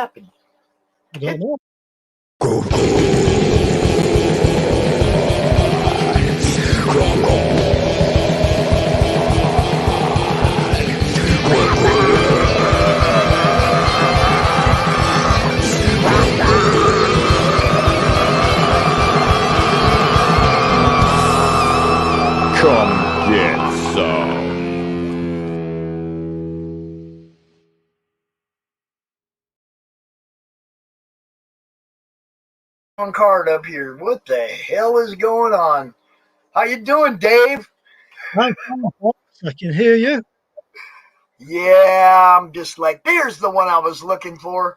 happened? I don't know. Come get some. On card up here. What the hell is going on? How you doing, Dave? I'm fine, Pops. I can hear you. Yeah, I'm just like, there's the one I was looking for.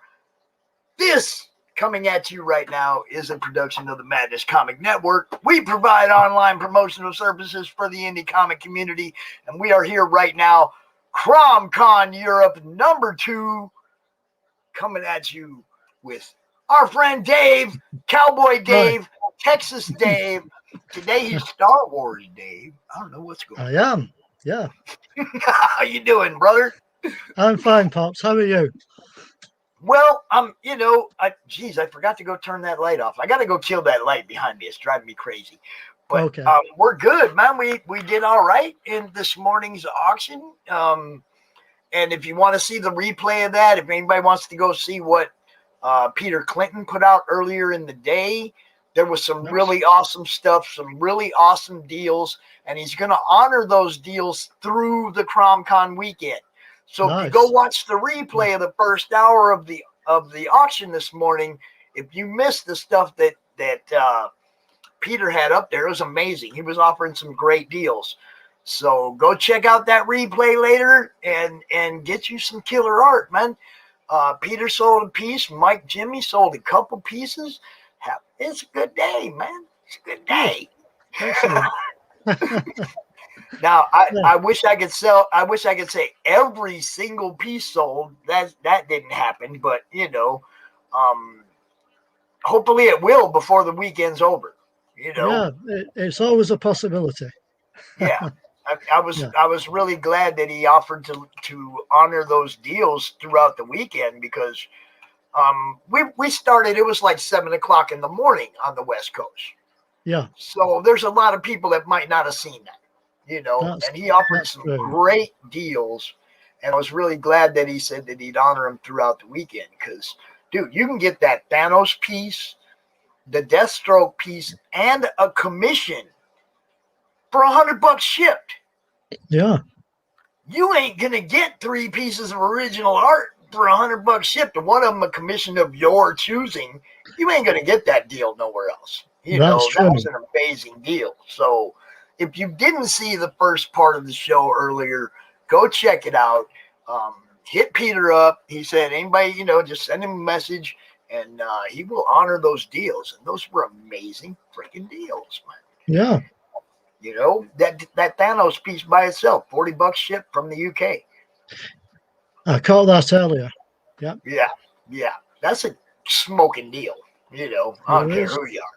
This coming at you right now is a production of the Madness Comic Network. We provide online promotional services for the indie comic community, and we are here right now, CRoM Con Europe #2, coming at you with our friend Dave, Cowboy Dave, Texas Dave. Today he's Star Wars Dave. I don't know what's going on. I am. Yeah. How you doing, brother? I'm fine, Pops. How are you? Well, I forgot to go turn that light off. I got to go kill that light behind me. It's driving me crazy. But Okay. We're good, man. We did all right in this morning's auction. And if you want to see the replay of that, if anybody wants to go see what Peter Clinton put out earlier in the day, there was some really awesome stuff, some really awesome deals, and he's going to honor those deals through the CRoM Con weekend. So if you go watch the replay of the first hour of the auction this morning, if you missed the stuff that Peter had up there, it was amazing. He was offering some great deals. So go check out that replay later and get you some killer art, man. Peter sold a piece. Mike Jimmy sold a couple pieces. It's a good day, man. It's a good day. Now, I wish I could sell. I wish I could say every single piece sold. That didn't happen, but hopefully it will before the weekend's over. Yeah, it's always a possibility. Yeah, I was really glad that he offered to honor those deals throughout the weekend because we started. It was like 7 o'clock in the morning on the West Coast. Yeah. So there's a lot of people that might not have seen that. And he offered some great deals, and I was really glad that he said that he'd honor them throughout the weekend because, dude, you can get that Thanos piece, the Deathstroke piece, and a commission for $100 shipped. Yeah. You ain't going to get 3 pieces of original art for $100 shipped, and one of them a commission of your choosing. You ain't going to get that deal nowhere else. That was an amazing deal. So, if you didn't see the first part of the show earlier, go check it out. Hit Peter up. He said, anybody, just send him a message, and he will honor those deals. And those were amazing freaking deals, man. Yeah. That Thanos piece by itself, $40 shipped from the UK. I caught that earlier. Yeah. Yeah. That's a smoking deal. I don't care who you are.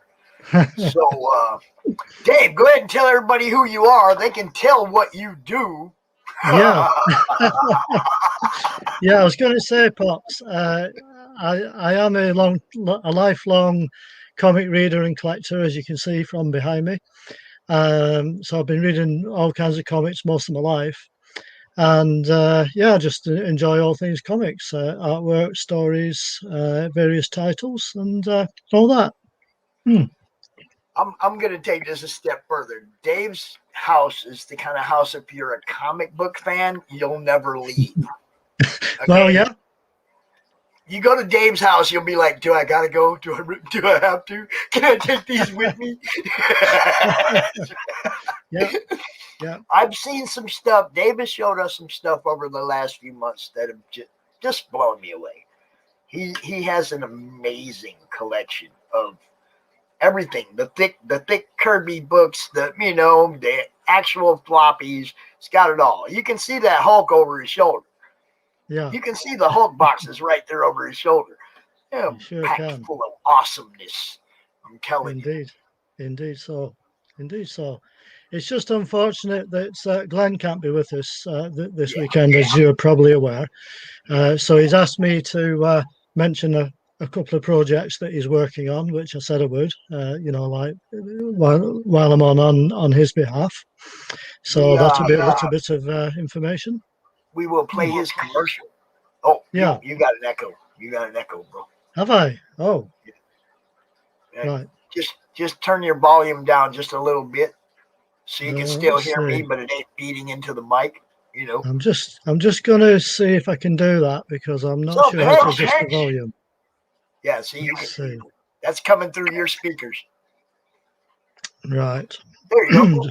So, Dave, go ahead and tell everybody who you are. They can tell what you do. Yeah. Yeah, I was going to say, Pops, I am a lifelong comic reader and collector, as you can see from behind me. So I've been reading all kinds of comics most of my life. And I just enjoy all things comics, artwork, stories, various titles, and all that. I'm going to take this a step further. Dave's house is the kind of house, if you're a comic book fan, you'll never leave. Okay? Well, yeah. You go to Dave's house, you'll be like, do I got to go? Do I have to? Can I take these with me? Yeah. I've seen some stuff. Dave has showed us some stuff over the last few months that have just blown me away. He has an amazing collection of everything, the thick Kirby books, the actual floppies. It's got it all. You can see that Hulk over his shoulder. Yeah. You can see the Hulk boxes right there over his shoulder. You sure packed can. full of awesomeness. I'm telling you. Indeed so. It's just unfortunate that Glenn can't be with us this weekend, as you're probably aware. So he's asked me to mention a couple of projects that he's working on, which I said I would, like while I'm on his behalf. So that'll be a little bit of information. We will play his commercial. Oh, yeah. You got an echo. You got an echo, bro. Have I? Oh. Yeah. Right. Just turn your volume down just a little bit so you can still hear see. me, but it ain't feeding into the mic, I'm just gonna see if I can do that because I'm not sure how to adjust the volume. Yeah, see, that's coming through your speakers. Right. There you go.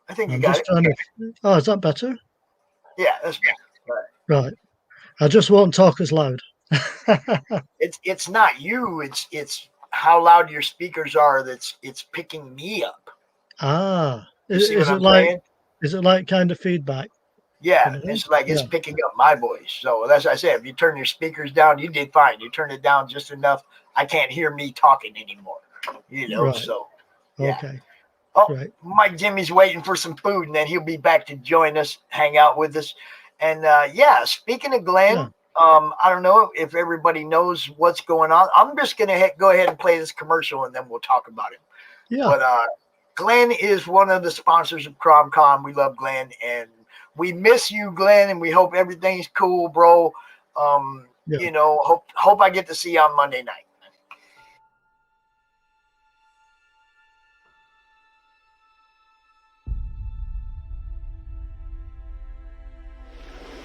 I think you got it. Oh, is that better? Yeah, that's better. Right. I just won't talk as loud. It's not you. It's how loud your speakers are. It's picking me up. Ah, is it like kind of feedback? Yeah, it's like it's picking up my voice. So that's what I said. If you turn your speakers down, you did fine. You turn it down just enough. I can't hear me talking anymore. Right. So yeah. Okay. Oh, right. Mike Jimmy's waiting for some food, and then he'll be back to join us, hang out with us. And speaking of Glenn, I don't know if everybody knows what's going on. I'm just gonna go ahead and play this commercial, and then we'll talk about him. Yeah. But Glenn is one of the sponsors of CRoM Con. We love Glenn, and we miss you, Glenn, and we hope everything's cool, bro. Hope I get to see you on Monday night.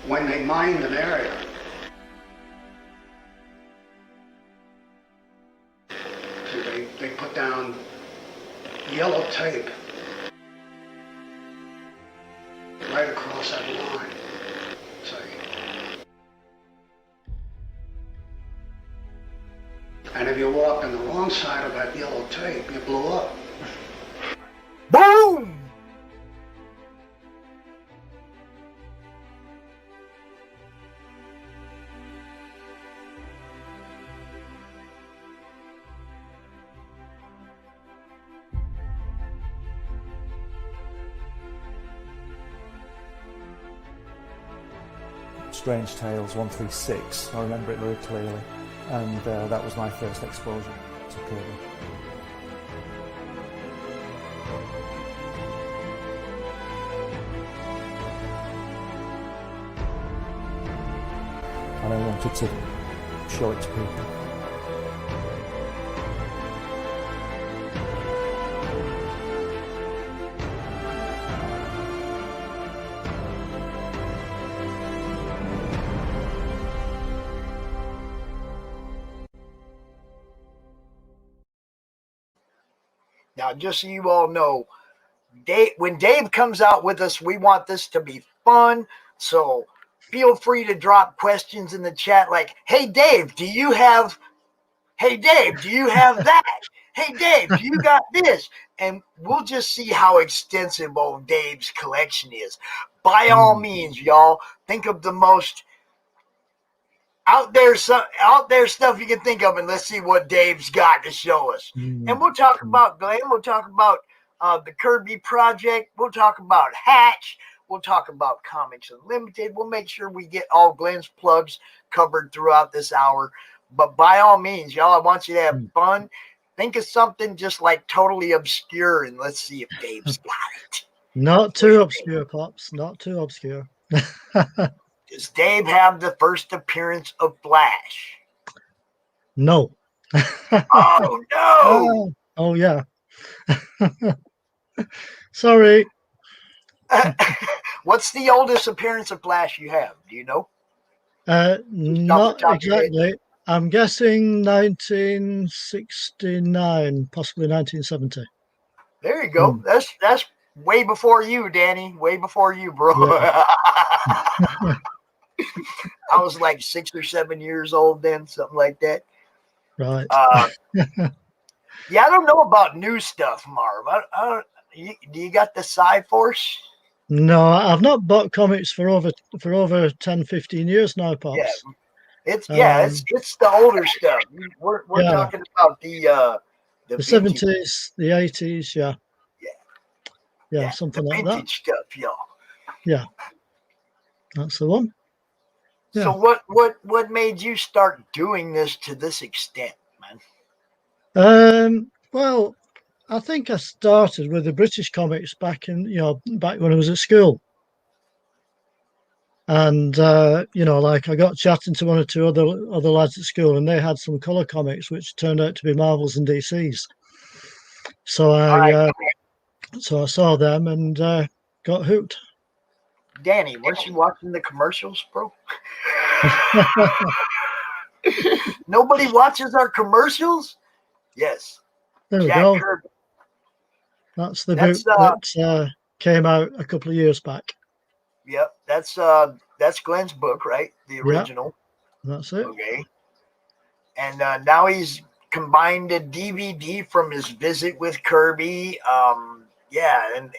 When they mined an area, they put down yellow tape right across that line. And if you walked on the wrong side of that yellow tape, you blew up. Boom! Strange Tales 136, I remember it very clearly, and that was my first exposure to Kirby. And I wanted to show it to people. Now, just so you all know, when Dave comes out with us, we want this to be fun. So feel free to drop questions in the chat like, hey, Dave, do you have that? Hey, Dave, do you got this? And we'll just see how extensive old Dave's collection is. By all means, y'all, think of the most out there stuff you can think of, and let's see what Dave's got to show us. And we'll talk about Glenn. We'll talk about the Kirby Project. We'll talk about Hatch. We'll talk about Comics Unlimited. We'll make sure we get all Glenn's plugs covered throughout this hour. But by all means, y'all, I want you to have fun. Think of something just like totally obscure, and let's see if Dave's got it. Not too obscure, Pops. Not too obscure. Does Dave have the first appearance of Flash? No. Oh, no. Oh yeah. Sorry. What's the oldest appearance of Flash you have? Do you know? Not exactly. I'm guessing 1969, possibly 1970. There you go. That's way before you, Danny. Way before you, bro. Yeah. I was like 6 or 7 years old then, something like that. Right. Yeah, I don't know about new stuff, Marv. Do you got the Cyforce? No, I've not bought comics for over 10, 15 years now, Pops. Yeah. It's the older stuff. We're talking about the 70s, the 80s, yeah, something like that. Vintage stuff, y'all. Yeah, that's the one. Yeah. So what made you start doing this to this extent, man? Well, I think I started with the British comics back when I was at school. And like I got chatting to one or two other lads at school, and they had some color comics which turned out to be Marvels and DCs. So I saw them and got hooked. Danny, weren't you watching the commercials, bro? Nobody watches our commercials? Yes. There we Jack go. Kirby. That's the book that came out a couple of years back. Yep, that's Glenn's book, right? The original. Yeah, that's it. Okay. And now he's combined a DVD from his visit with Kirby. Yeah,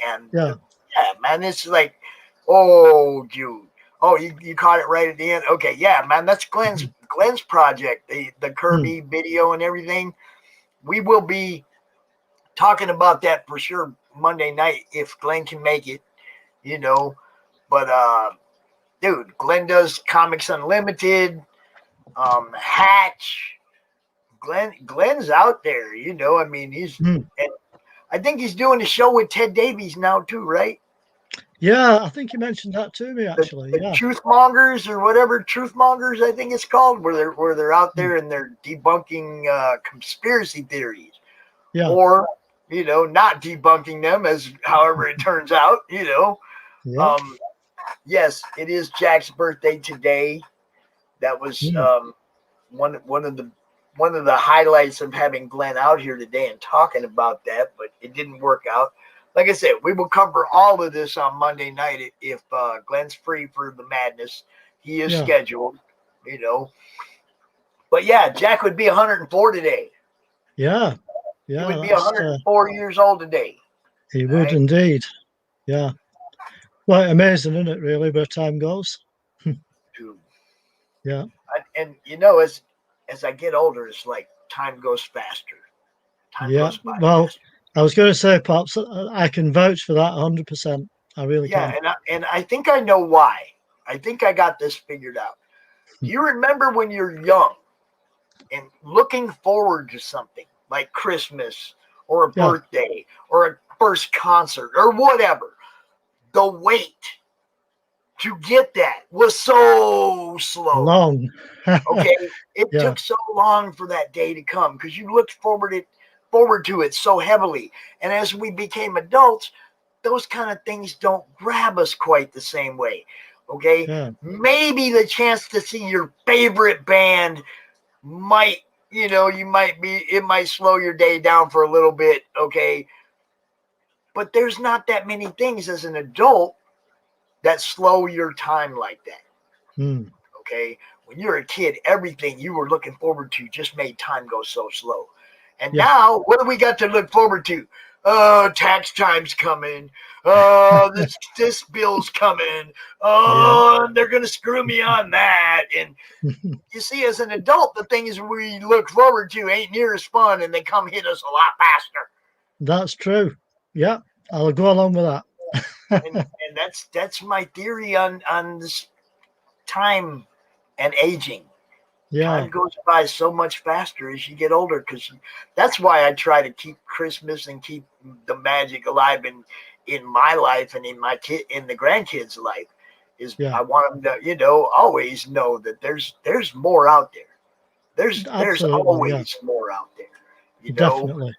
man, it's like, oh, dude. Oh, you caught it right at the end. Okay, yeah, man, that's Glenn's project, the Kirby video and everything. We will be talking about that for sure Monday night if Glenn can make it, But dude, Glenn does Comics Unlimited, Hatch. Glenn's out there, I mean, he's and I think he's doing a show with Ted Davies now too, right? Yeah, I think you mentioned that to me actually. The Truthmongers or whatever, Truthmongers, I think it's called, where they're out there and they're debunking conspiracy theories. Yeah. Or, not debunking them, as however it turns out, Yeah. Yes, it is Jack's birthday today. That was one of the highlights of having Glenn out here today and talking about that, but it didn't work out. Like I said, we will cover all of this on Monday night if Glenn's free for the madness. He is scheduled, But yeah, Jack would be 104 today. Yeah. He would be 104 years old today. He would indeed. Yeah. Quite amazing, isn't it, really, where time goes? Dude. Yeah. And as I get older, it's like time goes faster. Time goes by faster. I was going to say, Pops, I can vouch for that 100%. I really can. Yeah, and I think I know why. I think I got this figured out. You remember when you're young and looking forward to something like Christmas or a birthday or a first concert or whatever, the wait to get that was so slow. Long. Okay. It took so long for that day to come because you looked forward to it so heavily. And as we became adults, those kind of things don't grab us quite the same way. Okay. Yeah. Maybe the chance to see your favorite band might, it might slow your day down for a little bit. Okay. But there's not that many things as an adult that slow your time like that. Okay. When you're a kid, everything you were looking forward to just made time go so slow. And now, what do we got to look forward to? Oh, tax time's coming. Oh, this bill's coming. Oh, they're going to screw me on that. And you see, as an adult, the things we look forward to ain't near as fun, and they come hit us a lot faster. That's true. Yeah, I'll go along with that. and that's my theory on this time and aging. Time goes by so much faster as you get older, because that's why I try to keep Christmas and keep the magic alive in my life and in the grandkids' life. I want them to, always know that there's more out there. There's always more out there. Definitely.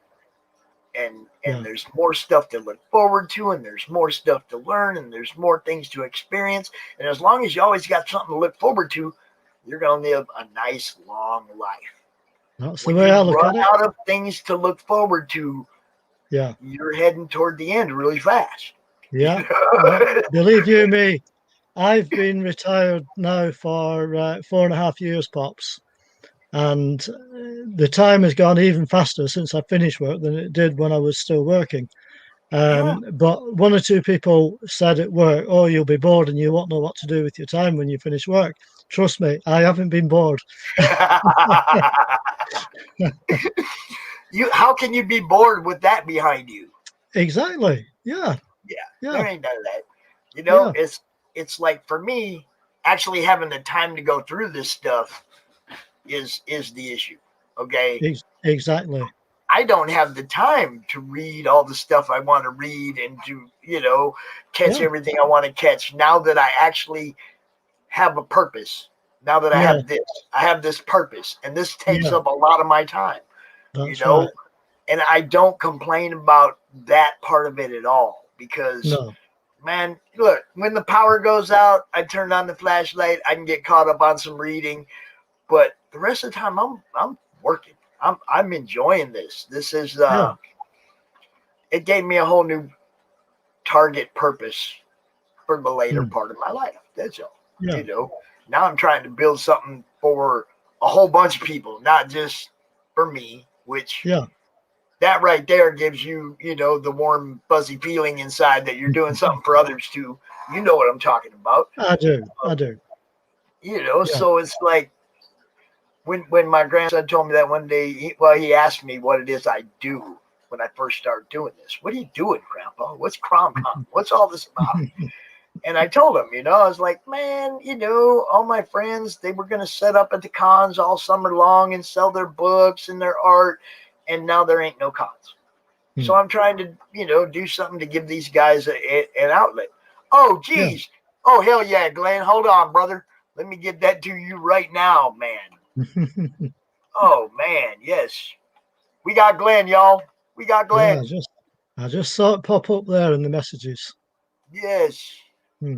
And there's more stuff to look forward to, and there's more stuff to learn, and there's more things to experience. And as long as you always got something to look forward to, you're going to live a nice, long life. That's the way I look at it. Out of things to look forward to, you're heading toward the end really fast. Yeah. Believe you me, I've been retired now for 4.5 years, Pops. And the time has gone even faster since I finished work than it did when I was still working. But one or two people said at work, "Oh, you'll be bored and you won't know what to do with your time when you finish work." Trust me, I haven't been bored. How can you be bored with that behind you? Exactly. Yeah. There ain't none of that. It's like, for me, actually having the time to go through this stuff is the issue. Okay. Exactly. I don't have the time to read all the stuff I want to read and to, catch everything I want to catch now that I actually have a purpose. Now that I have this purpose, and this takes up a lot of my time, That's right. and I don't complain about that part of it at all because, man, look, when the power goes out, I turn on the flashlight, I can get caught up on some reading, but the rest of the time I'm working. I'm enjoying this. This is it gave me a whole new target purpose for the later part of my life. That's all. Now I'm trying to build something for a whole bunch of people, not just for me, which that right there gives you, the warm, fuzzy feeling inside that you're doing something for others too. You know what I'm talking about. I do. So it's like when my grandson told me that one day, he asked me what it is I do when I first started doing this. What are you doing, Grandpa? What's CRoM Con? What's all this about? And I told him, I was like, man, all my friends, they were going to set up at the cons all summer long and sell their books and their art. And now there ain't no cons. So I'm trying to, do something to give these guys an outlet. Oh, geez. Yeah. Oh, hell yeah, Glenn. Hold on, brother. Let me get that to you right now, man. Oh, man. Yes. We got Glenn, y'all. We got Glenn. Yeah, I just saw it pop up there in the messages. Yes.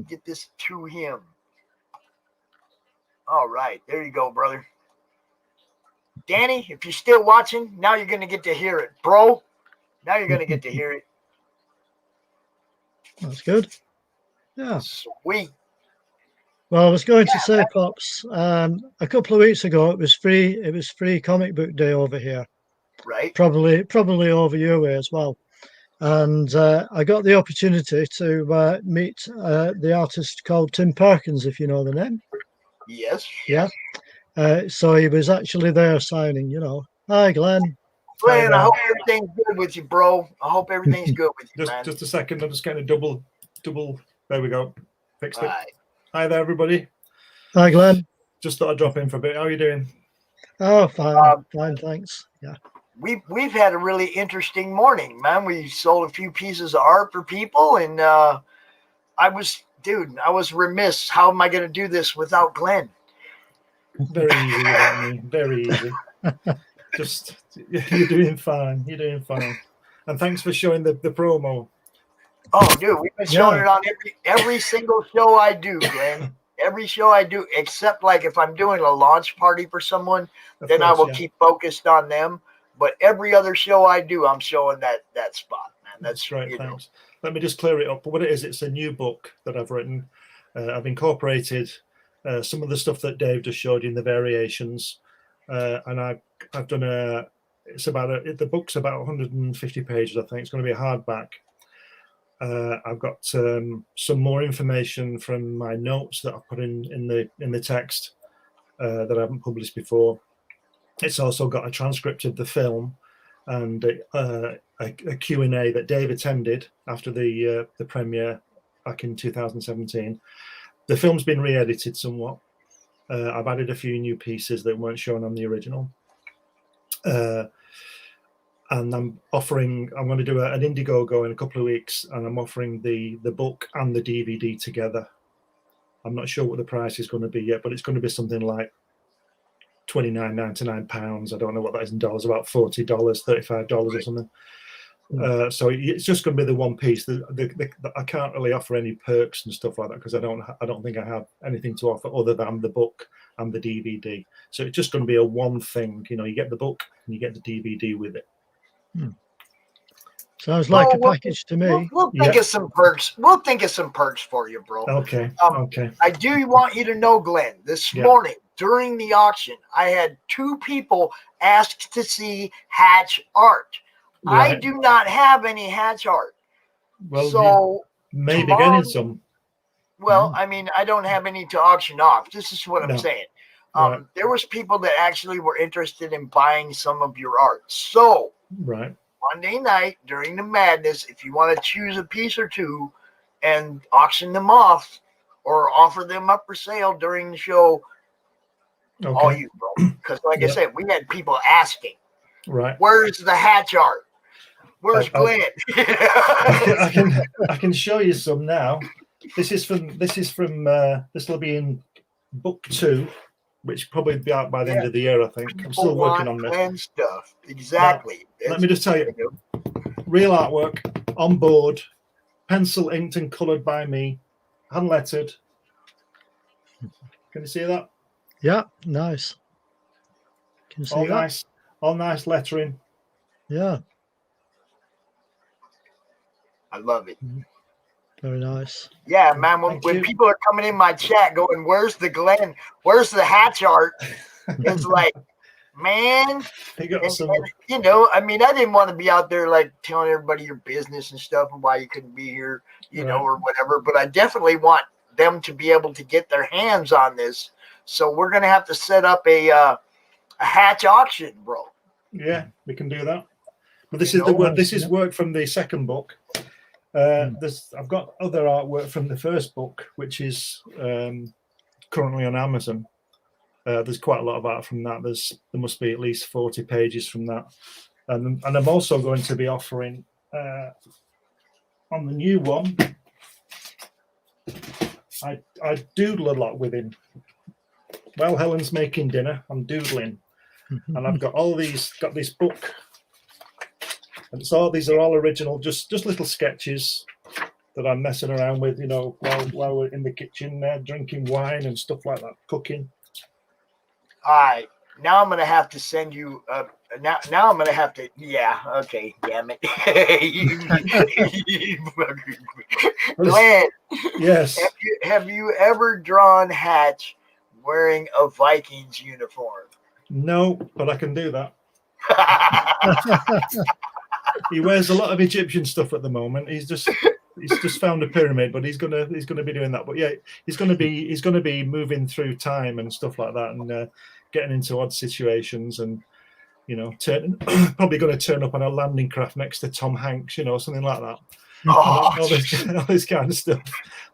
Get this to him. All right. There you go, brother. Danny, if you're still watching, now you're going to get to hear it, bro. Now you're going to get to hear it. That's good. Yeah. Sweet. Well, I was going to say, Pops, a couple of weeks ago, it was free comic book day over here. Right. Probably over your way as well. And I got the opportunity to meet the artist called Tim Perkins, if you know the name. Yes. Yeah. So he was actually there signing, Hi, Glenn. Glenn, I hope everything's good with you, bro. I hope everything's good with you, man. Just a second. I'm just getting a double. There we go. Fixed it. Hi there, everybody. Hi, Glenn. Just thought I'd drop in for a bit. How are you doing? Oh, fine. Fine, thanks. Yeah. We've had a really interesting morning, man. We sold a few pieces of art for people, and I was remiss. How am I going to do this without Glenn? Very easy without me. Very easy. Just you're doing fine. You're doing fine. And thanks for showing the promo. Oh, dude, we've been showing it on every single show I do, Glenn. Every show I do, except like if I'm doing a launch party for someone, then I will keep focused on them. But every other show I do, I'm showing that spot, man. That's right. Thanks. Let me just clear it up. What it is, it's a new book that I've written. I've incorporated some of the stuff that Dave just showed you in the variations, and I've done the book's about 150 pages. I think it's going to be a hardback. I've got some more information from my notes that I've put in the text that I haven't published before. It's also got a transcript of the film and a Q&A that Dave attended after the premiere back in 2017. The film's been re-edited somewhat. I've added a few new pieces that weren't shown on the original. And I'm going to do an Indiegogo in a couple of weeks, and I'm offering the book and the DVD together. I'm not sure what the price is going to be yet, but it's going to be something like £29.99. I don't know what that is in dollars, about $40, $35 or something. So it's just going to be the one piece. I can't really offer any perks and stuff like that because I don't think I have anything to offer other than the book and the DVD. So it's just going to be a one thing. You get the book and you get the DVD with it. Sounds like a package to me. We'll think of some perks. We'll think of some perks for you, bro. Okay. I do want you to know, Glenn, this morning during the auction, I had 2 people ask to see Hatch art. Right. I do not have any Hatch art. Well, so maybe getting some. Well, I mean, I don't have any to auction off. This is what I'm saying. There was people that actually were interested in buying some of your art. So Monday night during the madness, if you want to choose a piece or two and auction them off, or offer them up for sale during the show. All Okay. you, bro. Because like I Yeah. said, we had people asking, Right. "Where's the hatch art? Where's Glenn?" I can show you some now. This will be in book 2, which probably be out by the end of the year, I think. I'm still working on this. Glenn stuff. Exactly. Now, let me just tell you, real artwork on board, pencil inked and coloured by me, hand lettered. Can you see that? Yeah, nice. Can you see All that? nice, all nice lettering. Yeah, I love it. very nice. Yeah, man. When Thank you. people are coming in my chat going, "Where's the Glenn? Where's the hatch art?" It's like, man, You got some. you know, I mean, I didn't want to be out there like telling everybody your business and stuff and why you couldn't be here, you know, or whatever. But I definitely want them to be able to get their hands on this. So we're gonna have to set up a hatch auction, bro. Yeah, we can do that. But this is the work. This is work from the second book. I've got other artwork from the first book, which is currently on Amazon. There's quite a lot of art from that. There must be at least 40 pages from that, and I'm also going to be offering on the new one. I doodle a lot with him. While Helen's making dinner, I'm doodling, and I've got got this book. And these are all original, just little sketches that I'm messing around with, you know, while we're in the kitchen there, drinking wine and stuff like that, cooking. All right, now I'm gonna have to send you. Now I'm gonna have to. Yeah, okay, damn it. Glenn, Yes. Have you ever drawn Hatch wearing a Vikings uniform? No, but I can do that. He wears a lot of Egyptian stuff at the moment. He's just found a pyramid, but he's gonna be doing that. But yeah, he's gonna be moving through time and stuff like that, and getting into odd situations, and you know, probably going to turn up on a landing craft next to Tom Hanks, you know, something like that. All this kind of stuff.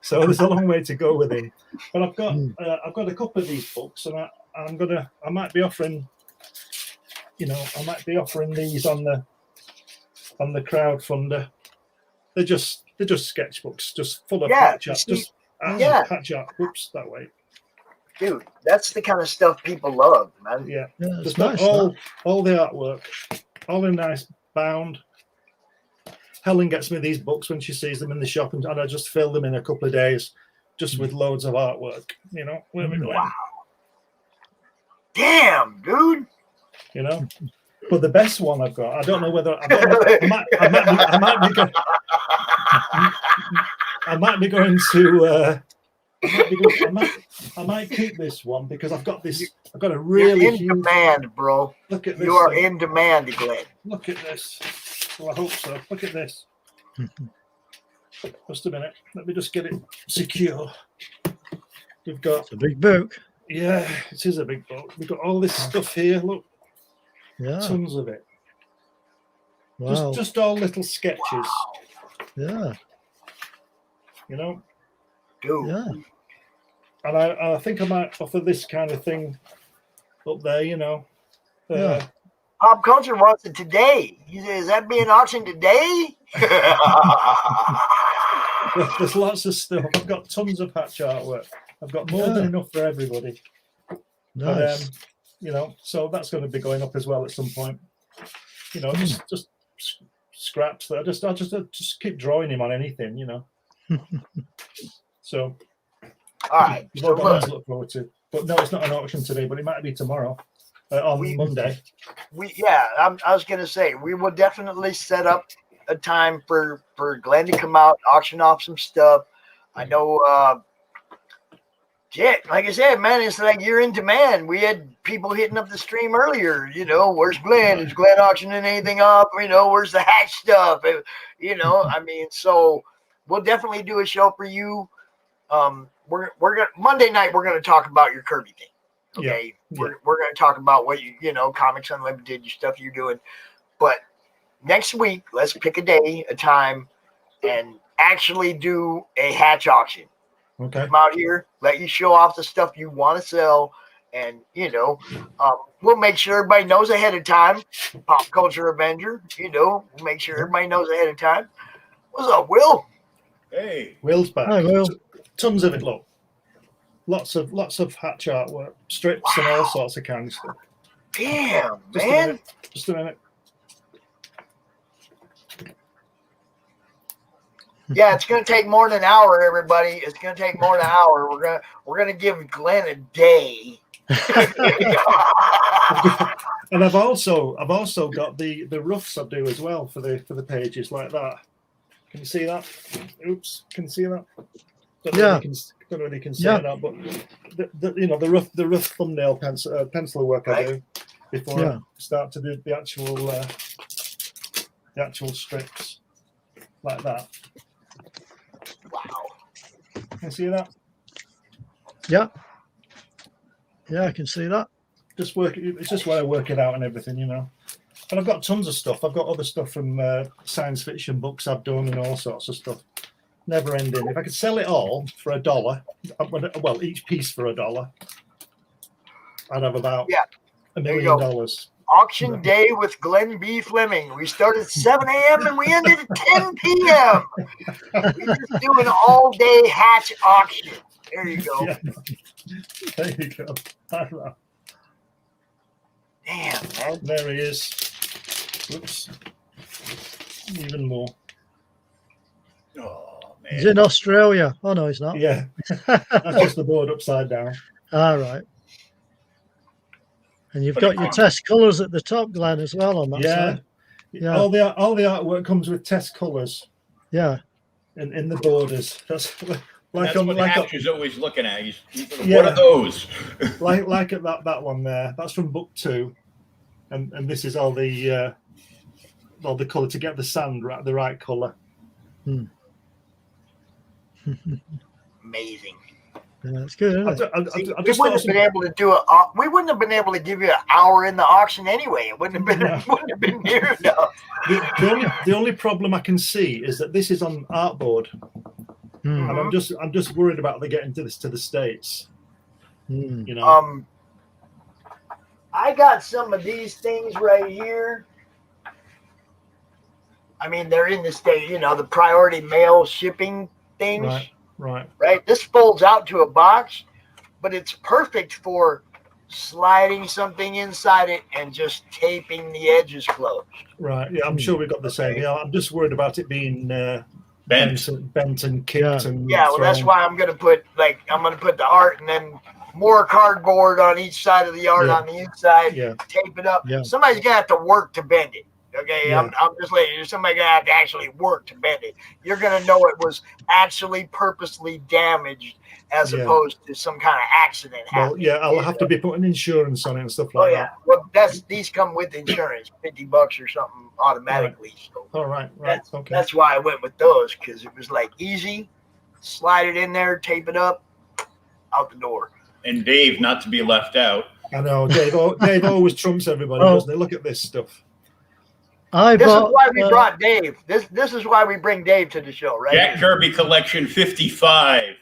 So there's a long way to go with him. But I've got a couple of these books, and I might be offering, you know, these on the crowdfunder. They're just sketchbooks, just full of patch art. Patch art. Whoops, that way. Dude, that's the kind of stuff people love, man. Yeah, it's not nice, all the artwork, all in nice bound. Helen gets me these books when she sees them in the shop, and I just fill them in a couple of days, just with loads of artwork. You know, where are we going? Wow. Damn, dude. You know, but the best one I've got, I don't know whether I might be going to. I might keep this one because I've got a really You're in huge demand, bro. Look at this. You are in demand, Glenn. Look at this. Well, I hope so. Look at this. Just a minute. Let me just get it secure. We've got It's a big book. Yeah, it is a big book. We've got all this stuff here. Look, Yeah. tons of it. Wow. Just all little sketches. Yeah. You know. Dude. Yeah. And I think I might offer this kind of thing up there, you know. Yeah. Pop Culture wants it today. Is that being auctioned today? There's lots of stuff. I've got tons of patch artwork. I've got more than enough for everybody. Nice. But, you know, so that's going to be going up as well at some point. You know, just scraps that I just keep drawing him on anything, you know. So, all right. You've all got that to look forward to. But no, it's not an auction today, but it might be tomorrow on Monday. I was going to say we will definitely set up a time for Glenn to come out, auction off some stuff. I know. Like I said, man, it's like you're in demand. We had people hitting up the stream earlier. You know, where's Glenn? Is Glenn auctioning anything up? You know, where's the hatch stuff? You know, I mean, so we'll definitely do a show for you. We're gonna Monday night. We're gonna talk about your Kirby thing. Okay, we're gonna talk about what you know, Comics Unlimited, your stuff you're doing. But next week, let's pick a day, a time, and actually do a hatch auction. Okay. Come out here, let you show off the stuff you want to sell. And, we'll make sure everybody knows ahead of time. Pop Culture Avenger, we'll make sure everybody knows ahead of time. What's up, Will? Hey. Will's back. Hi, Will. Tons of it, look. Lots of hatch artwork, strips and all sorts of kind of stuff. Damn, Just man. Just a minute. Yeah, it's gonna take more than an hour, everybody. It's gonna take more than an hour. We're gonna give Glenn a day. And I've also got the roughs I do as well for the pages like that. Can you see that? Oops, can you see that? Don't know if you can see it out, but the rough thumbnail pencil work I do before I start to do the actual strips like that. Wow. Can you see that? Yeah, I can see that. It's just where I work it out and everything, And I've got tons of stuff. I've got other stuff from science fiction books I've done and all sorts of stuff. Never ending. If I could sell it all for $1, well, each piece for $1, I'd have about $1 million. Auction day with Glenn B. Fleming. We started at 7 a.m. and we ended at 10 p.m. We're just doing an all-day hatch auction. There you go. Yeah. There you go. Damn, man. There he is. Oops. Even more. Oh, man. He's in Australia. Oh, no, he's not. Yeah. That's just the board upside down. All right. And you've got your test colours at the top, Glenn, as well on that side. Yeah. All the artwork comes with test colours. Yeah. In the borders. That's That's what Hatch is always looking at. He's Yeah. What are those? like at that one there. That's from book 2, and this is all the colour to get the sand the right colour. Amazing. Yeah, that's good, isn't it? We wouldn't have been able to do it. We wouldn't have been able to give you an hour in the auction anyway. It wouldn't have been near enough. The only problem I can see is that this is on artboard, and I'm just worried about the getting to the States. I got some of these things right here. I mean, they're in the state, the priority mail shipping things. Right. This folds out to a box, but it's perfect for sliding something inside it and just taping the edges closed. Right. Yeah, I'm sure we've got the same. Yeah, I'm just worried about it being bent and kicked and that's why I'm gonna put the art and then more cardboard on each side of the art on the inside. Tape it up. Somebody's gonna have to work to bend it. Okay, I'm just letting you. Somebody gonna have to actually work to bend it. You're gonna know it was actually purposely damaged, as opposed to some kind of accident happening. Well, I'll have to be putting insurance on it and stuff like that. Well, these come with insurance, $50 or something automatically. So that's why I went with those, because it was like easy, slide it in there, tape it up, out the door. And Dave, not to be left out. I know Dave always trumps everybody, doesn't he? Look at this stuff. This is why we brought Dave. This is why we bring Dave to the show, right? Jack Kirby Collection 55.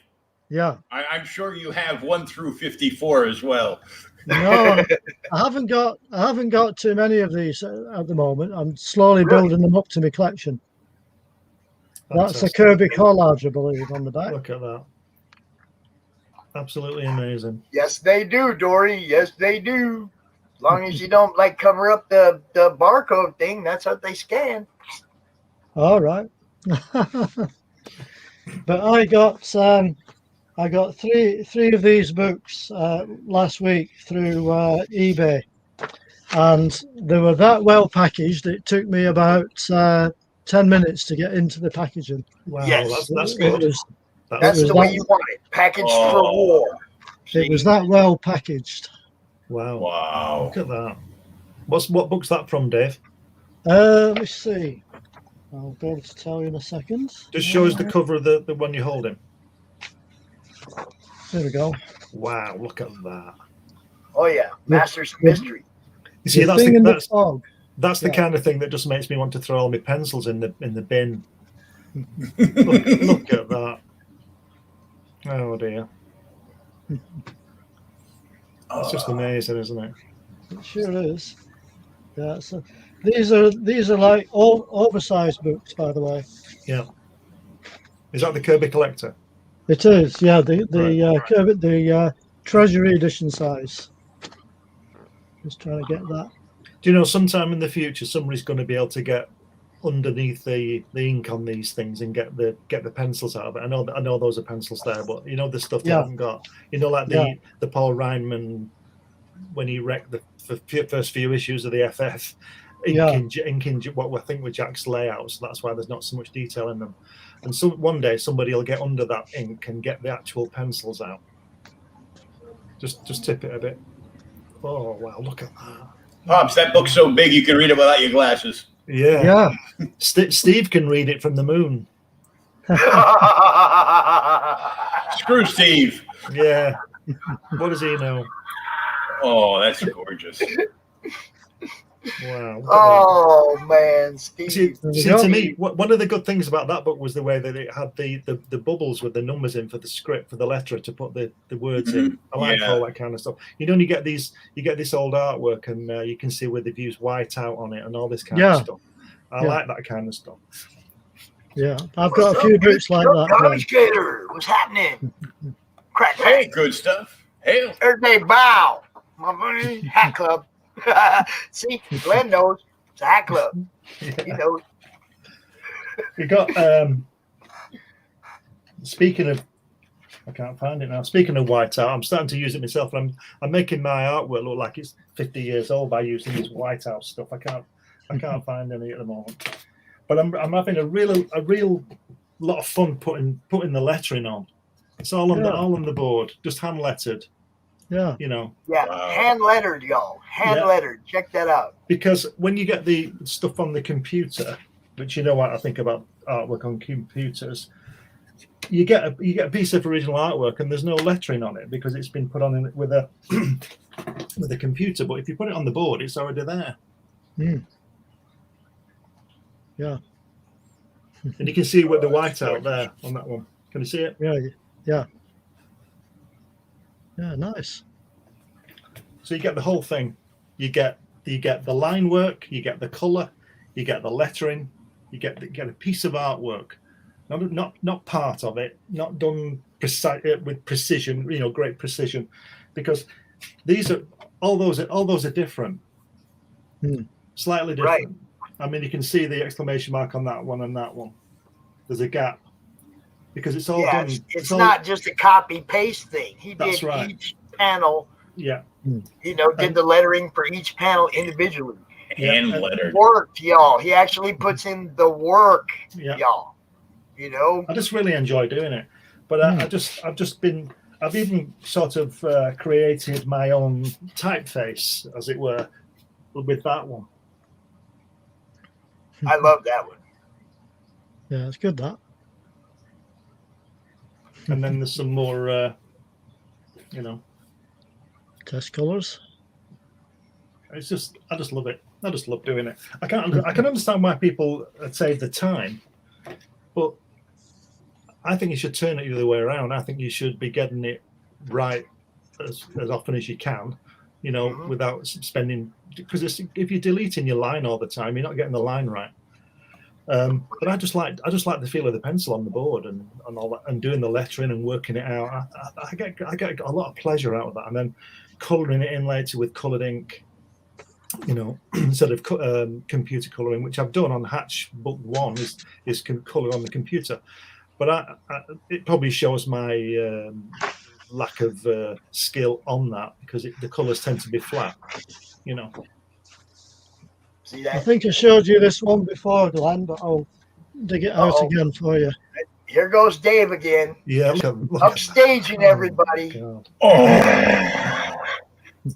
Yeah. I'm sure you have 1 through 54 as well. No, I haven't got too many of these at the moment. I'm slowly building them up to my collection. That's a Kirby collage, I believe, on the back. Look at that. Absolutely amazing. Yes, they do, Dory. Yes, they do. As long as you don't cover up the barcode thing, that's what they scan. All right. But I got three of these books last week through eBay, and they were that well packaged. It took me about 10 minutes to get into the packaging. Wow, yes, that's good. That's the way you want it, packaged for war. It was that well packaged. Wow. Look at that. What book's that from, Dave? Let me see. I'll be able to tell you in a second. Just show us the cover of the one you're holding. There we go. Wow, look at that. Oh yeah, Masters of Mystery. You see, that's the Yeah. kind of thing that just makes me want to throw all my pencils in the bin. Look at that. Oh dear. It's just amazing, isn't it? It sure is. Yeah. So these are like all oversized books, by the way. Yeah. Is that the Kirby Collector? It is. Yeah. The Right. Kirby, the Treasury edition size. Just trying to get that. Do you know, sometime in the future, somebody's going to be able to get underneath the ink on these things and get the pencils out of it. I know those are pencils there, but you know the stuff they haven't got. You know, like the Paul Reinman when he wrecked the first few issues of the FF. Ink in what I think were Jack's layouts. That's why there's not so much detail in them. And so one day somebody will get under that ink and get the actual pencils out. Just tip it a bit. Oh wow! Look at that. Pops, that book's so big you can read it without your glasses. Yeah. Steve can read it from the moon. Screw Steve. Yeah. What does he know? Oh, that's gorgeous. Wow. Oh man, Steve. See, to me, one of the good things about that book was the way that it had the bubbles with the numbers in for the script, for the letter to put the words in. I like all that kind of stuff. You know, you get this old artwork, and you can see where they've used white out on it and all this kind of stuff. I like that kind of stuff. Yeah, I've got a few books like that. Navigator, what's happening? Crack. Hey, good stuff. Hail. Everyday bow. My money, hat club. See, Glenn knows it's a hat club. He knows. We got speaking of, I can't find it now. Speaking of whiteout, I'm starting to use it myself. I'm making my artwork look like it's 50 years old by using this whiteout stuff. I can't find any at the moment. But I'm having a real lot of fun putting the lettering on. It's all on the board, just hand lettered. Yeah. You know. Yeah, hand lettered, y'all. Hand lettered. Check that out. Because when you get the stuff on the computer, which you know what I think about artwork on computers, you get a piece of original artwork and there's no lettering on it because it's been put on with a with a computer. But if you put it on the board, it's already there. Yeah. And you can see with the white out there on that one. Can you see it? Yeah. Yeah, nice. So you get the whole thing. You get the line work, you get the color, you get the lettering, you get a piece of artwork. Not part of it, not done with precision, you know, great precision, because these are all those are different, slightly different. Right. I mean, you can see the exclamation mark on that one and that one. There's a gap because it's all done. It's not just a copy paste thing. He did right. each panel. Yeah. You know, did the lettering for each panel individually. Hand lettered. Worked, y'all. He actually puts in the work, y'all. You know, I just really enjoy doing it, but I've even sort of created my own typeface, as it were, with that one. I love that one. Yeah, it's good, that. And then there's some more, you know. Test colours. I just love it. I just love doing it. I can understand why people save the time, but I think you should turn it the other way around. I think you should be getting it right as often as you can, you know, without spending, because if you're deleting your line all the time, you're not getting the line right. But I just like the feel of the pencil on the board and all that, and doing the lettering and working it out. I get a lot of pleasure out of that, and then colouring it in later with coloured ink, you know, instead of computer colouring, which I've done on Hatch Book 1 is colour on the computer. But it probably shows my lack of skill on that, because the colours tend to be flat, you know. See that? I think I showed you this one before, Glenn, but I'll dig it out again for you. Here goes Dave again. Yeah, Upstaging everybody. Oh.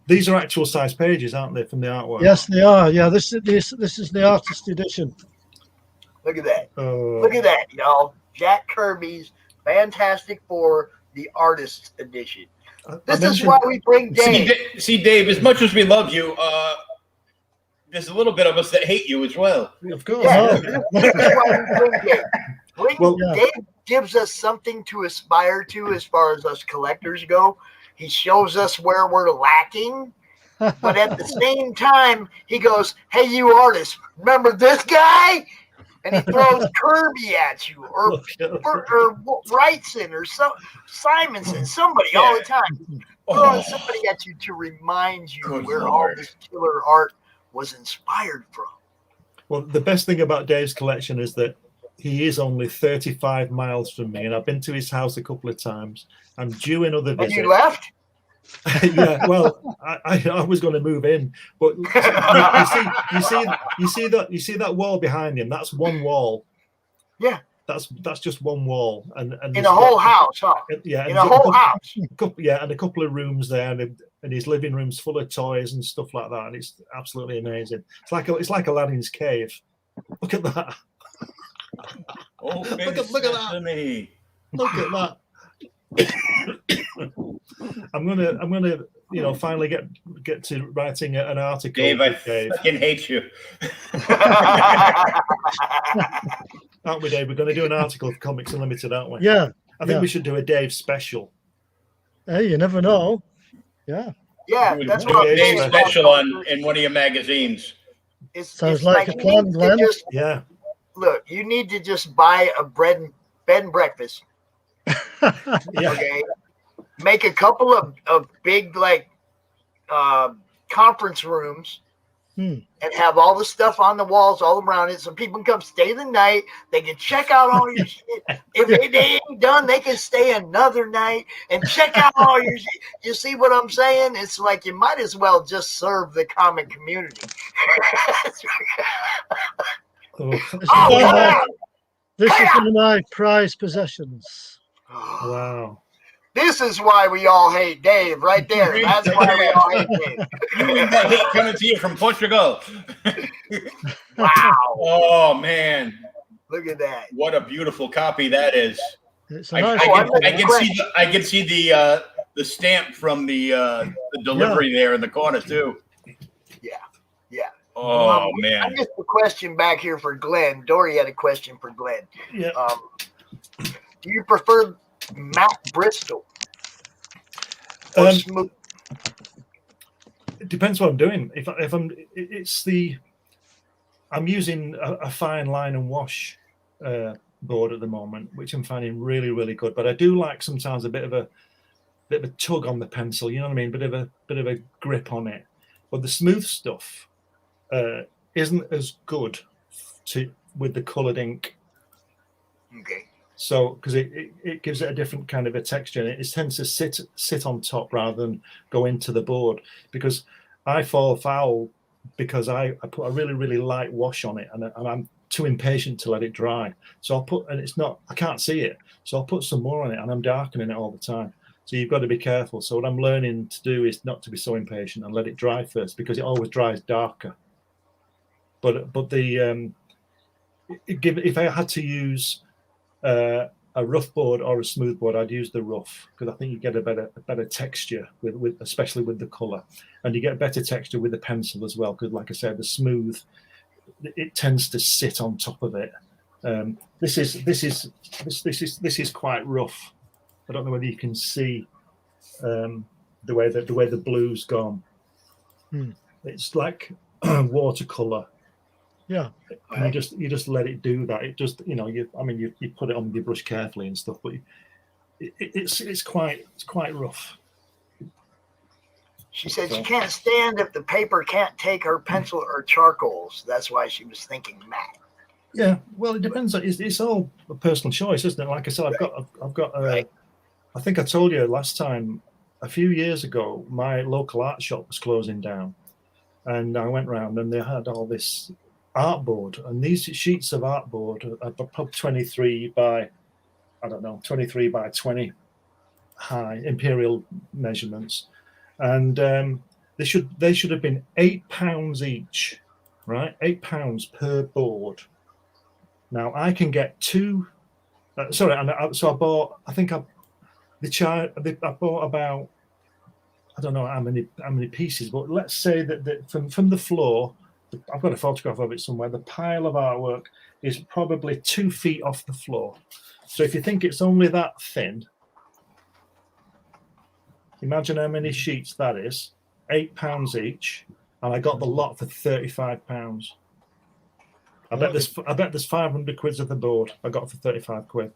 These are actual size pages, aren't they, from the artwork? Yes, they are. Yeah, this is the artist edition. Look at that. Look at that, y'all. Jack Kirby's Fantastic Four, the Artist Edition. This is why we bring Dave. See, Dave, as much as we love you, there's a little bit of us that hate you as well. Of course. Yeah, this is why we bring Dave. Well, Dave gives us something to aspire to as far as us collectors go. He shows us where we're lacking, but at the same time, he goes, "Hey, you artists, remember this guy?" And he throws Kirby at you, or Wrightson, or Simonson, somebody all the time, throwing somebody at you to remind you where all this killer art was inspired from. Well, the best thing about Dave's collection is that he is only 35 miles from me, and I've been to his house a couple of times. I'm due another visit. And you left? Yeah, well, I was going to move in, but you see that wall behind him. That's one wall. Yeah, that's just one wall, and in a whole house, huh? Yeah, in a whole house. And a couple of rooms there, and his living room's full of toys and stuff like that, and it's absolutely amazing. It's like Aladdin's cave. Look at that. Oh, look at that. Look at that. I'm gonna finally get to writing an article. Dave, I fucking hate you. Aren't we, Dave? We're going to do an article of Comics Unlimited, aren't we? Yeah. I think we should do a Dave special. Hey, you never know. Yeah. Yeah, that's do what a Dave special in one of your magazines. Sounds like a plan, Glenn. Yeah. Look, you need to just buy a bed and breakfast. Yeah. Okay. Make a couple of big conference rooms and have all the stuff on the walls all around it so people can come stay the night. They can check out all your shit. If they ain't done, they can stay another night and check out all your shit. You see what I'm saying? It's like you might as well just serve the comic community. This is one of my prized possessions. Wow. This is why we all hate Dave, right there. That's why we all hate Dave. That hate coming to you from Portugal. Wow. Oh, man. Look at that. What a beautiful copy that is. It's I can see the stamp from the delivery there in the corner, too. Yeah. Oh, man. I guess the question back here for Glenn. Dory had a question for Glenn. Yeah. Do you prefer Matt Bristol or smooth? It depends what I'm doing. I'm using a fine line and wash board at the moment, which I'm finding really, really good. But I do like sometimes a bit of a tug on the pencil. You know what I mean? Bit of a grip on it. But the smooth stuff isn't as good with the coloured ink. Okay. So, because it gives it a different kind of a texture, and it tends to sit on top rather than go into the board. Because I fall foul because I put a really, really light wash on it, and I'm too impatient to let it dry. So I can't see it. So I'll put some more on it, and I'm darkening it all the time. So you've got to be careful. So what I'm learning to do is not to be so impatient and let it dry first, because it always dries darker. But if I had to use a rough board or a smooth board, I'd use the rough, because I think you get a better texture with especially with the color, and you get better texture with the pencil as well, because like I said, the smooth, it tends to sit on top of it. This is quite rough. I don't know whether you can see the way the blue's gone. It's like watercolor. Yeah, and you just let it do that. It just you put it on your brush carefully and stuff, but it's quite rough. She said she can't stand if the paper can't take her pencil or charcoals. That's why she was thinking matte. Yeah, well, it depends. It's all a personal choice, isn't it? Like I said, I've got. Right. I think I told you last time, a few years ago, my local art shop was closing down, and I went round and they had all this artboard, and these sheets of artboard are probably 23 by 20 high imperial measurements, and they should have been £8 each, right? £8 per board. Now I can get two. I bought. I think I bought about, I don't know how many pieces, but let's say that from the floor, I've got a photograph of it somewhere. The pile of artwork is probably 2 feet off the floor. So if you think it's only that thin, imagine how many sheets that is. £8 each, and I got the lot for £35. I bet there's 500 quid of the board I got for 35 quid.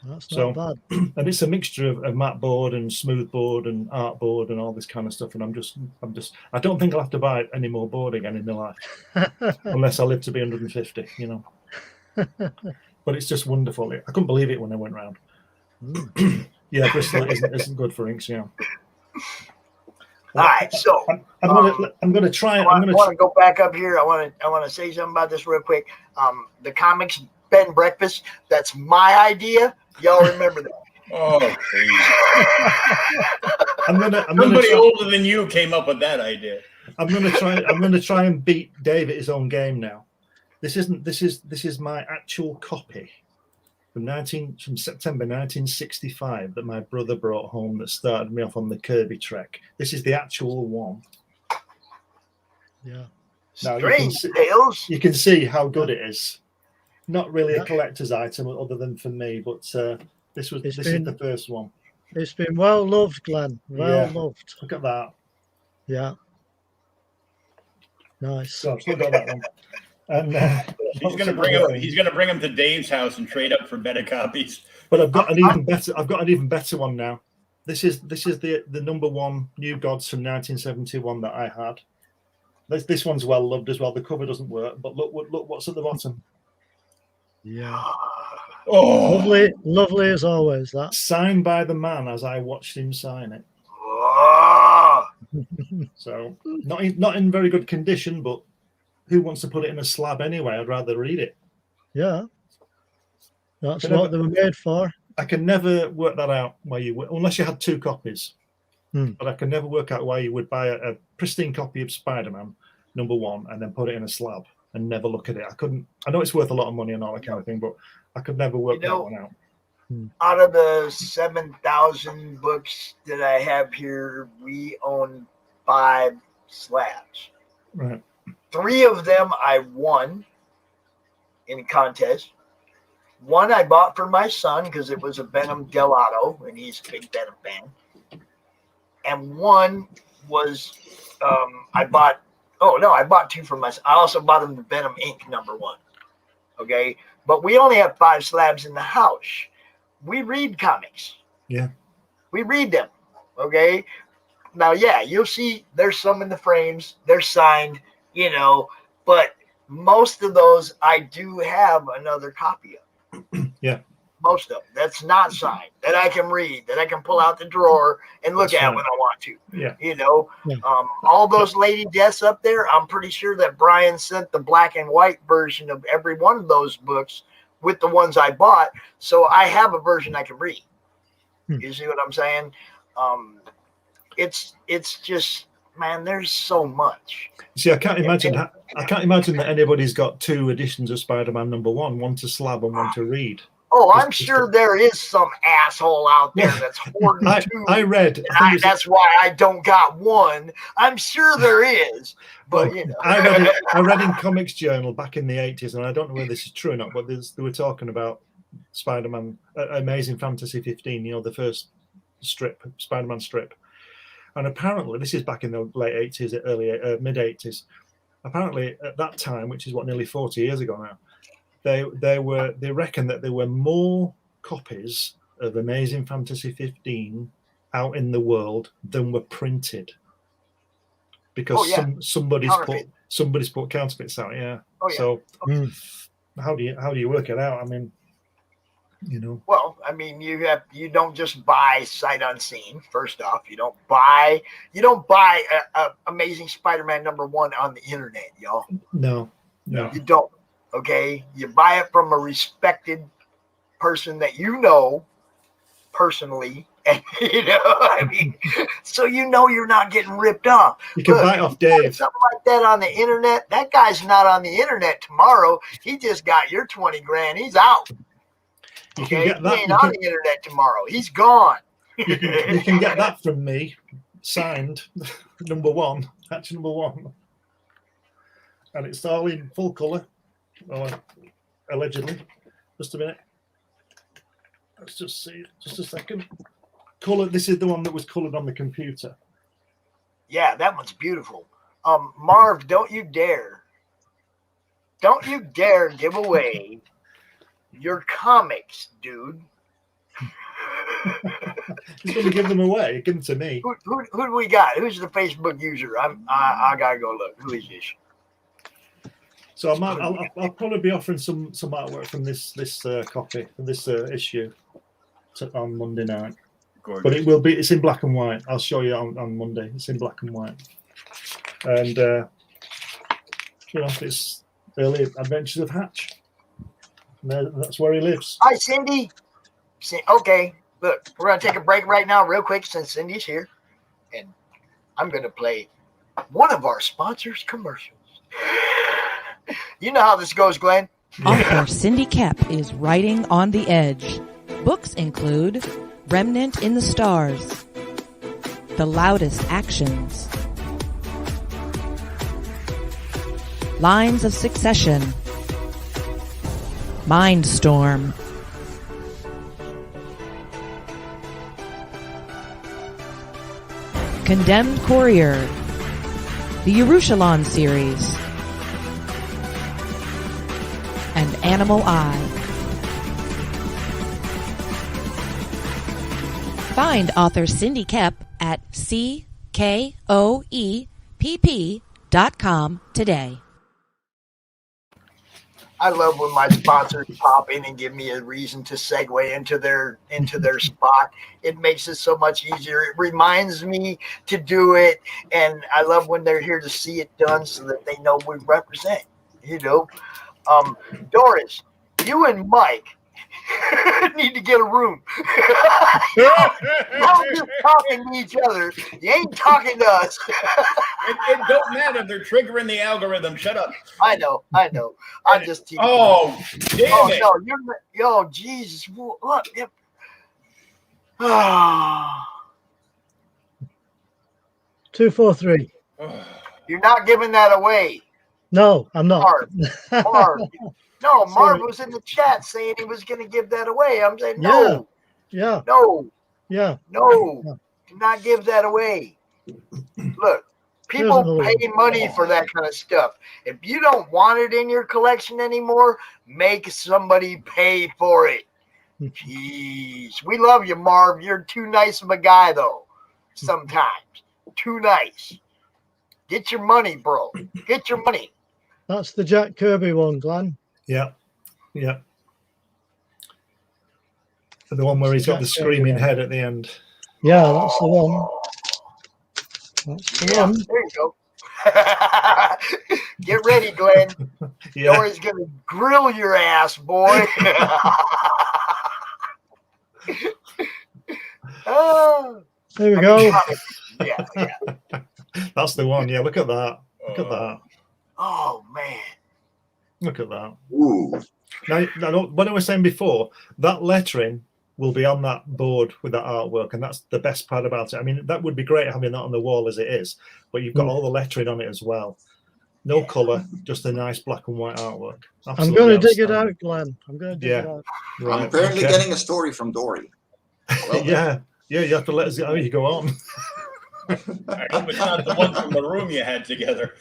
That's not bad. And it's a mixture of matte board and smooth board and art board and all this kind of stuff. And I don't think I'll have to buy any more board again in my life, unless I live to be 150, you know. But it's just wonderful. I couldn't believe it when I went round. Yeah, Bristol isn't good for inks, yeah. All right, so I'm going to try. I want to go back up here. I want to say something about this real quick. The comics bed and breakfast. That's my idea. Y'all remember that? Oh, please. Somebody older than you came up with that idea. I'm going to try and beat Dave at his own game now. This is my actual copy from September 1965 that my brother brought home that started me off on the Kirby trek. This is the actual one. Yeah. Now you can see how good it is. Not really a collector's item other than for me, but this is the first one. It's been well loved, Glenn. Well loved. Look at that. Yeah. Nice. So I've still got that one. And he's going to bring them to Dave's house and trade up for better copies. But I've got an even better one now. This is the number one New Gods from 1971 that I had. This one's well loved as well. The cover doesn't work, but look what's at the bottom. Yeah. Oh, lovely as always. That signed by the man as I watched him sign it. Oh. So not in very good condition, but who wants to put it in a slab anyway? I'd rather read it. Yeah, that's what they were made for. I can never work that out why you would, unless you had 2 copies. But I can never work out why you would buy a pristine copy of Spider-Man #1 and then put it in a slab and never look at it. I couldn't. I know it's worth a lot of money and all that kind of thing, but I could never work that one out. Out of the 7,000 books that I have here, we own 5 slabs. Right. 3 of them I won in a contest. 1 I bought for my son because it was a Venom Gelato, and he's a big Venom fan. And 1 was I bought 2 for myself. I also bought him the Venom Ink #1. Okay, but we only have 5 slabs in the house. We read comics. Yeah, we read them. Okay, now you'll see there's some in the frames. They're signed, you know, but most of those I do have another copy of. Yeah. Most of them. That's not signed, that I can read, that I can pull out the drawer and look at when I want to. Yeah. You know, all those Lady Deaths up there, I'm pretty sure that Brian sent the black and white version of every one of those books with the ones I bought. So I have a version I can read. You see what I'm saying? It's just, man, there's so much. See, I can't imagine that anybody's got 2 editions of Spider-Man #1, one to slab and one to read. Oh, I'm sure there is some asshole out there that's hoarding 2. I read. That's why I don't got 1. I'm sure there is, but you know. I read in Comics Journal back in the 80s, and I don't know whether this is true or not, but they were talking about Spider-Man, Amazing Fantasy 15. You know, the first strip, Spider-Man strip, and apparently this is back in the late 80s, early mid 80s. Apparently, at that time, which is nearly 40 years ago now. They reckon that there were more copies of Amazing Fantasy 15 out in the world than were printed, because somebody's put counterfeits out. Yeah. Oh, yeah. So how do you work it out? I mean, you know. Well, I mean, you don't just buy sight unseen. First off, you don't buy Amazing Spider-Man #1 on the internet, y'all. No. You don't. Okay, you buy it from a respected person that you know personally, and you know, I mean, so you know you're not getting ripped off. You can buy it off Dave. Something like that on the internet. That guy's not on the internet tomorrow. He just got your 20 grand. He's out. Okay, he ain't on the internet tomorrow. He's gone. You can get that from me, signed #1, batch #1, and it's all in full color. allegedly. Just a minute. Let's just see. Just a second. Color. This is the one that was colored on the computer. Yeah, that one's beautiful. Marv, don't you dare give away your comics, dude. He's going to give them away. Give them to me. Who do we got? Who's the Facebook user? I gotta go look. Who is this? So I'll probably be offering some artwork from this copy, from this issue, on Monday night. Gorgeous. But it's in black and white. I'll show you on Monday. It's in black and white, and it's early adventures of Hatch. That's where he lives. Hi, Cindy. Okay, look, we're gonna take a break right now, real quick, since Cindy's here, and I'm gonna play one of our sponsors' commercials. You know how this goes, Glenn. Author Cindy Kep is writing on the edge. Books include Remnant in the Stars, The Loudest Actions, Lines of Succession, Mindstorm, Condemned Courier, the Yerushalayim series, and Animal Eye. Find author Cindy Kep at CKOEPP.com today. I love when my sponsors pop in and give me a reason to segue into their spot. It makes it so much easier. It reminds me to do it, and I love when they're here to see it done so that they know we represent. Doris, you and Mike need to get a room. Y'all just talking to each other. You ain't talking to us. It don't matter. They're triggering the algorithm. Shut up. I know. I'm just teasing. Oh, damn it. No, yo, Jesus. Look. Yep. 243. You're not giving that away. No, I'm not. Marv. No, Marv was in the chat saying he was going to give that away. I'm saying no. Yeah. No. Yeah. No. Do not give that away. Look, people pay money for that kind of stuff. If you don't want it in your collection anymore, make somebody pay for it. Jeez. We love you, Marv. You're too nice of a guy, though. Sometimes. Too nice. Get your money, bro. Get your money. That's the Jack Kirby one, Glenn. Yeah. The one where he's got the screaming head at the end. Yeah, that's the one. That's the one. There you go. Get ready, Glenn. Yeah. Dory's going to grill your ass, boy. Oh. There we go. Yeah. That's the one. Yeah, look at that. Look at that. Oh, man. Look at that. Ooh. Now, what I was saying before, that lettering will be on that board with that artwork, and that's the best part about it. I mean, that would be great having that on the wall as it is, but you've got all the lettering on it as well. No colour, just a nice black and white artwork. Absolutely I'm going to dig it out, Glenn. I'm going to dig it out. Right, I'm apparently getting a story from Dory. Well, yeah, you have to let us know how you go on. I hope it's not the one from the room you had together.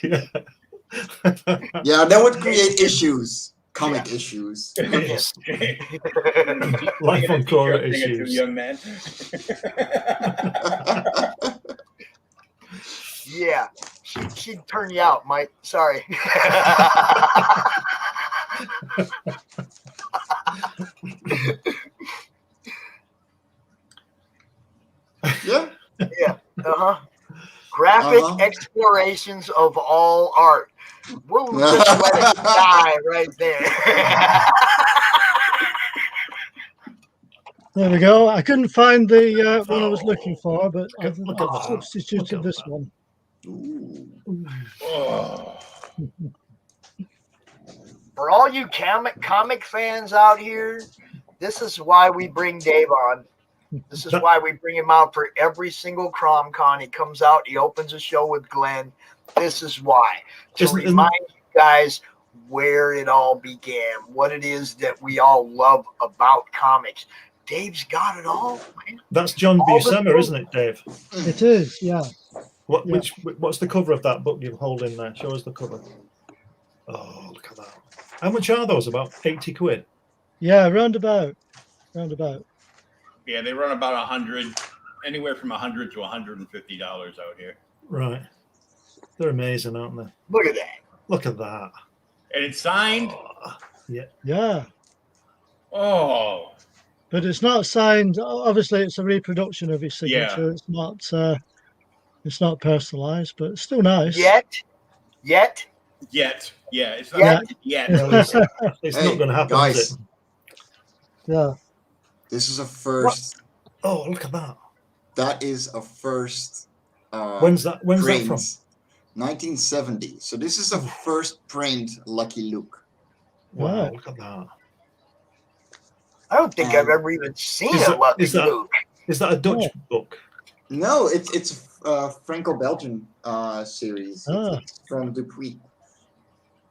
Yeah. Yeah, that would create issues, comic issues. Yes. Life on Cora issues. Young man. Yeah. She'd turn you out, Mike. Sorry. Yeah. Yeah. Graphic explorations of all art. We'll just let it die right there. There we go. I couldn't find the one I was looking for, but I've substituted this one. For all you comic fans out here, this is why we bring Dave on. This is why we bring him out for every single CRoM Con. He comes out, he opens a show with Glenn. This is why. To remind you guys where it all began, what it is that we all love about comics. Dave's got it all, man. That's John All the Buscema, isn't it, Dave? It is, yeah. What's the cover of that book you're holding there? Show us the cover. Oh, look at that. How much are those? About 80 quid? Yeah, roundabout. Yeah, they run about 100, anywhere from $100 to $150 out here. Right. They're amazing, aren't they? Look at that. Look at that. And it's signed. Oh, yeah. Yeah. Oh, But it's not signed. Obviously, it's a reproduction of his signature. Yeah. It's not personalized, but it's still nice. Yet. yeah, it's not Yeah. yet. It's not going to happen, guys. is it? Yeah. This is a first. Oh, look at that. That is a first. When's that print, from? 1970. So this is a first print Lucky Luke. Wow, Wow. look at that. I don't think I've ever even seen Is a that- Lucky is that- Luke. Is that a Dutch book? No, it's a Franco-Belgian series. Ah. It's from Dupuis.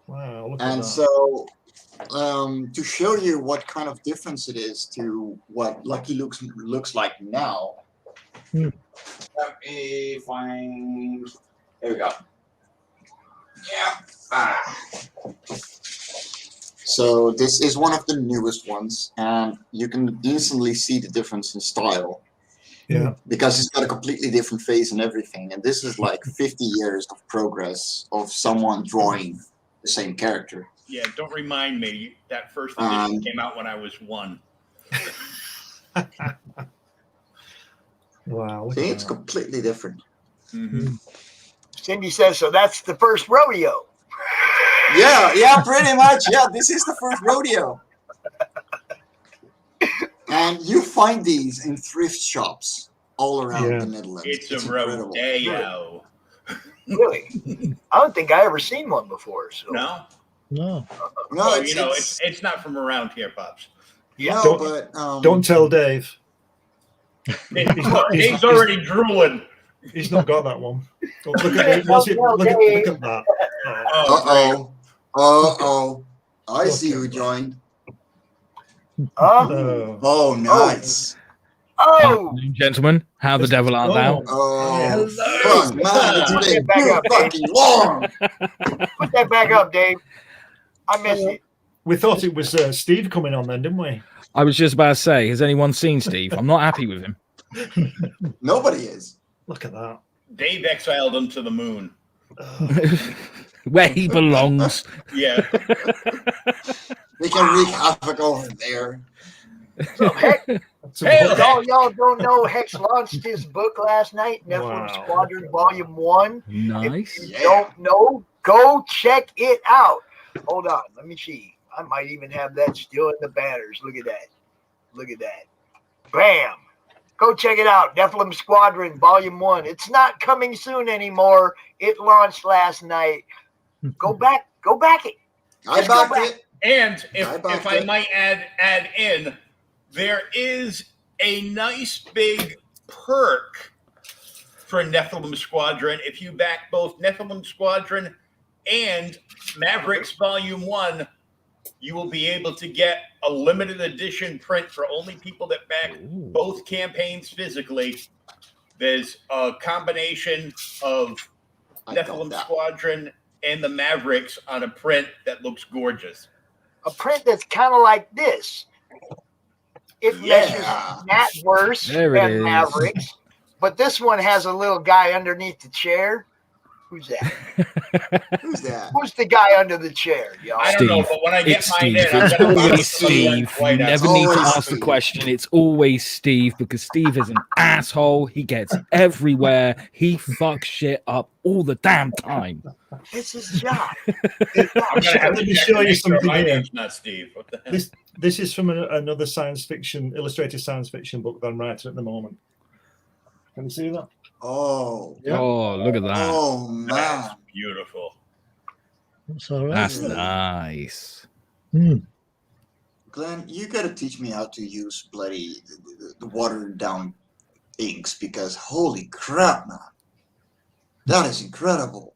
Wow, look at And that. so, to show you what kind of difference it is to what Lucky Luke looks like now, Hmm. let me find. There we go. Yeah. So this is one of the newest ones, and you can instantly see the difference in style Yeah. because it's got a completely different face and everything. And this is like 50 years of progress of someone drawing the same character. Yeah, don't remind me. That first edition came out when I was 1. Wow. Look See, at it's that. completely different. Mm-hmm. Cindy says, so that's the first rodeo. Yeah, pretty much. Yeah, this is the first rodeo. And you find these in thrift shops all around Yeah. the Netherlands. It's a incredible. rodeo. Really? I don't think I ever seen one before. So. No, No. No, well, it's it's not from around here, Pops. Yeah. no, Don't- but Don't tell Dave. He's already drooling. He's not got that one. Oh, look at look at that. Oh, Uh-oh. I see who joined. oh. Oh, nice. Oh, Afternoon, gentlemen. How the devil art thou? Oh, Hello. fuck, man, it's Put been that back too up, Dave. fucking long. Put that back up, Dave. I missed it. We thought it was Steve coming on then, didn't we? I was just about to say, has anyone seen Steve? I'm not happy with him. Nobody is. Look at that. Dave exiled him to the moon. Where he belongs. Yeah. We can wreak havoc over there. So, Hex, Hey, y'all don't know Hex launched his book last night, Nephilim Wow. Squadron Volume 1. Nice. If you don't know, go check it out. Hold on, let me see. I might even have that still in the banners. Look at that. Look at that. Bam. Go check it out. Nephilim Squadron Volume 1. It's not coming soon anymore. It launched last night. Go back it. I Just go backed back. it. and I if backed I it. might add in, there is a nice big perk for Nephilim Squadron. If you back both Nephilim Squadron and Mavericks Volume 1, you will be able to get a limited edition print for only people that back both campaigns physically. There's a combination of I got Nephilim that. Squadron and the Mavericks on a print that looks gorgeous. A print that's kind of like this. It Yeah. measures Nat worse There it than is. Mavericks, but this one has a little guy underneath the chair. Who's that? Who's that? Who's the guy under the chair, y'all? I don't know, Steve. but when I get It's mine Steve. in, I'm It's gonna always put Steve. You white out. never need to Always ask the Steve. question. It's always Steve because Steve is an asshole. He gets everywhere. He fucks shit up all the damn time. It's his job. I'm gonna have Let to me check show to you make sure something my here. name's not Steve. What the hell? This is from another science fiction, illustrated science fiction book that I'm writing at the moment. Can you see that? Oh. Oh, look at that. Oh, man. That's beautiful. That's all right. That's nice. Glenn, you gotta teach me how to use bloody the watered down inks because holy crap, man. That is incredible.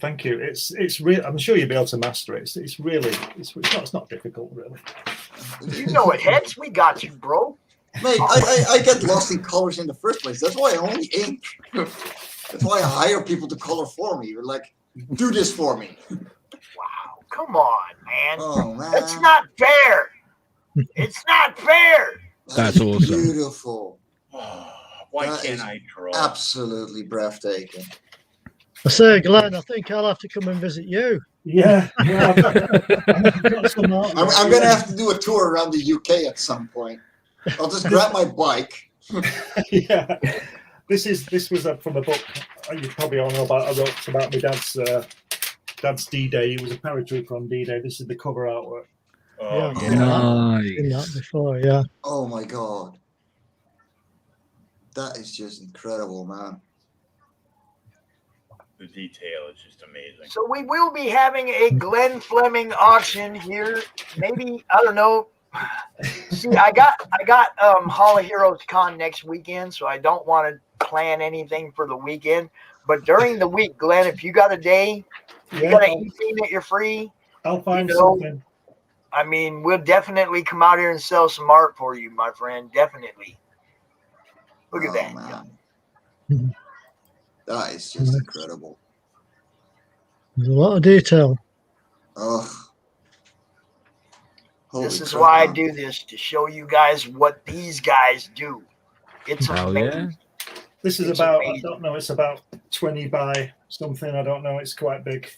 Thank you. It's real. I'm sure you'll be able to master it. It's really it's not difficult really. You know it, Hex. We got you, bro. Mate, I get lost in colors in the first place. That's why I only ink. That's why I hire people to color for me. You're like, do this for me. Wow, come on, man. Oh man, It's not fair. It's not fair. That's awesome. Beautiful. Why That can't is I draw? Absolutely breathtaking. I say, Glenn, I think I'll have to come and visit you. Yeah. Well, I've got some art. I'm gonna have to do a tour around the UK at some point. I'll just grab my bike. Yeah. This was from a book you probably all know about. I wrote about my dad's D-Day. He was a paratrooper on D-Day. This is the cover artwork. Oh, I've yeah. seen that before, yeah. Oh my god. That is just incredible, man. The detail is just amazing. So we will be having a Glenn Fleming auction here. Maybe, I don't know. See, I got Hall of Heroes Con next weekend, so I don't want to plan anything for the weekend. But during the week, Glenn, if you got a day, you got an evening that you're free, I'll find something. I mean, we'll definitely come out here and sell some art for you, my friend. Definitely. Look at that. Man. That is just incredible. There's a lot of detail. Ugh. This is why I do this, to show you guys what these guys do. It's amazing. Yeah. This is about, I don't know, it's about 20 by something. I don't know. It's quite big.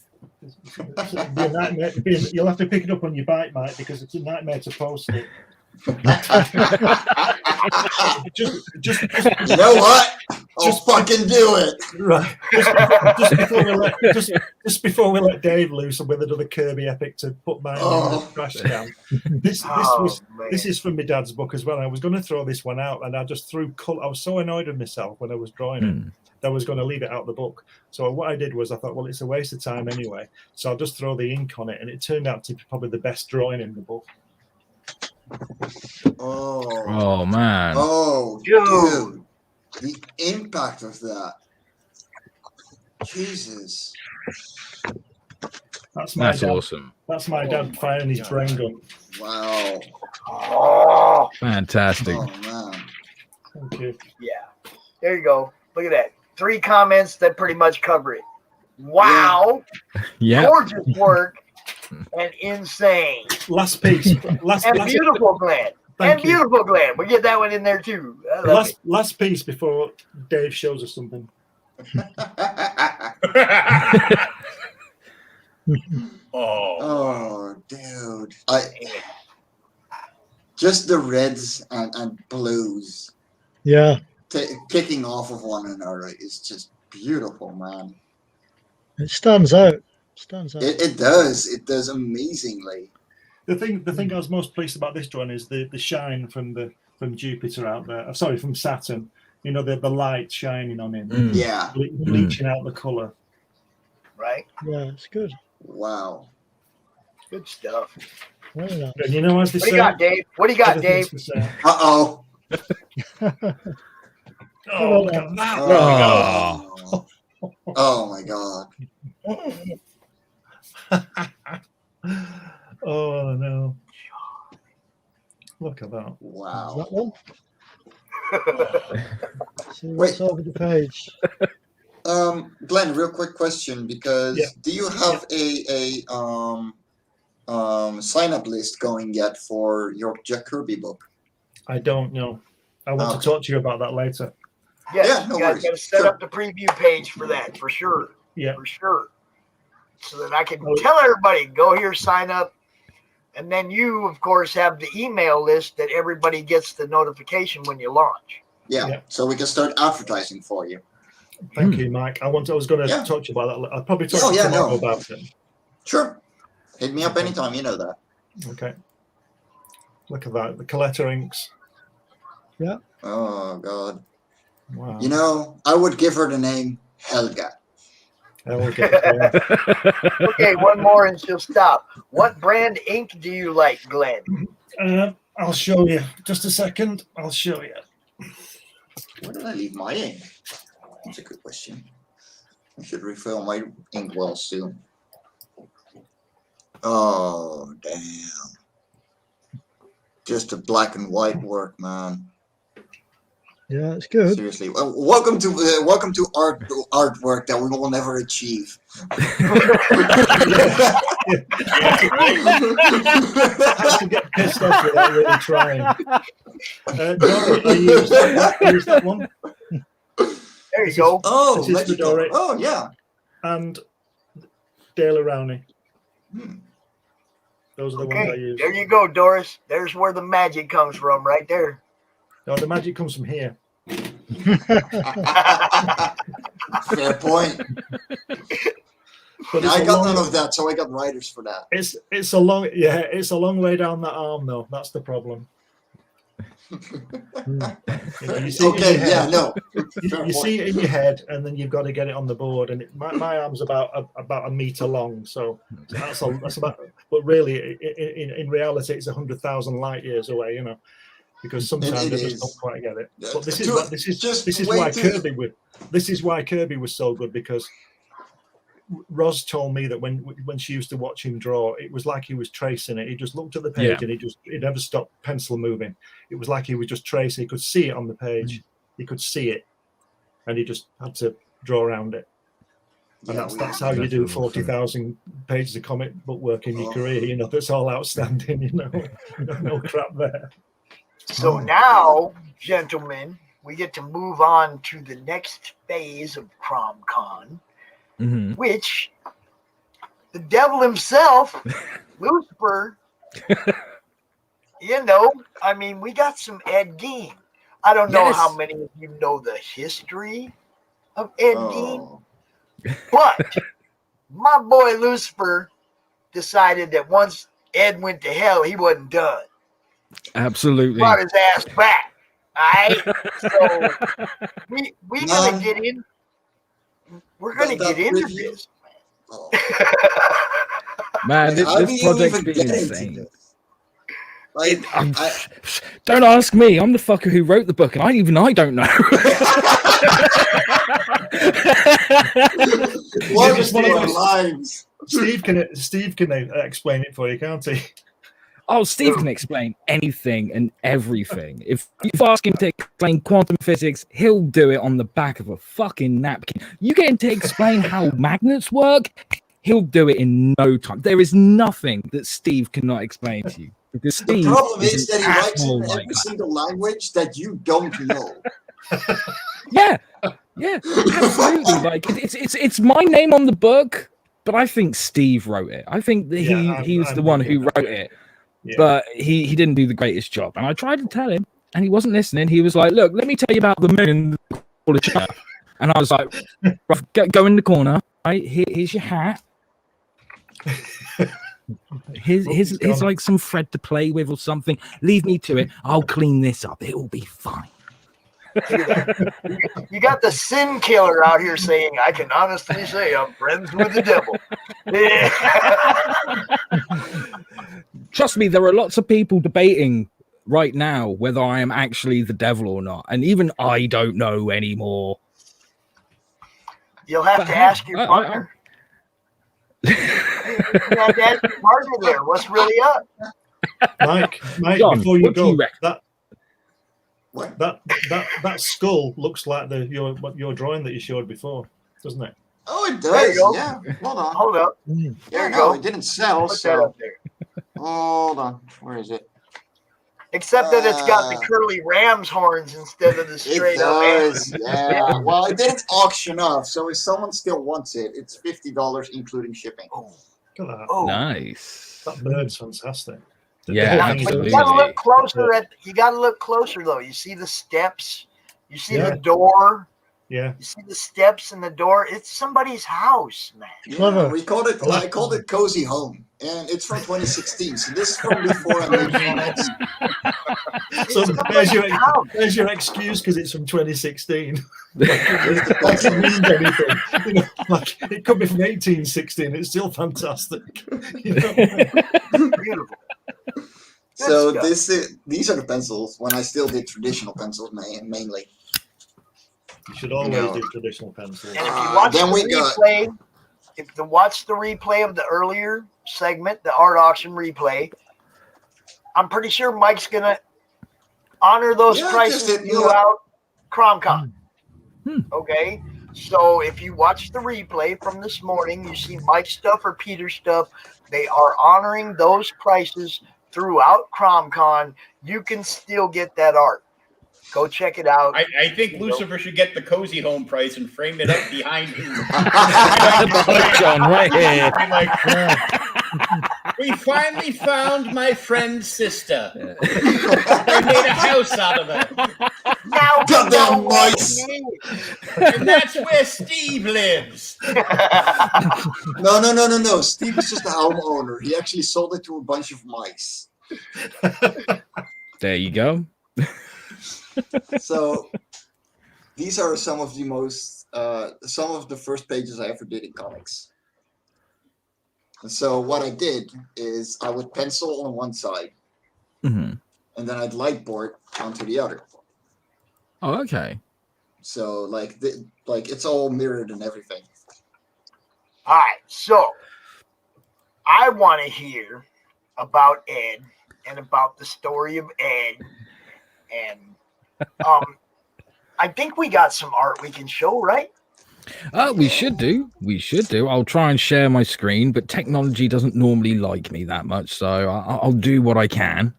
It'll be a nightmare. You'll have to pick it up on your bike, Mike, because it's a nightmare to post it. just you know what? I'll fucking do it. Right. Just before we let Dave loose with another Kirby epic to put my trash down. This is from my dad's book as well. I was going to throw this one out, and I just threw color. I was so annoyed with myself when I was drawing it that I was going to leave it out of the book. So what I did was I thought, well, it's a waste of time anyway. So I'll just throw the ink on it, and it turned out to be probably the best drawing in the book. Oh man. Oh, dude. The impact of that. Jesus. That's awesome. That's my dad firing his brain gun. Wow. Oh, fantastic. Oh, man. Thank you. Yeah. There you go. Look at that. 3 comments that pretty much cover it. Wow. Yeah. Gorgeous work. And insane. Last piece. Beautiful, Glenn. Beautiful, Glenn. We'll get that one in there too. Last piece before Dave shows us something. Oh, dude. Just the reds and blues. Yeah. Kicking off of one another is just beautiful, man. It stands out. It does. It does amazingly. The thing I was most pleased about this drawing is the shine from Jupiter out there. Sorry, from Saturn. You know, the light shining on him. Yeah. Bleaching out the colour. Right? Yeah, it's good. Wow. Good stuff. Very nice. And you know, as they What do you got, Dave? What do you got, Dave? Uh-oh. Oh, look at that. Oh my God. Oh no. Look at that. Wow. Is that one? See what's over the page. Glenn, real quick question, because do you have a sign up list going yet for your Jack Kirby book? I don't know. I want to talk to you about that later. Yes, no you guys worries. got to set up the preview page for that, for sure. Yeah. For sure. So that I can tell everybody, go here, sign up. And then you, of course, have the email list that everybody gets the notification when you launch. Yeah. So we can start advertising for you. Thank you, Mike. I was going to talk to you about that. I'll probably talk to you tomorrow about it. Sure. Hit me up anytime, you know that. Okay. Look at that. The Coletta inks. Yeah. Oh, God. Wow. You know, I would give her the name Helga. Okay, one more and she'll stop. What brand ink do you like, Glenn? I'll show you. Just a second. I'll show you. Where did I leave my ink? That's a good question. I should refill my inkwell soon. Oh, damn. Just a black and white work, man. Yeah, it's good. Seriously, welcome to artwork that we will never achieve. I have to get pissed off without really trying. Dora, I use that one. There you go. Oh, This is for Dora. oh yeah. And Dale Arowney. Hmm. Those are the ones I Okay, use. there you go, Doris. There's where the magic comes from, right there. No, the magic comes from here. Fair point. But I got none of that, so I got writers for that. It's a long way down that arm though. That's the problem. You see Okay, yeah, no. You see it in your head, and then you've got to get it on the board. And my arm's about a meter long, so that's about. But really, in reality, it's 100,000 light years away. You know, because sometimes I just don't quite get it. But this is why Kirby was so good, because Roz told me that when she used to watch him draw, it was like he was tracing it. He just looked at the page and he never stopped pencil moving. It was like he was just tracing. He could see it on the page. He could see it, and he just had to draw around it. And that's how you do 40,000 pages of comic book work in your career. You know, that's all outstanding. You know, no crap there. So now, gentlemen, we get to move on to the next phase of CRoM Con. Mm-hmm. Which the devil himself, Lucifer, you know, I mean, we got some Ed Gein. I don't know how many of you know the history of Ed Gein, but my boy Lucifer decided that once Ed went to hell, he wasn't done. Absolutely. Brought his ass back. All right? So we gonna get in. We're going to get into this. Man, this project's been insane. Don't ask me. I'm the fucker who wrote the book, and I don't know. What is one of our lives? Steve can explain it for you, can't he? Oh, Steve can explain anything and everything. If you ask him to explain quantum physics, he'll do it on the back of a fucking napkin. You get him to explain how magnets work, he'll do it in no time. There is nothing that Steve cannot explain to you. Because Steve the problem is that he writes in like every single language that you don't know. Yeah, absolutely. Like it's my name on the book, but I think Steve wrote it. I think that he was the one who wrote it. Yeah. But he didn't do the greatest job. And I tried to tell him, and he wasn't listening. He was like, look, let me tell you about the moon. And I was like, go in the corner. Right? Here's your hat. Here's like some thread to play with or something. Leave me to it. I'll clean this up. It'll be fine. You got the sin killer out here saying, I can honestly say I'm friends with the devil. Yeah. Trust me, there are lots of people debating right now whether I am actually the devil or not. And even I don't know anymore. You'll have to ask your partner. You have to ask your partner there. What's really up? Mike, John, before you go, What? That skull looks like your drawing that you showed before, doesn't it? Oh, it does. Yeah. Hold up. There you go. It didn't sell. Put that up there. Hold on. Where is it? Except that it's got the curly ram's horns instead of the straight up. It does. Yeah. Well, it didn't auction off, so if someone still wants it, it's $50 including shipping. Look at that. Oh. Nice. That bird's fantastic. Yeah, but you gotta look closer you gotta look closer though. You see the steps, you see the door. Yeah. You see the steps and the door. It's somebody's house, man. Yeah, I called it Cozy Home, and it's from 2016. So this is from before I made comics. So there's your excuse because it's from 2016. That doesn't mean anything. You know, like, it could be from 1816. It's still fantastic. You know? Beautiful. So these are the pencils when I still did traditional pencils mainly. You should always do traditional pencils. And if you watch then the we got- replay, if you watch the replay of the earlier segment, the art auction replay, I'm pretty sure Mike's gonna honor those prices throughout CRoM Con. Okay, so if you watch the replay from this morning, you see Mike's stuff or Peter's stuff. They are honoring those prices throughout CRoM Con. You can still get that art. Go check it out. I think Lucifer should get the cozy home price and frame it up behind his. John, right here. We finally found my friend's sister. They made a house out of her. Now Goddamn mice! And that's where Steve lives. No. Steve is just the homeowner. He actually sold it to a bunch of mice. There you go. So these are some of the most some of the first pages I ever did in comics. And so what I did is I would pencil on one side, and then I'd lightboard onto the other. Oh, okay. So like it's all mirrored and everything. All right, so I want to hear about Ed and about the story of Ed, and I think we got some art we can show, right? We should do. We should do. I'll try and share my screen, but technology doesn't normally like me that much, so I'll do what I can.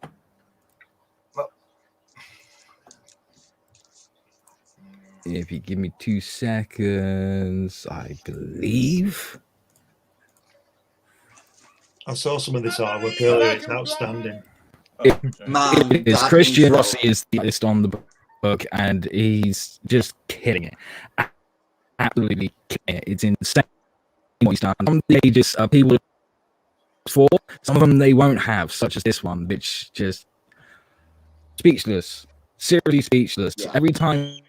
If you give me 2 seconds, I believe. I saw some of this artwork earlier. It's outstanding. It is. Christian Rossi is the artist on the book, and he's just killing it. Absolutely killing it. It's insane what he's done. Some of the pages people for, some of them they won't have, such as this one, which just speechless. Seriously speechless. Yeah. Every time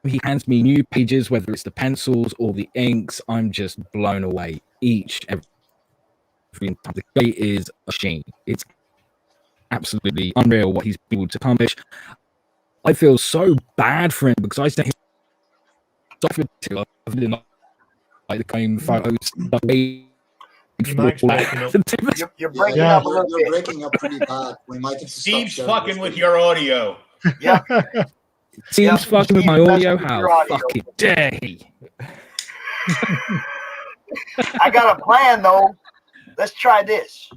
he hands me new pages, whether it's the pencils or the inks, I'm just blown away. Every time. The guy is a machine. It's absolutely unreal what he's been able to accomplish. I feel so bad for him because I sent him software to like the kind of photos. You're breaking up a little bit. You're breaking up pretty bad. We might have to Steve's fucking with your audio. Yeah. Steve's fucking with my audio. How fucking dare he? I got a plan though. Let's try this.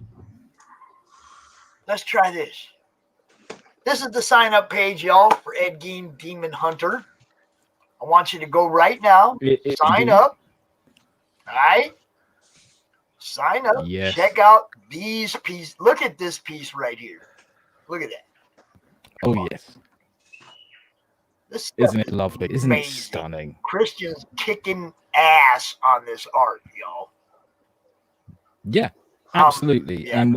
This is the sign up page, y'all, for Ed Gein Demon Hunter. I want you to go right now. Sign up. All right. Sign up. Yes. Check out these pieces. Look at this piece right here. Look at that. Oh, yes. Isn't it lovely? Isn't it stunning? Christian's kicking ass on this art, y'all. Yeah, absolutely. And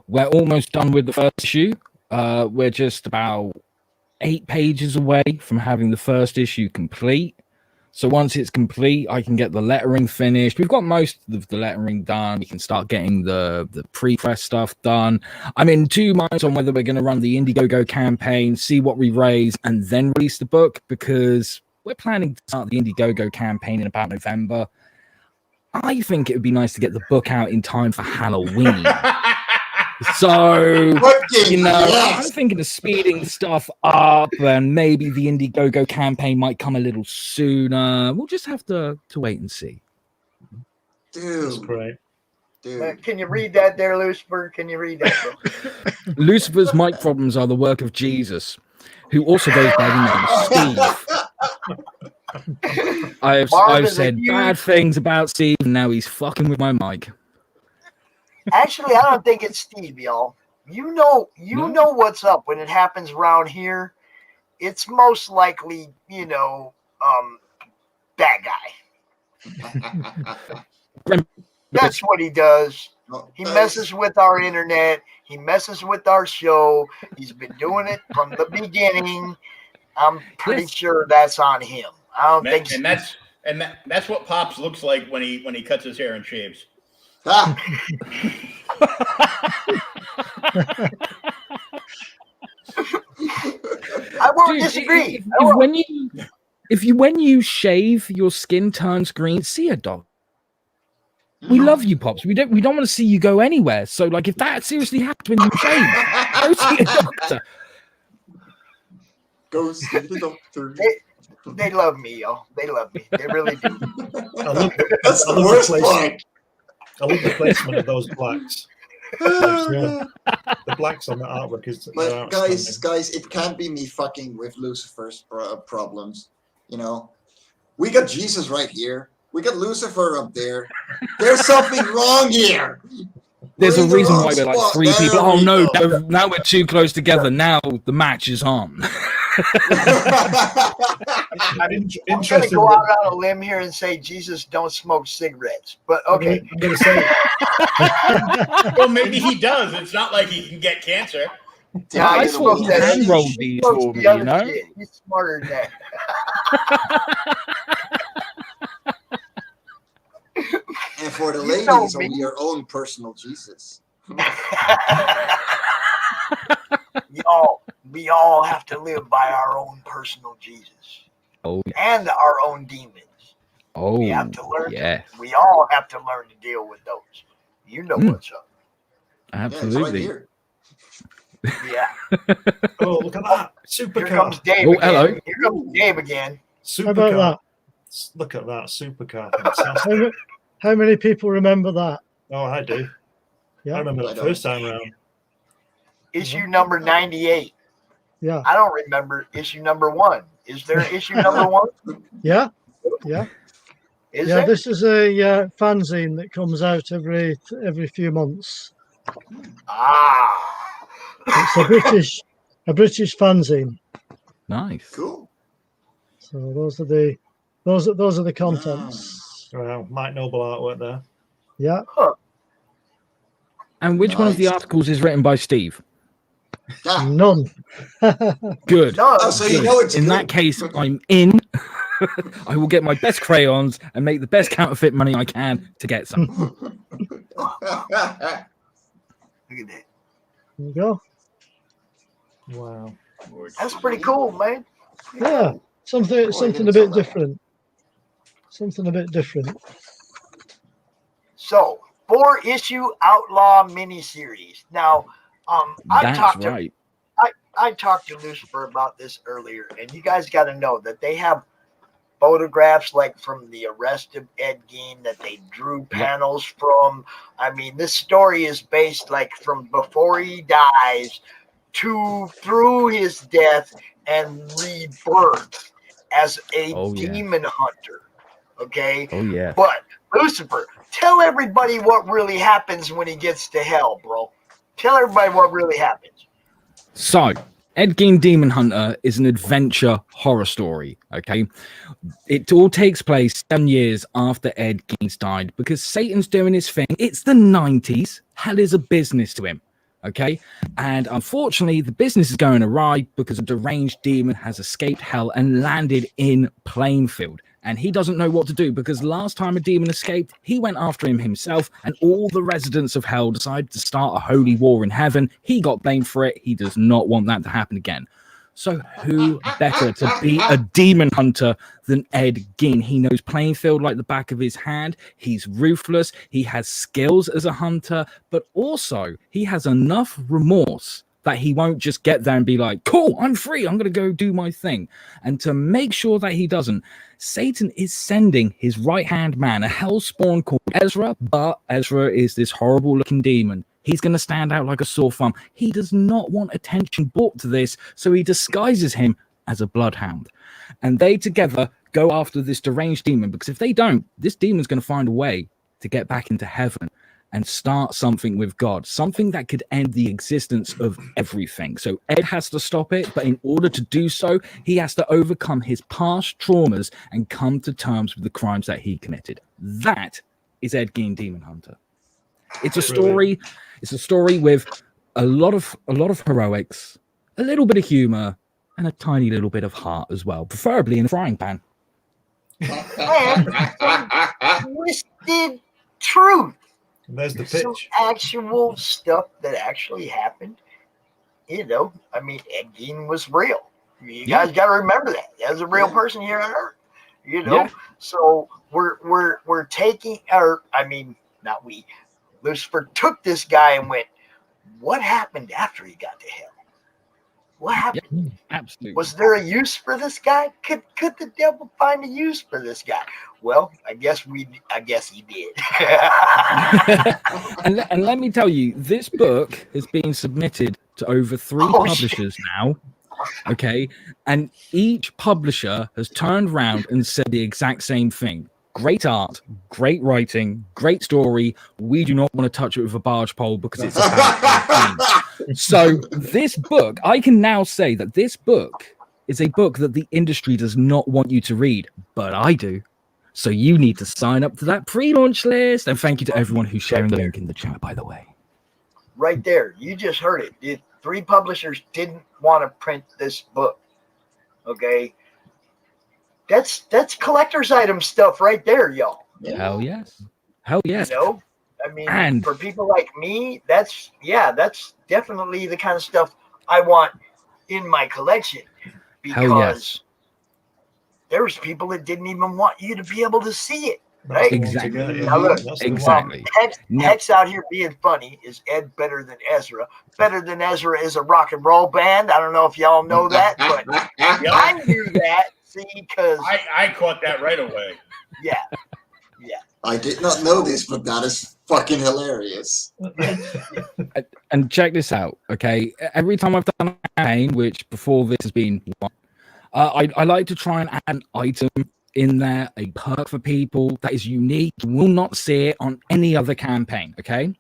we're almost done with the first issue. We're just about 8 pages away from having the first issue complete. So once it's complete, I can get the lettering finished. We've got most of the lettering done. We can start getting the pre-press stuff done. I'm in 2 minds on whether we're going to run the Indiegogo campaign, see what we raise, and then release the book, because we're planning to start the Indiegogo campaign in about November. I think it would be nice to get the book out in time for Halloween. So, I'm thinking of speeding stuff up, and maybe the Indiegogo campaign might come a little sooner. We'll just have to wait and see. Dude. That's great. Dude. Can you read that there, Lucifer? Can you read that? Lucifer's mic problems are the work of Jesus, who also goes by the name Steve. I've said bad things about Steve, and now he's fucking with my mic. Actually, I don't think it's Steve, y'all. You know what's up when it happens around here. It's most likely, that guy. That's what he does. He messes with our internet. He messes with our show. He's been doing it from the beginning. I'm pretty sure that's on him. I don't think. And that's what Pops looks like when he cuts his hair and shaves. Ah. I won't disagree. When when you shave, your skin turns green, see a doctor. We love you, Pops. We don't want to see you go anywhere. So, like, if that seriously happens when you shave, go see a doctor. Go see the doctor. They love me, yo. They love me. They really do. That's the worst part. I love the placement of those blacks. The blacks on the artwork is. But guys, it can't be me fucking with Lucifer's problems. You know, we got Jesus right here. We got Lucifer up there. There's something wrong here. There's a reason why we're spot. like three people. Oh no, now we're too close together. Now the match is on. I'm gonna go out on a limb here and say Jesus don't smoke cigarettes. But okay. I'm gonna say. Well, maybe he does. It's not like he can get cancer. Yeah, I thought he hand-rolled these for me, you know? He's smarter than that. And for the ladies, only your own personal Jesus. We all have to live by our own personal Jesus. Oh. And our own demons. Oh, we have to learn. Yeah. We all have to learn to deal with those. You know what's up. Absolutely. Yeah, it's right here. Yeah. Oh, look at that. Supercar. Here comes Dave again. Hello. Here comes Dave again. Supercar. How about that? Look at that. Supercar. How many people remember that? Oh, I do. Yeah. I remember that first time around. Issue number 98. Yeah. I don't remember issue number 1. Is there issue number 1? Yeah. Yeah. Is there? This is a fanzine that comes out every few months. Ah. It's a British fanzine. Nice. Cool. So those are the contents. Wow, Mike Noble artwork there. Yeah. Huh. And which one of the articles is written by Steve? None. Good. No. So you know it's in good. that case, I'm in. I will get my best crayons and make the best counterfeit money I can to get some. Look at that. There you go. Wow. That's pretty cool, man. Yeah. Something a bit different. Something a bit different. So, 4-issue Outlaw miniseries. Now, I talked to Lucifer about this earlier, and you guys got to know that they have photographs like from the arrest of Ed Gein that they drew panels from. I mean, this story is based like from before he dies to through his death and rebirth as a demon hunter. Okay? Oh, yeah. But, Lucifer, tell everybody what really happens when he gets to hell, bro. Tell everybody what really happens. So, Ed Gein Demon Hunter is an adventure horror story, okay? It all takes place 7 years after Ed Gein's died because Satan's doing his thing. It's the 90s. Hell is a business to him, okay? And unfortunately, the business is going awry because a deranged demon has escaped hell and landed in Plainfield. And he doesn't know what to do because last time a demon escaped, he went after him himself, and all the residents of hell decided to start a holy war in heaven. He got blamed for it. He does not want that to happen again. So who better to be a demon hunter than Ed Gein? He knows Plainfield like the back of his hand. He's ruthless. He has skills as a hunter, but also he has enough remorse that he won't just get there and be like, cool, I'm free, I'm going to go do my thing. And to make sure that he doesn't, Satan is sending his right-hand man, a hellspawn called Ezra, but Ezra is this horrible-looking demon. He's going to stand out like a sore thumb. He does not want attention brought to this, so he disguises him as a bloodhound. And they together go after this deranged demon, because if they don't, this demon's going to find a way to get back into heaven and start something with God, something that could end the existence of everything. So Ed has to stop it, but in order to do so, he has to overcome his past traumas and come to terms with the crimes that he committed. That is Ed Gein Demon Hunter. It's a story. It's a story with a lot of heroics, a little bit of humor, and a tiny little bit of heart as well, preferably in a frying pan. And twisted truth. And there's the pitch. Some actual stuff that actually happened. You know, I mean, Ed Gein was real. You guys got to remember that. There's a real person here on Earth, you know. Yeah. So we're taking, or I mean, not we. Lucifer took this guy and went, what happened after he got to hell? What happened? Yeah, absolutely. Was there a use for this guy? Could the devil find a use for this guy? Well, I guess he did. and let me tell you, this book has been submitted to over 3 publishers now. Okay, and each publisher has turned around and said the exact same thing. Great art, great writing, great story. We do not want to touch it with a barge pole because it's a bad thing. So this book, I can now say that this book is a book that the industry does not want you to read, but I do. So you need to sign up to that pre-launch list. And thank you to everyone who's sharing the link in the chat, by the way. Right there. You just heard it. 3 publishers didn't want to print this book. Okay. That's collector's item stuff right there, y'all. Hell yes. Hell yes. You know? I mean, for people like me, that's definitely the kind of stuff I want in my collection, because there's people that didn't even want you to be able to see it. Right? Exactly. Now look, exactly. Hex out here being funny. Is Ed better than Ezra? Better than Ezra is a rock and roll band. I don't know if y'all know that, but I knew that. See, because I caught that right away. Yeah. I did not know this, but that is fucking hilarious. And check this out, okay? Every time I've done a campaign, which before this has been one, I like to try and add an item in there, a perk for people that is unique. You will not see it on any other campaign, okay?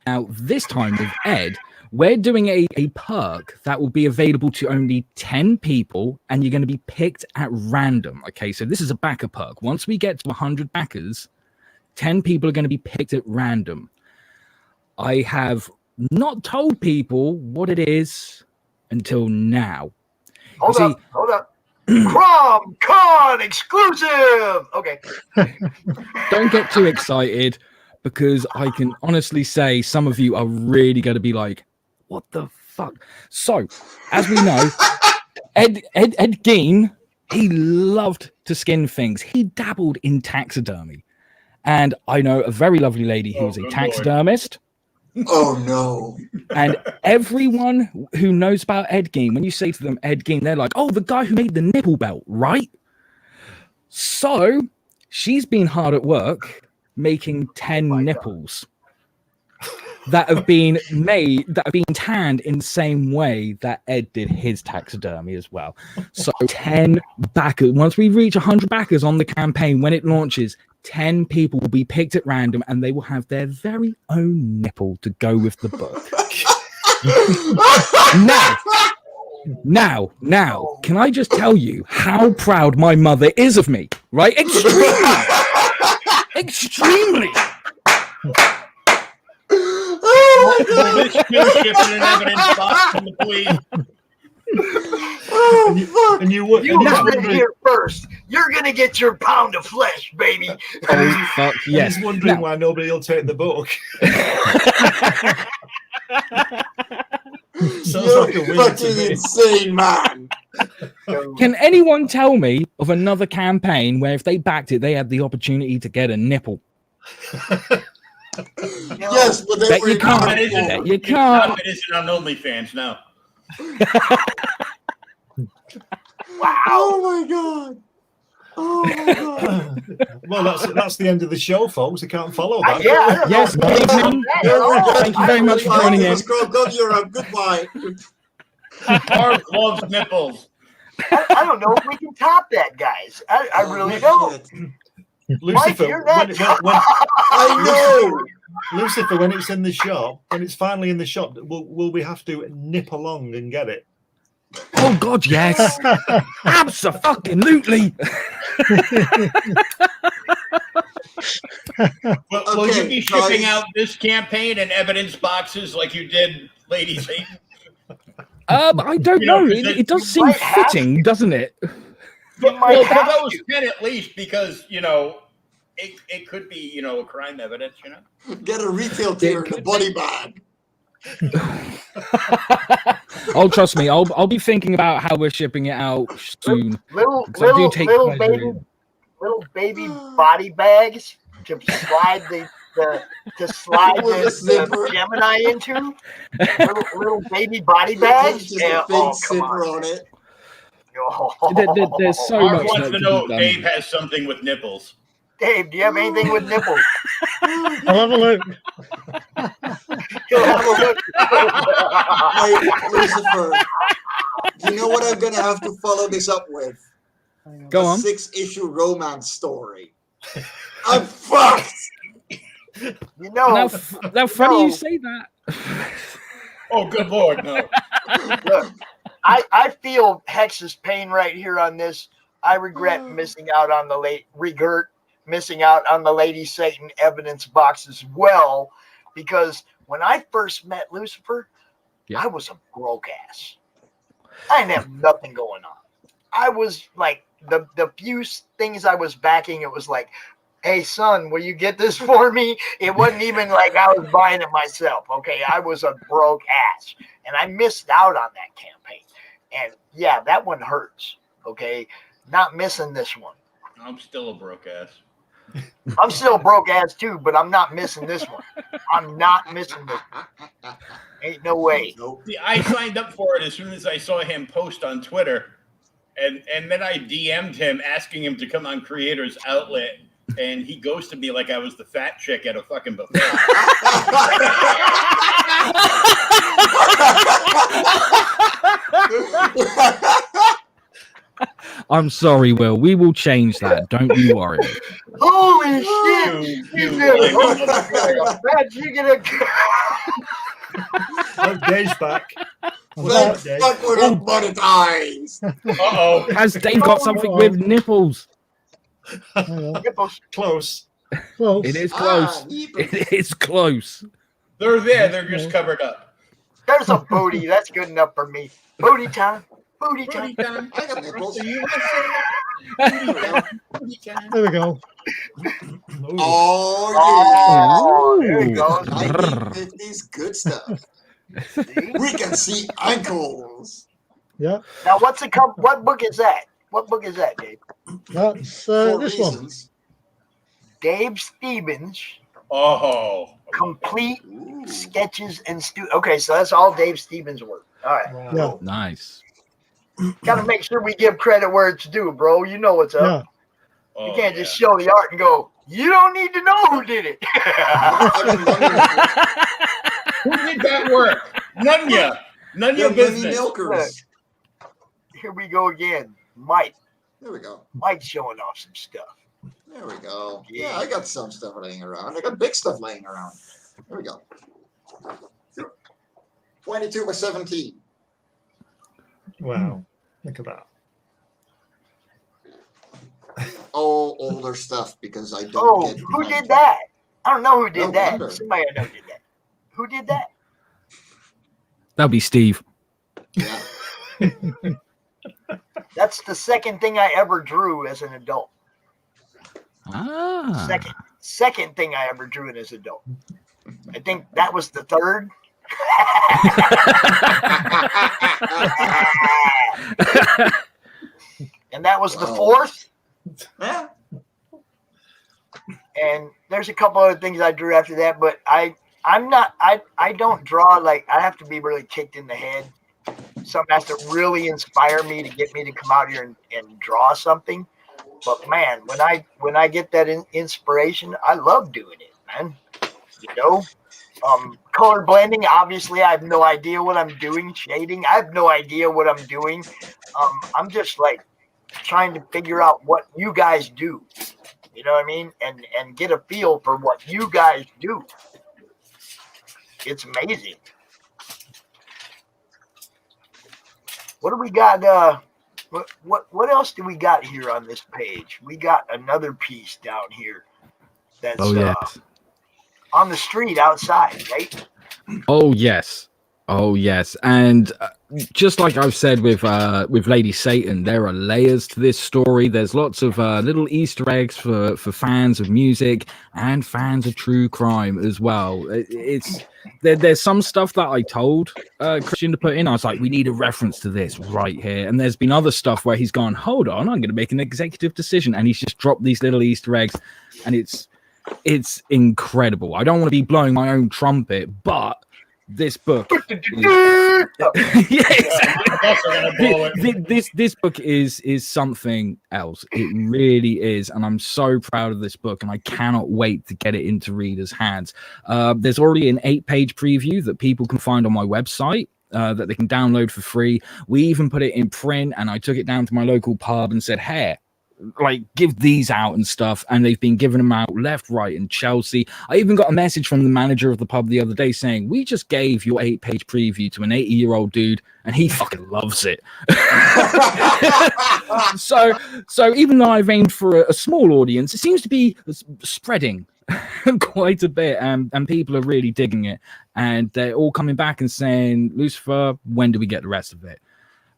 Now, this time with Ed, we're doing a perk that will be available to only 10 people, and you're going to be picked at random, okay? So this is a backer perk. Once we get to 100 backers, 10 people are going to be picked at random. I have not told people what it is until now. Hold up. CRoM Con exclusive. Okay. Don't get too excited, because I can honestly say some of you are really going to be like, what the fuck? So, as we know, Ed Gein, he loved to skin things. He dabbled in taxidermy. And I know a very lovely lady who is a taxidermist. Oh, no. And everyone who knows about Ed Gein, when you say to them Ed Gein, they're like, oh, the guy who made the nipple belt, right? So, she's been hard at work making 10 nipples that have been tanned in the same way that Ed did his taxidermy as well. So 10 backers. Once we reach 100 backers on the campaign, when it launches, 10 people will be picked at random, and they will have their very own nipple to go with the book. Now, can I just tell you how proud my mother is of me? Right? Extremely. This ship and an evidence box from the police. And you heard it here first. You're gonna get your pound of flesh, baby. Oh, fuck yes. He's wondering why nobody will take the book. You're fucking insane, man. Can anyone tell me of another campaign where if they backed it, they had the opportunity to get a nipple? Yes, but they were you can't. You can't. It isn't on OnlyFans now. Wow! Oh my god! Oh my god! Well, that's the end of the show, folks. I can't follow that. Yes. Thank you very much for joining in. CRoM Con Europe. Goodbye. Marv loves nipples. I don't know if we can top that, guys. I really don't. Lucifer, Mike, I know. Lucifer, when it's in the shop, when it's finally in the shop, will we have to nip along and get it? Oh God, yes. Absolutely. Will you be shipping out this campaign in evidence boxes like you did Lady Satan? I don't know. It does seem fitting, doesn't it? Well, for those 10 at least, because it could be a crime evidence. Get a retail tier in the body bag. Oh, trust me, I'll be thinking about how we're shipping it out soon. Little baby body bags to slide the Gemini into. Little baby body bags. Just a big zipper on it. There's so Mark much wants that to can know be if done. Dave has something with nipples. Dave, do you have anything with nipples? I'll have a look. He'll have a look. Hey, Lucifer, you know what I'm going to have to follow this up with? Go on. 6-issue romance story. I'm fucked. You know. Now funny you say that. Oh, good Lord, no. Look, I feel Hex's pain right here on this. I regret missing out on the Lady Satan evidence box as well, because when I first met Lucifer, I was a broke ass. I didn't have nothing going on. I was like the few things I was backing, it was like, hey son, will you get this for me? It wasn't even like I was buying it myself. Okay, I was a broke ass, and I missed out on that campaign. And yeah, that one hurts. Okay, not missing this one. I'm still a broke ass. I'm still broke ass too, but I'm not missing this one. I'm not missing this one. Ain't no way. See, I signed up for it as soon as I saw him post on Twitter, and then I DM'd him asking him to come on Creators Outlet, and he ghosted me like I was the fat chick at a fucking buffet. I'm sorry, Will. We will change that. Don't you worry. Holy shit! Dave's back. Fuck with the monetized. Uh-oh. Has Dave got something with nipples? Nipples. Close. Close. It is close. It is close. They're there. They're just covered up. There's a booty. That's good enough for me. Booty time. Booty time. I got nipples. There we go. Oh, yeah. There you go. 1950s good stuff. We can see ankles. Yeah. Now, what book is that? What book is that, Dave? That's For this reasons. Dave Stevens. Oh. Complete sketches and Okay, so that's all Dave Stevens' work. All right. Wow. Yeah. Nice. Got to make sure we give credit where it's due, bro. You know what's up. Yeah. You can't just show the art and go, you don't need to know who did it. Who did that work? None of you. None of your business. Milkers. Here we go again. Mike. There we go. Mike's showing off some stuff. There we go. Yeah, I got some stuff laying around. I got big stuff laying around. There we go. 22 by 17. Wow. Look at that. All older stuff because I don't get who did that? I don't know who did No that. wonder. Somebody I know did that. Who did that? That'll be Steve. Yeah. That's the second thing I ever drew as an adult. Ah. Second thing I ever drew as an adult. I think that was the third. And that was the fourth. Yeah. And there's a couple other things I drew after that, but I don't draw like I have to be really kicked in the head. Something has to really inspire me to get me to come out here and draw something. But man, when I get that inspiration, I love doing it, man. You know, color blending. Obviously, I have no idea what I'm doing. Shading. I have no idea what I'm doing. I'm just like trying to figure out what you guys do. You know what I mean? And get a feel for what you guys do. It's amazing. What do we got? What else do we got here on this page? We got another piece down here that's yes. On the street outside, right? Oh yes. Oh yes, and just like I've said with Lady Satan, there are layers to this story. There's lots of little Easter eggs for fans of music and fans of true crime as well. There's some stuff that I told Christian to put in. I was like, we need a reference to this right here. And there's been other stuff where he's gone, hold on, I'm going to make an executive decision, and he's just dropped these little Easter eggs, and it's incredible. I don't want to be blowing my own trumpet, but this book this book is something else. It really is, and I'm so proud of this book, and I cannot wait to get it into readers' hands. There's already an 8-page preview that people can find on my website that they can download for free. We even put it in print, and I took it down to my local pub and said, hey, like, give these out and stuff, and they've been giving them out left, right, and Chelsea. I even got a message from the manager of the pub the other day saying, we just gave your 8-page preview to an 80-year-old dude, and he fucking loves it. so even though I've aimed for a small audience, it seems to be spreading quite a bit, and people are really digging it, and they're all coming back and saying, Lucifer, when do we get the rest of it?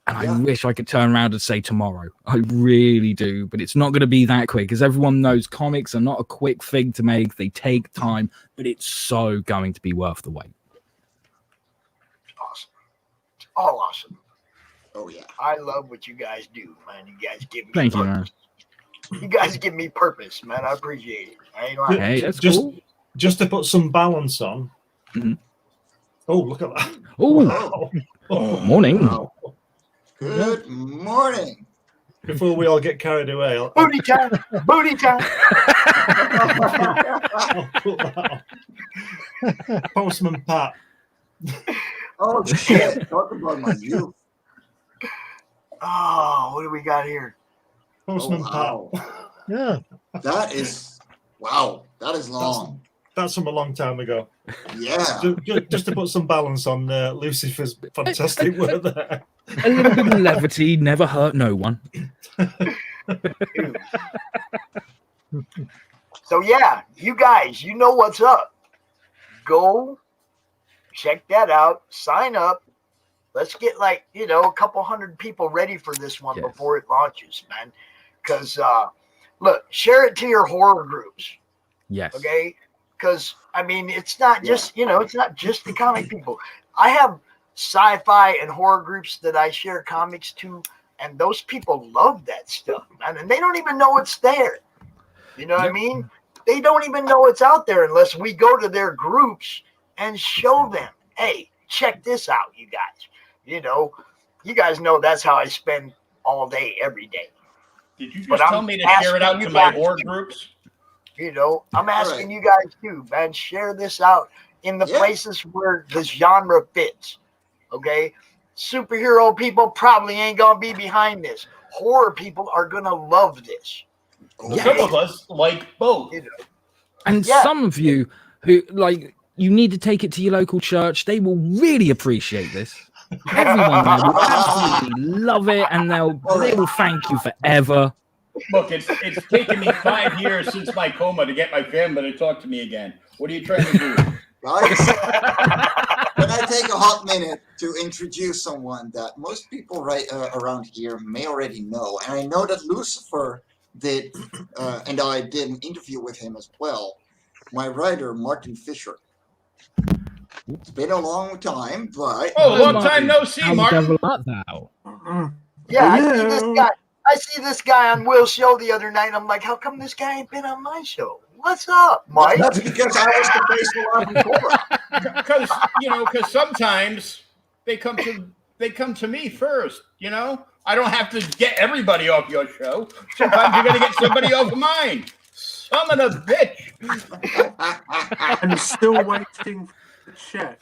And I wish I could turn around and say tomorrow. I really do. But it's not going to be that quick, because everyone knows comics are not a quick thing to make. They take time, but it's so going to be worth the wait. Awesome. It's all awesome. Oh, yeah. I love what you guys do, man. You guys give me Thank you, purpose. man. You guys give me purpose, man. I appreciate it. I ain't lying. Hey, that's just, cool. Just to put some balance on. Mm-hmm. Oh, look at that. Oh, wow. Morning. Wow. Good morning. Before we all get carried away, Booty time. Booty time. I'll put that on. Postman Pat. Oh, shit. Talk about my youth. Oh, what do we got here? Postman wow. Pat. Yeah. That is, wow. That is long. That's from a long time ago. Yeah. Just to put some balance on Lucifer's fantastic work there. A little bit of levity never hurt no one. So yeah, you guys, you know what's up. Go check that out. Sign up. Let's get a couple hundred people ready for this one before it launches, man. Because look, share it to your horror groups. Yes. Okay. Because I mean, it's not just it's not just the comic people. I have sci-fi and horror groups that I share comics to, and those people love that stuff, man. And they don't even know it's there. You know what I mean? They don't even know it's out there unless we go to their groups and show them, hey, check this out, you guys. You guys know that's how I spend all day, every day. Did you just tell me to share it out to my horror groups? I'm asking you guys too, man. Share this out in the places where this genre fits. Okay, superhero people probably ain't gonna be behind this. Horror people are gonna love this. Okay? Some of us like both. And some of you who you need to take it to your local church. They will really appreciate this. Everyone there will absolutely love it, and they will thank you forever. Look, it's taken me 5 years since my coma to get my family to talk to me again. What are you trying to do? Guys, can I take a hot minute to introduce someone that most people around here may already know? And I know that Lucifer did, and I did an interview with him as well. My writer, Martin Fisher. It's been a long time, but... Oh, long time no see, Martin. Yeah, I see this guy on Will's show the other night. I'm like, how come this guy ain't been on my show? What's up, Mike? That's because I was the baseball Because because sometimes they come to me first. I don't have to get everybody off your show. Sometimes you got to get somebody off of mine. Son of a bitch. I'm still waiting for the check.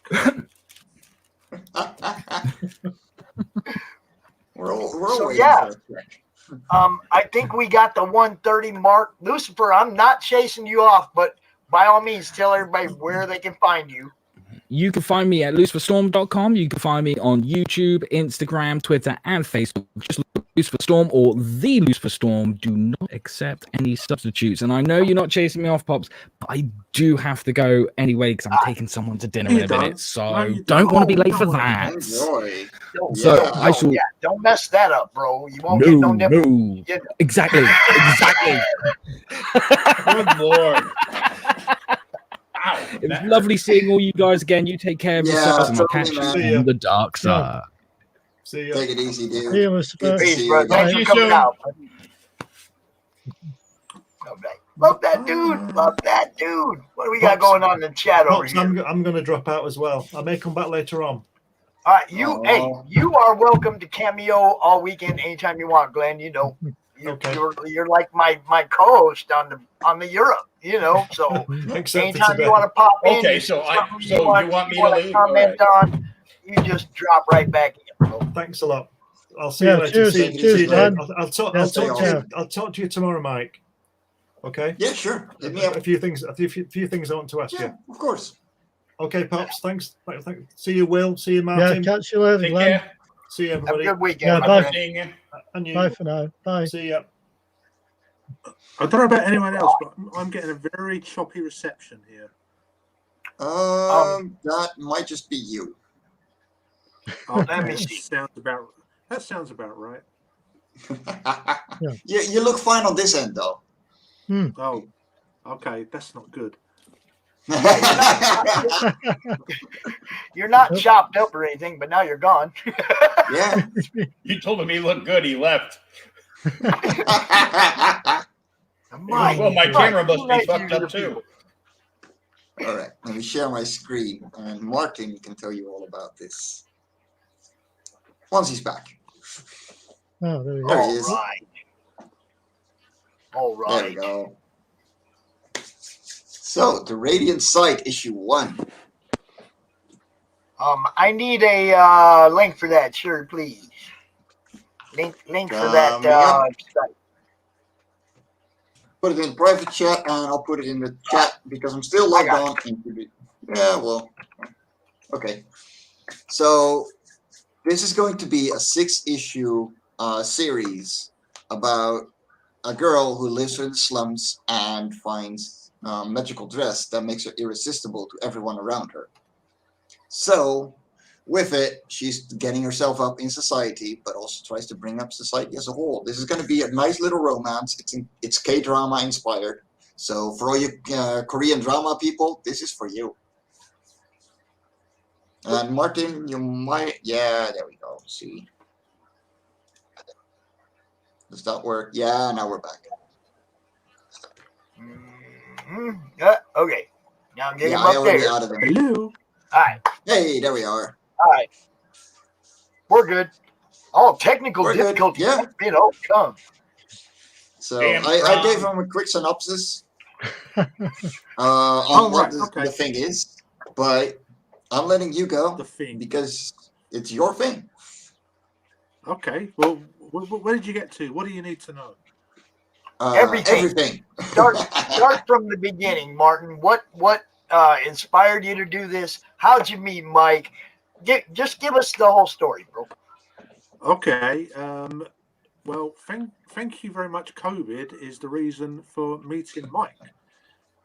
We're waiting for a check. I think we got the 1:30 mark. Lucifer, I'm not chasing you off, but by all means, tell everybody where they can find you. You can find me at luciferstorm.com. You can find me on YouTube, Instagram, Twitter, and Facebook. Just look at Lucifer Storm or the Lucifer Storm. Do not accept any substitutes. And I know you're not chasing me off, Pops, but I do have to go anyway because I'm taking someone to dinner in a minute. So don't want to be late for that. Enjoy. So I shall. Don't mess that up, bro. You won't get no nipple. No. Exactly. Good Lord. It was lovely seeing all you guys again. You take care of yourselves, and I'll catch you on the dark side. See you. Take it easy, dude. See you, Lucifer. Peace, bro. Thanks for coming out. Love that dude. Love that dude. What do we got going on in the chat over here? I'm going to drop out as well. I may come back later on. All right, you are welcome to cameo all weekend anytime you want, Glenn. You know, you're like my co-host on the Europe. You know, so anytime you want to pop in. Okay, so you want me to leave? Comment on, you just drop right back in, bro. Thanks a lot. I'll see you later. Cheers, man. I'll talk to you tomorrow, Mike. Okay. Yeah, sure. Hit me up. A few things I want to ask you. Of course. Okay, Pops. Thanks. See you, Will. See you, Martin. Yeah, catch you later, Glenn. See you, everybody. Have a good weekend. Yeah, bye. And you. Bye for now. Bye. See ya. I don't know about anyone else, but I'm getting a very choppy reception here. That might just be you. Let me see. That sounds about right. You look fine on this end, though. Oh, okay. That's not good. You're not chopped up or anything, but now you're gone. Yeah. You told him he looked good. He left. Well, my camera must be fucked up too. All right, let me share my screen, and Martin can tell you all about this once he's back. Oh, there we go. There he is. All right. There we go. So, the Radiant Sight, issue 1. I need a link for that. Sure, please. Link for that site. Put it in private chat, and I'll put it in the chat because I'm still logged on. Yeah, well, okay. So this is going to be a 6-issue series about a girl who lives in the slums and finds a magical dress that makes her irresistible to everyone around her. So with it, she's getting herself up in society, but also tries to bring up society as a whole. This is going to be a nice little romance. It's K-drama inspired. So for all you Korean drama people, this is for you. And Martin, you might... Yeah, there we go. See? Does that work? Yeah, now we're back. Okay. Now I'm getting I up already there. out of there. Hello. All right. Hey, there we are. All right. We're good. All technical difficulties. Yeah. Been overcome. So I gave him a quick synopsis on what the thing is, but I'm letting you go because it's your thing. Okay. Well, where did you get to? What do you need to know? Everything. Start from the beginning, Martin. What inspired you to do this? How'd you meet Mike? Just give us the whole story, bro. Okay. Well, thank you very much. COVID is the reason for meeting Mike.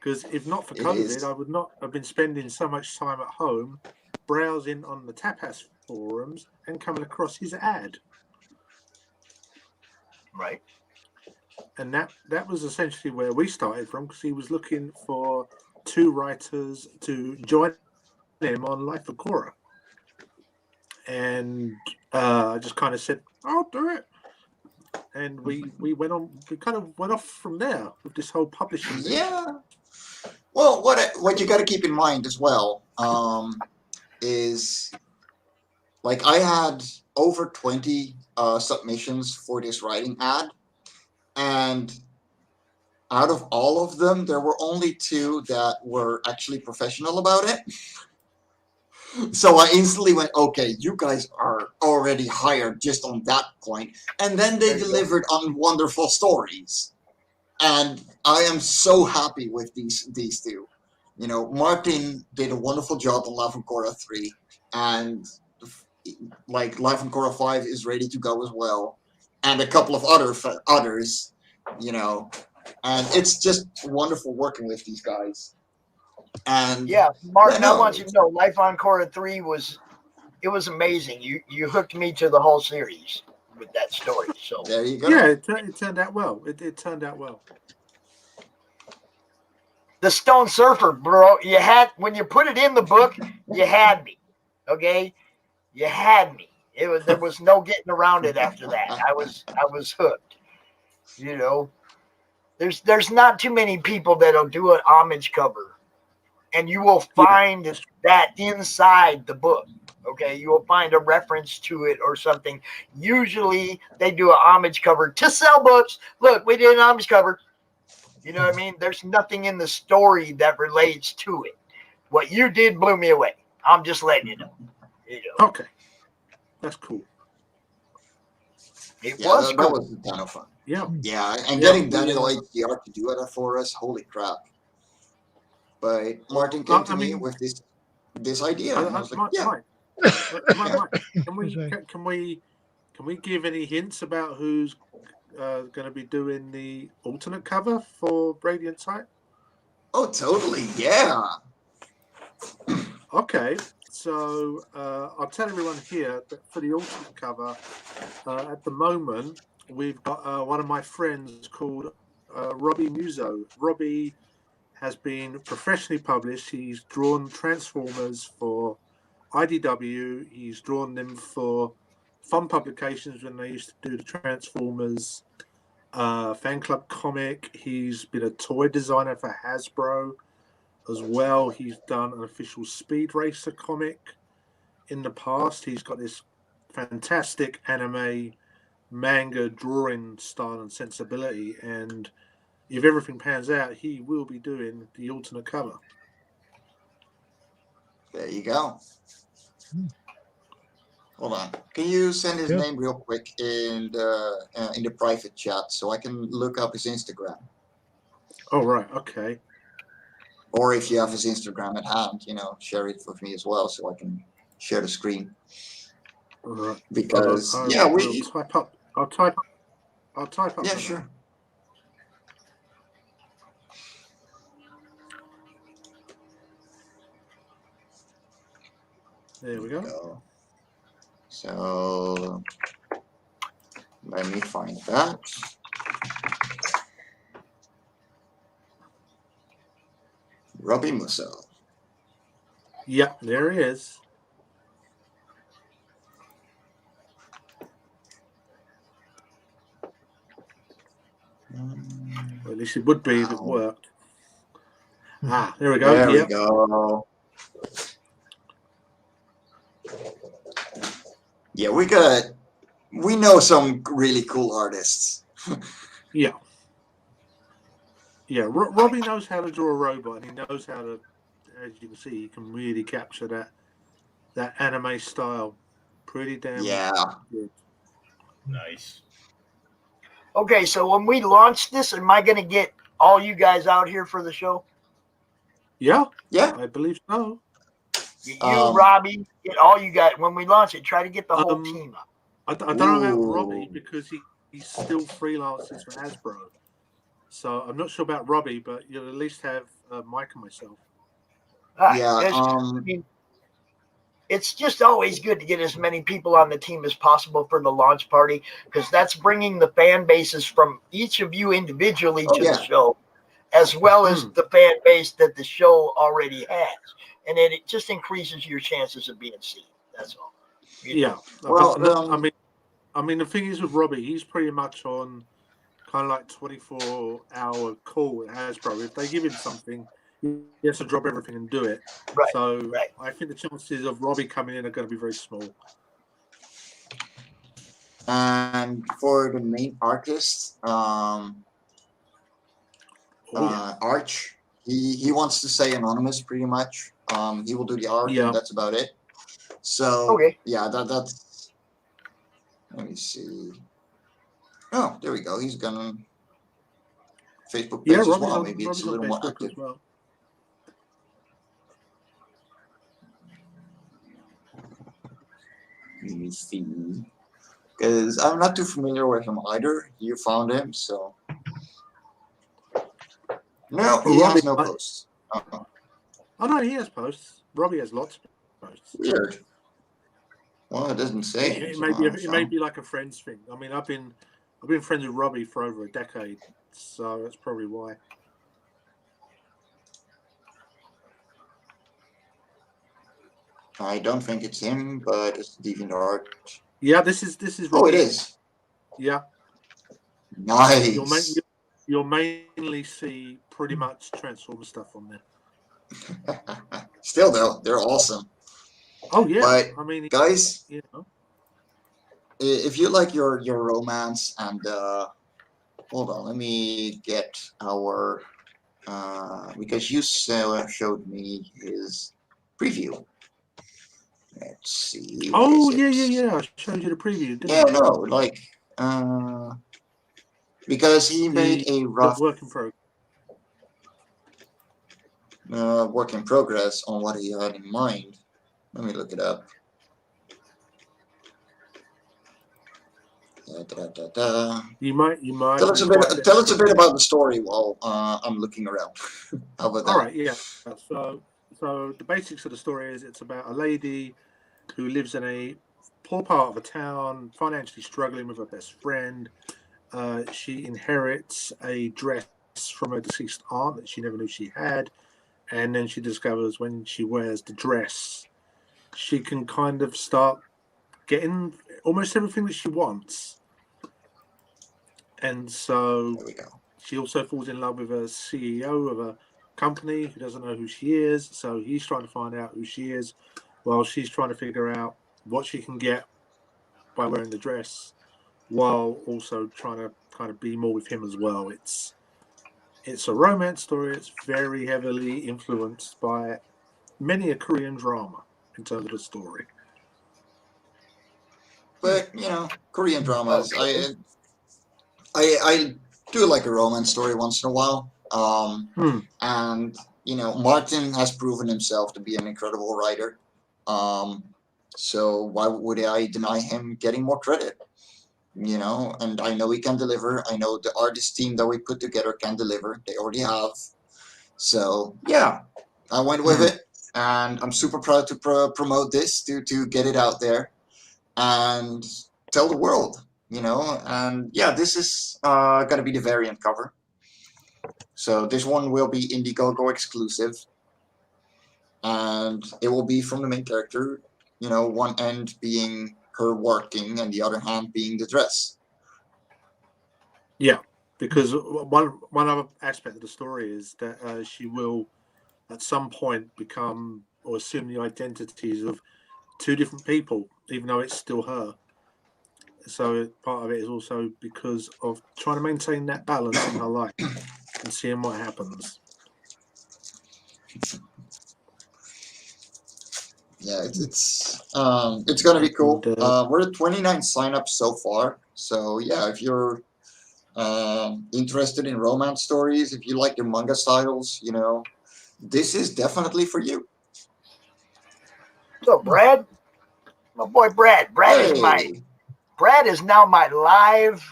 Because if not for COVID, I would not have been spending so much time at home browsing on the Tapas forums and coming across his ad. Right. And that was essentially where we started from, because he was looking for 2 writers to join him on Life of Korra. And I just kind of said, I'll do it. And we kind of went off from there with this whole publishing thing. Yeah. Well, what you got to keep in mind as well is, like, I had over 20 submissions for this writing ad, and out of all of them, there were only 2 that were actually professional about it. So I instantly went, okay, you guys are already hired just on that point. And then they delivered on wonderful stories. And I am so happy with these 2. You know, Martin did a wonderful job on Life on Korra 3, and like Life on Korra 5 is ready to go as well, and a couple of others, you know, and it's just wonderful working with these guys. And yeah, Martin, I want you to know, Life on Korra 3 was amazing. You hooked me to the whole series with that story. So there you go. Yeah, it turned out well. It turned out well. The Stone Surfer, bro, you had, when you put it in the book, you had me. Okay? You had me. There was no getting around it after that. I was hooked. You know. There's not too many people that'll do an homage cover. And you will find that inside the book. Okay, you will find a reference to it or something. Usually they do a homage cover to sell books. Look, we did an homage cover. You know what I mean? There's nothing in the story that relates to it. What you did blew me away. I'm just letting you know. You know. Okay, that's cool. It was cool. That was a ton of fun. Yeah, and getting Daniel HDR to do that for us, holy crap! But Martin came to me with this idea. And I was like, Mike, can we give any hints about who's going to be doing the alternate cover for Radiant Sight? Oh, totally, yeah. Okay, so I'll tell everyone here that for the alternate cover, at the moment, we've got one of my friends called Robbie Musso. Robbie has been professionally published. He's drawn Transformers for IDW. He's drawn them for Fun Publications when they used to do the Transformers fan club comic. He's been a toy designer for Hasbro as well. He's done an official Speed Racer comic in the past. He's got this fantastic anime manga drawing style and sensibility, and if everything pans out, he will be doing the alternate cover. There you go. Hold on. Can you send his name real quick in the private chat so I can look up his Instagram? Oh, right. Okay. Or if you have his Instagram at hand, you know, share it with me as well so I can share the screen. Right. Because I'll type up. Yeah, sure. There we go. So let me find that. Robbie Musso. Yeah, there he is. Well, at least it would be if it worked. Ah, there we go. There we go. Yeah, we know some really cool artists. Yeah. Yeah, Robbie knows how to draw a robot, and he knows how to, as you can see, he can really capture that anime style. Pretty damn good. Nice. Okay, so when we launch this, am I going to get all you guys out here for the show? Yeah, I believe so. You, Robbie, get all you guys. When we launch it, try to get the whole team up. I don't know about Robbie because he still freelances for Hasbro. So I'm not sure about Robbie, but you'll at least have Mike and myself. It's just always good to get as many people on the team as possible for the launch party, because that's bringing the fan bases from each of you individually to the show, as well as the fan base that the show already has. And then it just increases your chances of being seen. That's all. Well, I mean, the thing is with Robbie, he's pretty much on kind of like 24-hour call with Hasbro. If they give him something, he has to drop everything and do it. Right. So I think the chances of Robbie coming in are going to be very small. And for the main artist, Arch, he wants to say anonymous pretty much. He will do the art, and that's about it. So that's. Let me see. Oh, there we go. He's gonna Facebook page as well. Maybe it's a little more active. Let me see. Because I'm not too familiar with him either. You found him, so. No, he has no posts. Oh no, he has posts. Robbie has lots of posts. Weird. Well, it doesn't say. It may be like a friends thing. I mean, I've been friends with Robbie for over a decade, so that's probably why. I don't think it's him, but it's DeviantArt. Yeah, this is Robbie. Oh, it is. Yeah. Nice. You'll mainly see pretty much Transformer stuff on there. Still, though, they're awesome. Oh yeah, but, I mean, guys, you know, if you like your romance and hold on, let me get our because you showed me his preview. Let's see. Oh yeah. I showed you the preview. Didn't I? No, like because he made a rough work in progress on what he had in mind. Let me look it up. You might. Tell us a bit about the story while I'm looking around. How about that? All right, yeah. So the basics of the story is it's about a lady who lives in a poor part of a town, financially struggling with her best friend. She inherits a dress from her deceased aunt that she never knew she had, and then she discovers when she wears the dress, she can kind of start getting almost everything that she wants. And so she also falls in love with a CEO of a company who doesn't know who she is. So he's trying to find out who she is while she's trying to figure out what she can get by wearing the dress, while also trying to kind of be more with him as well. It's a romance story. It's very heavily influenced by many a Korean drama in terms of the story. But Korean dramas, I do like a romance story once in a while. And Martin has proven himself to be an incredible writer. So why would I deny him getting more credit? And I know he can deliver. I know the artist team that we put together can deliver. They already have. So yeah, I went with it, and I'm super proud to promote this to get it out there and tell the world. And yeah, this is gonna be the variant cover. So this one will be Indiegogo exclusive, and it will be from the main character. One end being her working and the other hand being the dress. Yeah, because one other aspect of the story is that she will at some point become or assume the identities of two different people, even though it's still her. So part of it is also because of trying to maintain that balance in her life and seeing what happens. Yeah, it's gonna be cool. We're at 29 signups so far. So yeah, if you're interested in romance stories, if you like the manga styles, this is definitely for you. So Brad, my boy Brad. Brad is now my live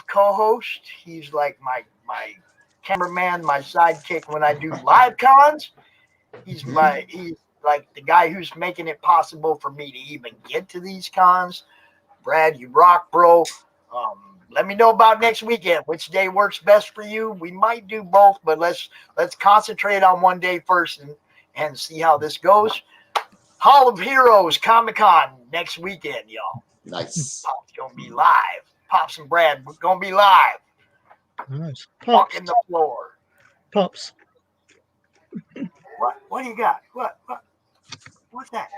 co-host. He's like my cameraman, my sidekick when I do live cons. He's like the guy who's making it possible for me to even get to these cons. Brad, you rock, bro. Let me know about next weekend. Which day works best for you? We might do both, but let's concentrate on one day first and see how this goes. Hall of Heroes Comic-Con next weekend, y'all. Nice. Pop's gonna be live. Pops and Brad, we're gonna be live. Nice. Walking the floor. Pops. What do you got? What's that?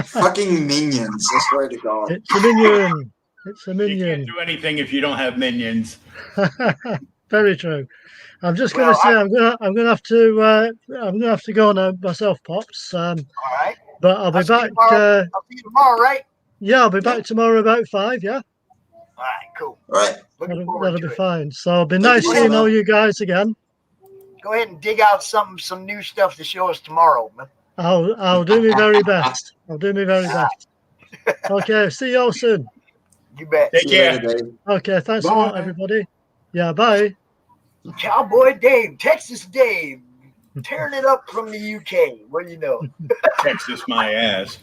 Fucking minions! I swear to God. It's a minion. It's a You minion. can't do anything if you don't have minions. Very true. I'm just going to say I'm gonna have to go now myself, Pops. All right. But I'll be back. I'll see you tomorrow, right? Yeah, I'll be back tomorrow about 5. Yeah. All right. Cool. All right. That'll be fine. So it'll be nice seeing all you guys again. go ahead and dig out some new stuff to show us tomorrow, man. I'll do my very best. I'll do my very best. Okay, see you all soon. You bet. Take care. Okay, thanks a lot, everybody. Yeah, bye. Cowboy Dave, Texas Dave, tearing it up from the UK. What do you know? Texas, my ass.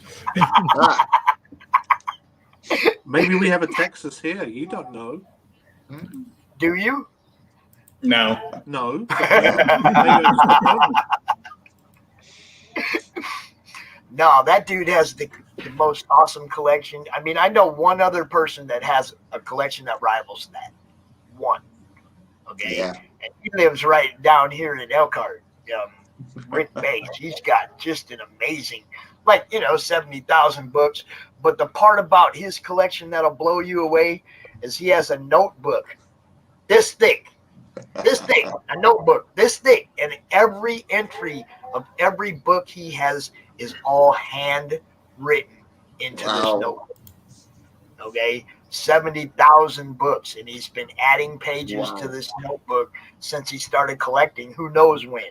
Maybe we have a Texas here. You don't know. Do you? No. No. No, that dude has the most awesome collection. I mean, I know one other person that has a collection that rivals that. One. Okay. Yeah. And he lives right down here in Elkhart. Rick Bates. He's got just an amazing, 70,000 books. But the part about his collection that'll blow you away is he has a notebook this thick, a notebook this thick, and every entry of every book he has is all hand written into this notebook. Okay, 70,000 books, and he's been adding pages to this notebook since he started collecting. Who knows when,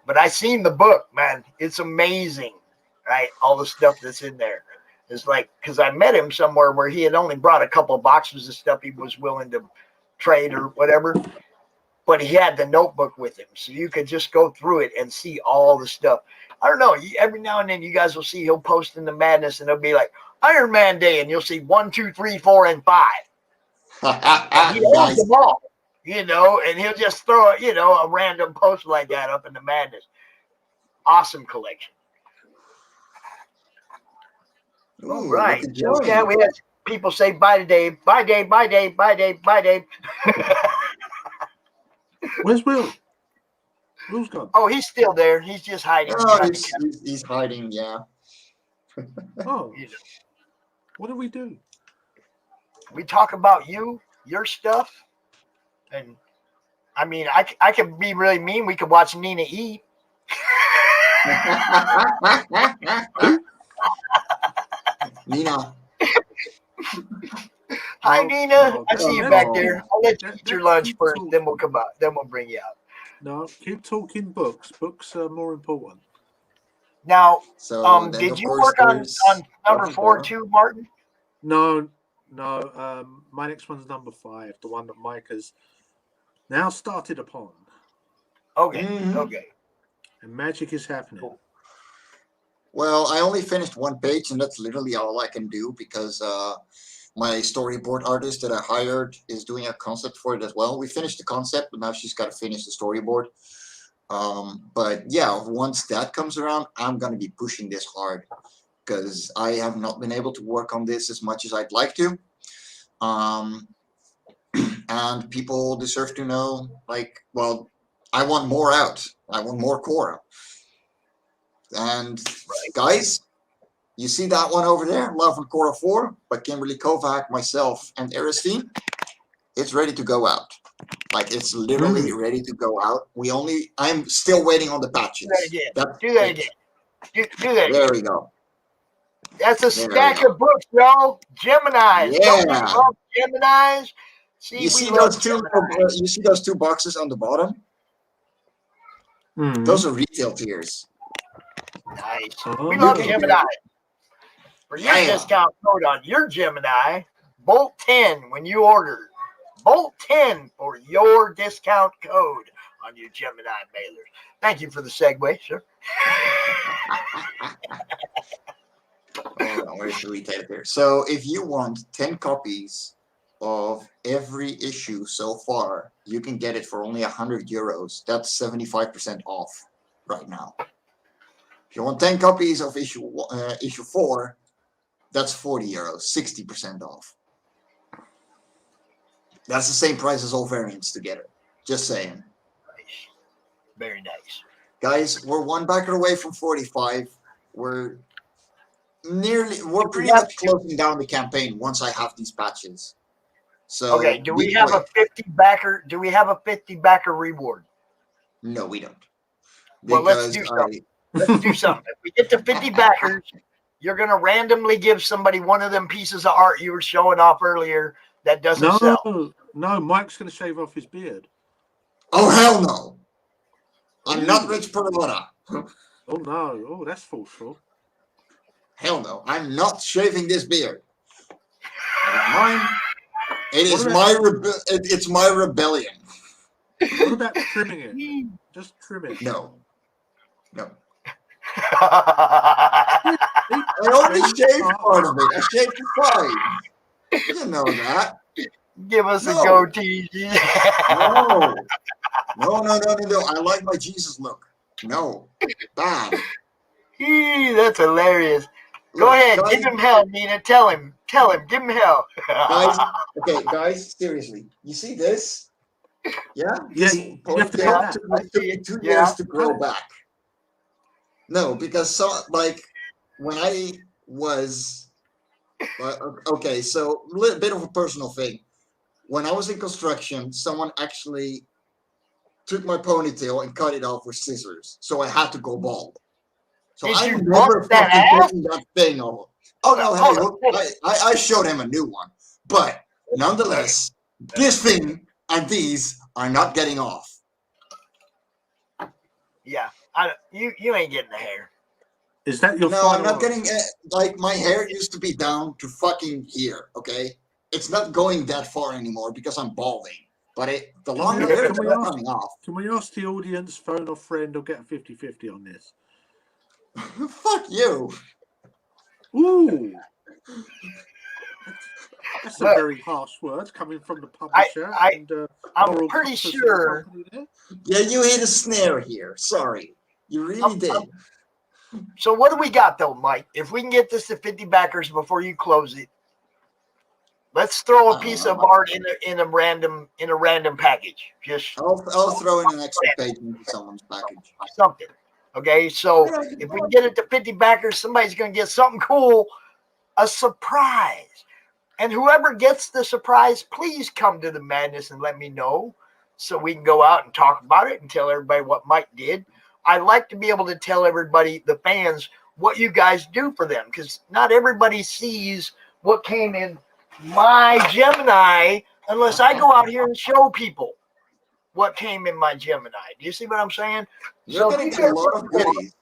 But I seen the book, man. It's amazing, right? All the stuff that's in there. It's like, because I met him somewhere where he had only brought a couple of boxes of stuff he was willing to trade or whatever, but he had the notebook with him, so you could just go through it and see all the stuff. I don't know. Every now and then you guys will see he'll post in the madness, and it'll be like Iron Man Day, and you'll see 1, 2, 3, 4, and 5. And he owns them all, and he'll just throw a random post like that up in the madness. Awesome collection. Ooh, all right. So, yeah, we had people say bye to Dave. Bye, Dave. Bye, Dave. Bye, Dave. Bye, Dave. Where's Will? Will's gone. Oh, he's still there. He's just hiding. Oh, he's hiding, yeah. Oh. What do we do? We talk about you, your stuff. And, I mean, I could be really mean. We could watch Nina eat. Nina. Hi, Nina. I see you back there. I'll let you eat your lunch first, then we'll come out. Then we'll bring you out. No, keep talking books. Books are more important. Now, did you work on number 4 too, Martin? No. My next one's number 5, the one that Mike has now started upon. Okay. Okay. And magic is happening. Cool. Well, I only finished one page, and that's literally all I can do because my storyboard artist that I hired is doing a concept for it as well. We finished the concept, but now she's got to finish the storyboard. But yeah, once that comes around, I'm going to be pushing this hard because I have not been able to work on this as much as I'd like to. And people deserve to know, I want more out. I want more Cora. And guys, you see that one over there, Love and Cora 4 by Kimberly Kovac, myself, and Aristine? It's ready to go out. It's literally ready to go out. I'm still waiting on the patches. Do that again. Do that again. There we go. That's a stack of books, y'all. Geminis. Yeah. Don't we love Geminis? You see those two boxes on the bottom? Those are retail tiers. Nice. We love Gemini. For your discount code on your Gemini, Bolt 10 when you order. Bolt 10 for your discount code on your Gemini mailers. Thank you for the segue, sir. Hold on, where's the retail tier? So if you want 10 copies of every issue so far, you can get it for only €100. That's 75% off right now. If you want 10 copies of issue 4, that's €40, 60% off. That's the same price as all variants together. Just saying. Nice. Very nice. Guys, we're one backer away from 45. We're pretty much closing down the campaign once I have these patches. So okay, do we have a 50 backer? Do we have a 50 backer reward? No, we don't. Well, let's do something. Let's do something. If we get to 50 backers, you're going to randomly give somebody one of them pieces of art you were showing off earlier that doesn't sell. No, Mike's going to shave off his beard. Oh, hell no. I'm not Rich Perlotta. Oh no! Oh, that's forceful. Hell no! I'm not shaving this beard. Mine. It's my rebellion. What about trimming it? Just trim it. No. I only shaved part of it. I shaved the side. You didn't know that. Give us a goatee. No. I like my Jesus look. No. Bad. That's hilarious. Go ahead. Guys, give him hell, Nina. Tell him. Give him hell. Guys, seriously. You see this? Yeah? Yeah. Took me 2 years to grow back. No, because when I was... okay, so a little bit of a personal thing. When I was in construction, someone actually took my ponytail and cut it off with scissors. So I had to go bald. So I remember taking that thing off. Oh no, I showed him a new one. But nonetheless, this thing and these are not getting off. Yeah, you ain't getting the hair. Is that your? No, I'm not getting my hair used to be down to fucking here. Okay, it's not going that far anymore because I'm balding. But the longer hair is not coming off. Can we ask the audience, phone a friend, or get a 50-50 on this? Fuck you. Ooh. That's a very harsh word coming from the publisher. I'm pretty sure. Yeah, you hit a snare here. Sorry. You really did. So what do we got though, Mike? If we can get this to 50 backers before you close it, let's throw a piece of art in a random package. I'll throw in an extra page into someone's package. Something. Okay, so if we can get it to 50 backers, somebody's going to get something cool, a surprise. And whoever gets the surprise, please come to the madness and let me know so we can go out and talk about it and tell everybody what Mike did. I like to be able to tell everybody, the fans, what you guys do for them, because not everybody sees what came in my Gemini unless I go out here and show people what came in my Gemini. Do you see what I'm saying? You're going to get a lot of goodies.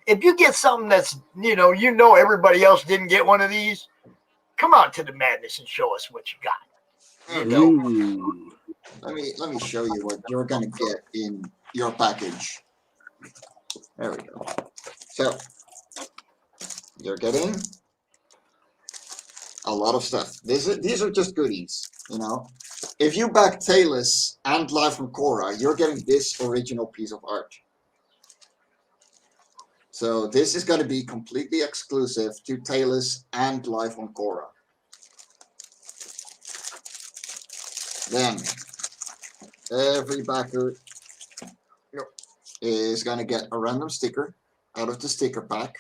If you get something that's, you know everybody else didn't get one of these, come out to the madness and show us what you got. Let me show you what you're going to get in your package. There we go. So, you're getting a lot of stuff. These are just goodies, If you back Talus and Live from Korra, you're getting this original piece of art. So this is going to be completely exclusive to Talus and Live from Korra. Then, every backer is going to get a random sticker out of the sticker pack.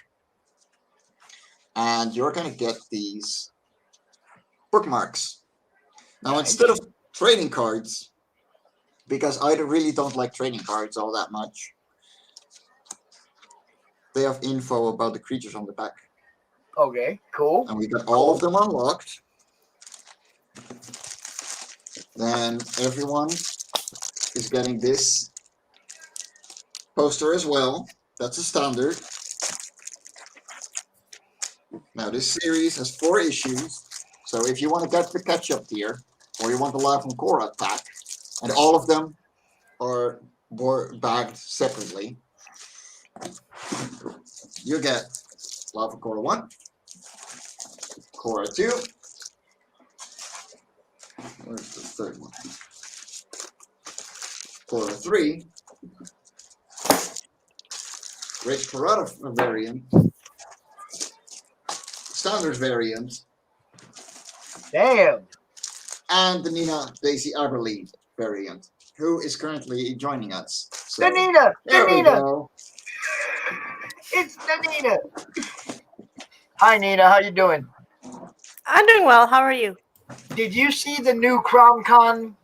And you're going to get these bookmarks. Now, instead of trading cards, because I really don't like trading cards all that much, they have info about the creatures on the back. Okay, cool. And we got all of them unlocked. Then everyone is getting this poster as well. That's a standard. Now, this series has 4 issues. So if you want to get the catch-up tier, or you want the Live from Korra pack, and all of them are bagged separately, you get Live from Korra 1, Korra 2, where's the third one? Korra 3, Rich Perlotta variant, Standard variant, damn, and the Nina Daisy Aberlein variant, who is currently joining us. So, Danina! Go. It's Danina! Hi, Nina. How you doing? I'm doing well. How are you? Did you see the new CRoM Con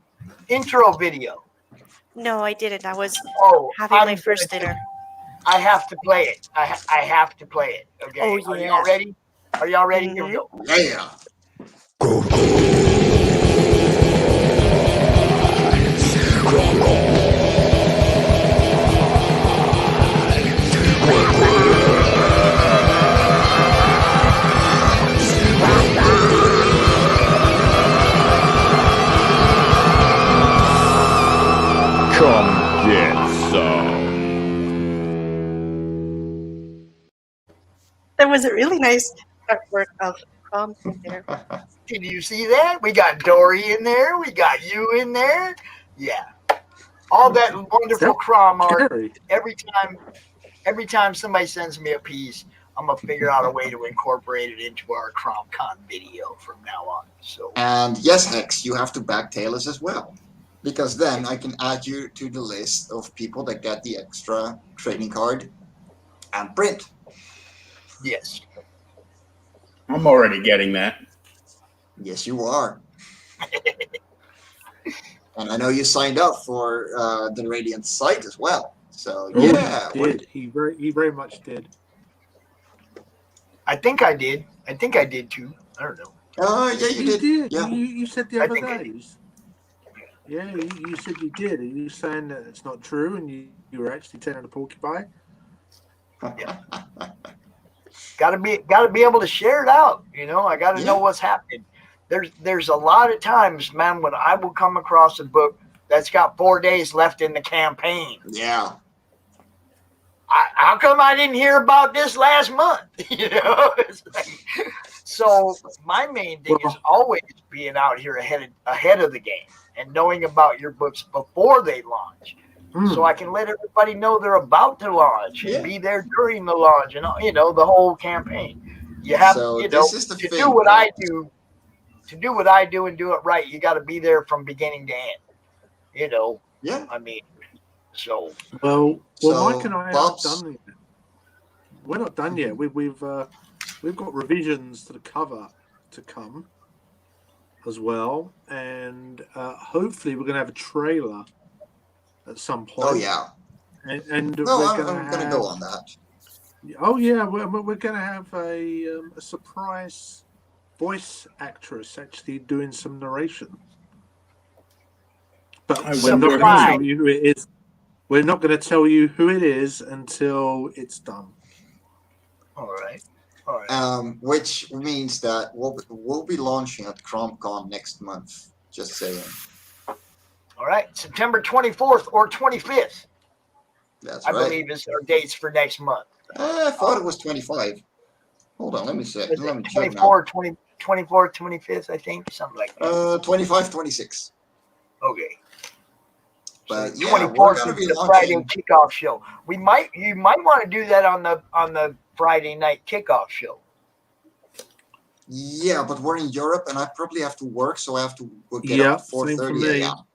intro video? No, I didn't. I was having my first dinner. I have to play it. I have to play it. Okay. Oh, yeah. Are y'all ready? Are y'all ready? Mm-hmm. Here we go. Yeah. was a really nice artwork of CRoM there. Did you see that? We got Dory in there. We got you in there. Yeah. All that wonderful CRoM art. Every time somebody sends me a piece, I'm gonna figure out a way to incorporate it into our CRoM Con video from now on. So. And yes, Hex, you have to backtail us as well, because then I can add you to the list of people that get the extra trading card and print. Yes. I'm already getting that. Yes, you are. And I know you signed up for the Radiant site as well. So yeah, he very much did. I think I did. I think I did too. I don't know. Yeah, you did. Yeah. You said the other day. Yeah, you said you did. Are you saying that it's not true and you were actually telling a porcupine? Yeah. Gotta be able to share it out. You know, I gotta know what's happening. There's a lot of times, man, when I will come across a book that's got 4 days left in the campaign. Yeah. How come I didn't hear about this last month? You know, so my main thing is always being out here ahead of the game and knowing about your books before they launch, so I can let everybody know they're about to launch and be there during the launch and the whole campaign. You have to do what I do. To do what I do and do it right, you got to be there from beginning to end. Yeah. I mean. So Mike and I aren't done yet. We're not done yet. We've got revisions to the cover to come as well, and hopefully we're going to have a trailer at some point. Oh yeah. And I'm going to go on that. Oh yeah, we're going to have a surprise voice actress actually doing some narration. But we're not going to tell you who it is. We're not going to tell you who it is until it's done. All right. Which means that we'll be launching at CRoM Con next month. Just saying. All right, September 24th or 25th. That's I right. believe is our dates for next month. I thought it was 25. Hold on, let me check. Let me check 24, 24th, 25th, I think, something like that. 25, 26. Okay. But so yeah, 24th is the Friday kickoff show. You might want to do that on the Friday night kickoff show. Yeah, but we're in Europe, and I probably have to work, so I have to get up at 4:30 a.m.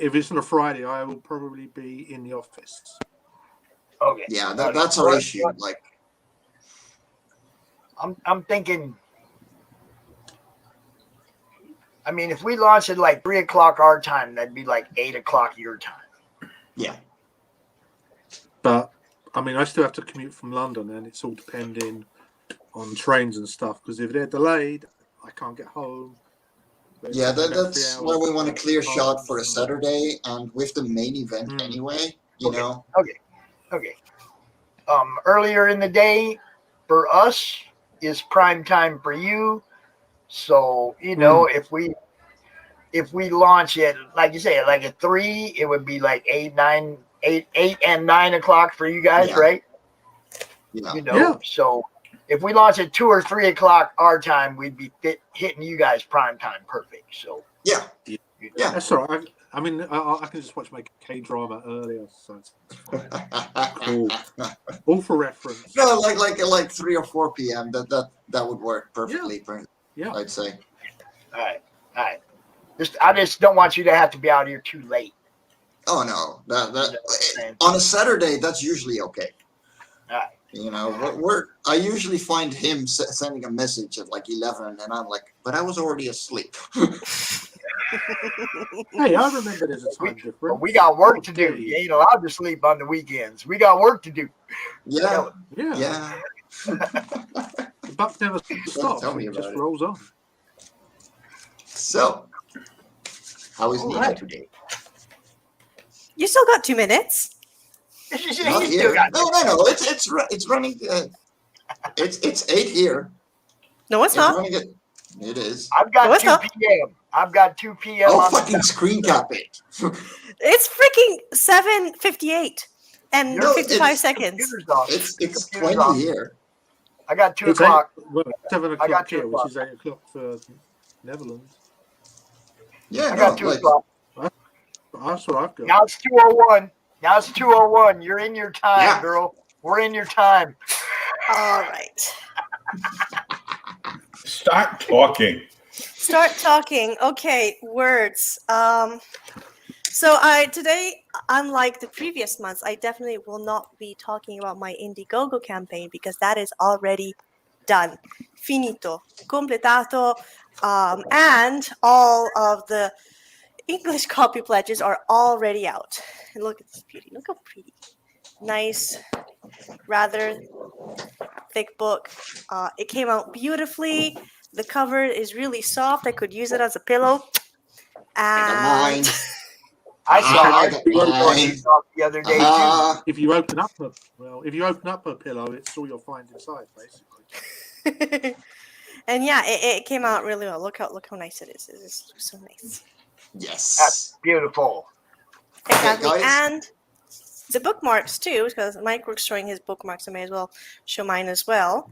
If it's on a Friday, I will probably be in the office. Okay. Yeah, that's our issue. Like, I'm thinking. I mean, if we launch at like 3 o'clock our time, that'd be like 8 o'clock your time. Yeah. But I mean, I still have to commute from London, and it's all depending on trains and stuff. Because if they're delayed, I can't get home. Yeah, that's why we want a clear shot for a Saturday, and with the main event anyway. You know. Okay. Earlier in the day, for us, is prime time for you. So, if we launch it, like you say, like at 3, it would be like 8 and 9 o'clock for you guys, right? Yeah. So if we launch at 2 or 3 o'clock our time, we'd be hitting you guys prime time perfect. So yeah, that's all right. I mean, I can just watch my K-drama earlier, so it's cool. All for reference. No, like 3 or 4 p.m. That would work perfectly. Yeah, I'd say. All right. I just don't want you to have to be out here too late. Oh no, that on a Saturday that's usually okay. All right. I usually find him sending a message at like 11, and I'm like, but I was already asleep. Hey, I remember there's a time difference. But we got work to do. You ain't allowed to sleep on the weekends. We got work to do. Yeah. The buck never stops. It just rolls on. So, how is Nina today? You still got 2 minutes. Not here. No. It's running. It's 8 here. No, it's not. It is. I've got 2 p.m. I've got 2 p.m. I'll fucking screen cap it. It's freaking 7:58 and 55 seconds. It's 20 here. I got 2 It's o'clock. 7 I got o'clock 2 here, which o'clock. is 8 o'clock for Netherlands. Yeah, I got 2 o'clock. That's what I've got. Now it's 2:01. Now it's 2:01. You're in your time, Yeah. girl. We're in your time. All right. Start talking. Start talking. Okay, words. So today, unlike the previous months, I definitely will not be talking about my Indiegogo campaign because that is already done. Finito. Completato. And all of the English copy pledges are already out. And look at this beauty. Look how pretty. Nice, rather thick book. It came out beautifully. The cover is really soft. I could use it as a pillow. And I saw got mine the other day too. If you open up a pillow, it's all you'll find inside, basically. And yeah, it came out really well. Look how nice it is. It is so nice. Yes. That's beautiful. Exactly. Okay, guys. And the bookmarks too, because Mike was showing his bookmarks. I may as well show mine as well.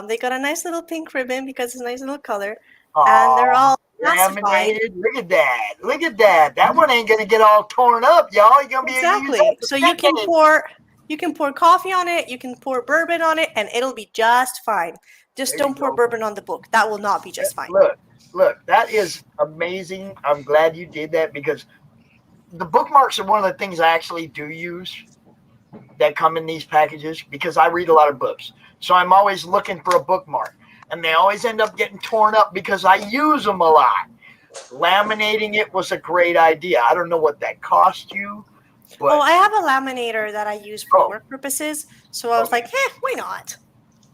They got a nice little pink ribbon because it's a nice little color. And they're all classified. Laminated. Look at that. Look at that. That one ain't gonna get all torn up, y'all. You're gonna be Exactly. able to use that So you can decades. pour coffee on it, you can pour bourbon on it, and it'll be just fine. Just There don't you pour go. bourbon on the book. That will not be just fine. Look, that is amazing. I'm glad you did that because the bookmarks are one of the things I actually do use that come in these packages because I read a lot of books. So I'm always looking for a bookmark. And they always end up getting torn up because I use them a lot. Laminating it was a great idea. I don't know what that cost you. But I have a laminator that I use for work purposes. So I was like, why not?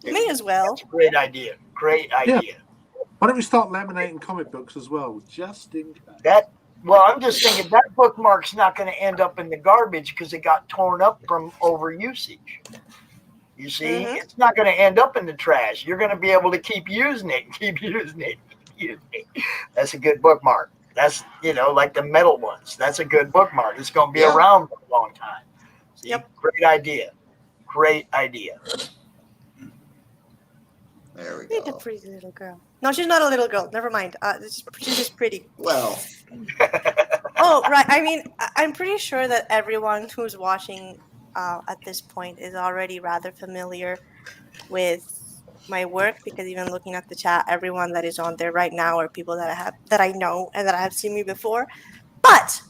May as well. That's a great idea. Great idea. Yeah. Why don't we start laminating comic books as well, just in case? I'm just thinking that bookmark's not going to end up in the garbage because it got torn up from overusage. You see, It's not going to end up in the trash. You're going to be able to keep using it. That's a good bookmark. That's, like the metal ones. That's a good bookmark. It's going to be around for a long time. See? Yep. Great idea. Great idea. There we go. You're a pretty little girl. No, she's not a little girl. Never mind. She's just pretty. Well. Oh, right. I mean, I'm pretty sure that everyone who's watching at this point is already rather familiar with my work because even looking at the chat, everyone that is on there right now are people that I know and that I have seen me before. But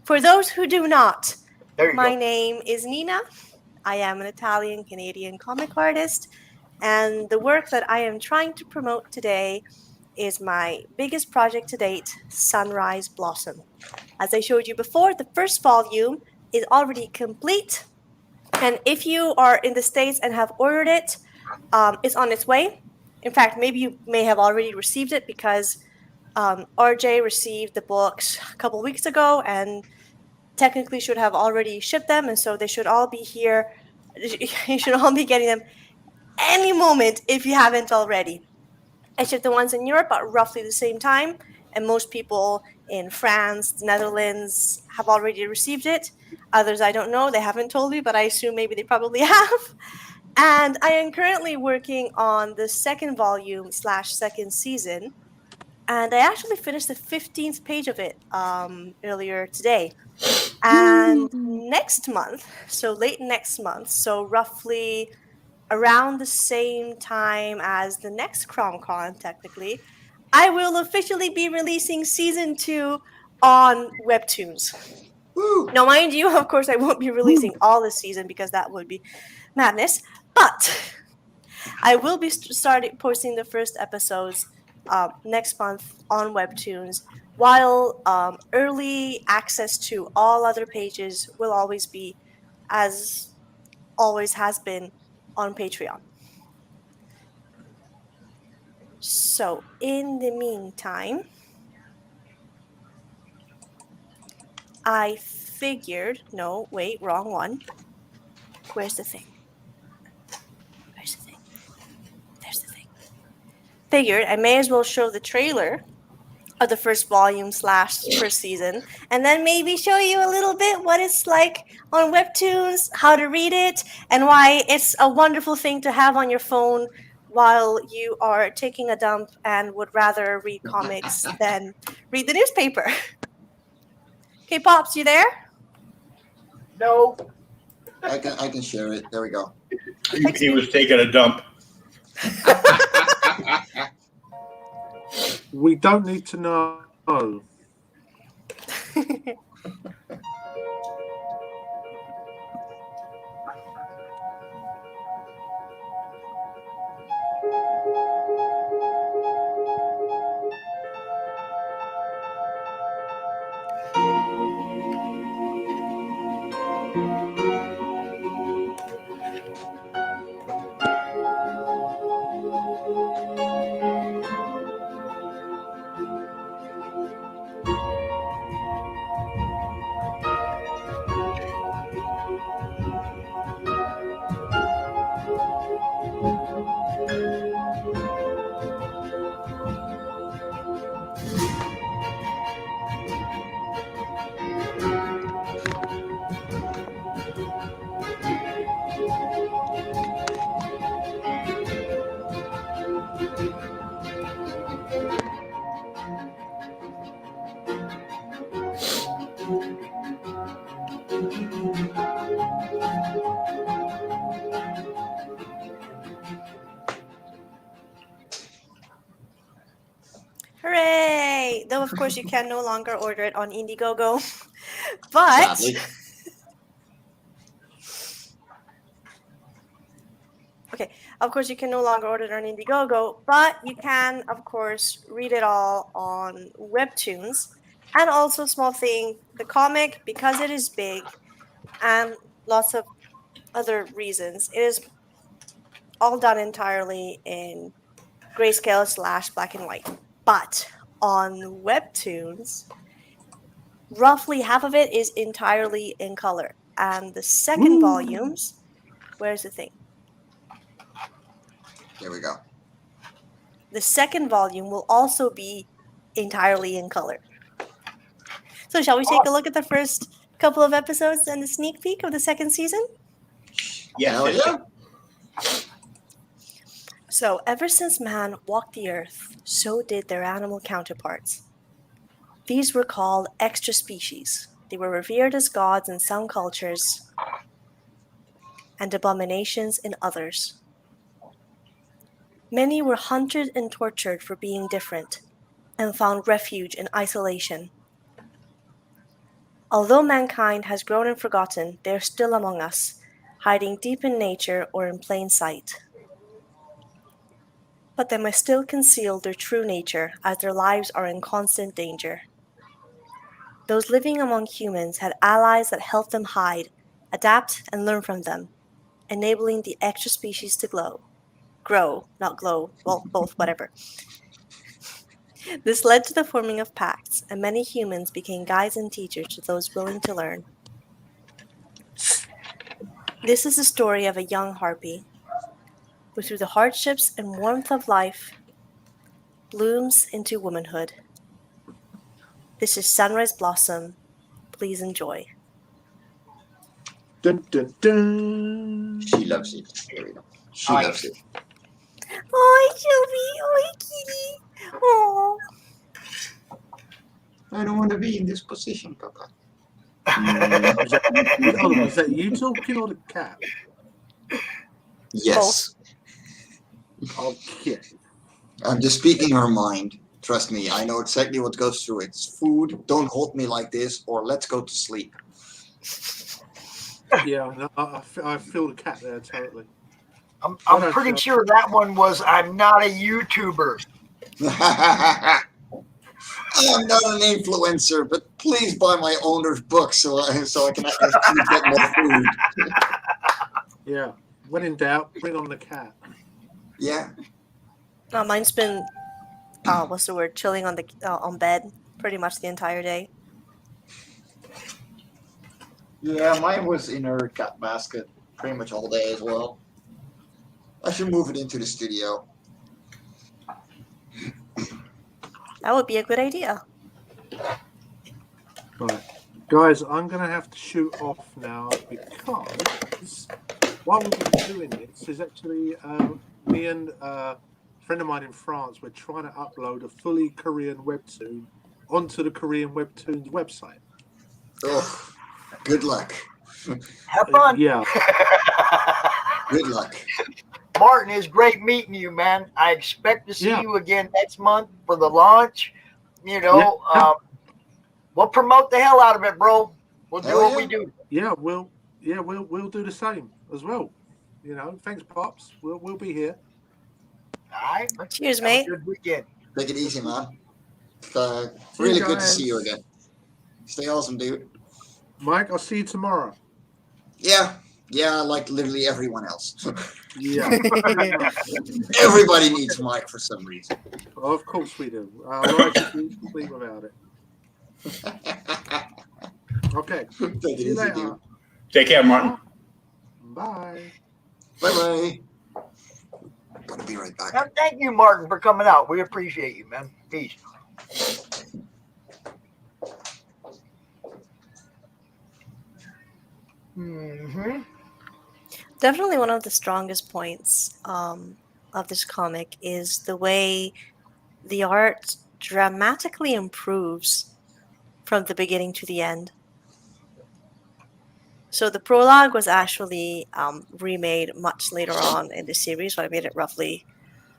for those who do not, my name is Nina. I am an Italian-Canadian comic artist, and the work that I am trying to promote today is my biggest project to date, Sunrise Blossom. As I showed you before, the first volume is already complete. And if you are in the States and have ordered it, it's on its way. In fact, maybe you may have already received it because RJ received the books a couple weeks ago and technically should have already shipped them. And so they should all be here. You should all be getting them any moment if you haven't already. I shipped the ones in Europe at roughly the same time. And most people in France, Netherlands have already received it. Others I don't know. They haven't told me, but I assume maybe they probably have. And I am currently working on the second volume / second season. And I actually finished the 15th page of it earlier today. And next month, so late next month, so roughly around the same time as the next CRoM Con, technically, I will officially be releasing season 2 on Webtoons. Woo. Now, mind you, of course, I won't be releasing all the season because that would be madness. But I will be starting posting the first episodes next month on Webtoons, while early access to all other pages will always be, as always has been, on Patreon. So, in the meantime, I figured, no, wait, wrong one. Where's the thing? Where's the thing? There's the thing. Figured I may as well show the trailer of the first volume / first season, and then maybe show you a little bit what it's like on Webtoons, how to read it, and why it's a wonderful thing to have on your phone while you are taking a dump and would rather read comics than read the newspaper. Okay, Pops, you there? No. I can share it. There we go. He was taking a dump. We don't need to know. Hooray! Though, of course, you can no longer order it on Indiegogo. But... Sadly. Okay, of course, you can no longer order it on Indiegogo, but you can, of course, read it all on Webtoons. And also, small thing, the comic, because it is big and lots of other reasons, it is all done entirely in grayscale / black and white. But on Webtoons, roughly half of it is entirely in color. And the second volumes, where's the thing? There we go. The second volume will also be entirely in color. So shall we take a look at the first couple of episodes and the sneak peek of the second season? Yes. Yeah. So, ever since man walked the earth, so did their animal counterparts. These were called extra species. They were revered as gods in some cultures and abominations in others. Many were hunted and tortured for being different and found refuge in isolation. Although mankind has grown and forgotten, they are still among us, hiding deep in nature or in plain sight. But they must still conceal their true nature as their lives are in constant danger. Those living among humans had allies that helped them hide, adapt, and learn from them, enabling the extra species to grow, not glow, well, both, whatever. This led to the forming of pacts, and many humans became guides and teachers to those willing to learn. This is the story of a young harpy, who through the hardships and warmth of life blooms into womanhood. This is Sunrise Blossom. Please enjoy. Dun, dun, dun. She loves it. There we go. She loves it. Oh, Shelby. Oh, kitty. Oh. I don't want to be in this position, Papa. Was that you talking or the cat? Yes. Okay. I'm just speaking her mind. Trust me, I know exactly what goes through it. It's food, don't hold me like this, or let's go to sleep. Yeah, no, I feel the cat there totally. I'm pretty sure that one was I'm not a YouTuber. I'm not an influencer, but please buy my owner's book so I can actually get more food. Yeah. When in doubt, bring on the cat. Yeah. Mine's been, what's the word? Chilling on bed pretty much the entire day. Yeah, mine was in her cat basket pretty much all day as well. I should move it into the studio. That would be a good idea. Right. Guys, I'm going to have to shoot off now because while we've been doing this, there's actually me and a friend of mine in France, we're trying to upload a fully Korean webtoon onto the Korean Webtoons website. Oh, good luck. Have fun. Yeah. Good luck. Martin, it's great meeting you, man. I expect to see you again next month for the launch. You know, we'll promote the hell out of it, bro. We'll do what we do. Yeah, we'll do the same as well. You know, thanks, Pops. We'll be here. All right. Cheers, mate. Good weekend. Take it easy, man. Really good to see you again. Stay awesome, dude. Mike, I'll see you tomorrow. Yeah, like literally everyone else. Yeah. Everybody needs Mike for some reason. Of course we do. Our lives is complete without it. Okay. Take it easy, dude. Take care, Martin. Bye. Bye-bye. Gonna be right back. Now, thank you, Martin, for coming out. We appreciate you, man. Peace. Mm-hmm. Definitely one of the strongest points of this comic is the way the art dramatically improves from the beginning to the end. So the prologue was actually remade much later on in the series. So I made it roughly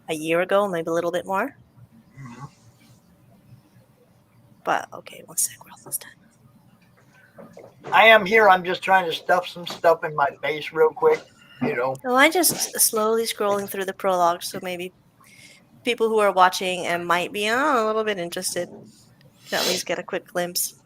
a year ago, maybe a little bit more. Mm-hmm. But okay, one sec, we're almost done. I am here. I'm just trying to stuff some stuff in my face real quick, you know. No, I'm just slowly scrolling through the prologue, so maybe people who are watching and might be a little bit interested can at least get a quick glimpse.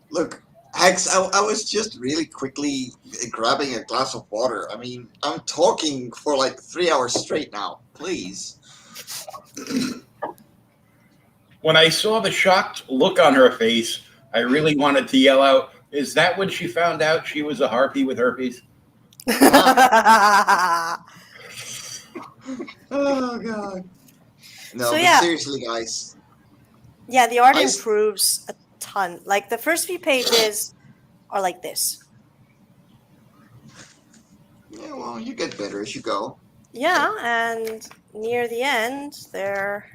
Look, Hex, I was just really quickly grabbing a glass of water. I mean, I'm talking for like 3 hours straight now. Please. When I saw the shocked look on her face, I really wanted to yell out, "Is that when she found out she was a harpy with herpes?" Oh, God. No, So, but yeah. seriously, guys. Yeah, the art improves a ton. Like the first few pages are like this. Yeah, well, you get better as you go. Yeah, and near the end, there.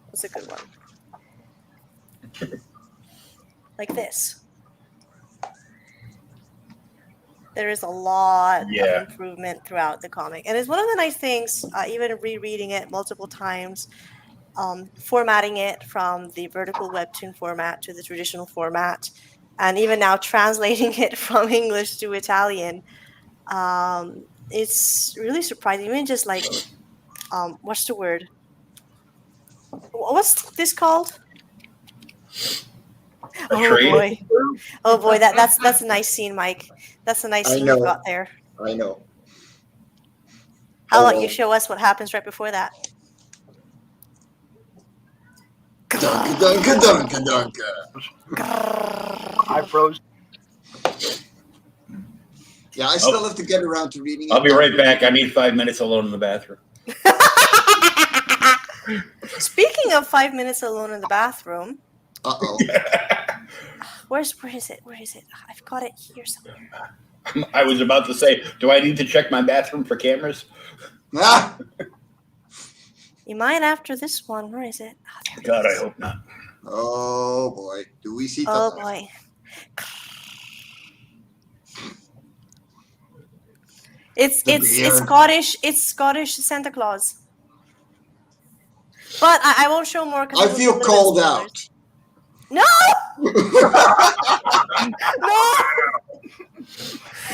What's a good one? Like this. There is a lot of improvement throughout the comic. And it's one of the nice things, even rereading it multiple times, formatting it from the vertical webtoon format to the traditional format, and even now translating it from English to Italian. It's really surprising. Even just like, what's the word? What's this called? Oh boy, that's a nice scene, Mike. That's a nice scene you've got there. I know. How about you show us what happens right before that? Dunka. I froze. Yeah, I still have to get around to reading it. I'll be right back. I need 5 minutes alone in the bathroom. Speaking of 5 minutes alone in the bathroom. Uh-oh. Where is it? I've got it here somewhere. I was about to say, do I need to check my bathroom for cameras? Ah! You might after this one. Where is it? Oh, God, I hope not. Oh boy, do we see? Oh boy. It's Scottish. It's Scottish Santa Claus. But I won't show more. I feel called out. No. No.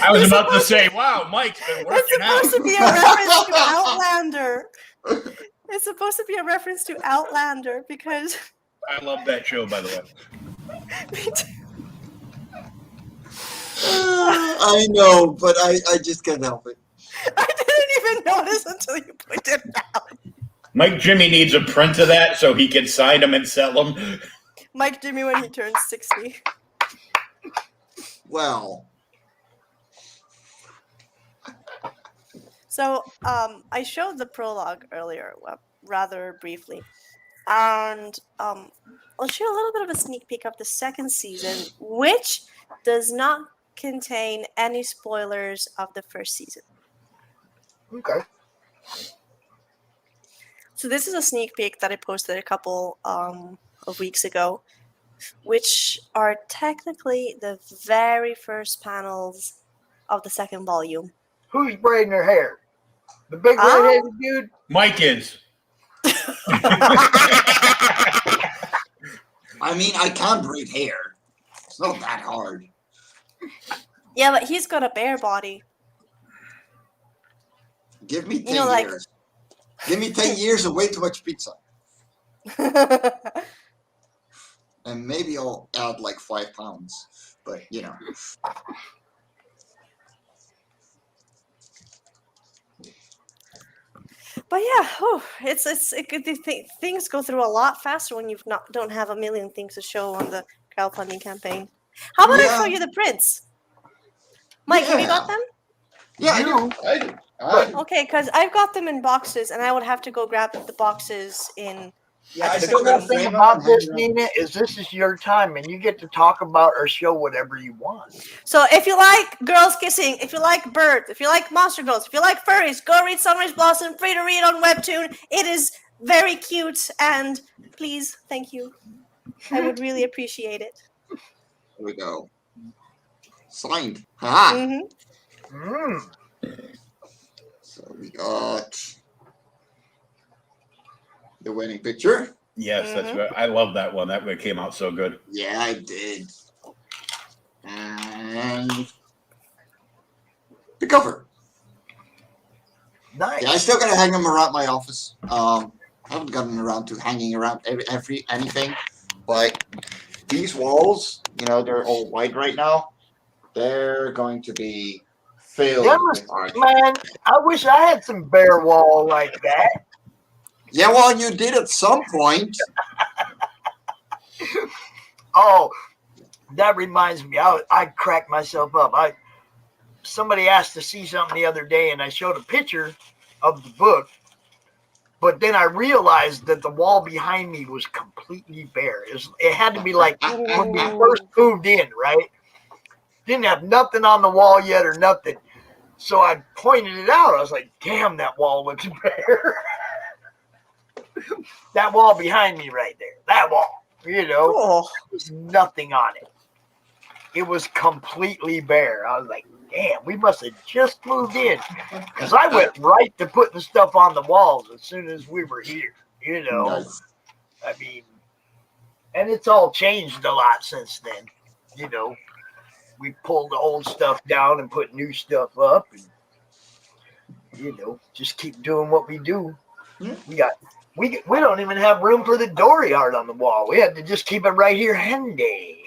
I was about to say, wow, Mike's been working out. It's supposed to be a reference to Outlander. It's supposed to be a reference to Outlander because. I love that show, by the way. Me too. I know, but I just can't help it. I didn't even notice until you pointed it out. Mike Jimmy needs a print of that so he can sign them and sell them. Mike Jimmy when he turns 60. Well. So I showed the prologue earlier, rather briefly. And I'll show a little bit of a sneak peek of the second season, which does not contain any spoilers of the first season. Okay. So this is a sneak peek that I posted a couple of weeks ago, which are technically the very first panels of the second volume. Who's braiding their hair? The big red-headed dude? Mike is. I mean, I can braid hair. It's not that hard. Yeah, but he's got a bear body. Give me 10 years. Give me 10 years of way too much pizza. And maybe I'll add like 5 pounds. But, you know. But yeah, things go through a lot faster when you don't have a million things to show on the crowdfunding campaign. How about I show you the prints? Mike, have you got them? Yeah, I do. Okay, because I've got them in boxes, and I would have to go grab the boxes in. Yeah, the cool thing about this, Nina, is this is your time, and you get to talk about or show whatever you want. So if you like girls kissing, if you like birds, if you like monster girls, if you like furries, go read Sunrise Blossom, free to read on Webtoon. It is very cute, and please, thank you. I would really appreciate it. Here we go. Signed. Ha! So we got the winning picture. Yes, that's right. I love that one. That one came out so good. Yeah, I did. And the cover. Nice. Yeah, I still gotta hang them around my office. I haven't gotten around to hanging around anything, but these walls, you know, they're all white right now. They're going to be filled with art. Man, I wish I had some bare wall like that. Yeah, well, you did at some point. Oh, that reminds me. I cracked myself up. Somebody asked to see something the other day, and I showed a picture of the book. But then I realized that the wall behind me was completely bare. It had to be like when we first moved in, right? Didn't have nothing on the wall yet or nothing. So I pointed it out. I was like, damn, that wall looks bare. That wall behind me right there. That wall, you know, there's nothing on it. It was completely bare. I was like, damn, we must have just moved in. Because I went right to putting stuff on the walls as soon as we were here, you know. Nice. I mean, and it's all changed a lot since then, you know. We pulled the old stuff down and put new stuff up. And, you know, just keep doing what we do. We don't even have room for the dory art on the wall. We had to just keep it right here. Henday.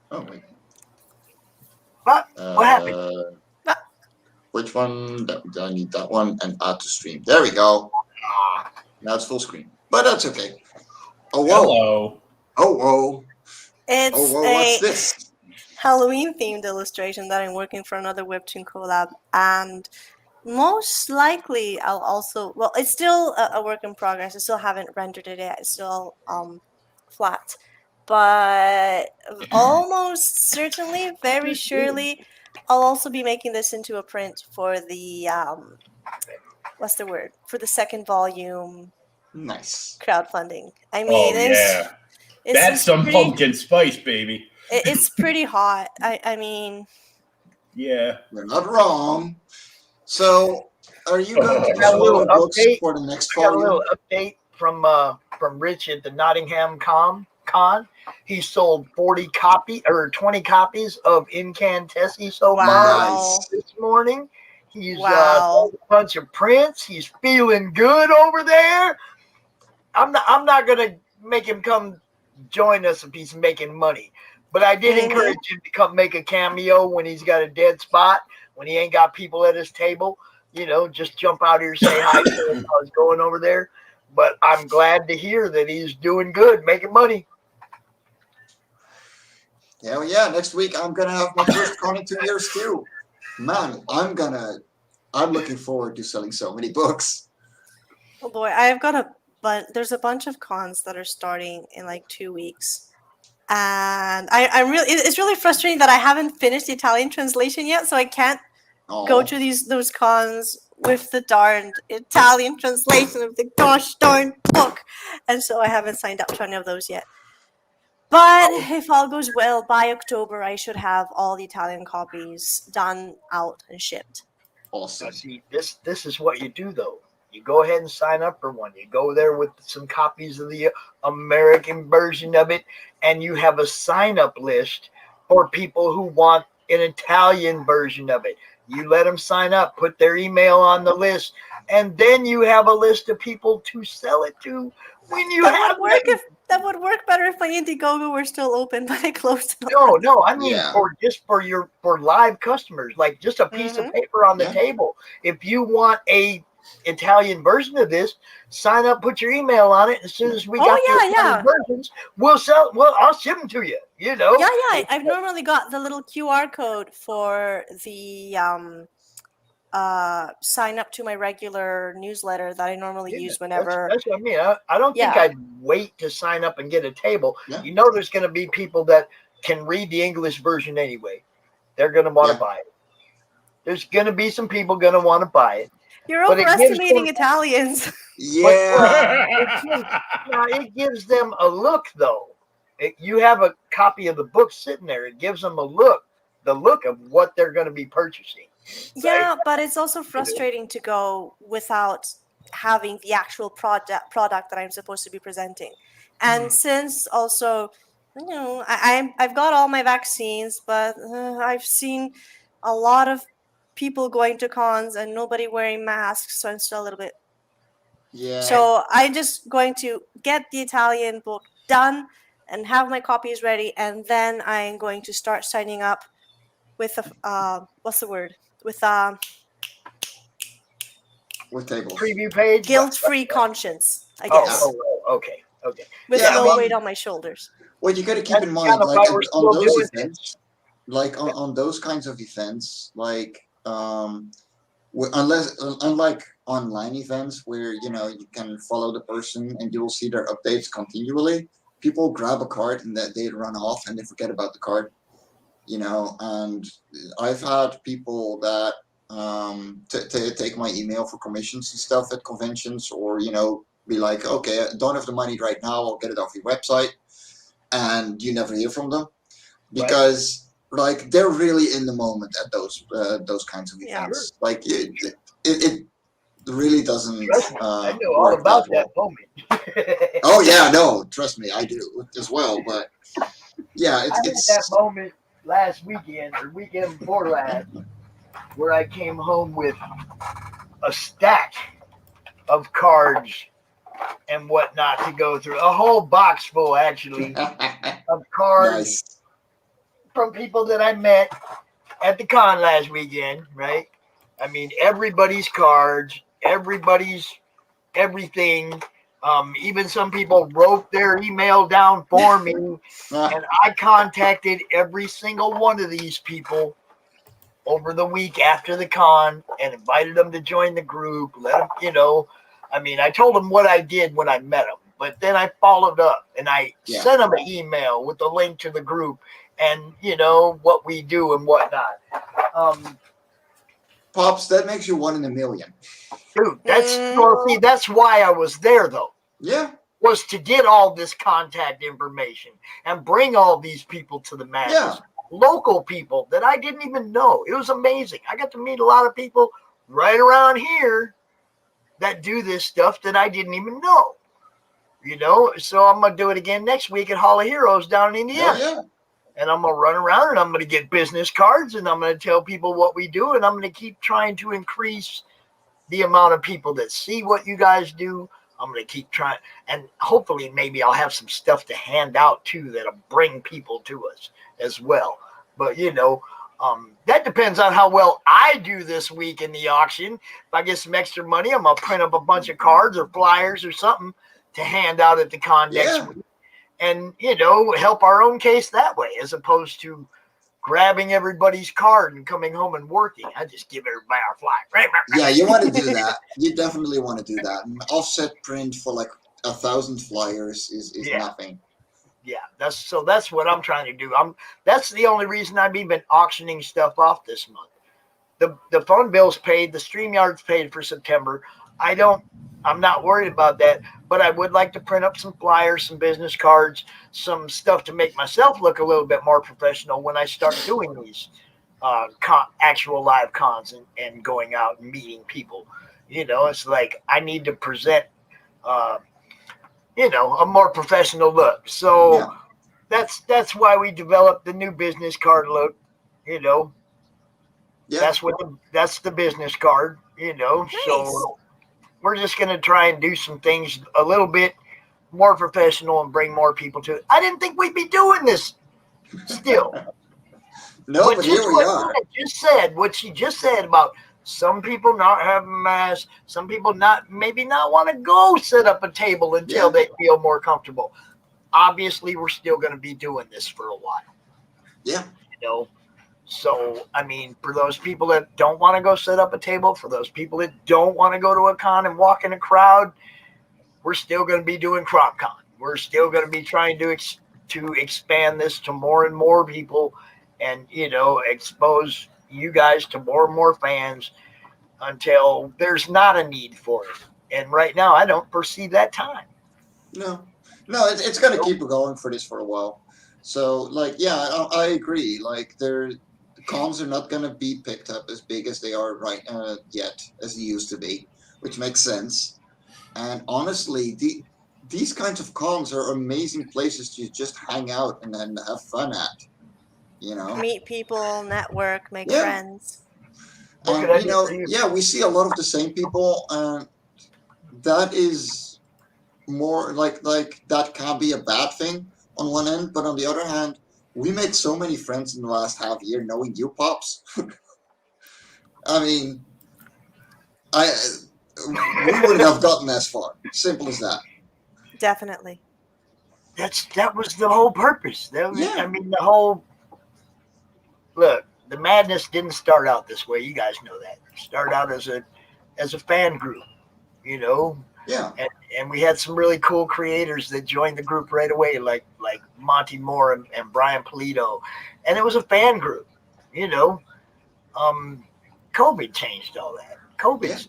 Oh, wait. What happened? Which one? I need that one and add to stream. There we go. Now it's full screen. But that's okay. Oh, whoa. Hello. Oh, whoa. It's what's this? Halloween-themed illustration that I'm working for another Webtoon collab. And most likely I'll also... Well, it's still a work in progress. I still haven't rendered it yet. It's still flat. But almost certainly, very surely, I'll also be making this into a print for the... what's the word? For the second volume. Nice. Crowdfunding. I mean, that's some pumpkin spice, baby. It's pretty hot. I mean, yeah, you're not wrong. So, are you going to get a little books for the next volume? A little update from Rich at the Nottingham Con. He sold 20 copies of Incantessi so far this morning. He's sold a bunch of prints. He's feeling good over there. I'm not gonna make him come join us if he's making money, but I did encourage him to come make a cameo when he's got a dead spot, when he ain't got people at his table. You know, just jump out here, say hi to him how it's going over there. But I'm glad to hear that he's doing good, making money. Hell yeah! Next week I'm gonna have my first con in 2 years too. Man, I'm looking forward to selling so many books. Oh boy, I've got a but there's a bunch of cons that are starting in like 2 weeks. And I'm really, it's really frustrating that I haven't finished the Italian translation yet, so I can't go to those cons with the darned Italian translation of the gosh darn book. And so I haven't signed up to any of those yet. But if all goes well, by October, I should have all the Italian copies done, out, and shipped. Awesome. See, this is what you do, though. You go ahead and sign up for one. You go there with some copies of the American version of it, and you have a sign-up list for people who want an Italian version of it. You let them sign up, put their email on the list, and then you have a list of people to sell it to when you have them. That would work better if my Indiegogo were still open, but I closed it. No, I mean for live customers, like just a piece of paper on the table. If you want a Italian version of this, sign up, put your email on it. As soon as we got the Italian versions, I'll ship them to you. You know. Yeah. I've normally got the little QR code for the sign up to my regular newsletter that I normally use whenever. That's what I mean. I don't think I'd wait to sign up and get a table. Yeah. You know, there's going to be people that can read the English version anyway. They're going to want to buy it. There's going to be some people going to want to buy it. You're overestimating Italians. Yeah. It gives them a look, though. You have a copy of the book sitting there. It gives them the look of what they're going to be purchasing. Yeah, but it's also frustrating to go without having the actual product that I'm supposed to be presenting. And since also, I've got all my vaccines, but I've seen a lot of people going to cons and nobody wearing masks, so I'm still a little bit. Yeah. So I'm just going to get the Italian book done and have my copies ready, and then I'm going to start signing up with what's the word? With tables? Preview page? Guilt-free conscience, I guess. Okay. With no weight on my shoulders. Well, you got to keep in mind, like on those events, like on those kinds of events, like unlike online events where you can follow the person and you will see their updates continually. People grab a card and they run off and they forget about the card. And I've had people that take my email for commissions and stuff at conventions, or be like, okay, I don't have the money right now, I'll get it off your website, and you never hear from them because like they're really in the moment at those kinds of events. Like it really doesn't. I know all about that moment. Oh yeah, no, trust me, I do as well. But yeah, it's that moment last weekend or weekend before last, where I came home with a stack of cards and whatnot to go through, a whole box full actually of cards from people that I met at the con last weekend, right? I mean, everybody's cards, everybody's everything. Even some people wrote their email down for me, and I contacted every single one of these people over the week after the con and invited them to join the group. Let them, I mean, I told them what I did when I met them, but then I followed up and I sent them an email with the link to the group and what we do and whatnot. Pops, that makes you 1 in a million. Dude, that's why I was there, though. Yeah. Was to get all this contact information and bring all these people to the masses. Yeah. Local people that I didn't even know. It was amazing. I got to meet a lot of people right around here that do this stuff that I didn't even know. So I'm going to do it again next week at Hall of Heroes down in Indiana. Yeah. And I'm going to run around and I'm going to get business cards and I'm going to tell people what we do. And I'm going to keep trying to increase the amount of people that see what you guys do. I'm going to keep trying. And hopefully maybe I'll have some stuff to hand out too that'll bring people to us as well. But, that depends on how well I do this week in the auction. If I get some extra money, I'm going to print up a bunch of cards or flyers or something to hand out at the con next week. And, help our own case that way, as opposed to grabbing everybody's card and coming home and working. I just give everybody our flyer. Yeah, you want to do that. You definitely want to do that. An offset print for like 1,000 flyers is nothing. Yeah, that's what I'm trying to do. That's the only reason I'm even auctioning stuff off this month. The phone bill's paid, the StreamYard's paid for September. I'm not worried about that, but I would like to print up some flyers, some business cards, some stuff to make myself look a little bit more professional when I start doing these actual live cons and going out and meeting people. It's like I need to present a more professional look. So that's why we developed the new business card look. That's the business card. Nice. So we're just going to try and do some things a little bit more professional and bring more people to it. I didn't think we'd be doing this still. No, but here we are. What she just said about some people not having masks, some people maybe not want to go set up a table until they feel more comfortable. Obviously, we're still going to be doing this for a while. Yeah. So, I mean, for those people that don't want to go set up a table, for those people that don't want to go to a con and walk in a crowd, we're still going to be doing CRoM Con. We're still going to be trying to expand this to more and more people and, expose you guys to more and more fans until there's not a need for it. And right now, I don't foresee that time. No, it's going to keep going for this for a while. So, I agree. Cons are not going to be picked up as big as they are yet, as they used to be, which makes sense. And honestly, these kinds of cons are amazing places to just hang out and then have fun at. Meet people, network, make friends. And, we see a lot of the same people, and that is more like that can be a bad thing on one end, but on the other hand, we made so many friends in the last half year knowing you, Pops. I mean, we wouldn't have gotten as far. Simple as that. Definitely. That was the whole purpose. I mean, the madness didn't start out this way. You guys know that. It started out as a fan group, Yeah. And we had some really cool creators that joined the group right away, like Monty Moore and Brian Polito. And it was a fan group, COVID changed all that. COVID,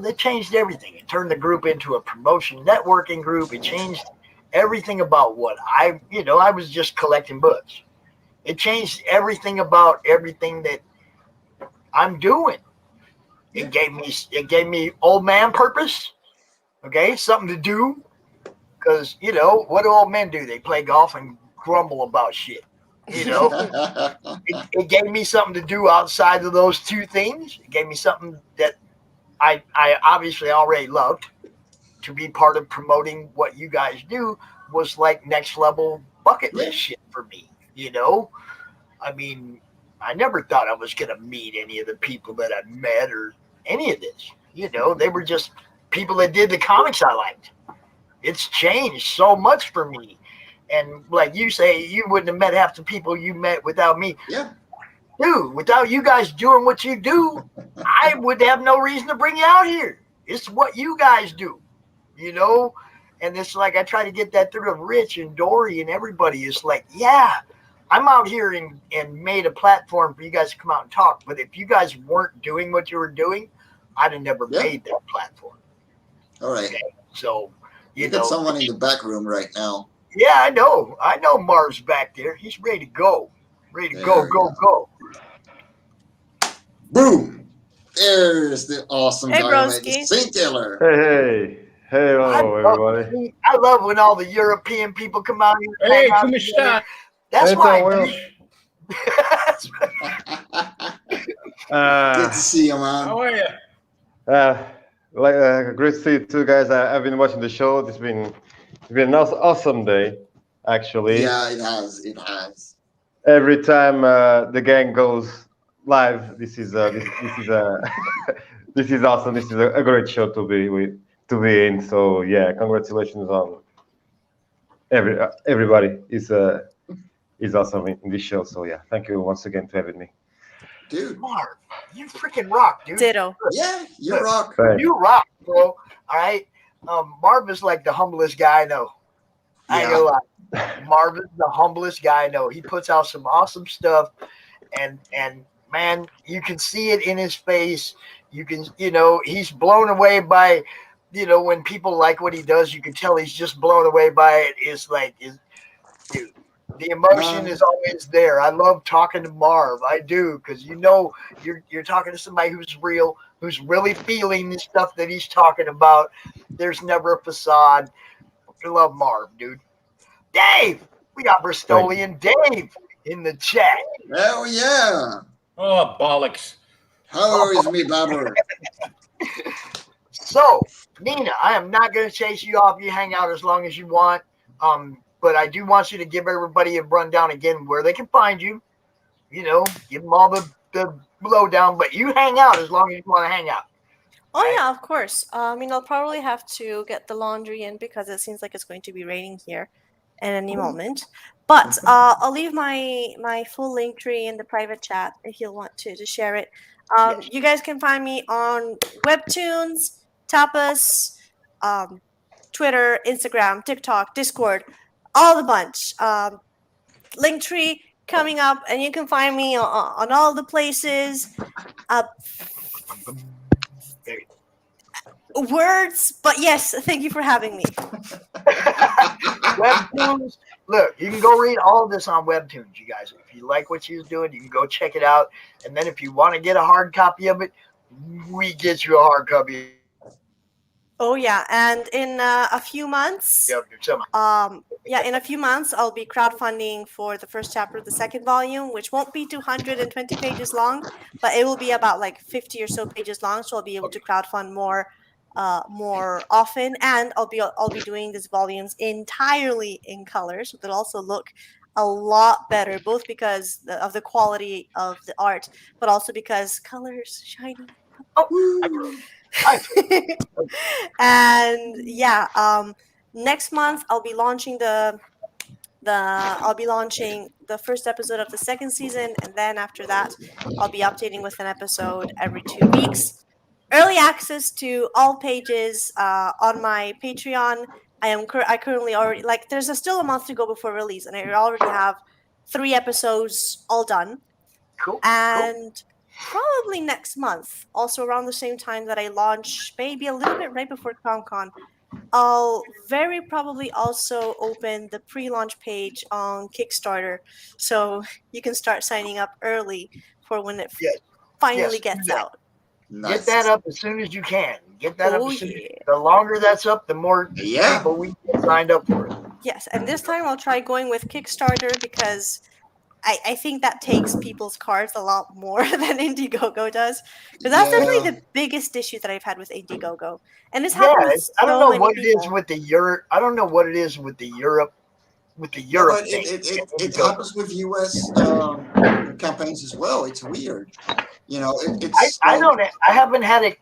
they changed everything. It turned the group into a promotion networking group. It changed everything about what I was just collecting books. It changed everything about everything that I'm doing. It gave me old man purpose. Okay, something to do, because what do old men do? They play golf and grumble about shit. It gave me something to do outside of those two things. It gave me something that I obviously already loved. To be part of promoting what you guys do was like next level bucket list shit for me. I mean, I never thought I was gonna meet any of the people that I met or any of this. They were just people that did the comics I liked. It's changed so much for me. And like you say, you wouldn't have met half the people you met without me. Yeah. Dude, without you guys doing what you do, I would have no reason to bring you out here. It's what you guys do, And it's like I try to get that through to Rich and Dory and everybody. It's like, I'm out here and made a platform for you guys to come out and talk. But if you guys weren't doing what you were doing, I'd have never made that platform. All right. Okay? So, you got someone in the back room right now. Yeah, I know. Marv's back there. He's ready to go. Go. Boom. There's the awesome Hey, guy, Broski. Saint Taylor. Hey. Hello, everybody. I love when all the European people come out here. Hey, come on. That's why. Good to see you, man. How are you? Great to see you too, guys. I've been watching the show. It's been an awesome day, actually. Yeah, it has. Every time the gang goes live, this is awesome. This is a great show to be in. So yeah, congratulations on everybody is awesome in this show. So yeah, thank you once again for having me. Dude, Marv, you freaking rock, dude. Ditto. Yeah, you rock. Thanks. You rock, bro. All right. MarV is like the humblest guy I know. I ain't gonna lie. MarV is the humblest guy I know. He puts out some awesome stuff, and man, you can see it in his face. You can, he's blown away by, when people like what he does, you can tell he's just blown away by it. It's like, dude, the emotion is always there. I love talking to MarV. I do, because you're talking to somebody who's real, who's really feeling the stuff that he's talking about. There's never a facade. I love MarV, dude. Dave, we got Bristolian Dave in the chat. Hell yeah. Oh, bollocks. How is me, Bobber? So, Nina, I am not going to chase you off. You hang out as long as you want. But I do want you to give everybody a rundown again where they can find you. Give them all the lowdown, but you hang out as long as you want to hang out. Oh, yeah, of course. I'll probably have to get the laundry in because it seems like it's going to be raining here at any moment. But I'll leave my full link tree in the private chat if you'll want to share it. You guys can find me on Webtoons, Tapas, Twitter, Instagram, TikTok, Discord, all the bunch. Link tree coming up, and you can find me on all the places. Words, but yes, thank you for having me. Webtoons. Look, you can go read all of this on Webtoons, you guys. If you like what she's doing, you can go check it out. And then if you want to get a hard copy of it, we get you a hard copy. Oh yeah, and in a few months, in a few months, I'll be crowdfunding for the first chapter of the second volume, which won't be 220 pages long, but it will be about like 50 or so pages long. So I'll be able to crowdfund more often, and I'll be doing these volumes entirely in color, so they'll also look a lot better, both because of the quality of the art, but also because colors shiny. And next month I'll be launching the first episode of the second season, and then after that I'll be updating with an episode every 2 weeks. Early access to all pages on my Patreon. I currently already, there's still a month to go before release, and I already have 3 episodes all done. Cool. And probably next month, also around the same time that I launch, maybe a little bit right before CRoM Con, I'll very probably also open the pre-launch page on Kickstarter, so you can start signing up early for when it finally gets out. Get that up as soon as you can. Get that up as soon as you can. The longer that's up, the more people we get signed up for it. Yes, and this time I'll try going with Kickstarter because I think that takes people's cards a lot more than Indiegogo does. Because that's definitely the biggest issue that I've had with Indiegogo. And this happens. I don't know what it is with the Europe. I don't know what it is with the Europe. It happens with US campaigns as well. It's weird. I haven't had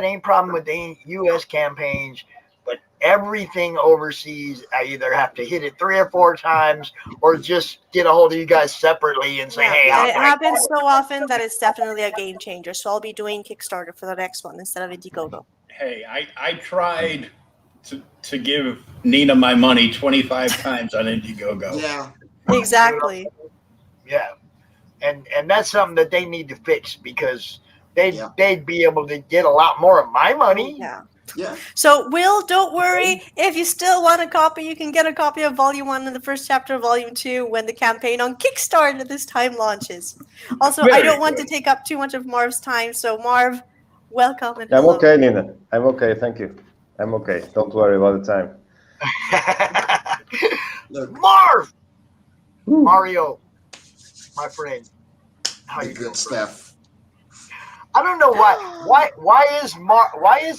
any problem with the US campaigns, but everything overseas, I either have to hit it 3 or 4 times or just get a hold of you guys separately and say, hey, it happens so often that it's definitely a game changer. So I'll be doing Kickstarter for the next one instead of Indiegogo. Hey, I tried to give Nina my money 25 times on Indiegogo. Yeah. Exactly. Yeah. And that's something that they need to fix, because they'd be able to get a lot more of my money. Yeah. Yeah. So, Will, don't worry. If you still want a copy, you can get a copy of Volume 1 and the first chapter of Volume 2 when the campaign on Kickstarter this time launches. Also, I don't want to take up too much of Marv's time, so Marv, welcome. And I'm okay, Nina. I'm okay. Thank you. I'm okay. Don't worry about the time. Look, Marv! Mario, my friend. How you doing, Steph? I don't know why is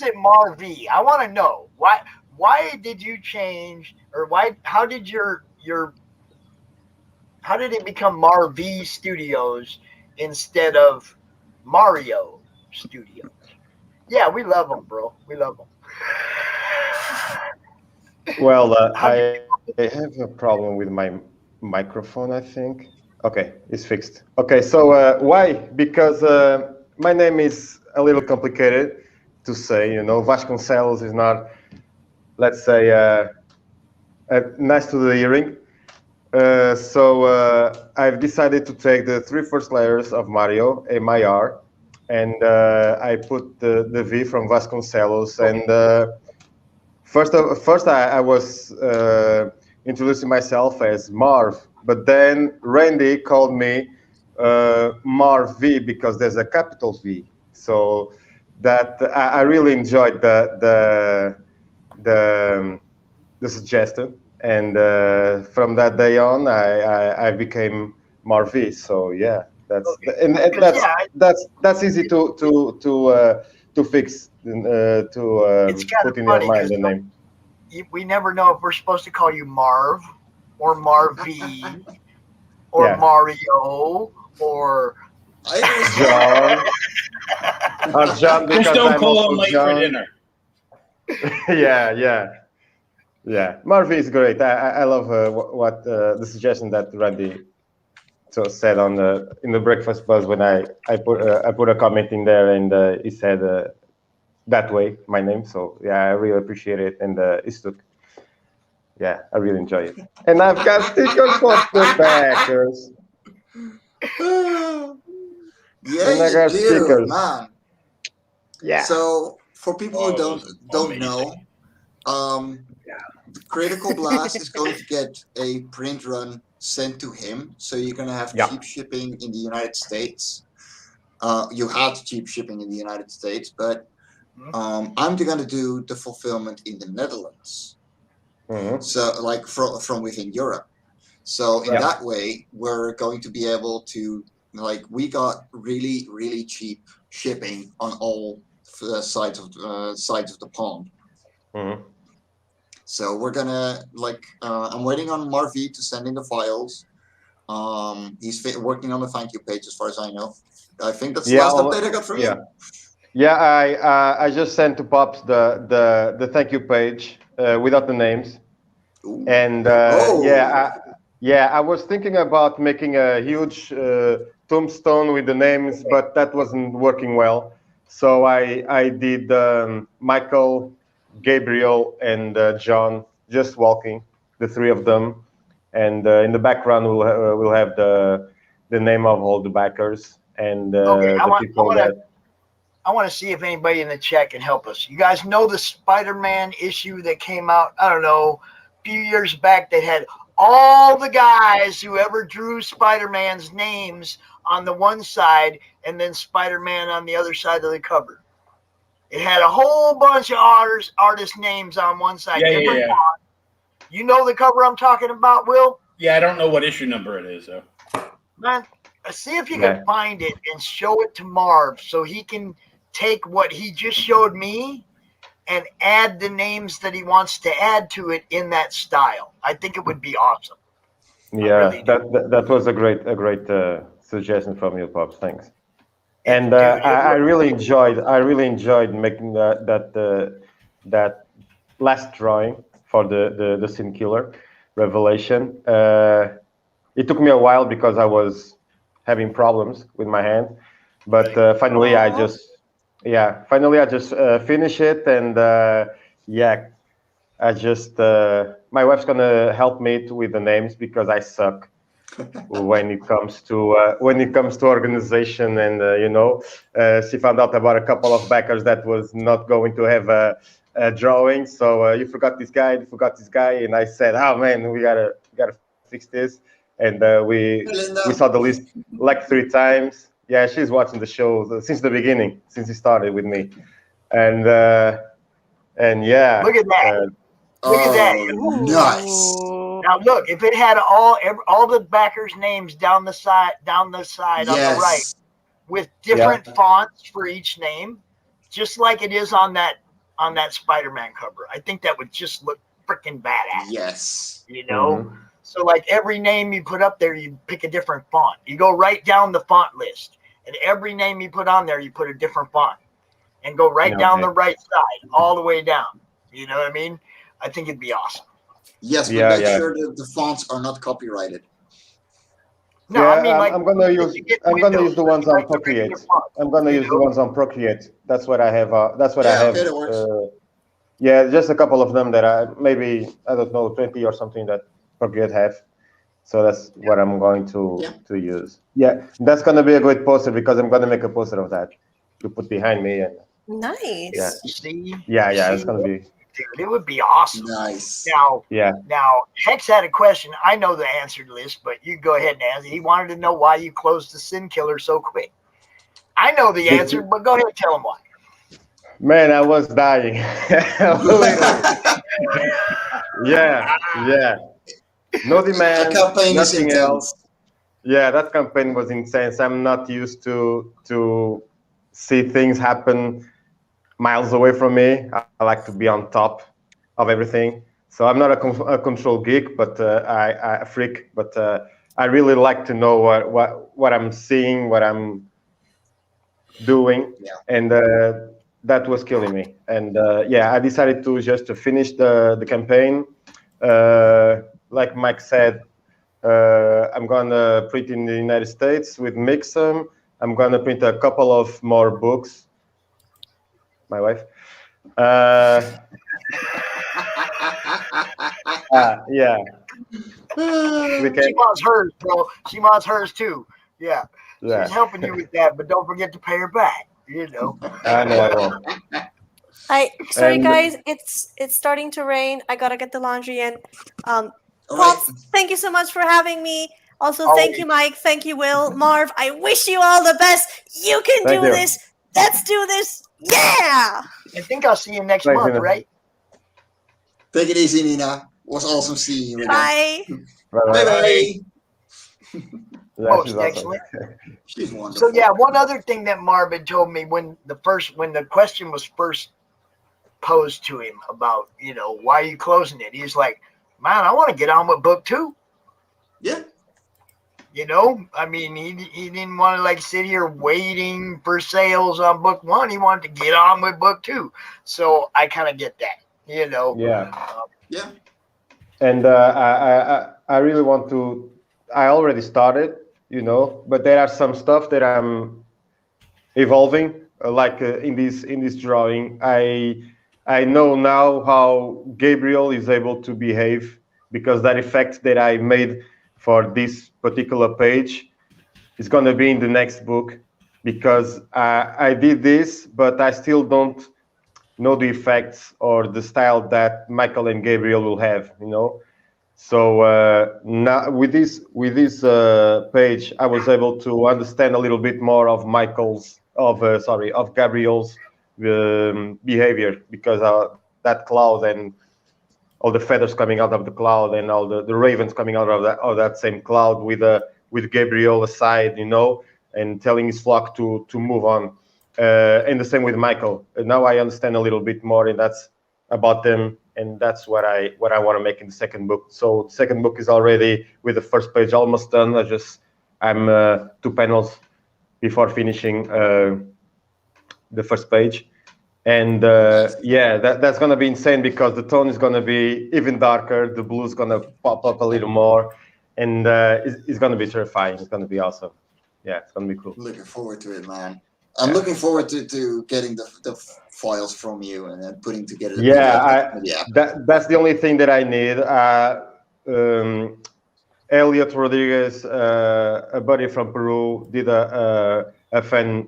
it MarV? I want to know why did you change, or how did it become MarV Studios instead of Mario Studios? Yeah, we love them, bro. We love them. Well, I have a problem with my microphone, I think. Okay, it's fixed. Okay, so why? Because my name is a little complicated to say, Vasconcelos is not let's say, nice to the hearing. So I've decided to take the 3 first letters of Mario, M-I-R, and I put the V from Vasconcelos. And first I was introducing myself as Marv, but then Randy called me MarV because there's a capital V. So that I really enjoyed the suggestion, and from that day on, I became MarV. So yeah, that's easy to fix to put in your mind the name. We never know if we're supposed to call you Marv or MarV or Mario or John. Or John, because just don't I'm call him late John. for dinner. Yeah. MarV is great. I love what the suggestion that Randy said in the breakfast buzz when I put a comment in there, and he said that way my name. So yeah, I really appreciate it, and it's took. Yeah, I really enjoy it, and I've got stickers for the backers. Yeah, you do, man. Yeah. So for people who don't know, Critical Blast is going to get a print run sent to him. So you're going to have cheap shipping in the United States. You had cheap shipping in the United States, but I'm going to do the fulfillment in the Netherlands. So like from within Europe. So in that way, we're going to be able to, like, we got really, really cheap shipping on all sides of the pond. So we're gonna I'm waiting on MarV to send in the files. He's working on the thank you page, as far as I know. I think that's the last update I got from you. Yeah, I just sent to Pops the thank you page without the names. Ooh. And I was thinking about making a huge tombstone with the names, but that wasn't working well. So I did Michael, Gabriel, and John just walking, the 3 of them, and in the background we'll have the name of all the backers and the people that. I want to see if anybody in the chat can help us. You guys know the Spider-Man issue that came out, I don't know, a few years back, that had all the guys who ever drew Spider-Man's names on the one side and then Spider-Man on the other side of the cover. It had a whole bunch of artist names on one side. Yeah. You know the cover I'm talking about, Will? Yeah, I don't know what issue number it is, though. Man, see if you can find it and show it to Marv so he can take what he just showed me and add the names that he wants to add to it in that style. I think it would be awesome. Yeah, really that was a great suggestion from you, Pops. Thanks. And I really enjoyed making that last drawing for the Sin Killer Revelation. It took me a while because I was having problems with my hand, but finally I just finished it, and I just my wife's gonna help me with the names because I suck when it comes to organization, and she found out about a couple of backers that was not going to have a drawing. So you forgot this guy, and I said, oh man, we gotta fix this. And we saw the list like 3 times. Yeah, she's watching the show since the beginning, since he started with me. And yeah. Look at that. Look at that. Nice. Now look, if it had all the backers' names down the side on the right, with different fonts for each name, just like it is on that Spider-Man cover, I think that would just look freaking badass. Yes. So like every name you put up there, you pick a different font. You go right down the font list, and every name you put on there, you put a different font, and go right down the right side, all the way down. You know what I mean? I think it'd be awesome. Yes, but make sure that the fonts are not copyrighted. No, I mean, like, I'm gonna use the ones on Procreate. I'm gonna use the ones on Procreate. That's what I have. That's what I have. Okay, that works. Yeah, just a couple of them that I don't know, 20 or something that Forget have. So that's what I'm going to use. Yeah, that's gonna be a great poster because I'm gonna make a poster of that to put behind me. And Nice. yeah, See? it's gonna be. Dude, it would be awesome. Nice. Now, Hex had a question. I know the answer to this, but you go ahead and answer. He wanted to know why you closed the Sin Killer so quick. I know the answer, but go ahead and tell him why. Man, I was dying. yeah. No demand, nothing else. Yeah, that campaign was intense. I'm not used to see things happen miles away from me. I like to be on top of everything. So I'm not a control geek, but I freak. But I really like to know what I'm seeing, what I'm doing, and that was killing me. And I decided to finish the campaign. Like Mike said, I'm gonna print in the United States with Mixum. I'm gonna print a couple of more books. My wife. Yeah. She wants hers, bro. She wants hers too. Yeah. She's helping you with that, but don't forget to pay her back. You know. I know I won't. Sorry guys, it's starting to rain. I gotta get the laundry in. Pops, thank you so much for having me. Also, thank you, Mike. Thank you, Will. Marv, I wish you all the best. You can do this. Let's do this. Yeah. I think I'll see you next month, right? Take it easy, Nina. It was awesome seeing you again. Bye. Bye. Most excellent. She's wonderful. So one other thing that Marvin told me when the question was first posed to him about, why are you closing it? He's like, man, I want to get on with book 2. Yeah. I mean, he didn't want to sit here waiting for sales on book 1. He wanted to get on with book 2. So I kind of get that, Yeah. And I really want to. I already started, but there are some stuff that I'm evolving. Like in this drawing, I know now how Gabriel is able to behave because that effect that I made for this particular page is going to be in the next book because I did this, but I still don't know the effects or the style that Michael and Gabriel will have, So now with this page, I was able to understand a little bit more of Gabriel's behavior because that cloud and all the feathers coming out of the cloud and all the ravens coming out of that same cloud with Gabriel aside, and telling his flock to move on. And the same with Michael. Now I understand a little bit more, and that's about them, and that's what I want to make in the second book. So the second book is already with the first page almost done. I'm 2 panels before finishing the first page. And that's going to be insane because the tone is going to be even darker. The blue is going to pop up a little more. And it's going to be terrifying. It's going to be awesome. Yeah, it's going to be cool. Looking forward to it, man. I'm looking forward to getting the files from you and then putting together the PDF. That's the only thing that I need. Elliot Rodriguez, a buddy from Peru, did a fan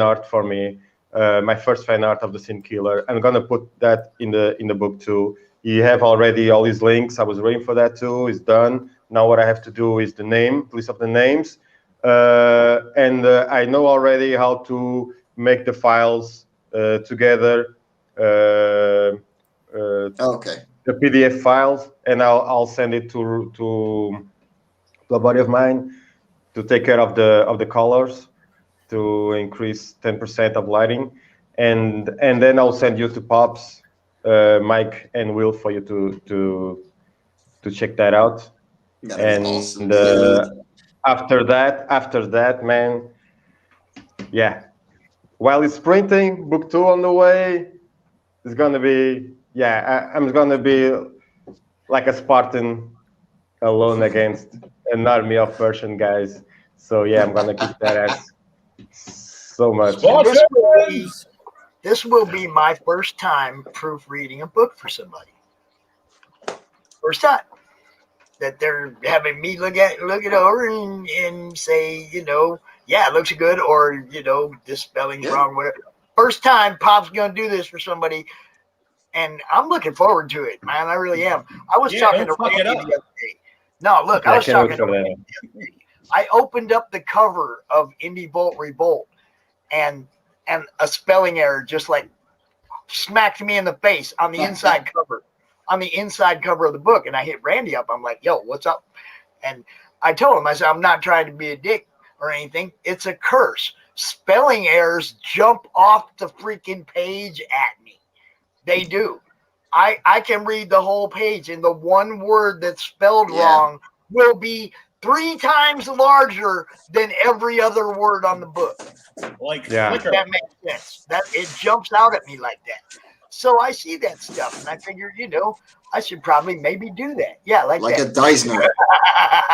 art for me. My first fan art of the Sin Killer. I'm gonna put that in the book too. You have already all these links. I was waiting for that too. It's done. Now what I have to do is the list of the names, and I know already how to make the files together. Okay. The PDF files, and I'll send it to a buddy of mine to take care of the colors, to increase 10% of lighting, and then I'll send you to Pops, Mike, and Will for you to check that out. And awesome. After that, man, yeah. While it's printing, book 2 on the way, it's gonna be I'm gonna be like a Spartan alone against an army of Persian guys. So I'm gonna kick that ass so much. This will be my first time proofreading a book for somebody. First time that they're having me look it over and say, yeah, it looks good, or this spelling's wrong, whatever. First time Pop's gonna do this for somebody, and I'm looking forward to it, man. I really am. I was talking to Randy the other day. No, look, I was talking to Randy the other day. I opened up the cover of Indie Bolt Revolt, and a spelling error just like smacked me in the face on the inside cover. On the inside cover of the book, and I hit Randy up. I'm like, yo, what's up? And I told him, I said, I'm not trying to be a dick or anything. It's a curse. Spelling errors jump off the freaking page at me. They do. I can read the whole page, and the one word that's spelled wrong will be 3 times larger than every other word on the book. Like that makes sense. That it jumps out at me like that. So I see that stuff, and I figure, I should probably maybe do that. Yeah, like that. a Deisner.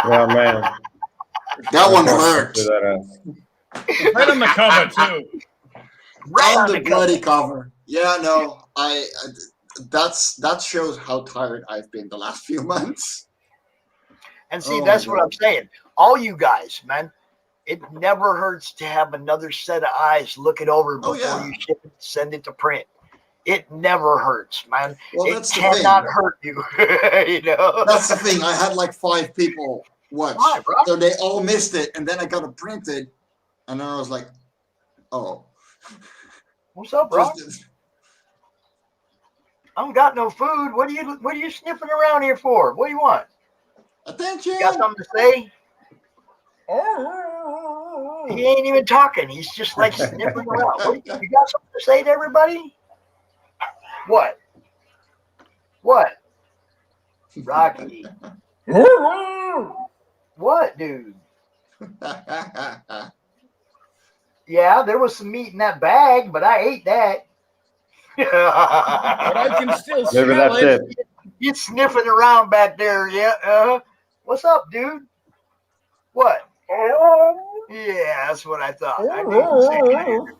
Yeah, man. That one hurts. Right on the cover too. Right on the bloody cover. Yeah, no, that shows how tired I've been the last few months. And see, that's what I'm saying. All you guys, man, it never hurts to have another set of eyes look it over before you ship it, send it to print. It never hurts, man. Well, it cannot hurt you. That's the thing. I had like 5 people watch, so they all missed it, and then I got it printed, and then I was like, "Oh, what's up, bro? I don't got no food. What are you sniffing around here for? What do you want? Attention! You got something to say?" He ain't even talking. He's just like sniffing around. You got something to say to everybody? What? Rocky. What, dude? Yeah, there was some meat in that bag, but I ate that. But I can still smell it. You're sniffing around back there, yeah. What's up, dude? What? Yeah, that's what I thought. I didn't say hi to everybody.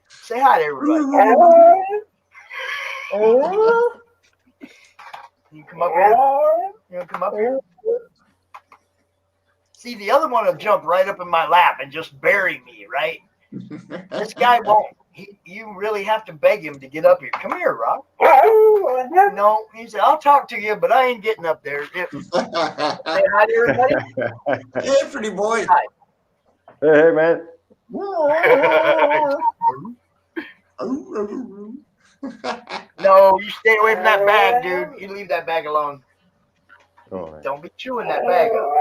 Say hi to everybody. You come up here? You come up here? See, the other one will jump right up in my lap and just bury me, right? This guy won't. You really have to beg him to get up here. Come here, Rob. No, he said, I'll talk to you, but I ain't getting up there. Say hi to everybody. Hey, pretty boy. Hi. Hey, man. No, you stay away from that bag, dude. You leave that bag alone. Oh, don't be chewing that bag up.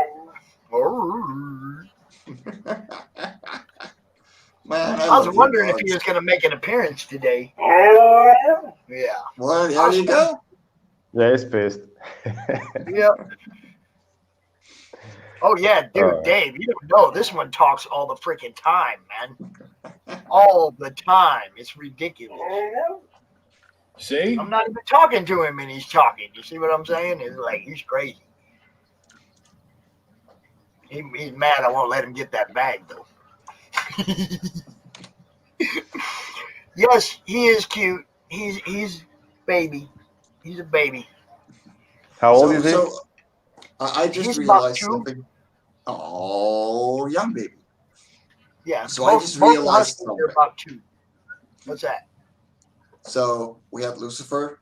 Man, I was wondering if he was going to make an appearance today. Yeah. Well, there you go. Yeah, he's pissed. Yep. Oh, yeah, dude, Dave, you don't know. This one talks all the freaking time, man. All the time. It's ridiculous. See? I'm not even talking to him, and he's talking. You see what I'm saying? It's like, he's crazy. He's mad I won't let him get that bag, though. Yes, he is cute. He's baby. He's a baby. How old is he? So I just realized something. Oh, young baby. Yeah. So I just realized something. About 2. What's that? So we had Lucifer,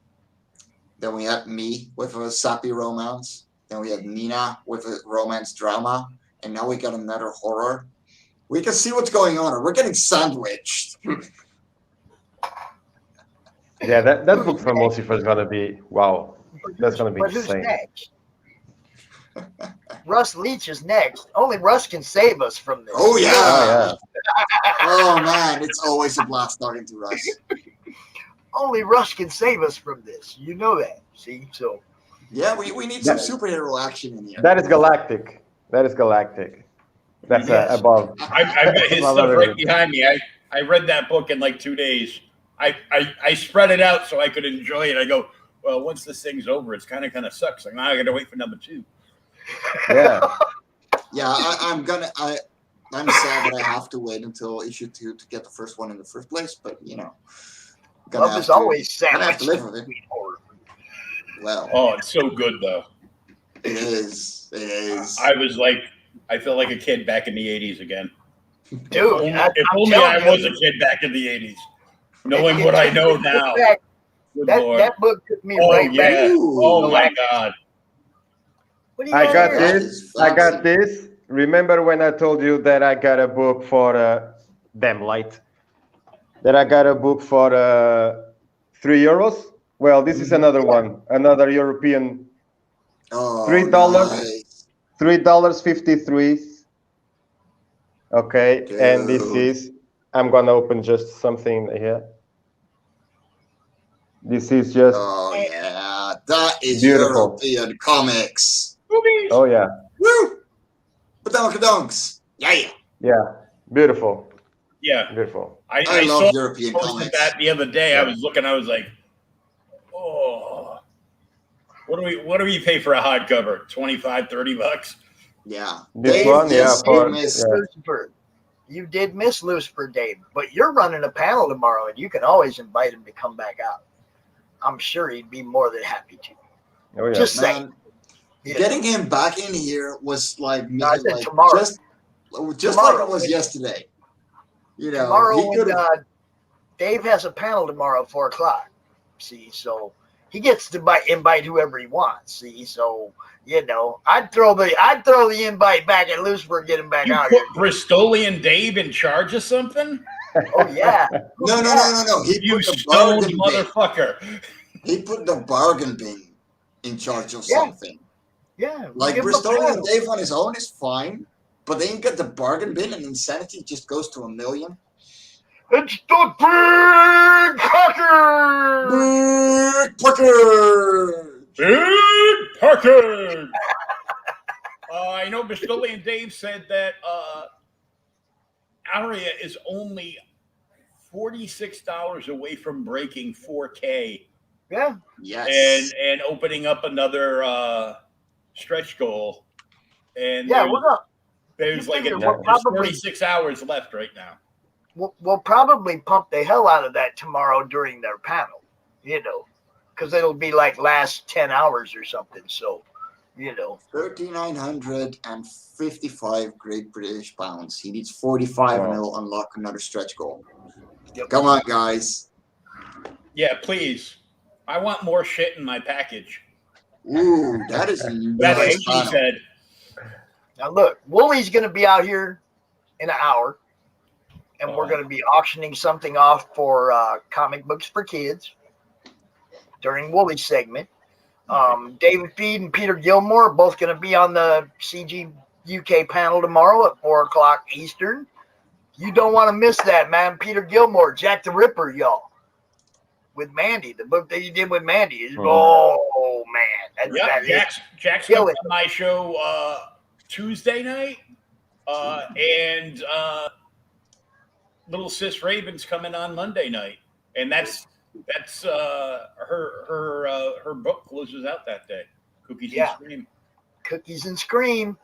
then we had me with a sappy romance, then we had Nina with a romance drama, and now we got another horror. We can see what's going on. We're getting sandwiched. Yeah, that book from Lucifer is gonna be wow. That's gonna be But insane. who's next? Russ Leach is next. Only Russ can save us from this. Oh yeah. Oh, Oh man, it's always a blast talking to Russ. Only Russ can save us from this. You know that. See, so yeah, we need some superhero action in here. That is galactic. That's above. I've got his stuff right behind me. I read that book in like 2 days. I spread it out so I could enjoy it. I go, well, once this thing's over, it's kind of sucks. Like, now I got to wait for number 2. Yeah. Yeah, I'm sad that I have to wait until issue 2 to get the first one in the first place. But Love is always sandwiched. Gonna have to live with it. Well. Oh, it's so good though. It is. It is. I felt like a kid back in the 80s again. Dude, if only I was a kid back in the 80s, knowing what I know now. That book took me right back. Oh my God. I got this. Remember when I told you that I got a book for damn light? That I got a book for €3? Well, this is another one, another European. $3, nice. $3.53. Okay, dude. And this is. I'm gonna open just something here. This is just. Oh yeah, that is beautiful. European comics. Oh yeah. Woo! Badonkadonks. Yeah. Yeah, beautiful. Yeah, beautiful. I love saw European comics. That the other day. Yeah. I was looking. I was like, oh, what do we pay for a hardcover? $25-$30. Yeah. This one, Lucifer. You did miss Lucifer, Dave, but you're running a panel tomorrow, and you can always invite him to come back out. I'm sure he'd be more than happy to. Oh yeah. Just saying. Getting him back in here was like, tomorrow. just tomorrow. Like it was yesterday. You know, tomorrow Dave has a panel tomorrow at 4:00. See, so he gets to invite whoever he wants. See, so you know, I'd throw the invite back at Lucifer, get him back out. You put Bristolian Dave in charge of something? Oh yeah. No. You stoned motherfucker. He put the bargain bin in charge of something. Yeah. Like Bristolian Dave on his own is fine, but then you get the bargain bin and insanity just goes to 1 million. It's the big Parker! Big Parker! Big Parker! I know Bristolian Dave said that Aria is only $46 away from breaking 4K. Yeah. Yes. And opening up another stretch goal. And yeah, there's like 46 hours left right now. We'll probably pump the hell out of that tomorrow during their panel, you know, because it'll be like last 10 hours or something. So, you know, 3,955 Great British pounds. He needs 45 and he'll unlock another stretch goal. Yep. Come on, guys. Yeah, please. I want more shit in my package. Ooh, that is that's what she said. Now look, Woolie's going to be out here in an hour, and we're going to be auctioning something off for comic books for kids during Woolie's segment. David Feed and Peter Gilmore are both going to be on the CG UK panel tomorrow at 4:00 Eastern. You don't want to miss that, man. Peter Gilmore, Jack the Ripper, y'all. With Mandy, the book that you did with Mandy is oh man, Jack's coming on my show Tuesday night, and Little Sis Raven's coming on Monday night, and that's her book closes out that day. Cookies and Scream. Cookies and Scream.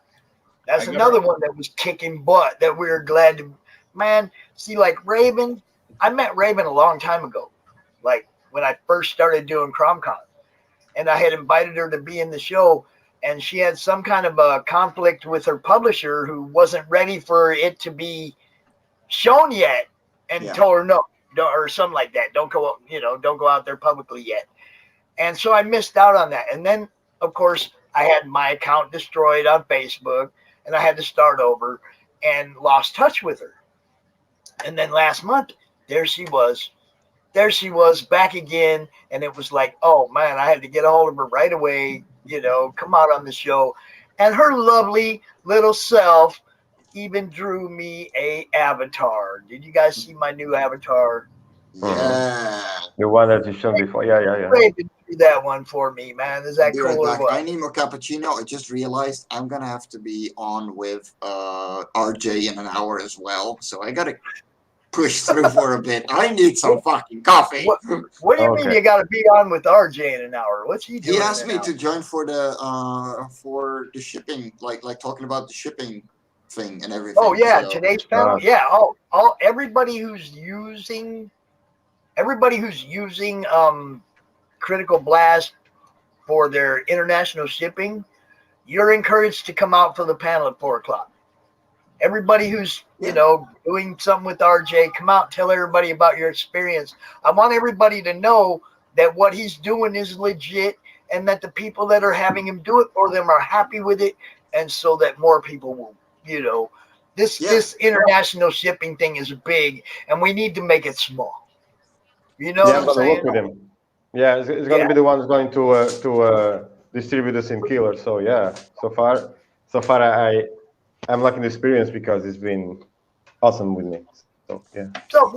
That's another one that was kicking butt that we were glad to. Man, see, like Raven, I met Raven a long time ago. Like when I first started doing CRoM Con, and I had invited her to be in the show, and she had some kind of a conflict with her publisher who wasn't ready for it to be shown yet, and told her no, or something like that. Don't go out there publicly yet. And so I missed out on that. And then, of course, I had my account destroyed on Facebook, and I had to start over and lost touch with her. And then last month, there she was back again. And it was like, oh man, I had to get a hold of her right away, come out on the show. And her lovely little self even drew me a avatar. Did you guys see my new avatar? Yeah. The one that you showed before. Yeah. Raven drew that one for me, man. Is that cool? Right, I need more cappuccino. I just realized I'm gonna have to be on with RJ in an hour as well. So I gotta push through for a bit. I need some fucking coffee. What do you mean you gotta be on with RJ in an hour? What's he doing? He asked me to join for the shipping, like talking about the shipping thing and everything. Oh yeah, so, today's panel. Yeah, all everybody who's using everybody who's using Critical Blast for their international shipping, you're encouraged to come out for the panel at 4 o'clock. Everybody who's, doing something with RJ, come out and tell everybody about your experience. I want everybody to know that what he's doing is legit and that the people that are having him do it for them are happy with it. And so that more people will, this international shipping thing is big and we need to make it small. You know what I'm saying? Work with him. Yeah, it's going to be the one who's going to distribute this in Killer. So yeah, so far I'm liking the experience because it's been awesome with me. So yeah. So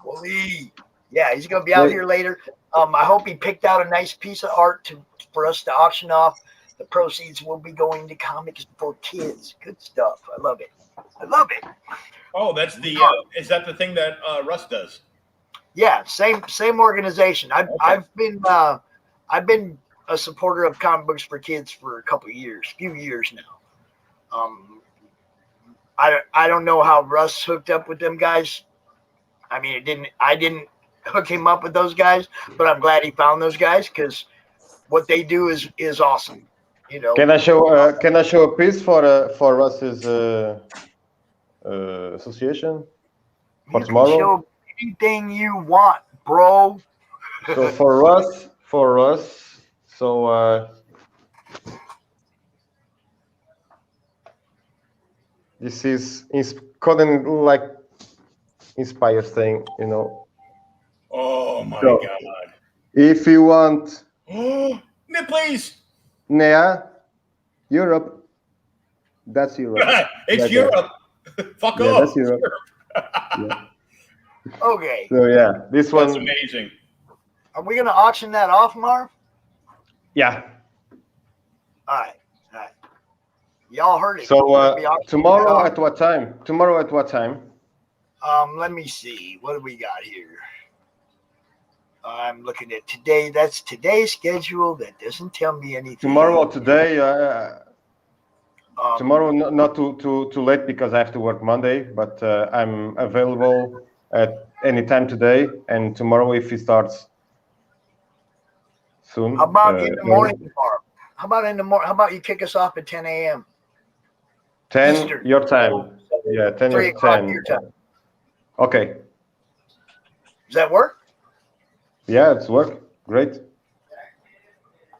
Wooly, yeah, he's gonna be out here later. I hope he picked out a nice piece of art for us to auction off. The proceeds will be going to Comics for Kids. Good stuff. I love it. Oh, that's the is that the thing that Russ does? Yeah, same organization. I've been a supporter of Comic Books for Kids for a few years now. I don't know how Russ hooked up with them guys. I mean, I didn't hook him up with those guys, but I'm glad he found those guys because what they do is awesome. Can I show a piece for Russ's association for tomorrow? Can show anything you want, bro. So for Russ, so this is couldn't like inspire thing, Oh my God! If you want, please. Nea, Europe. That's Europe. It's Europe. Fuck off. That's Europe. Yeah. Okay. So yeah, this one's amazing. Are we gonna auction that off, Marv? Yeah. All right. Y'all heard it. So tomorrow at what time? Let me see. What do we got here? I'm looking at today. That's today's schedule. That doesn't tell me anything. Tomorrow or today? Tomorrow not too late because I have to work Monday, but I'm available at any time today and tomorrow if it starts soon. How about in the morning tomorrow? How about in the morning? How about you kick us off at 10 a.m. 10 Eastern. Your time. Yeah, 10 3 o'clock 10. your time. Okay. Does that work? Yeah, it's work. Great.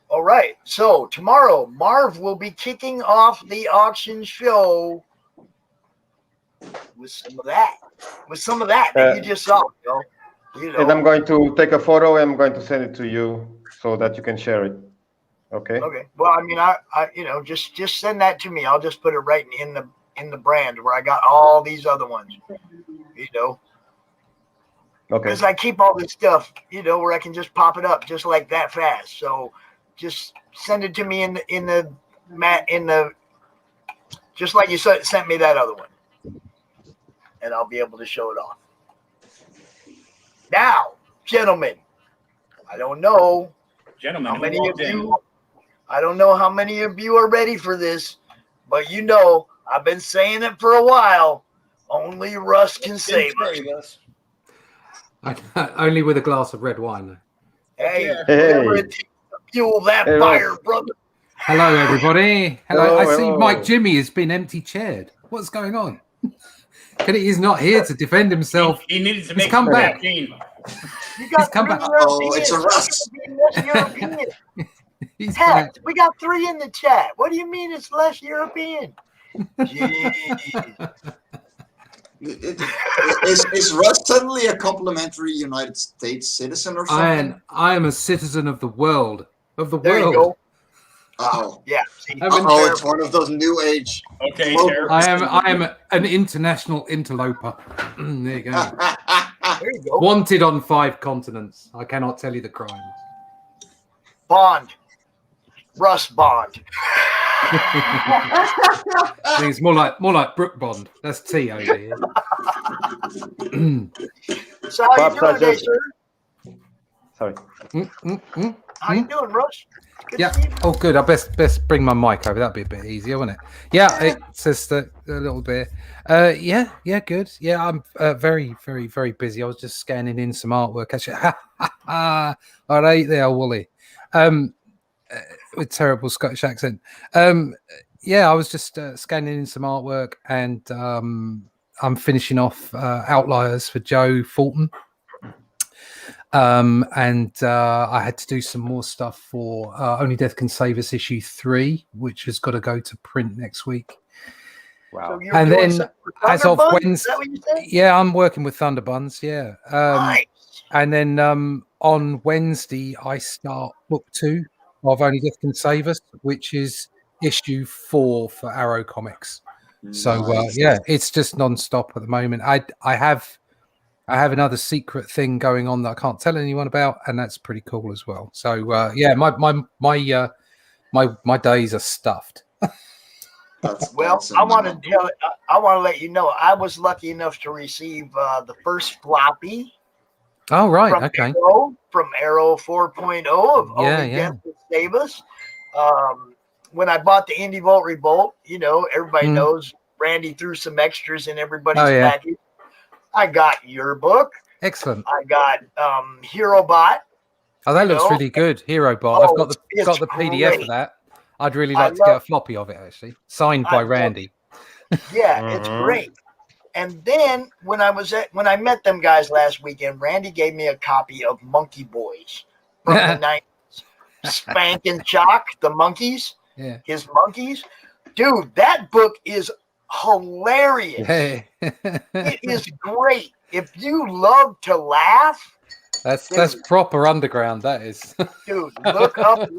All right. So tomorrow, Marv will be kicking off the auction show with some of that. That you just saw. And I'm going to take a photo and I'm going to send it to you so that you can share it. Okay. Okay. Well, I mean, I just send that to me. I'll just put it right in the brand where I got all these other ones. Okay. Because I keep all this stuff, where I can just pop it up just like that fast. So just send it to me in the just like you sent me that other one, and I'll be able to show it off. Now, gentlemen, I don't know how many of you. I don't know how many of you are ready for this, but I've been saying it for a while. Only Russ can save us. Only with a glass of red wine. Hey, whatever it takes to fuel that fire, brother. Hello, everybody. Hello. I see Mike Jimmy has been empty chaired. What's going on? He's not here to defend himself. He needed to He's make come back. He's come back. Oh, it's a Russ. Chat, we got 3 in the chat. What do you mean it's less European? Jeez. Is Russ suddenly a complimentary United States citizen or something? I am a citizen of the world. There you go. Oh yeah. It's one of those new age. Okay. I am an international interloper. There you go. There you go. Wanted on 5 continents. I cannot tell you the crimes. Bond. Russ Bond. I think it's more like Brook Bond. That's T over here. So how you doing today, sir? Sorry. How you doing, Russ? Good Yeah. to see you. Oh, good. I best bring my mic over. That'd be a bit easier, wouldn't it? Yeah. It's just a little bit. Yeah. Good. Yeah. I'm very, very, very busy. I was just scanning in some artwork. Actually, all right there, Wooly. With terrible Scottish accent. Yeah, I was just scanning in some artwork, and I'm finishing off Outliers for Joe Fulton. And I had to do some more stuff for Only Death Can Save Us issue 3, which has got to go to print next week. Wow. So And then as of Wednesday, yeah, I'm working with Thunderbuns. Yeah. Nice. And then on Wednesday, I start book 2 of Only Death Can Save Us, which is issue 4 for Arrow Comics. So yeah, it's just non-stop at the moment. I have another secret thing going on that I can't tell anyone about, and that's pretty cool as well. So yeah, my days are stuffed. Well, awesome. I want to let you know I was lucky enough to receive the first floppy. Oh right, from okay. From Arrow 4.0 of Only Death Can Save Us. When I bought the Indie Vault Revolt, everybody knows Randy threw some extras in everybody's package. I got your book. Excellent. I got Hero Bot. Oh, that looks really good. Hero Bot. I've got the PDF of that. I'd really like to get a floppy of it, actually, signed by Randy. Yeah, it's great. And then when I met them guys last weekend, Randy gave me a copy of Monkey Boys from the 90s. Spank and Chalk, the monkeys. Yeah. His monkeys. Dude, that book is hilarious. Hey. It is great. If you love to laugh, that's proper underground. That is. Dude, look up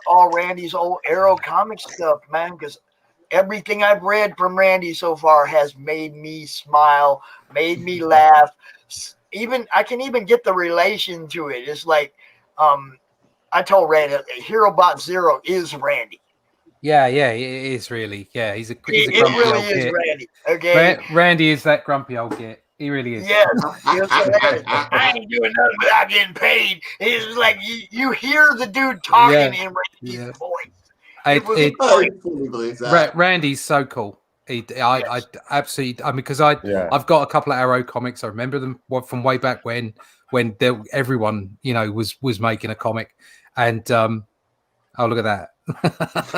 all Randy's old Arrow comic stuff, man, because everything I've read from Randy so far has made me smile, made me laugh. I can even get the relation to it. It's like I told Randy, Hero Bot Zero is Randy. Yeah, it is really. Yeah, he's a grumpy really old is git. Randy. Okay, Randy is that grumpy old git. He really is. Yes, I ain't doing nothing without getting paid. It's like you hear the dude talking in Randy's voice. I fully believe that. Randy's so cool. I absolutely. I mean, because I've got a couple of Arrow comics. I remember them from way back when everyone was making a comic, and oh, look at that.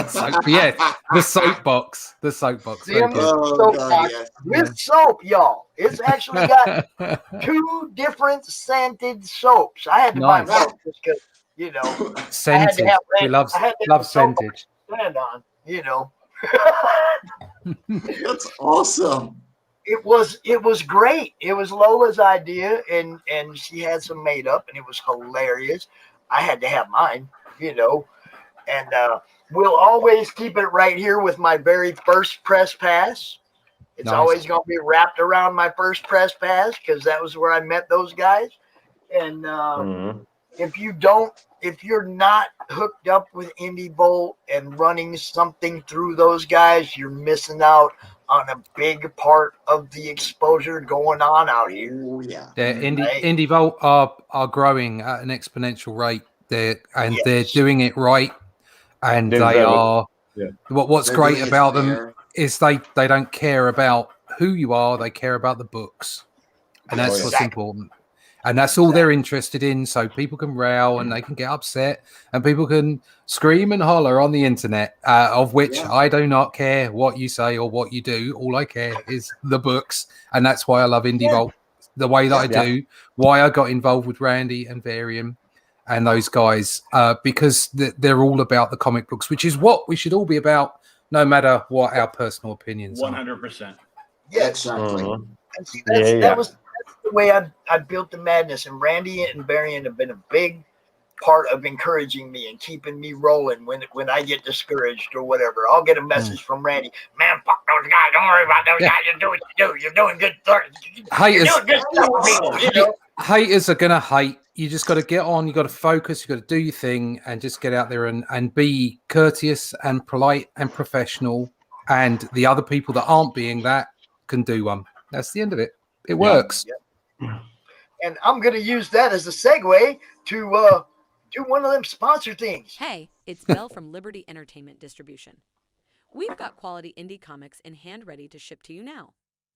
So, yeah, the soapbox. With soap, y'all. It's actually got 2 different scented soaps. I had to buy one just because scented. He loves scented. Stand on, That's awesome. It was great. It was Lola's idea, and she had some made up, and it was hilarious. I had to have mine, and we'll always keep it right here with my very first press pass. It's always going to be wrapped around my first press pass because that was where I met those guys. And if you're not hooked up with Indie Bolt and running something through those guys, you're missing out on a big part of the exposure going on out here. Oh, yeah. Indie Bolt are growing at an exponential rate. They're doing it right. And they are. Yeah. What's great about them is they don't care about who you are; they care about the books, and that's what's important. And that's all they're interested in. So people can row and they can get upset, and people can scream and holler on the internet. Of which I do not care what you say or what you do. All I care is the books, and that's why I love Indie Vault the way that I do. Why I got involved with Randy and Varium and those guys, because they're all about the comic books, which is what we should all be about, no matter what our personal opinions are. 100%. Yeah, exactly. That was the way I built the madness. And Randy and Varian have been a big part of encouraging me and keeping me rolling when I get discouraged or whatever. I'll get a message from Randy. Man, fuck those guys. Don't worry about those guys. You do what you do. You're doing good. You're doing good stuff for people, Haters are going to hate. You just got to get on. You got to focus. You got to do your thing and just get out there and be courteous and polite and professional. And the other people that aren't being that can do one. That's the end of it. It works. Yeah. And I'm going to use that as a segue to do one of them sponsor things. Hey, it's Belle from Liberty Entertainment Distribution. We've got quality indie comics in hand ready to ship to you now.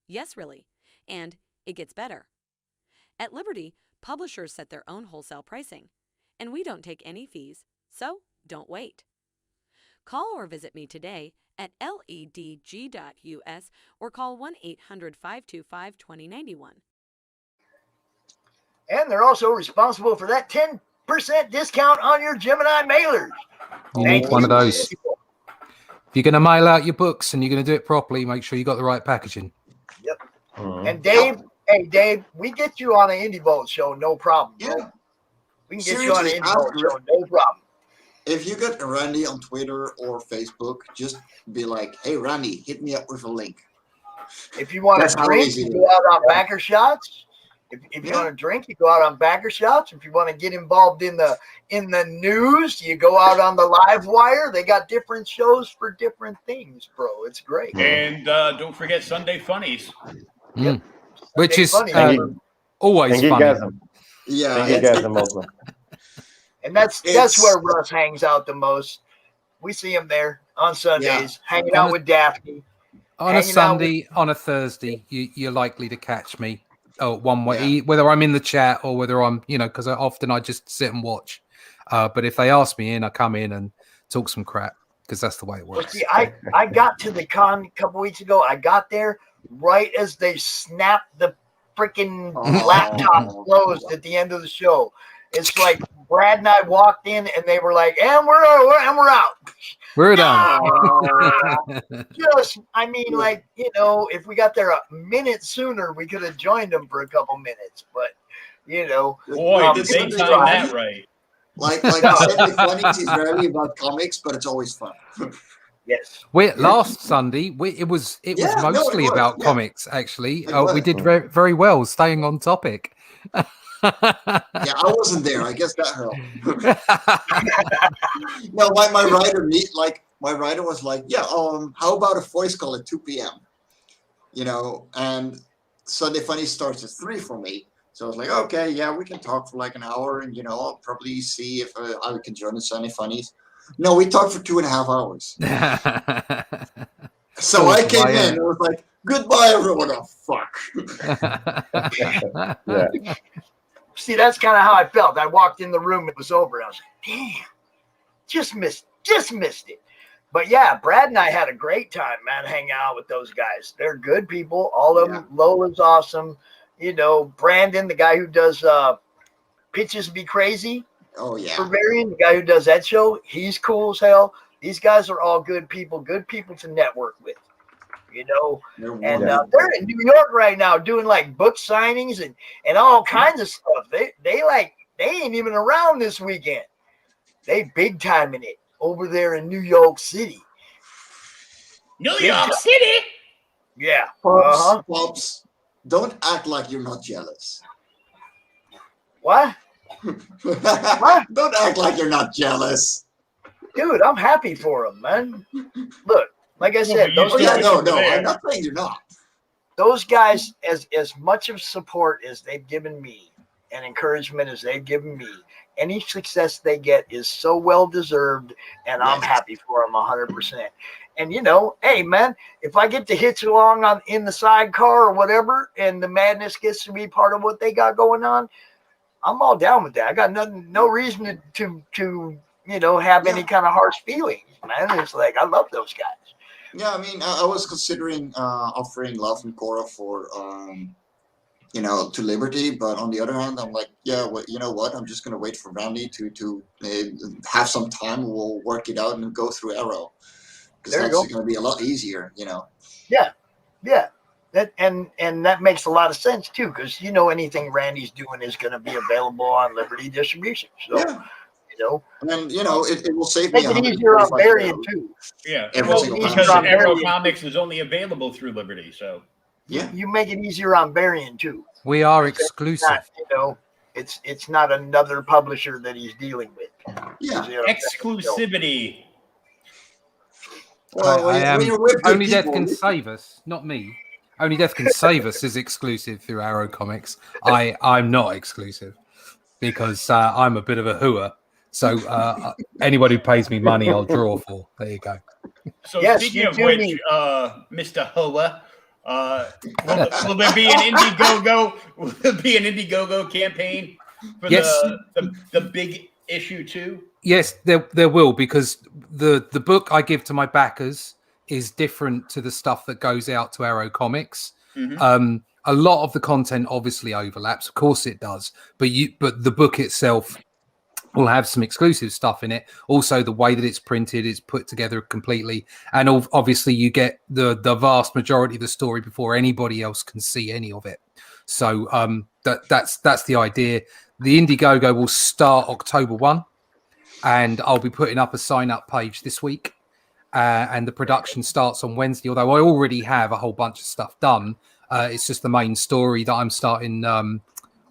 Yes, really. And it gets better. At Liberty, publishers set their own wholesale pricing, and we don't take any fees, so don't wait. Call or visit me today at ledg.us or call 1-800-525-2091. And they're also responsible for that 10% discount on your Gemini mailers. You need one of those. If you're going to mail out your books and you're going to do it properly, make sure you got the right packaging. Yep. And Dave, hey Dave, we get you on an Indie Bolt show, no problem. Yeah. We can get you on an Indie Bolt show, no problem. If you get Randy on Twitter or Facebook, just be like, "Hey Randy, hit me up with a link." If you want to drink, you go out on Backer Shots. If you want to drink, you go out on Backer Shots. If you want to get involved in the news, you go out on the Live Wire. They got different shows for different things, bro. It's great. And don't forget Sunday Funnies. Yep. Which is always funny. Yeah. And that's where Russ hangs out the most. We see him there on Sundays, hanging out with Daphne. On a Sunday, on a Thursday, you're likely to catch me. Oh, one way, whether I'm in the chat or whether I'm, because often I just sit and watch. But if they ask me in, I come in and talk some crap because that's the way it works. Well, see, I got to the con a couple weeks ago. I got there right as they snapped the freaking laptop closed at the end of the show. It's like Brad and I walked in and they were like, and we're out. We're done. If we got there a minute sooner, we could have joined them for a couple minutes. But, boy, did they time that right. Like Sunday Funnies is rarely about comics, but it's always fun. Yes. Last Sunday, it was mostly about comics. Actually, we did very well, staying on topic. I wasn't there. I guess that helped. No, my writer was like, how about a voice call at 2 p.m. And Sunday Funny starts at 3 for me. So I was like, okay, we can talk for like an hour, and I'll probably see if I can join the Sunday Funnies. No, we talked for 2.5 hours. So I came in and I was like, goodbye, everyone. Oh, fuck. See, that's kind of how I felt. I walked in the room, it was over. I was like, damn, just missed it. But yeah, Brad and I had a great time, man, hanging out with those guys. They're good people. All of them. Lola's awesome. Brandon, the guy who does Pitches Be Crazy. Oh, yeah. For Varian, the guy who does that show, he's cool as hell. These guys are all good people to network with. And they're in New York right now doing like book signings and all kinds of stuff. They ain't even around this weekend. They big timing it over there in New York City. New York City? Yeah. Pops, don't act like you're not jealous. What? What? Don't act like you're not jealous. Dude, I'm happy for them, man. Look. Like I said, those guys. No, I'm not saying you're not. Those guys, as much of support as they've given me and encouragement as they've given me, any success they get is so well deserved, and I'm happy for them 100%. And hey man, if I get to hitch along in the sidecar or whatever, and the madness gets to be part of what they got going on, I'm all down with that. I got no reason to have any kind of harsh feelings, man. It's like I love those guys. Yeah, I mean, I was considering offering Love and Cora for, to Liberty, but on the other hand, I'm like, well, you know what? I'm just gonna wait for Randy to have some time. We'll work it out and go through Arrow, because that's gonna be a lot easier, Yeah. That and that makes a lot of sense too, because anything Randy's doing is gonna be available on Liberty Distribution. So. And it will save me. Make it easier on Varian too. Yeah, because Arrow Comics is only available through Liberty, so you make it easier on Varian too. We are exclusive. It's not another publisher that he's dealing with. Yeah, exclusivity. I am. Only Death Can Save Us, not me. Only Death Can Save Us is exclusive through Arrow Comics. I'm not exclusive because I'm a bit of a hooer. So anyone who pays me money, I'll draw for. There you go. So speaking of which, Mr. Hoa, will there be an Indiegogo? Will there be an Indiegogo campaign for the big issue 2? Yes, there will, because the book I give to my backers is different to the stuff that goes out to Arrow Comics. Mm-hmm. A lot of the content obviously overlaps, of course it does, but the book itself will have some exclusive stuff in it. Also, the way that it's printed is put together completely, and obviously you get the vast majority of the story before anybody else can see any of it. So that's the idea. The Indiegogo will start October 1, and I'll be putting up a sign-up page this week, and the production starts on Wednesday, although I already have a whole bunch of stuff done. It's just the main story that I'm starting.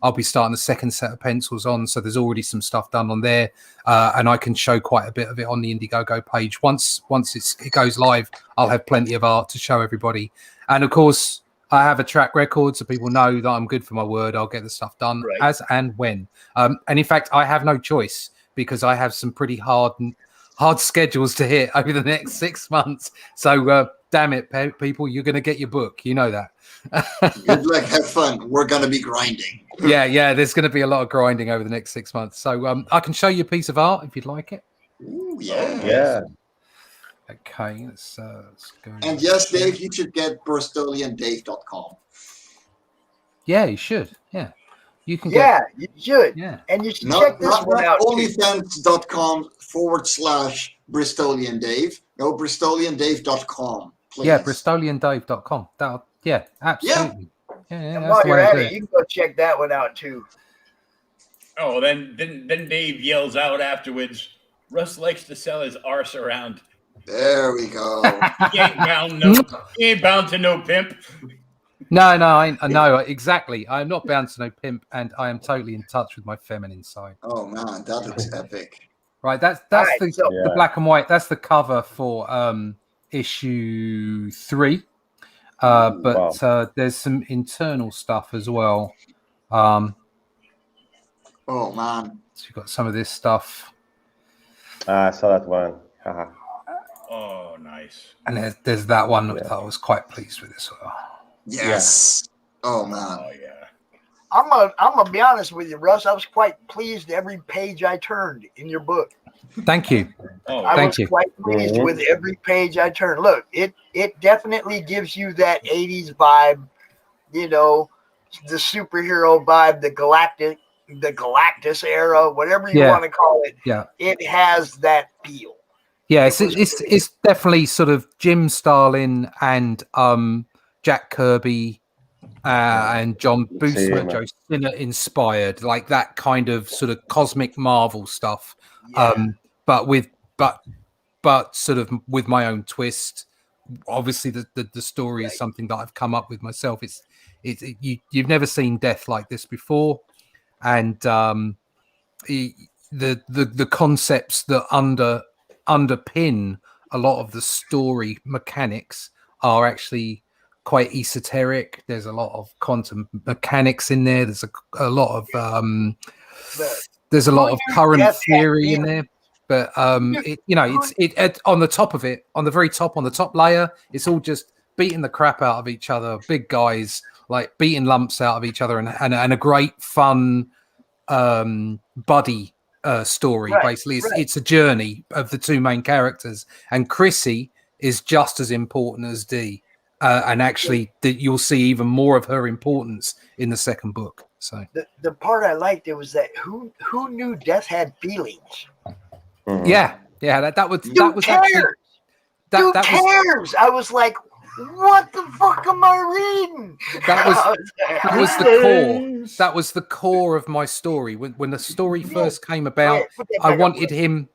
I'll be starting the second set of pencils on, so there's already some stuff done on there, and I can show quite a bit of it on the Indiegogo page. Once it goes live, I'll have plenty of art to show everybody. And of course, I have a track record, so people know that I'm good for my word. I'll get the stuff done as and when. And in fact, I have no choice, because I have some pretty hard schedules to hit over the next 6 months. So damn it, people, you're going to get your book. You know that. Good luck, have fun. We're going to be grinding. Yeah, there's going to be a lot of grinding over the next 6 months. So I can show you a piece of art if you'd like it. Ooh, yeah. Yeah. Okay, let's go. And yes, Dave, you should get BristolianDave.com. Yeah, you should. Yeah. You can you should. Yeah. And you should check this one out. Onlyfans.com/BristolianDave. No, BristolianDave.com. Please. Yeah, BristolianDave.com. Yeah, absolutely. Yeah, and that's while the you're way at to do it, you can go check that one out too. Oh, then Dave yells out afterwards, Russ likes to sell his arse around. There we go. He ain't bound to no pimp. No, exactly. I'm not bound to no pimp, and I am totally in touch with my feminine side. Oh man, that looks epic. Right, that's the black and white. That's the cover for issue 3. But there's some internal stuff as well. Oh man. So you've got some of this stuff. I saw that one. Oh, nice. And there's that one that I was quite pleased with as well. Yes. Yeah. Oh man. Oh yeah. I'm gonna be honest with you, Russ. I was quite pleased every page I turned in your book. Thank you. I was quite pleased with every page I turned. Look, it definitely gives you that 80s vibe, you know, the superhero vibe, the Galactus era, whatever you want to call it. Yeah. It has that feel. Yeah, it's definitely sort of Jim Starlin and Jack Kirby and John Buscema, Joe Sinner inspired, like that kind of sort of cosmic Marvel stuff. Yeah. But sort of with my own twist. Obviously, the story is something that I've come up with myself. You've never seen death like this before, and the concepts that underpin a lot of the story mechanics are actually quite esoteric. There's a lot of quantum mechanics in there. There's a lot of current theory in there. But it's on the top of it, on the very top, on the top layer, it's all just beating the crap out of each other, big guys like beating lumps out of each other, and a great fun buddy story. Basically, it's a journey of the two main characters, and Chrissy is just as important as Dee, and actually you'll see even more of her importance in the second book. So the part I liked, it was that who knew Death had feelings. Yeah, that was actually Who cares? I was like, what the fuck am I reading? That was the core. That was the core of my story. When the story first came about, I wanted him.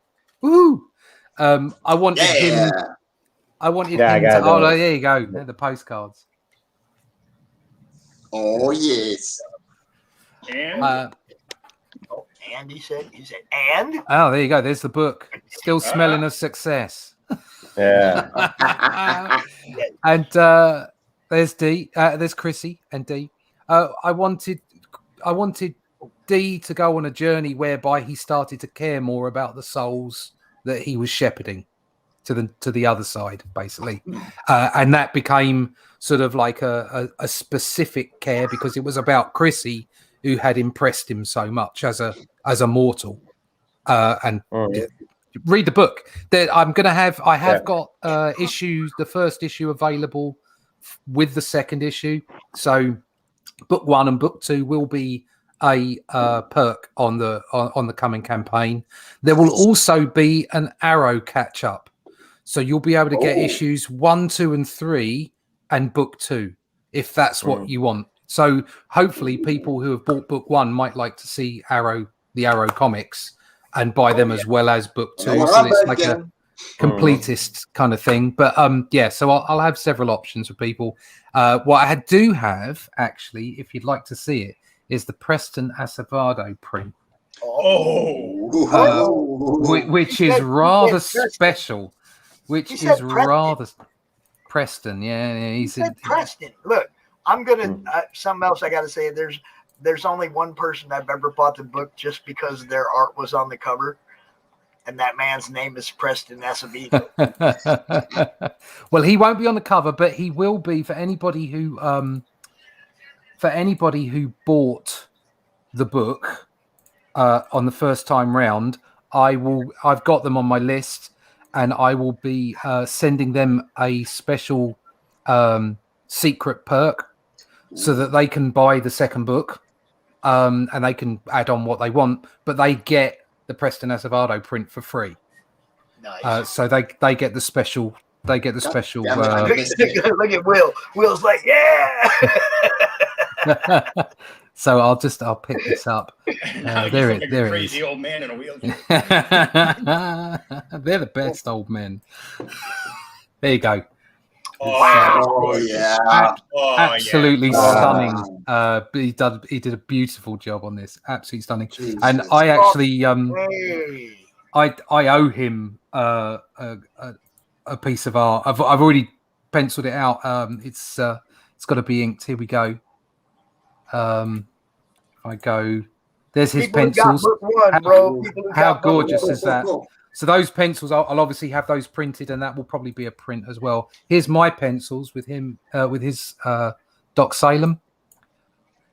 I wanted him. I wanted him to. Oh, there you go. They're the postcards. Oh yes. And he said, and? Oh, there you go. There's the book. Still smelling of success. Yeah. And there's Dee. There's Chrissy and Dee. I wanted D to go on a journey whereby he started to care more about the souls that he was shepherding to the other side, basically, and that became sort of like a specific care because it was about Chrissy, who had impressed him so much as a mortal. And read the book. That I have got the first issue available with the second issue. So book 1 and book 2 will be a perk on the coming campaign. There will also be an Arrow catch up. So you'll be able to get issues 1, 2, and 3 and book 2 if that's what you want. So hopefully people who have bought book 1 might like to see the Arrow comics and buy them as well as book 2. So it's like a completist kind of thing. But so I'll have several options for people. What I do have, actually, if you'd like to see it, is the Preston Acevedo print. Which is rather special. Which is rather Preston. Yeah, he said Preston. Look, I'm gonna something else I got to say. There's only one person I've ever bought the book just because their art was on the cover, and that man's name is Preston Acevedo. Well, he won't be on the cover, but he will be for anybody who bought the book on the first time round. I've got them on my list, and I will be sending them a special secret perk so that they can buy the second book, and they can add on what they want, but they get the Preston Acevedo print for free. Nice. So they get the special. They get the special. Look at Will. Will's like, yeah. So I'll pick this up. There it is. Crazy old man in a wheelchair. They're the best old men. There you go. Absolutely stunning. He did a beautiful job on this. Absolutely stunning. Jesus. And I actually I owe him a piece of art. I've already penciled it out. It's got to be inked. Here we go. I go. There's his pencils. How gorgeous is that? So those pencils, I'll obviously have those printed, and that will probably be a print as well. Here's my pencils with him, with his Doc Salem.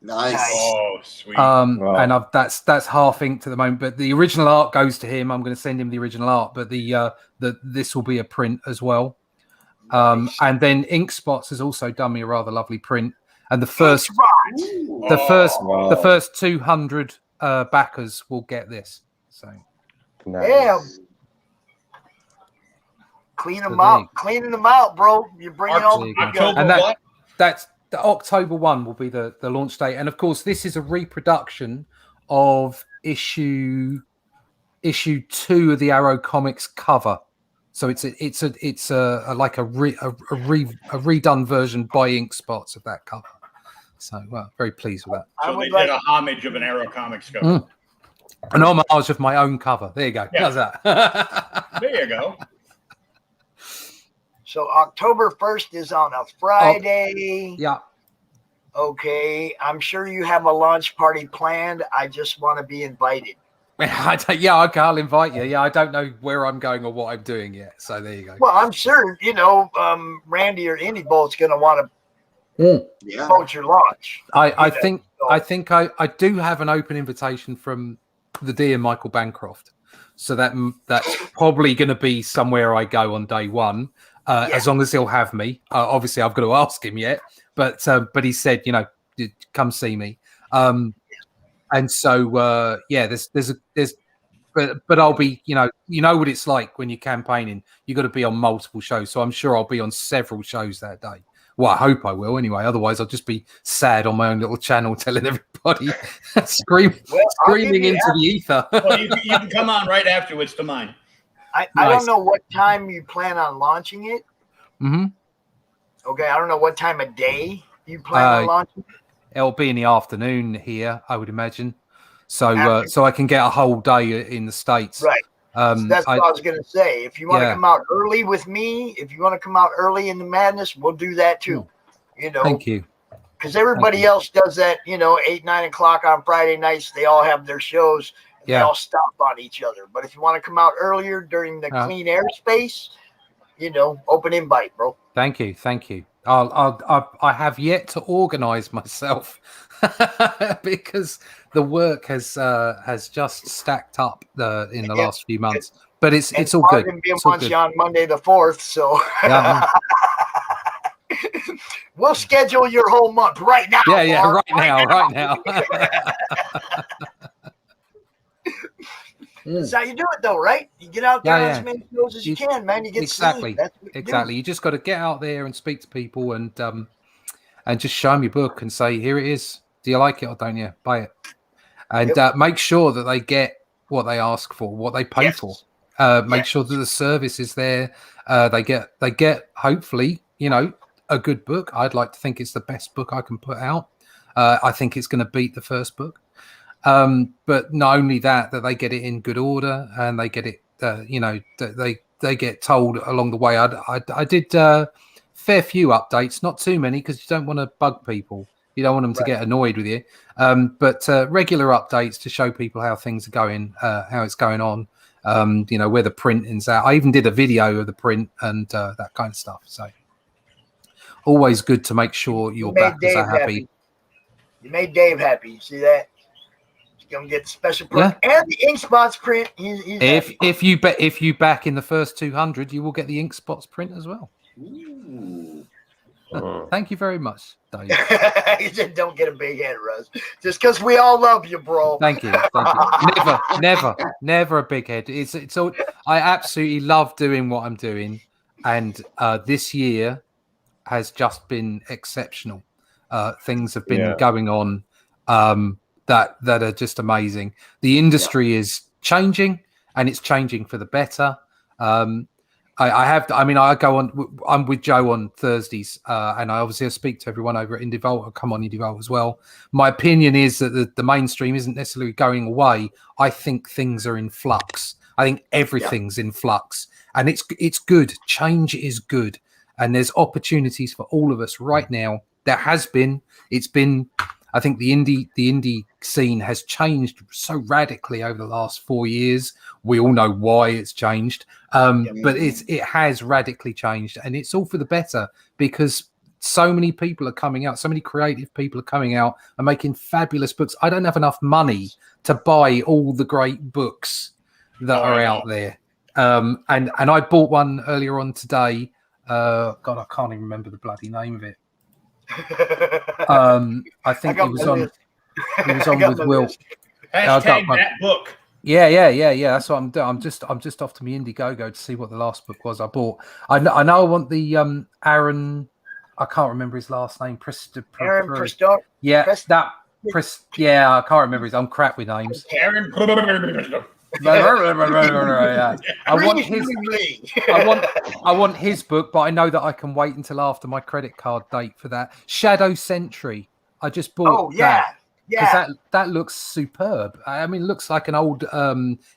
Nice. Oh, sweet. And that's half inked at the moment, but the original art goes to him. I'm going to send him the original art, but this will be a print as well. And then Ink Spots has also done me a rather lovely print. And the first 200 backers will get this. So, nice. Yeah. Cleaning them out, bro. You're bringing all the October, and that's the October 1 will be the launch date. And of course, this is a reproduction of issue 2 of the Arrow Comics cover. So it's a redone version by Ink Spots of that cover. So very pleased with that. So they did a homage of an Arrow Comics cover. An homage of my own cover. There you go. Yeah. How's that? There you go. So October 1st is on a Friday. Yeah. Okay. I'm sure you have a launch party planned. I just want to be invited. Okay, I'll invite you. Yeah, I don't know where I'm going or what I'm doing yet. So there you go. Well, I'm sure, Randy or Indy Bolt's going to want to promote your launch. I think I do have an open invitation from the dear Michael Bancroft. So that's probably going to be somewhere I go on day 1. As long as he'll have me. Obviously, I've got to ask him yet, but he said, come see me. And so, but I'll be, you know what it's like when you're campaigning. You got to be on multiple shows. So I'm sure I'll be on several shows that day. Well, I hope I will anyway. Otherwise, I'll just be sad on my own little channel, telling everybody, screaming into the ether. Well, you can come on right afterwards to mine. I don't know what time you plan on launching it. Mm-hmm. Okay, I don't know what time of day you plan on launching it. It'll be in the afternoon here, I would imagine. So so I can get a whole day in the States. Right. So that's what I was going to say. If you want to come out early with me, if you want to come out early in the madness, we'll do that too. Thank you. because everybody else does that, 8, 9 o'clock on Friday nights. They all have their shows. They all stop on each other. But if you want to come out earlier during the clean air space, open invite, bro. Thank you. I have yet to organize myself because the work has just stacked up in the last few months. But it's all good. It's all good. On Monday the 4th, so we'll schedule your whole month right now. Yeah, right now. That's how you do it, though, right? You get out there on as many shows as you can, man. You get exactly, seen. You just got to get out there and speak to people and just show them your book and say, here it is. Do you like it or don't you? Buy it, and make sure that they get what they ask for, what they pay for. Make sure that the service is there. They get hopefully, a good book. I'd like to think it's the best book I can put out. I think it's going to beat the first book. But not only that they get it in good order and they get it, they get told along the way. I did fair few updates, not too many, because you don't want to bug people. You don't want them to get annoyed with you. But regular updates to show people how things are going, how it's going on, where the print is at. I even did a video of the print and that kind of stuff. So always good to make sure your backers are happy. You made Dave happy. See that? Gonna get the special print and the ink spots print. If you back in the first 200, you will get the ink spots print as well. Thank you very much, Dave. He said, "Don't get a big head, Russ. Just because we all love you, bro." Thank you. Never a big head. It's all. I absolutely love doing what I'm doing, and this year has just been exceptional. Things have been going on. That are just amazing. The industry is changing, and it's changing for the better. I go on. I'm with Joe on Thursdays, and I obviously speak to everyone over at IndieVolt. I come on IndieVolt as well. My opinion is that the mainstream isn't necessarily going away. I think things are in flux. I think everything's in flux, and it's good. Change is good, and there's opportunities for all of us right now. There has been. It's been. I think the indie scene has changed so radically over the last 4 years. We all know why it's changed, but it has radically changed, and it's all for the better because so many people are coming out, so many creative people are coming out and making fabulous books. I don't have enough money to buy all the great books that are out there, and I bought one earlier on today. God, I can't even remember the bloody name of it. I think he was on with Will. Hashtag that book. Yeah. That's what I'm doing. I'm just off to my Indiegogo to see what the last book was I bought. I know I want the Aaron. I can't remember his last name. Aaron Preston. Yeah, yeah, I can't remember his. I'm crap with names. Aaron. I want his book, but I know that I can wait until after my credit card date for that. Shadow Sentry. I just bought that. Because that looks superb. I mean, it looks like an old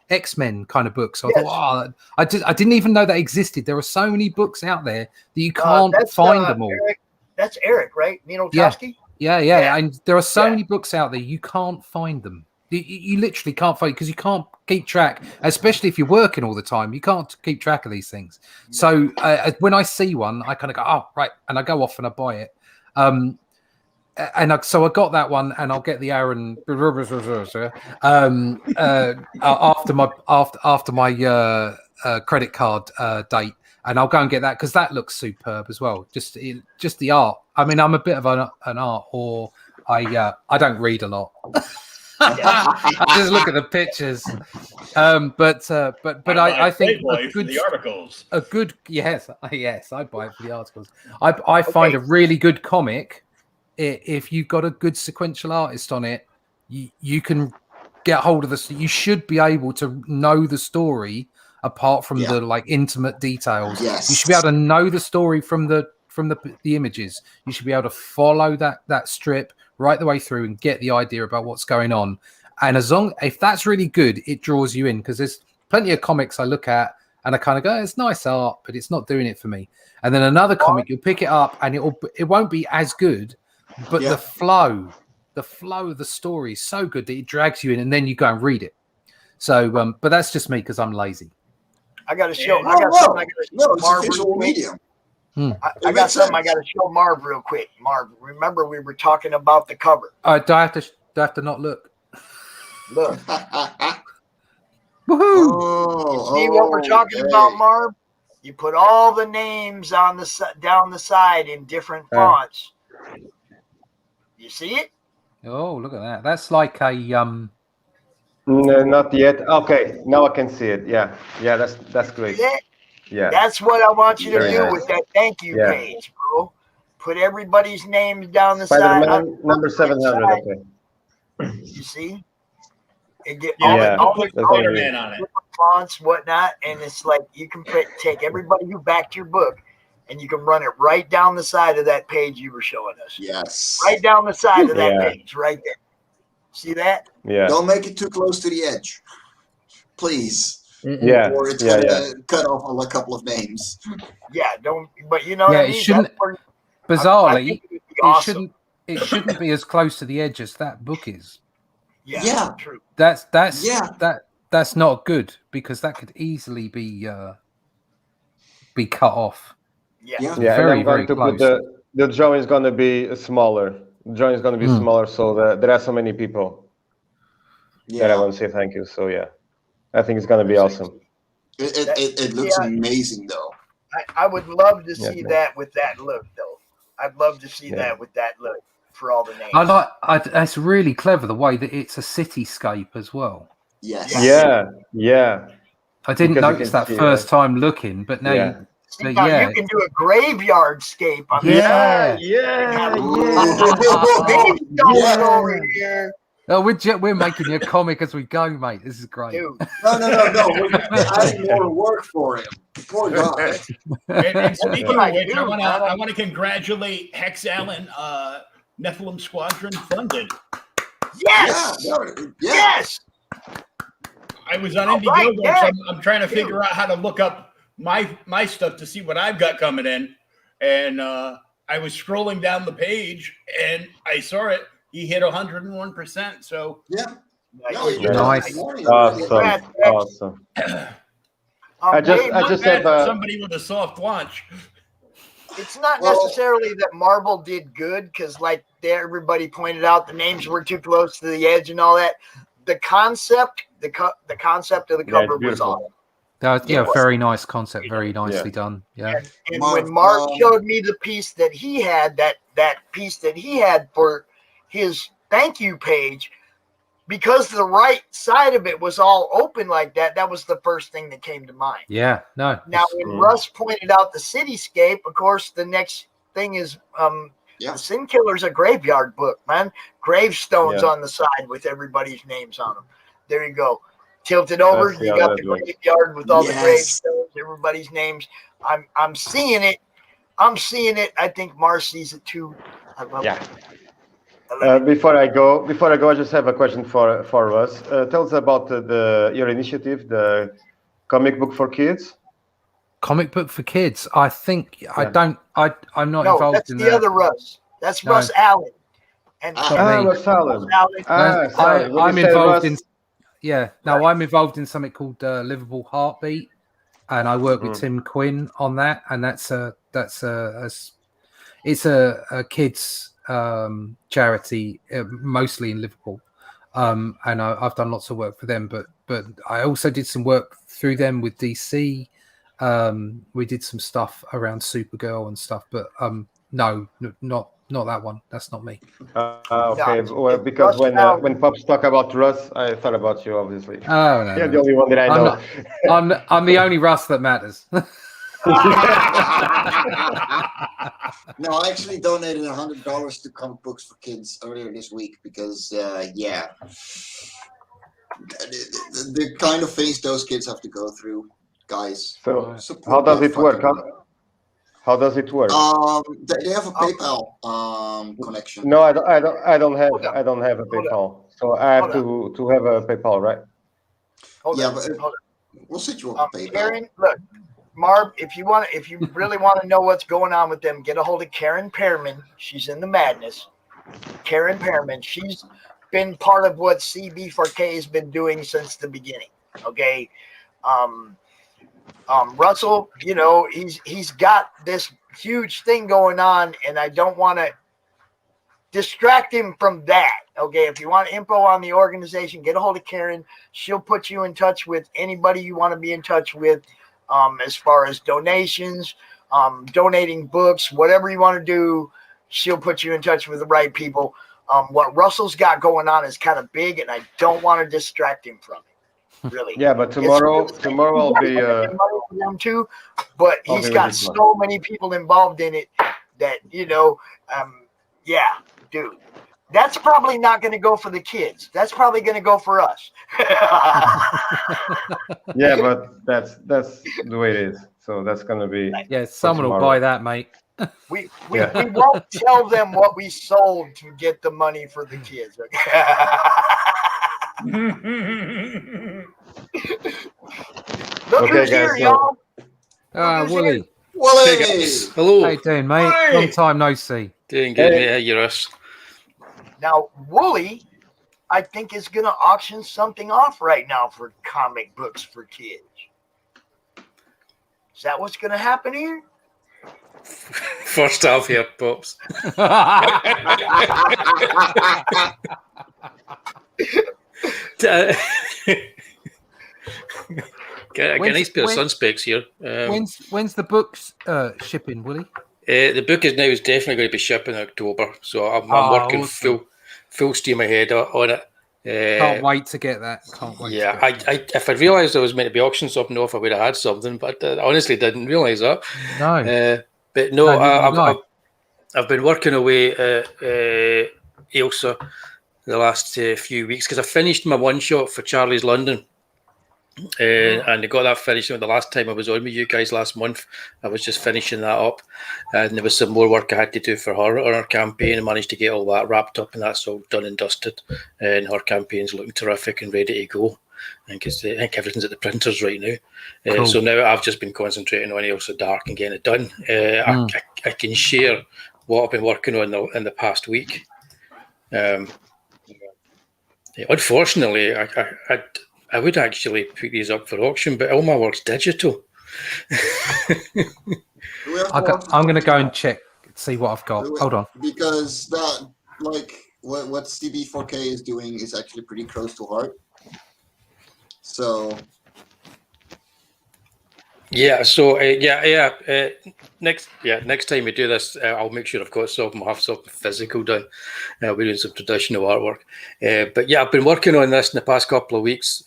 X-Men kind of book. So I thought, I didn't even know that existed. There are so many books out there that you can't find them all. Eric, that's Eric, right? Nino Toski? Yeah. And there are so many books out there, you can't find them. You literally can't find because you can't keep track, especially if you're working all the time. You can't keep track of these things. So when I see one, I kind of go, oh, right. And I go off and I buy it. So I got that one, and I'll get the Aaron after my credit card date, and I'll go and get that because that looks superb as well. Just the art. I mean, I'm a bit of an art, or I don't read a lot. I just look at the pictures, but I think the articles. Yes, I buy it for the articles. I find a really good comic. If you've got a good sequential artist on it, you can get hold of this. You should be able to know the story apart from the like intimate details. Yes. You should be able to know the story from the images. You should be able to follow that strip right the way through and get the idea about what's going on. And if that's really good, it draws you in, because there's plenty of comics I look at and I kind of go, it's nice art, but it's not doing it for me. And then another comic, you'll pick it up and it won't be as good, but the flow of the story is so good that it drags you in, and then you go and read it. So, but that's just me because I'm lazy. I got to show. No, I got something I got to show it's Marv. a visual medium. I got something I got to show Marv real quick. Marv, remember we were talking about the cover. Do I have to not look? Look. Woohoo! See what we're talking about, Marv? You put all the names on the down the side in different fonts. You see it? Oh, look at that. That's like a No, not yet. Okay, now I can see it. Yeah, that's great. Yeah, that's what I want you to Very do nice. with that thank you page, bro. Put everybody's names down the Spider-Man side. number 700. Okay. You see? It get all put the Spider-Man on it. fonts, whatnot, and it's like you can take everybody who backed your book, and you can run it right down the side of that page you were showing us. Yes. Right down the side of that page, right there. See that? Yeah. Don't make it too close to the edge, please. Yeah. Or it's gonna cut off on a couple of names. Yeah, don't. But you know what I mean? it shouldn't. I Bizarrely, think it would be awesome. it shouldn't be as close to the edge as that book is. Yeah, true. That's not good because that could easily be cut off. Yeah. Very, and I'm going to close. put the drawing is going to be smaller. The drawing is going to be smaller, so there are so many people that I want to say thank you. So yeah, I think it's going to be awesome. It looks amazing though. I would love to see that with that look though. I'd love to see that with that look for all the names. That's really clever the way that it's a cityscape as well. Yes. Yeah. I didn't notice that first time looking, but now you can do a graveyard scape. Over here. Oh, we're making a comic as we go, mate. This is great. Dude. No. We're adding more work for him. Poor guy. And speaking of which, I want to congratulate Hex Allen, Nephilim Squadron funded. Yes. Yes. I was on Indiegogo, so I'm trying to figure out how to look up my stuff to see what I've got coming in, and I was scrolling down the page and I saw it. He hit 101%. So nice. Awesome. I just have somebody with a soft launch. It's not necessarily that Marvel did good because, like everybody pointed out, the names were too close to the edge and all that. The concept, the concept of the cover was awesome. Very nice concept, very nicely done. Yeah. And when Mark showed me the piece that he had, that piece that he had for his thank you page, because the right side of it was all open like that, that was the first thing that came to mind. Yeah, no. Now, when Russ pointed out the cityscape, of course, the next thing is the Sin Killer's a graveyard book, man. Gravestones on the side with everybody's names on them. There you go. Tilted over, you got the graveyard with all the gravestones, everybody's names. I'm seeing it. I think Mar sees it too. I love it. Before I go, I just have a question for Russ. Tell us about your initiative, the comic book for kids. Comic book for kids. I think I'm not involved that's in the other Russ. That's Russ Allen. And Russ Allen. I'm involved in. Yeah, no, I'm involved in something called Liverpool Heartbeat, and I work with Tim Quinn on that. And it's a kids charity, mostly in Liverpool, and I've done lots of work for them. But I also did some work through them with DC. We did some stuff around Supergirl and stuff, but no, not that one. That's not me. Okay, well, because when Pops talk about Russ, I thought about you, obviously. Oh no, you're the only one that I know. I'm the only Russ that matters. No, I actually donated $100 to comic books for kids earlier this week because, the kind of things those kids have to go through, guys. So, how does it work? How does it work? They have a PayPal connection. No, I don't have a PayPal, so I have to have a PayPal, right? We'll set you up a PayPal. Karen, look, Marv, if you really want to know what's going on with them, get a hold of Karen Pearman. She's in the madness. Karen Pearman. She's been part of what CB4K has been doing since the beginning. Okay. Russell, you know, he's got this huge thing going on, and I don't want to distract him from that. Okay, if you want info on the organization, get a hold of Karen. She'll put you in touch with anybody you want to be in touch with, as far as donations, donating books, whatever you want to do. She'll put you in touch with the right people. What Russell's got going on is kind of big, and I don't want to distract him from it. Really. Yeah, but tomorrow I'll be them too, but he's got so many people involved in it that, you know, yeah, dude, that's probably not going to go for the kids. That's probably going to go for us. Yeah, but that's the way it is. So that's going to be. Yeah, someone will buy that, mate. We won't tell them what we sold to get the money for the kids. Look who's here, y'all. Wooly. Wooly. Hello. How you doing, mate? Hey. Long time no see. Doing good, mate. How you, Russ? Now, Wooly, I think, is going to auction something off right now for comic books for kids. Is that what's going to happen here? First half here, Pops. Get a nice pair of sun specs here. When's the books shipping, Willie? The book is definitely going to be shipping in October, so I'm working awesome. full steam ahead on it. Can't wait to get that. Can't wait. Yeah, if I'd realised I was meant to be auctioning something off, I would have had something, but I honestly didn't realise that. No. But no, I've been working away at Ailsa the last few weeks because I finished my one shot for Charlie's London. And I got that finished. The last time I was on with you guys last month, I was just finishing that up, and there was some more work I had to do for her on her campaign, and managed to get all that wrapped up, and that's all done and dusted. And her campaign's looking terrific and ready to go. I think everything's at the printers right now. Cool. So now I've just been concentrating on Ailsa Dark and getting it done. I can share what I've been working on in the past week. Unfortunately, I would actually put these up for auction, but all my work's digital. I'm going to go and check, see what I've got. Hold on. Because that, like, what CB4K is doing is actually pretty close to heart. So. Yeah. So next time we do this, I'll make sure I've got something. I'll have something physical done. We're doing some traditional artwork, but yeah, I've been working on this in the past couple of weeks.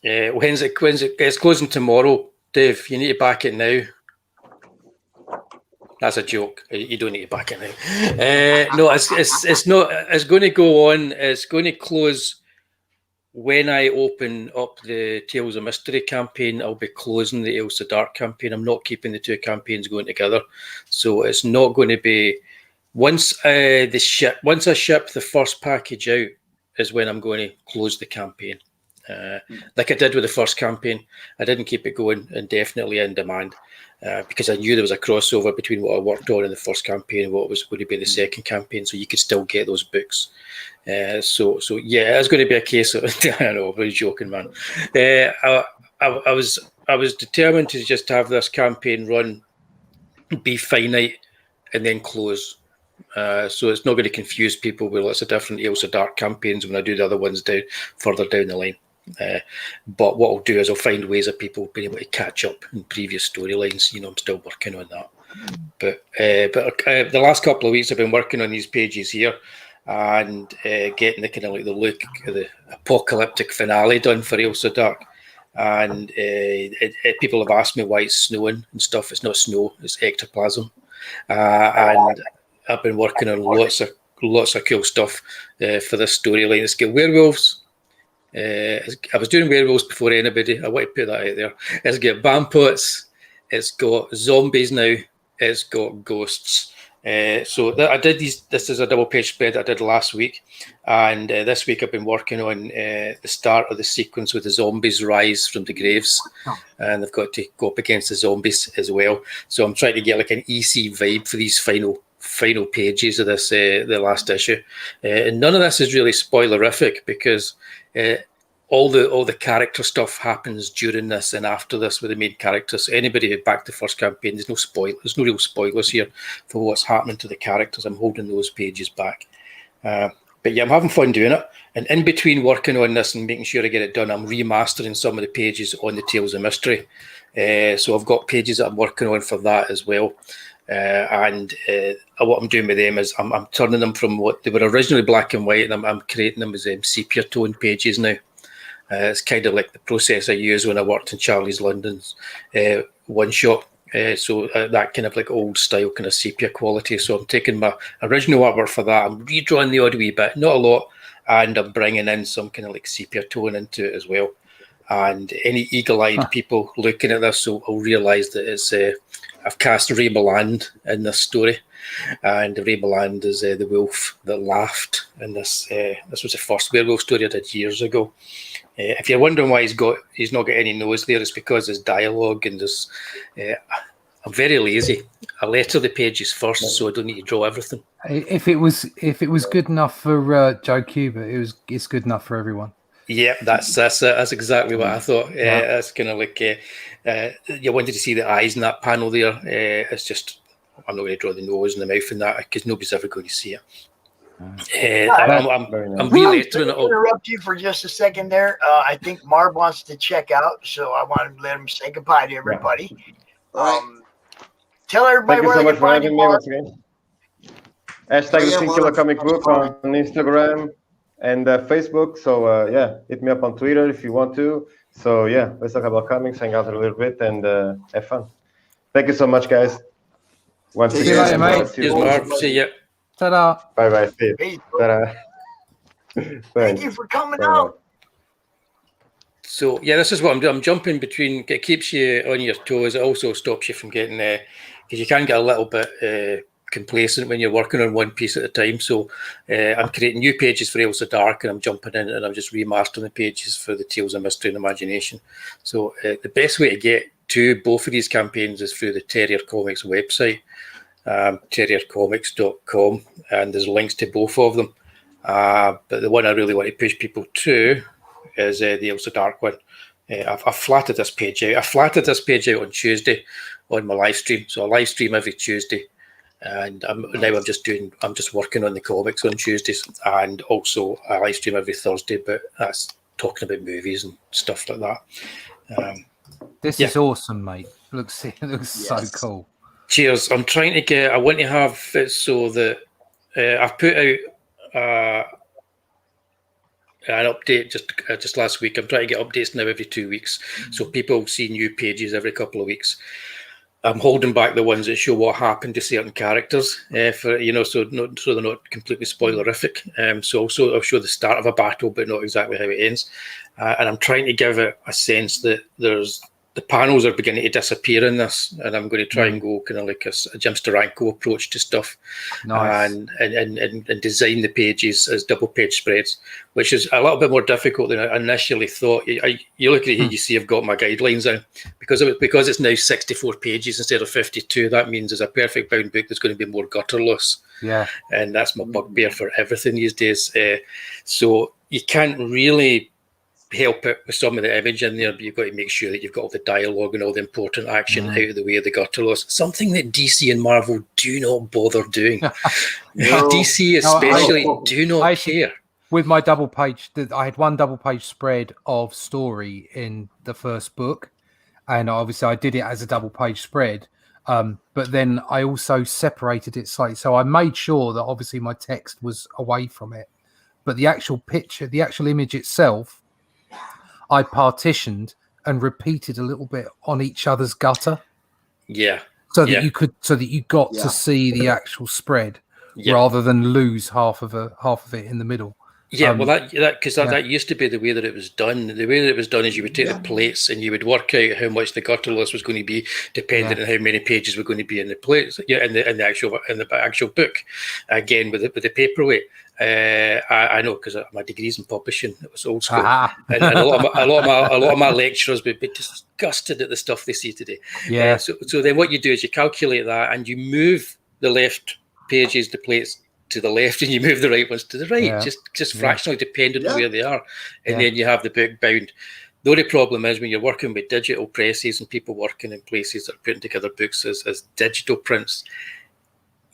When's it's closing tomorrow, Dave? You need to back it now. That's a joke. You don't need to back it now. No, it's not. It's going to go on. It's going to close. When I open up the Tales of Mystery campaign, I'll be closing the Ailsa Dark campaign. I'm not keeping the two campaigns going together. So it's not going to be once I ship the first package out is when I'm going to close the campaign. Like I did with the first campaign, I didn't keep it going indefinitely in demand because I knew there was a crossover between what I worked on in the first campaign and what was going to be the second campaign, so you could still get those books. So yeah, it's going to be a case of I know, I was joking, man. I was determined to just have this campaign run, be finite, and then close. So it's not going to confuse people with lots of different Ailsa Dark campaigns when I do the other ones further down the line. But what I'll do is I'll find ways of people being able to catch up in previous storylines. You know, I'm still working on that. But the last couple of weeks I've been working on these pages here and getting the kind of like the look of the apocalyptic finale done for Ailsa Dark. And people have asked me why it's snowing and stuff. It's not snow, it's ectoplasm. And I've been working on lots of cool stuff for this storyline. It's got werewolves. I was doing werewolves before anybody. I want to put that out there. It's got vampires. It's got zombies now. It's got ghosts. So I did these. This is a double-page spread I did last week, and this week I've been working on the start of the sequence with the zombies rise from the graves, and they've got to go up against the zombies as well. So I'm trying to get like an EC vibe for these final final pages of this, the last issue. And none of this is really spoilerific because all the character stuff happens during this and after this with the main characters. So anybody who backed the first campaign, there's no real spoilers here for what's happening to the characters. I'm holding those pages back. But yeah, I'm having fun doing it. And in between working on this and making sure I get it done, I'm remastering some of the pages on the Tales of Mystery. So I've got pages that I'm working on for that as well. And what I'm doing with them is I'm turning them from what they were originally black and white, and I'm creating them as sepia tone pages now. It's kind of like the process I used when I worked in Charlie's London's one shot. So that kind of like old style kind of sepia quality. So I'm taking my original artwork for that. I'm redrawing the odd wee bit, not a lot, and I'm bringing in some kind of like sepia tone into it as well. And any eagle-eyed people looking at this will realise that it's I've cast Ray Milland in this story, and Ray Milland is the wolf that laughed in this. This was the first werewolf story I did years ago. If you're wondering why he's not got any nose there, it's because there's dialogue and there's. I'm very lazy. I letter the pages first, so I don't need to draw everything. If it was good enough for Joe Kubert, it's good enough for everyone. Yeah, that's exactly what I thought. That's kind of like you wanted to see the eyes in that panel there. It's just I'm not going to draw the nose and the mouth in that because nobody's ever going to see it. I'm really interrupt you for just a second there. I think Marv wants to check out, so I want to let him say goodbye to everybody. Tell everybody Thank you so much for having me Marv. once again. Hashtag the Singular Comic Book on Instagram and Facebook. So hit me up on Twitter if you want to. So yeah, let's talk about comics, hang out a little bit, and have fun. Thank you so much, guys. Once See you later, mate. Cheers, Marv. See ya. Ta-da. Bye-bye. See you. Ta-da. Thank you for coming out. So yeah, this is what I'm doing. I'm jumping between. It keeps you on your toes. It also stops you from getting because you can get a little bit complacent when you're working on one piece at a time. So I'm creating new pages for Elsa Dark, and I'm jumping in and I'm just remastering the pages for the Tales of Mystery and Imagination. So the best way to get to both of these campaigns is through the Terrier Comics website, terriercomics.com, and there's links to both of them. But the one I really want to push people to is the Elsa Dark one. I've flatted this page out. I flatted this page out on Tuesday on my live stream. So I live stream every Tuesday, and I'm just working on the comics on Tuesdays, and also I live stream every Thursday. But that's talking about movies and stuff like that. This is awesome, mate. It looks so cool. Cheers. I'm trying to get. I want to have it so that I've put out an update just last week. I'm trying to get updates now every 2 weeks, so people see new pages every couple of weeks. I'm holding back the ones that show what happened to certain characters, so they're not completely spoilerific. So also I'll show the start of a battle, but not exactly how it ends. And I'm trying to give it a sense that the panels are beginning to disappear in this, and I'm going to try and go kind of like a Jim Steranko approach to stuff. Nice. and design the pages as double page spreads, which is a little bit more difficult than I initially thought. You look at it here, you see I've got my guidelines in because it's now 64 pages instead of 52. That means there's a perfect bound book that's going to be more gutterless. Yeah, and that's my bugbear for everything these days. So you can't really help it with some of the image in there, but you've got to make sure that you've got all the dialogue and all the important action out of the way of the gutterless. Something that DC and Marvel do not bother doing. DC especially do not care. With my double page, I had one double page spread of story in the first book, and obviously I did it as a double page spread. But then I also separated it slightly, so I made sure that obviously my text was away from it, but the actual picture, the actual image itself, I partitioned and repeated a little bit on each other's gutter. Yeah. So that you got to see the actual spread rather than lose half of it in the middle. Yeah, that used to be the way that it was done. The way that it was done is you would take the plates and you would work out how much the gutterless was going to be, depending on how many pages were going to be in the plates. Yeah, in the actual book. Again, with the paperweight. I know because my degree's in publishing. It was old school, and a lot of my lecturers would be disgusted at the stuff they see today. Yeah. So then what you do is you calculate that and you move the left pages, the plates to the left, and you move the right ones to the right, just fractionally depending on where they are, and then you have the book bound. The only problem is when you're working with digital presses and people working in places that are putting together books as digital prints,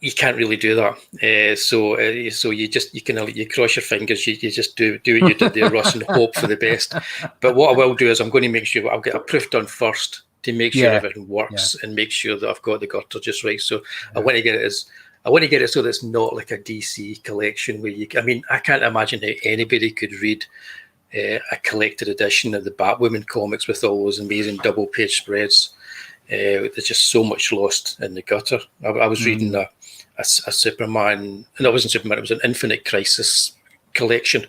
you can't really do that. So you cross your fingers. You just do what you did there, Russ, and hope for the best. But what I will do is I'm going to make sure I'll get a proof done first to make sure everything works and make sure that I've got the gutter just right. So I want to get it so that it's not like a DC collection where I mean, I can't imagine how anybody could read a collected edition of the Batwoman comics with all those amazing double page spreads. There's just so much lost in the gutter. I was reading a Superman, and it wasn't Superman, it was an Infinite Crisis collection,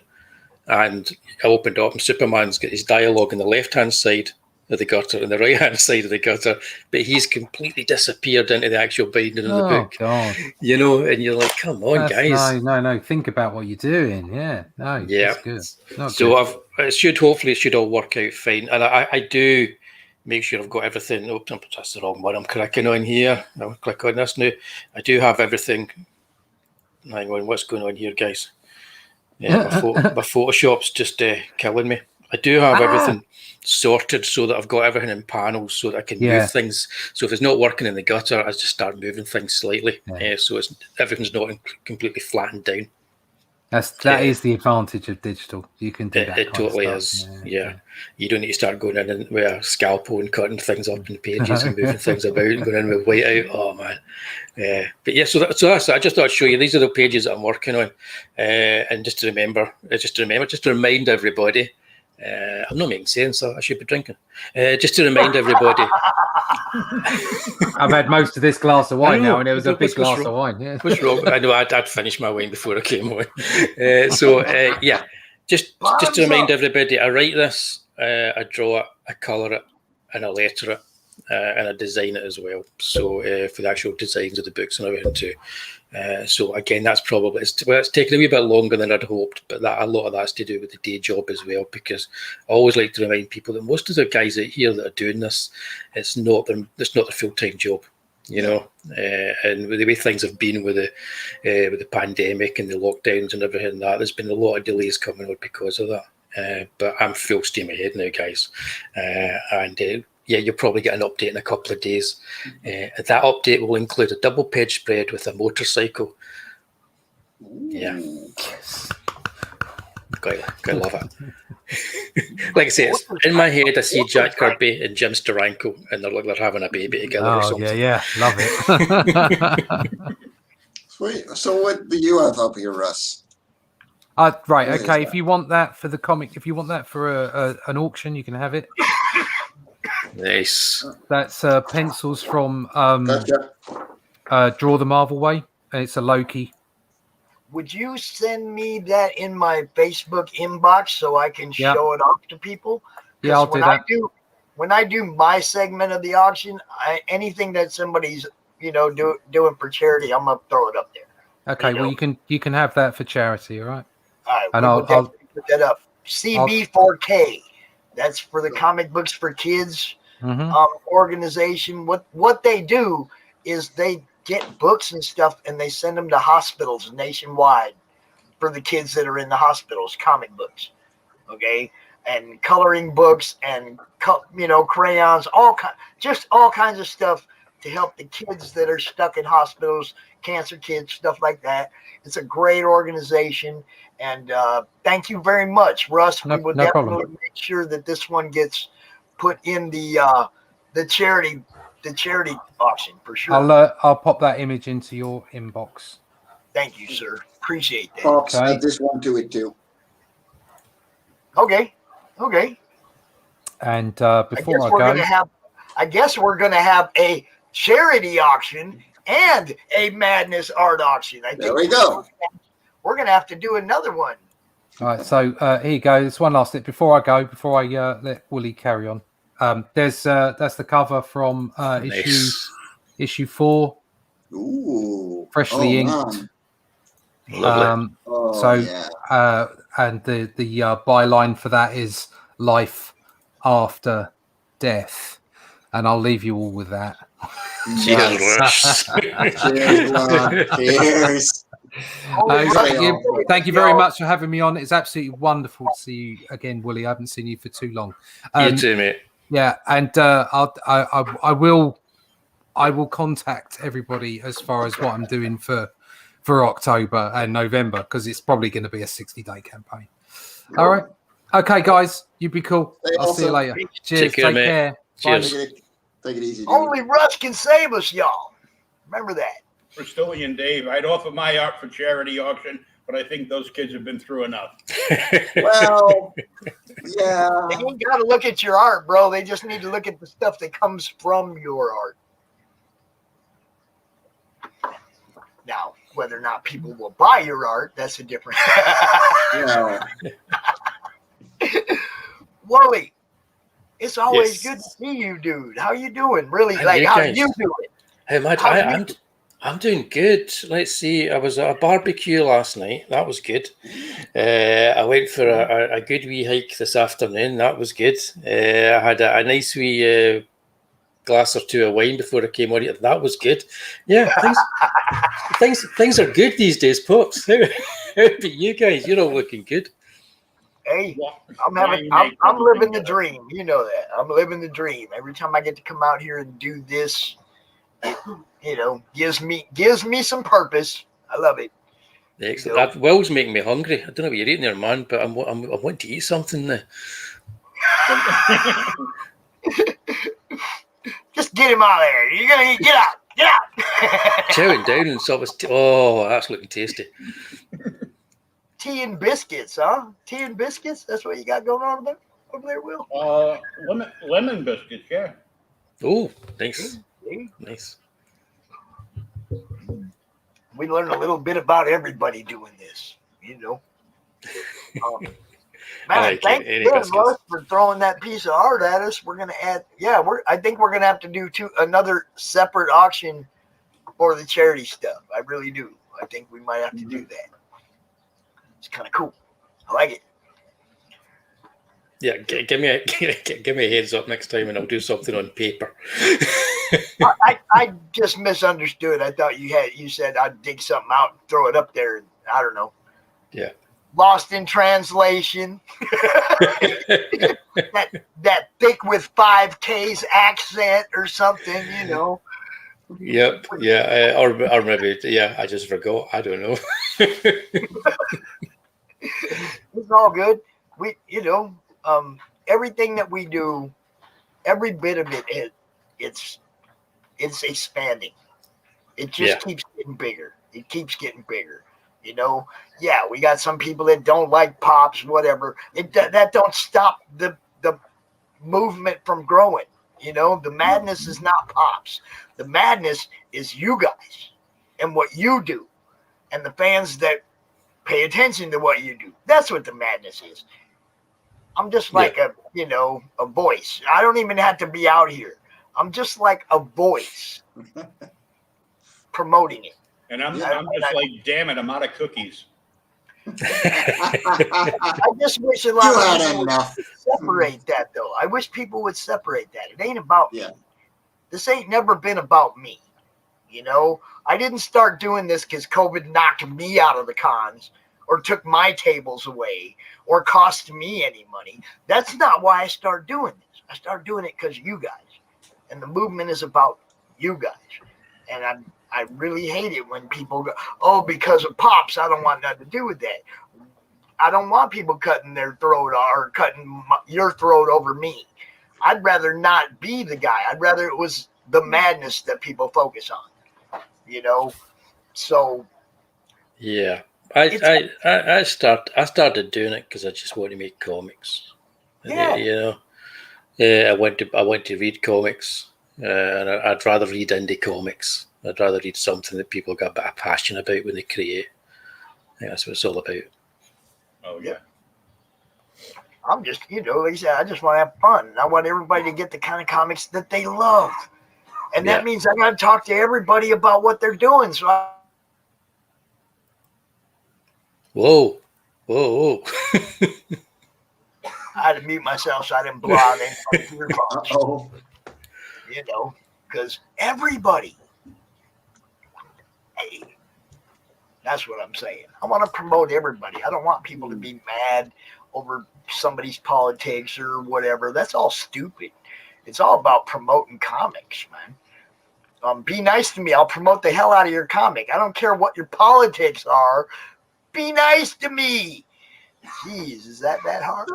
and I opened up and Superman's got his dialogue on the left hand side of the gutter and the right hand side of the gutter, but he's completely disappeared into the actual binding of the book. God. You know, and you're like, come on, guys. No, think about what you're doing. That's good. So it should all work out fine, and I do make sure I've got everything. Oh, that's the wrong one I'm clicking on here. I'll click on this now. I do have everything. Hang on, what's going on here, guys? Yeah, my Photoshop's just killing me. I do have everything sorted so that I've got everything in panels so that I can move things. So if it's not working in the gutter, I just start moving things slightly. So everything's not completely flattened down. That is the advantage of digital. You can do that. It totally is. Yeah. You don't need to start going in with a scalpel and cutting things up in pages and moving things about and going in with whiteout. Oh man. But yeah, so that's I just thought I'd show you. These are the pages that I'm working on. And just to remind everybody. I'm not making sense. I should be drinking. Just to remind everybody. I've had most of this glass of wine now, and it was a big glass of wine. Yeah. What's wrong? I know I'd finished my wine before I came on. Just to remind everybody, I write this, I draw it, I colour it, and I letter it, and I design it as well. So for the actual designs of the books and everything too. So again, that's probably it's taken a wee bit longer than I'd hoped, but a lot of that's to do with the day job as well. Because I always like to remind people that most of the guys out here that are doing this, it's not their full-time job, you know. And with the way things have been with the pandemic and the lockdowns and everything there's been a lot of delays coming out because of that. But I'm full steam ahead now, guys, you'll probably get an update in a couple of days. That update will include a double page spread with a motorcycle. Yeah. Yes. Gotta love it. Like I say, it's in my head, I see Jack Kirby and Jim Steranko, and they're having a baby together or something. Yeah, love it. Sweet. So what do you have up here, Russ? Right, okay. If you want that for the comic, if you want that for an auction, you can have it. Nice. That's pencils from Draw the Marvel Way, and it's a Loki. Would you send me that in my Facebook inbox so I can show it off to people? Yeah, I'll do that. When I do my segment of the auction, anything that somebody's doing for charity, I'm gonna throw it up there. Okay, well you can have that for charity, all right? All right, and I'll put that up. CB4K. That's for the Comic Books for Kids organization. What they do is they get books and stuff and they send them to hospitals nationwide for the kids that are in the hospitals, comic books, okay, and coloring books and crayons, all kinds of stuff to help the kids that are stuck in hospitals, cancer kids, stuff like that. It's a great organization, and thank you very much, Russ. We will definitely make sure that this one gets put in the charity auction for sure. I'll pop that image into your inbox. Thank you, sir. Appreciate that. Pops, add this one to it too. Okay. And before I guess we're gonna have a charity auction and a Madness art auction. I think there we go. We're gonna have to do another one. All right, so here you go. There's one last bit before I let Wooly carry on. That's the cover from issue 4. Ooh, freshly inked. Lovely. And the byline for that is life after death, and I'll leave you all with that. Cheers, Russ. Cheers, lad. Cheers. Thank you very much for having me on. It's absolutely wonderful to see you again, Willie. I haven't seen you for too long. You too, mate. Yeah, and I will contact everybody as far as what I'm doing for October and November, because it's probably going to be a 60-day campaign. All right. Okay, guys, you be cool. I'll see you later. Cheers. Take care. Cheers. Take it easy, dude. Only Russ can save us, y'all. Remember that. Bristolian Dave, I'd offer my art for charity auction, but I think those kids have been through enough. Well, yeah. They ain't got to look at your art, bro. They just need to look at the stuff that comes from your art. Now, whether or not people will buy your art, that's a different. Yeah. Wally, it's always Yes. good to see you, dude. How you doing? Really, Hey, like you how guys. you doing? Hey, Matt, I'm doing good. Let's see. I was at a barbecue last night. That was good. I went for a good wee hike this afternoon. That was good. I had a nice wee glass or two of wine before I came on here. That was good. Yeah, things are good these days, Pops. How about you guys? You're all looking good. Hey, I'm living the dream. You know that. I'm living the dream. Every time I get to come out here and do this, it, gives me some purpose. I love it. Excellent. That Will's making me hungry. I don't know what you're eating there, man, but I want to eat something now. Just get him out of there. You're gonna eat. Get out. Chowing down and stuff. Oh, that's looking tasty. Tea and biscuits, huh? Tea and biscuits. That's what you got going on over there, Will. Lemon biscuits, yeah. Oh, nice. Nice. We learned a little bit about everybody doing this, Man, thank you Russ for throwing that piece of art at us. We're gonna add, I think we're gonna have to do another separate auction for the charity stuff. I really do. I think we might have to do that. It's kind of cool. I like it. Yeah, give me a heads up next time, and I'll do something on paper. I just misunderstood. I thought you said I'd dig something out and throw it up there. And I don't know. Yeah. Lost in translation. that thick with 5K's accent or something, Yep. Yeah. Or maybe. Yeah. I just forgot. I don't know. It's all good. We, everything that we do, every bit of it, it's expanding. It just keeps getting bigger. It keeps getting bigger. We got some people that don't like Pops, whatever. That don't stop the movement from growing. The madness is not Pops. The madness is you guys and what you do, and the fans that pay attention to what you do. That's what the madness is. I'm just like a voice. I don't even have to be out here. I'm just like a voice promoting it. And I'm just like, damn it, I'm out of cookies. I just wish a lot of people would separate that, though. I wish people would separate that. It ain't about me. This ain't never been about me. I didn't start doing this because COVID knocked me out of the cons or took my tables away or cost me any money. That's not why I started doing this. I started doing it because of you guys. And the movement is about you guys. And I really hate it when people go, oh, because of Pops, I don't want nothing to do with that. I don't want people cutting their throat or cutting your throat over me. I'd rather not be the guy. I'd rather it was the madness that people focus on, So. Yeah, I started doing it because I just want to make comics. Yeah. I want to read comics, and I'd rather read indie comics. I'd rather read something that people got a bit of passion about when they create. I think that's what it's all about. Oh, yeah. I'm just, like I said, I just want to have fun. I want everybody to get the kind of comics that they love. And that means I got to talk to everybody about what they're doing. So Whoa. I had to mute myself so I didn't blow out anybody's earphones. because everybody. Hey, that's what I'm saying. I want to promote everybody. I don't want people to be mad over somebody's politics or whatever. That's all stupid. It's all about promoting comics, man. Be nice to me. I'll promote the hell out of your comic. I don't care what your politics are. Be nice to me. Jeez, is that hard?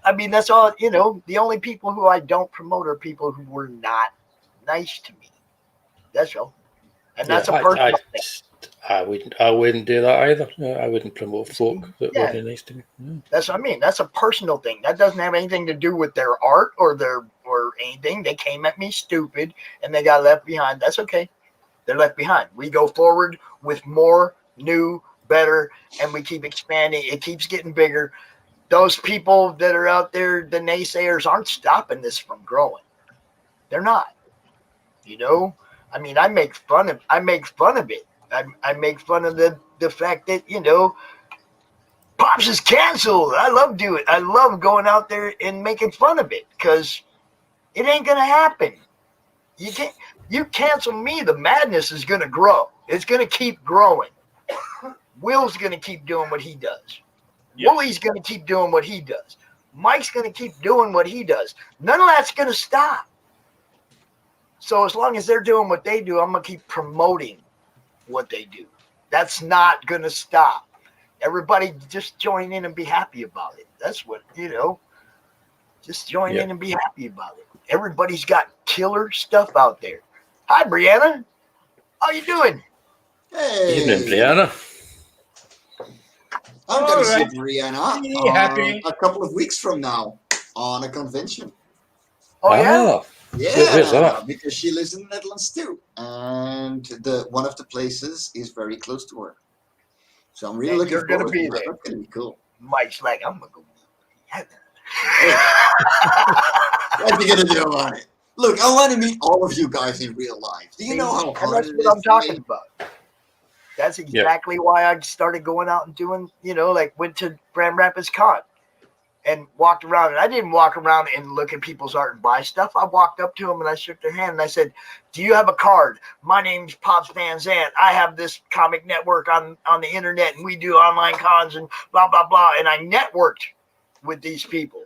I mean, that's all, the only people who I don't promote are people who were not nice to me. That's all. And that's a personal thing. I wouldn't do that either. I wouldn't promote folk that weren't nice to me. Yeah. That's what I mean. That's a personal thing. That doesn't have anything to do with their art or anything. They came at me stupid and they got left behind. That's okay. They're left behind. We go forward with more, new, better, and we keep expanding. It keeps getting bigger. Those people that are out there, the naysayers, aren't stopping this from growing. They're not. I mean, I make fun of it. I make fun of the fact that, Pops is canceled. I love going out there and making fun of it because it ain't going to happen. You cancel me, the madness is going to grow. It's going to keep growing. Will's going to keep doing what he does. Yeah. Willie's going to keep doing what he does. Mike's going to keep doing what he does. None of that's going to stop. So as long as they're doing what they do, I'm going to keep promoting what they do. That's not going to stop. Everybody just join in and be happy about it. That's what, just join in and be happy about it. Everybody's got killer stuff out there. Hi, Brianna. How you doing? Hey. Evening, Brianna. I'm going to see Brianna a couple of weeks from now on a convention. Oh, yeah? Yeah, where's that? Because she lives in the Netherlands too, and one of the places is very close to her. So I'm really looking forward to that. That's going to be cool. Mike's like, I'm going to go. What are you going to do about it? Look, I want to meet all of you guys in real life. Do you know how hard that's it what is I'm talking about. That's exactly why I started going out and doing, went to Grand Rapids Con and walked around. And I didn't walk around and look at people's art and buy stuff. I walked up to them and I shook their hand and I said, do you have a card? My name's Pops Van Zandt. I have this comic network on the internet and we do online cons and blah, blah, blah. And I networked with these people.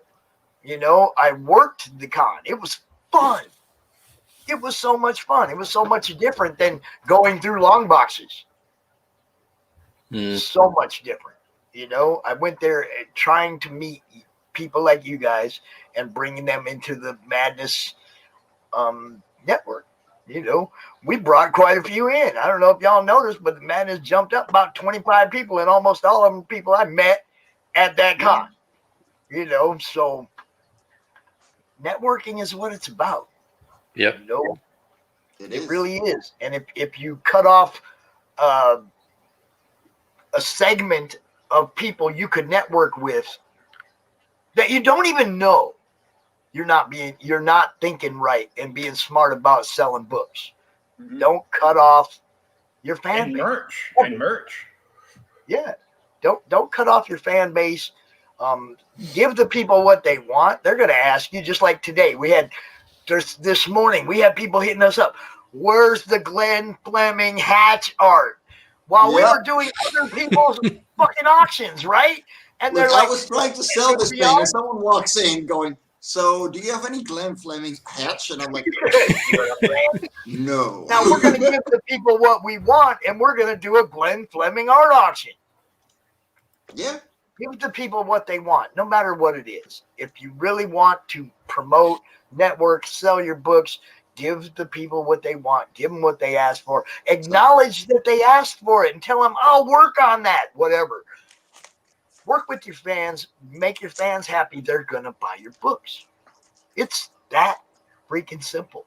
I worked the con. It was fun. It was so much fun. It was so much different than going through long boxes. So much different. I went there trying to meet people like you guys and bringing them into the Madness network. We brought quite a few in. I don't know if y'all noticed, but the Madness jumped up about 25 people, and almost all of them people I met at that con. So networking is what it's about. Yep. It really is. And if you cut off a segment of people you could network with that you don't even know, you're not thinking right and being smart about selling books. Mm-hmm. Don't cut off your fan base. Merch. Yeah. Don't cut off your fan base. Give the people what they want. They're going to ask you, just like today. This morning, we had people hitting us up. Where's the Glenn Fleming Hatch art? While we were doing other people's fucking auctions, right? And they're like, I was trying to sell this thing, and someone walks in going, so do you have any Glenn Fleming Hatch? And I'm like, no. Now we're going to give the people what we want, and we're going to do a Glenn Fleming art auction. Yeah. Give the people what they want, no matter what it is. If you really want to promote, network, sell your books, give the people what they want. Give them what they asked for. Acknowledge that they asked for it and tell them, I'll work on that, whatever. Work with your fans. Make your fans happy. They're going to buy your books. It's that freaking simple,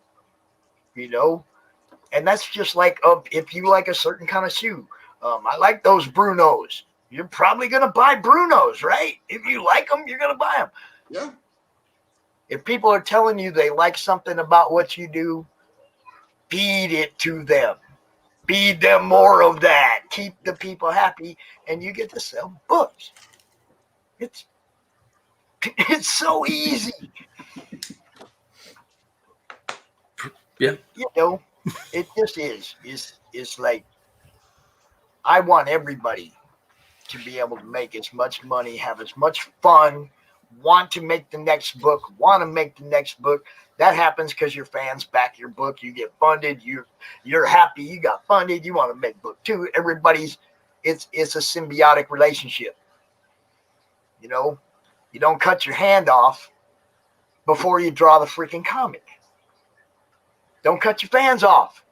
And that's just like if you like a certain kind of shoe. I like those Brunos. You're probably going to buy Brunos, right? If you like them, you're going to buy them. Yeah. If people are telling you they like something about what you do, feed it to them. Feed them more of that. Keep the people happy, and you get to sell books. It's so easy. Yeah. You know, it just is. It's like I want everybody to be able to make as much money, have as much fun, want to make the next book, want to make the next book. That happens because your fans back your book. You get funded. You're happy. You got funded. You want to make book two. It's a symbiotic relationship. You know, you don't cut your hand off before you draw the freaking comic. Don't cut your fans off.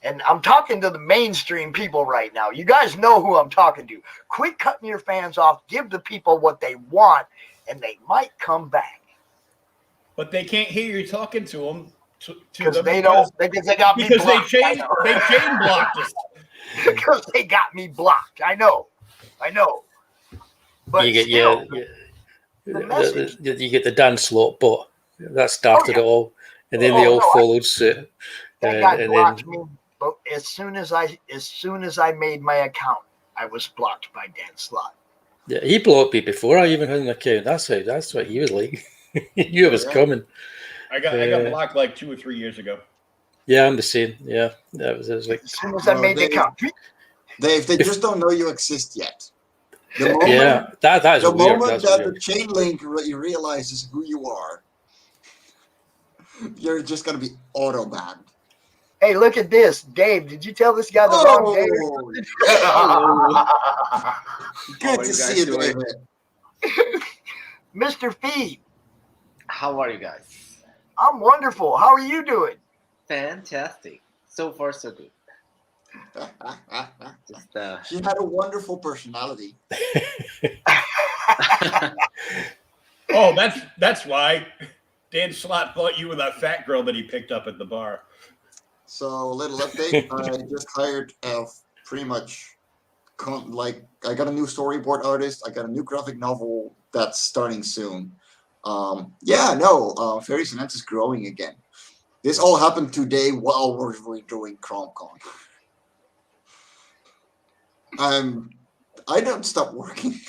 And I'm talking to the mainstream people right now. You guys know who I'm talking to. Quit cutting your fans off. Give the people what they want, and they might come back. But they can't hear you talking to them. Because they don't. Because they got me blocked. Because they chain blocked us. Because they got me blocked. I know. But you get still, you get the Dan Slot bot. That started it all, and then they all followed suit. That guy blocked me. But as soon as I made my account, I was blocked by Dan Slot. Yeah, he blocked me before I even had an account. That's what he was like. He knew it was coming. I got blocked like 2 or 3 years ago. Yeah, I'm the same. Yeah, that was like as soon as I made the account. Dave, they just don't know you exist yet. The moment, that is the weird. moment That's that weird. the chain link realizes who you are, you're just gonna be auto banned. Hey, look at this, Dave. Did you tell this guy the wrong Dave? Good to see you, David. Mr. Feed. How are you guys? I'm wonderful. How are you doing? Fantastic. So far, so good. She had a wonderful personality. Oh, that's why Dan Slott thought you were that fat girl that he picked up at the bar. So, a little update. I just hired pretty much, I got a new storyboard artist. I got a new graphic novel that's starting soon. Fairy Finance is growing again. This all happened today while we're doing CRoM Con. I don't stop working.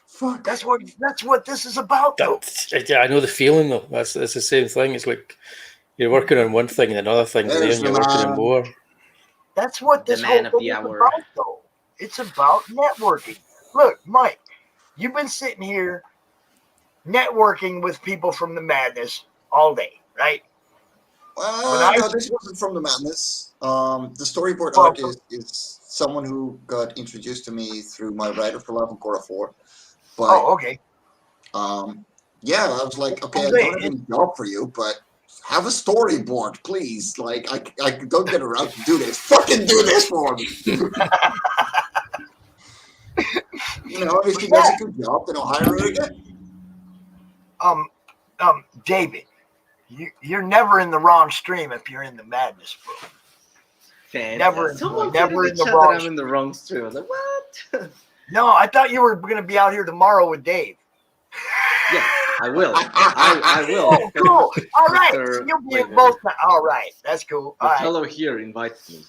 Fuck. That's what this is about, though. I know the feeling though. That's the same thing. It's like you're working on one thing and another thing, and then you're working on more. That's what this whole thing is about, though. It's about networking. Look, Mike, you've been sitting here networking with people from the madness all day, right? No, this wasn't from the madness. The storyboard artist is someone who got introduced to me through my Writer for Life on Cora 4. But, okay. I was like, okay, I don't have any job for you, but have a storyboard, please. Like, I don't get around to do this. Fucking do this for me. If she does a good job, then I'll hire her again. David, you're never in the wrong stream if you're in the madness, bro. Never in the wrong. I'm in the wrong stream. I was like, what? No, I thought you were going to be out here tomorrow with Dave. Yeah, I will. I will. Oh, cool. All right. So you'll be in both. All right. That's cool. The fellow here invited me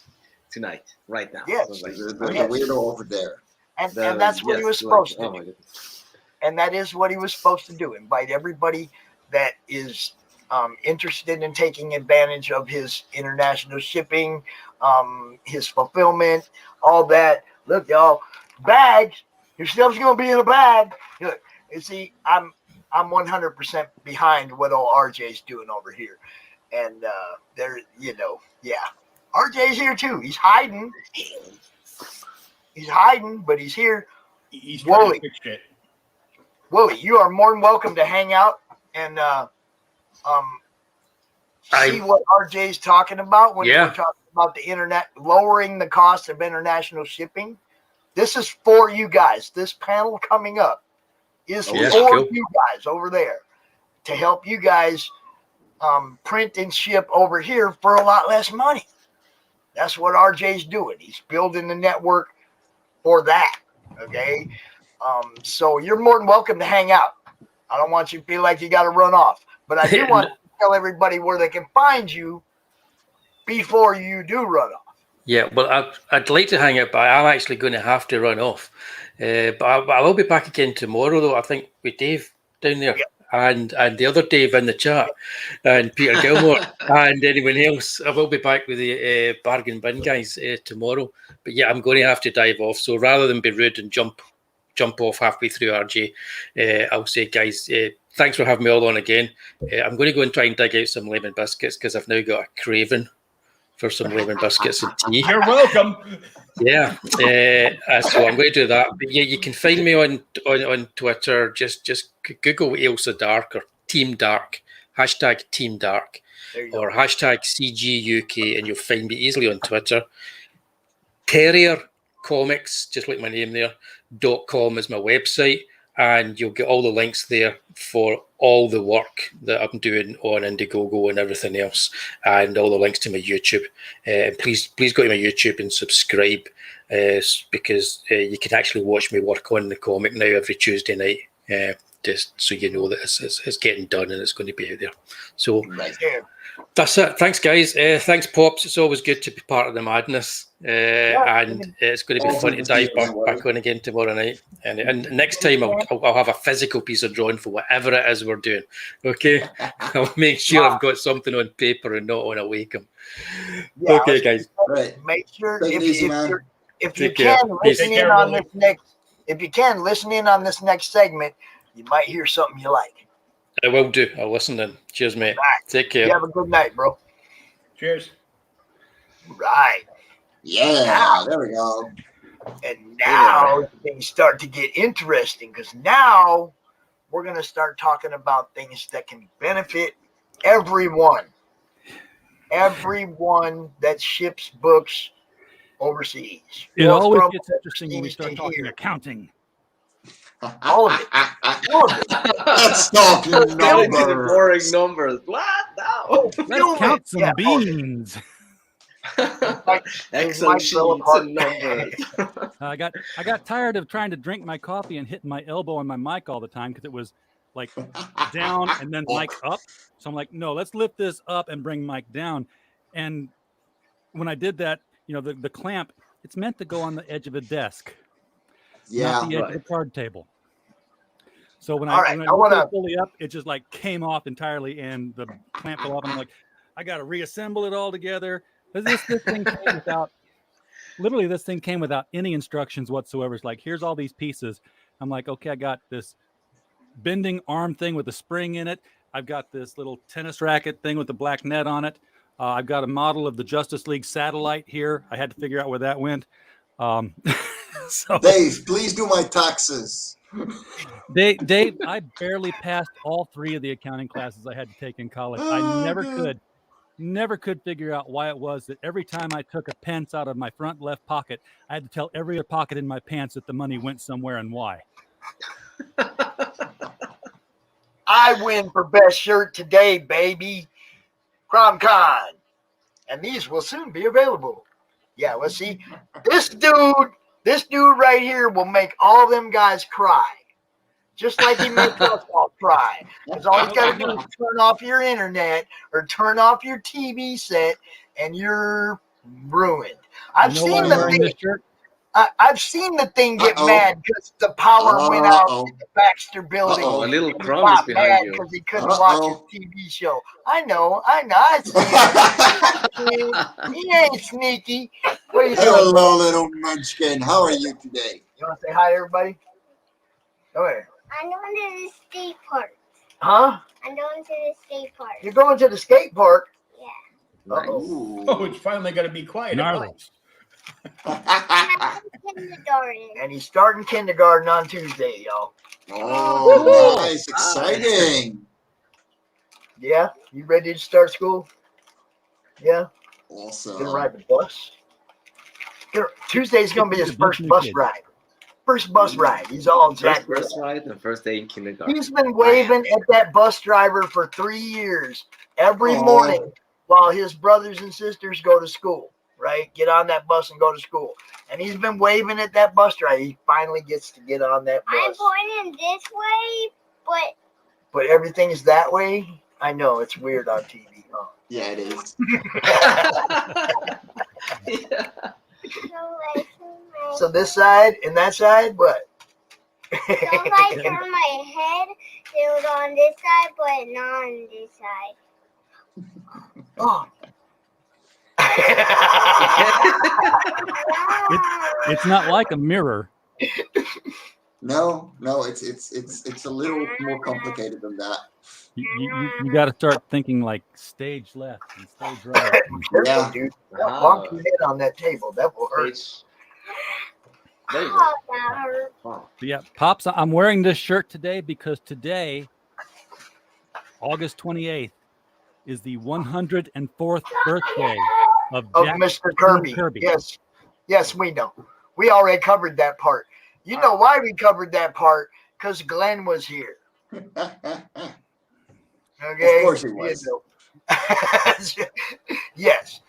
tonight, right now. Yes. So there's a weirdo over there. And that's what he was supposed to do. And that is what he was supposed to do. Invite everybody that is interested in taking advantage of his international shipping, his fulfillment, all that. Look, y'all, bags. Your stuff's gonna be in a bag. Look, you see, I'm 100% behind what old RJ's doing over here, and RJ's here too. He's hiding. He's hiding, but he's here. He's trying to fix shit. Wooly, you are more than welcome to hang out and see what RJ's talking about when we're talking about the internet, lowering the cost of international shipping. This is for you guys. This panel coming up is for you guys over there to help you guys print and ship over here for a lot less money. That's what RJ's doing. He's building the network for that. Okay. So you're more than welcome to hang out. I don't want you to feel like you got to run off, but I do want to tell everybody where they can find you before you do run off. Yeah, well, I'd like to hang out, but I'm actually going to have to run off. But I will be back again tomorrow, though. I think with Dave down there, and the other Dave in the chat, and Peter Gilmore, and anyone else. I will be back with the bargain bin guys tomorrow. But yeah, I'm going to have to dive off. So rather than be rude and jump off halfway through, RJ, I'll say, guys, thanks for having me all on again. I'm going to go and try and dig out some lemon biscuits because I've now got a craving for some lemon biscuits and tea. You're welcome. Yeah, so I'm going to do that. But yeah, you can find me on Twitter. Just Google Ailsa Dark or Team Dark, hashtag Team Dark, or hashtag CG UK, and you'll find me easily on Twitter. Terrier Comics, just like my name there, .com is my website, and you'll get all the links there for all the work that I'm doing on Indiegogo and everything else, and all the links to my YouTube. Please go to my YouTube and subscribe, because you can actually watch me work on the comic now every Tuesday night, just so you know that it's getting done and it's going to be out there. So that's it. Thanks, guys. Thanks, Pops. It's always good to be part of the madness. And it's going to be fun to dive back on again tomorrow night. And next time I'll have a physical piece of drawing for whatever it is we're doing. Okay, I'll make sure I've got something on paper and not on a Wacom. Yeah, okay, guys. Make sure Take it easy, man. if you can listen in on this next segment, you might hear something you like. I will do. I'll listen in. Cheers, mate. Right. Take care. You have a good night, bro. Cheers. Right. Yeah, there we go. And now things start to get interesting, because now we're going to start talking about things that can benefit everyone. Everyone that ships books overseas. It always gets interesting when we start talking accounting. All of it. Let's talk numbers. Boring numbers. What? No. Let's count some beans. Excel sheets and numbers. I got tired of trying to drink my coffee and hitting my elbow on my mic all the time, because it was like down and then mic up. So I'm like, no, let's lift this up and bring mic down. And when I did that, the clamp, it's meant to go on the edge of a desk, not the edge of the card table. So when I lift it fully up, it just like came off entirely, and the clamp fell off. And I'm like, I got to reassemble it all together. This thing came without, literally, this thing came without any instructions whatsoever. It's like, here's all these pieces. I'm like, okay, I got this bending arm thing with a spring in it. I've got this little tennis racket thing with the black net on it. I've got a model of the Justice League satellite here. I had to figure out where that went. So Dave, please do my taxes. Dave, I barely passed all 3 of the accounting classes I had to take in college. I never could figure out why it was that every time I took a pence out of my front left pocket, I had to tell every other pocket in my pants that the money went somewhere and why. I win for best shirt today, baby. CRoM Con. And these will soon be available. Yeah, let's see. This dude right here will make all them guys cry. Just like he makes us all cry. Because all you got to do is turn off your internet or turn off your TV set, and you're ruined. I've seen the thing get mad because the power went out in the Baxter building. A little CRoM is behind you. Because he couldn't watch his TV show. I know. I see him. He ain't sneaky. What are you doing? Hello, little munchkin. How are you today? You want to say hi to everybody? Go ahead. I'm going to the skate park. Huh? I'm going to the skate park. You're going to the skate park? Yeah. Uh-oh. Oh, it's finally got to be quiet. And he's starting kindergarten on Tuesday, y'all. Oh, nice. Exciting. Yeah? You ready to start school? Yeah? Awesome. Gonna ride the bus? Tuesday's going to be his first bus ride. First bus ride. He's all jacked. First ride and first day in kindergarten. He's been waving at that bus driver for 3 years every morning while his brothers and sisters go to school, right? Get on that bus and go to school. And he's been waving at that bus driver. He finally gets to get on that bus. I'm pointing this way, but everything is that way? I know. It's weird on TV, huh? Yeah, it is. So this side and that side, what? So if I turn my head, it was on this side, but not on this side. Oh. It's not like a mirror. No, it's a little more complicated than that. You got to start thinking like stage left and stage right. Careful, dude. Don't bonk your head on that table. That will hurt. There you Oh, go. that hurt. Wow. So yeah, Pops, I'm wearing this shirt today because today, August 28th, is the 104th birthday of Jack Mr. Kirby. Yes, we know. We already covered that part. You know why we covered that part? Because Glenn was here. Okay. Of course he was. Yes.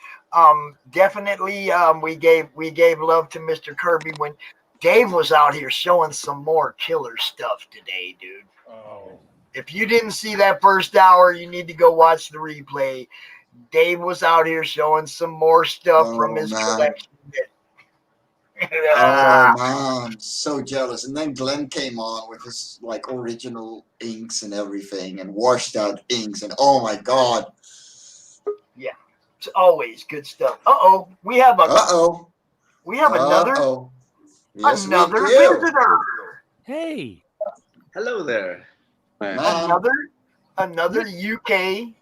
Definitely. We gave love to Mr. Kirby when Dave was out here showing some more killer stuff today, dude. Oh. If you didn't see that first hour, you need to go watch the replay. Dave was out here showing some more stuff from his collection. Oh man, I'm so jealous. And then Glenn came on with his like original inks and everything and washed out inks and oh my god. Yeah. It's always good stuff. We have another Yes, another we do. visitor. Hey. Hello there. Another UK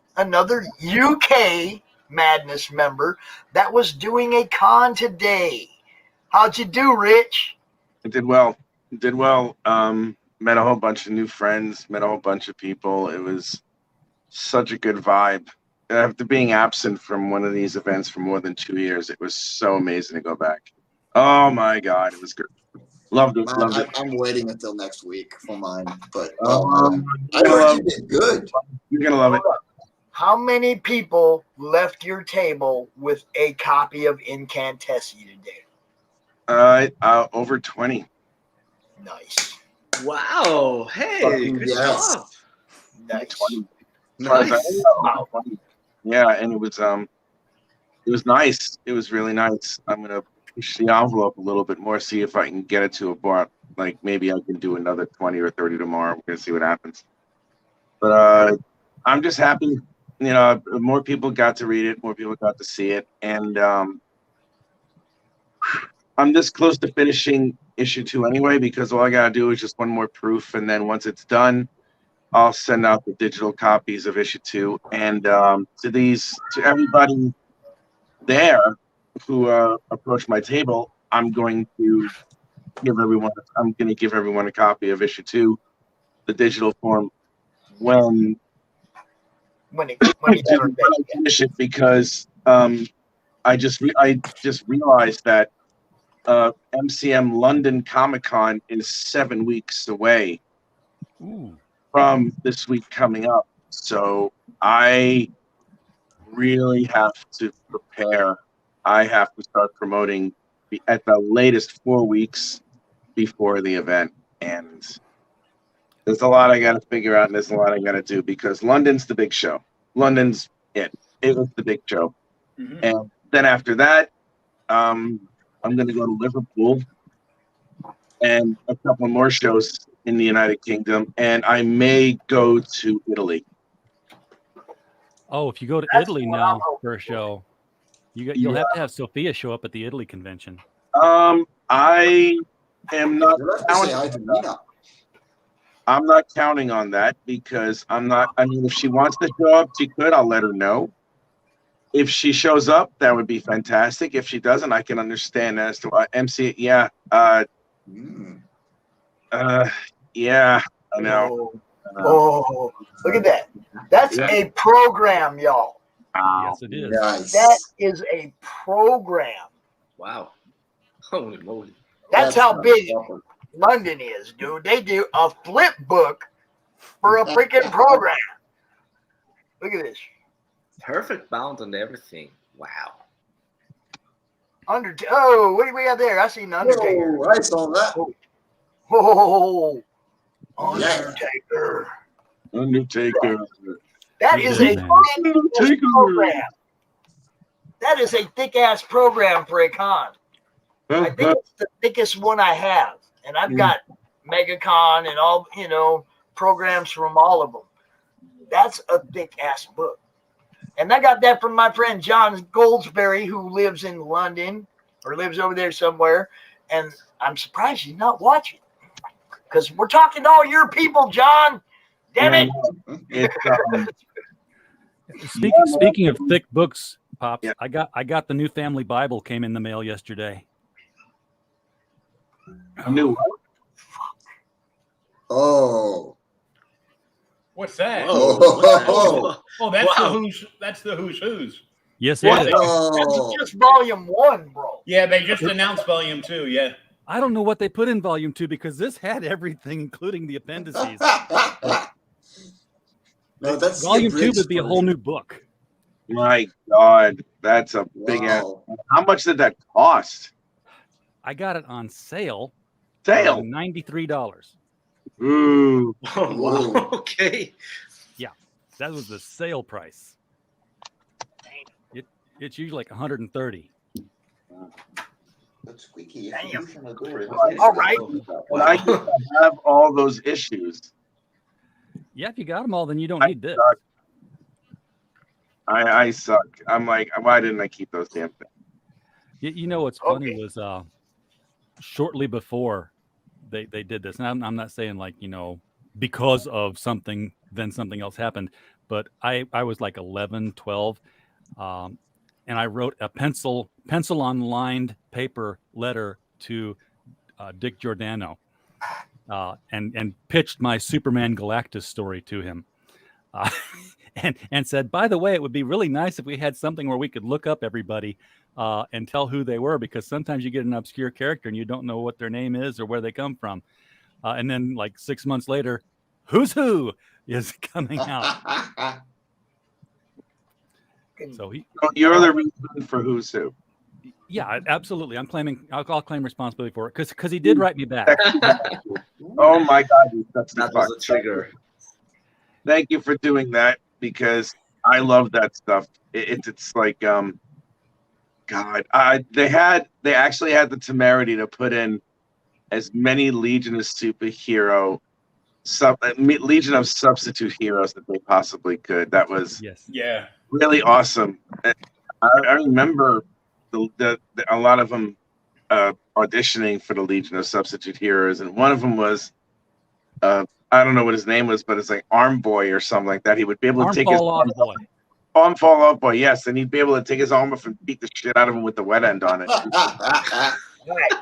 Madness member that was doing a con today. How'd you do, Rich? I did well. Met a whole bunch of new friends, met a whole bunch of people. It was such a good vibe. After being absent from one of these events for more than 2 years, it was so amazing to go back. Oh my God, it was good. Loved it. I'm waiting until next week for mine, but I heard you did good. You're gonna love it. How many people left your table with a copy of Incantessi today? Over 20. Nice. Wow. Hey, good job. Nice. 20. Nice. Yeah, and it was nice. It was really nice. I'm gonna push the envelope a little bit more, see if I can get it to about like maybe I can do another 20 or 30 tomorrow. We're gonna see what happens. But I'm just happy. You know, more people got to read it, more people got to see it, and I'm this close to finishing issue 2 anyway because all I gotta do is just one more proof, and then once it's done, I'll send out the digital copies of issue 2. And to everybody there who approached my table, I'm going to give everyone a copy of issue 2, the digital form, when I finish it, because I just realized that MCM London Comic Con is 7 weeks away from this week coming up. So I really have to prepare. I have to start promoting at the latest 4 weeks before the event. And there's a lot I got to figure out, and there's a lot I got to do because London's the big show. London's it. It was the big show. Mm-hmm. And then after that, I'm going to go to Liverpool and a couple more shows in the United Kingdom, and I may go to Italy. Oh, if you go to Italy now for a show, you'll have to have Sophia show up at the Italy convention. I am not I'm not counting on that because I mean, if she wants to show up, she could. I'll let her know. If she shows up, that would be fantastic. If she doesn't, I can understand as to why. MC, yeah. Yeah, I know. Oh, look at that. That's a program, y'all. Yes, it is. Nice. That is a program. Wow. Holy moly. That's how big London is, dude. They do a flip book for a freaking program. Look at this. Perfect bound and everything. Wow. What do we got there? I seen the Undertaker. Oh, I saw that. Oh, Undertaker. Undertaker. That is a program. That is a thick ass program for a con. I think it's the thickest one I have, and I've got MegaCon and all programs from all of them. That's a thick ass book, and I got that from my friend John Goldsberry, who lives in London or lives over there somewhere, and I'm surprised he's not watching because we're talking to all your people, John. Damn it! Speaking of thick books, Pops, I got the new Family Bible came in the mail yesterday. New. Oh. What's that? Whoa. Oh, that's the who's. Yes, Yeah, it is. That's just volume 1, bro. Yeah, they just announced volume 2. Yeah. I don't know what they put in volume 2 because this had everything, including the appendices. No, that's volume 2 would be a whole new book. My God, that's a big ass. How much did that cost? I got it on sale. $93. Ooh. Oh, wow. Okay. Yeah, that was the sale price. It's usually like 130. That's squeaky. All right. I have all those issues. Yeah, if you got them all, then you don't need this. I suck. I'm like, why didn't I keep those damn things? You know what's funny was shortly before they did this, and I'm not saying like, because of something, then something else happened, but I was like 11, 12, and I wrote a pencil on lined paper letter to Dick Giordano and pitched my Superman Galactus story to him. And said, by the way, it would be really nice if we had something where we could look up everybody and tell who they were, because sometimes you get an obscure character and you don't know what their name is or where they come from. And then like 6 months later, Who's Who is coming out. So you're the reason for Who's Who. Yeah, absolutely. I'll claim responsibility for it because he did write me back. Oh my God, that was a trigger. Thank you for doing that, because I love that stuff. It's like God, they actually had the temerity to put in as many Legion of Superhero, Legion of Substitute Heroes that they possibly could. That was really awesome. I remember a lot of them auditioning for the Legion of Substitute Heroes, and one of them was I don't know what his name was, but it's like Arm Boy or something like that. He would be able to take his arm fall off boy, yes, and he'd be able to take his arm off and beat the shit out of him with the wet end on it. Right.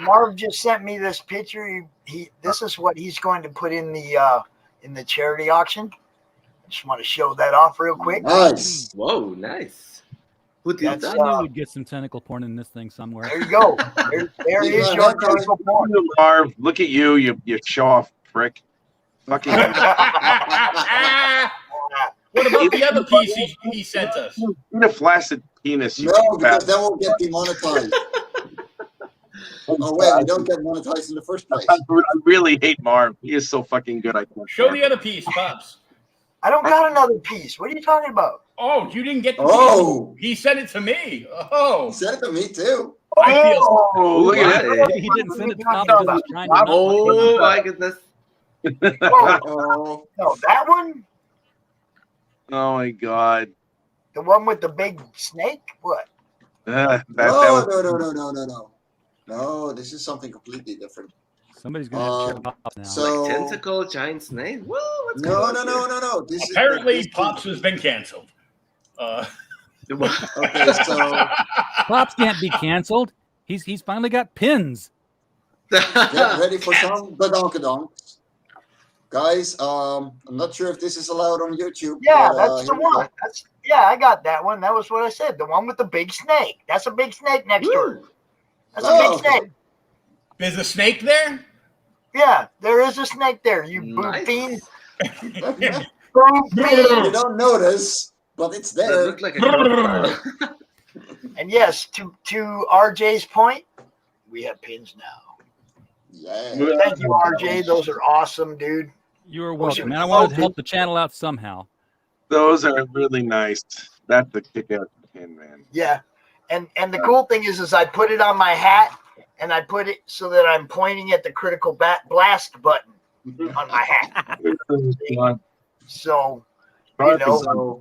Marv just sent me this picture. This is what he's going to put in the charity auction. I just want to show that off real quick. Nice. Whoa, nice. Who did that? I knew we'd get some tentacle porn in this thing somewhere. There you go. There is your tentacle porn. Marv, look at you, you show off prick. Fucking. What about the other piece he sent us? The flaccid penis. No, because that won't get demonetized. Oh wait, we don't get monetized in the first place. I really hate Marv. He is so fucking good. Show the other piece, Pops. I don't got another piece. What are you talking about? Oh, you didn't get the piece. He sent it to me. Oh. He sent it to me too. I feel look at that. He didn't send it to Pops. Oh my goodness. No, that one? Oh my God. The one with the big snake? What? No. No, this is something completely different. Somebody's gonna have Pops now. So like tentacle giant snake. Whoa, what's no. Apparently, Pops has been canceled. Okay, so Pops can't be canceled. He's finally got pins. Get ready for some badonkadonks. Guys, I'm not sure if this is allowed on YouTube. Yeah, but, that's the one. I got that one. That was what I said. The one with the big snake. That's a big snake next to it. That's a big snake. There's a snake there? Yeah, there is a snake there. You boob fiend. You don't notice, but it's there. Look like a And yes, to RJ's point, we have pins now. Yeah. Thank you, RJ. Those are awesome, dude. You're welcome, man. I wanted to help the channel out somehow. Those are really nice. That's the kick out. Tin Man. Yeah, and the cool thing is I put it on my hat, and I put it so that I'm pointing at the critical blast button on my hat. So, you know.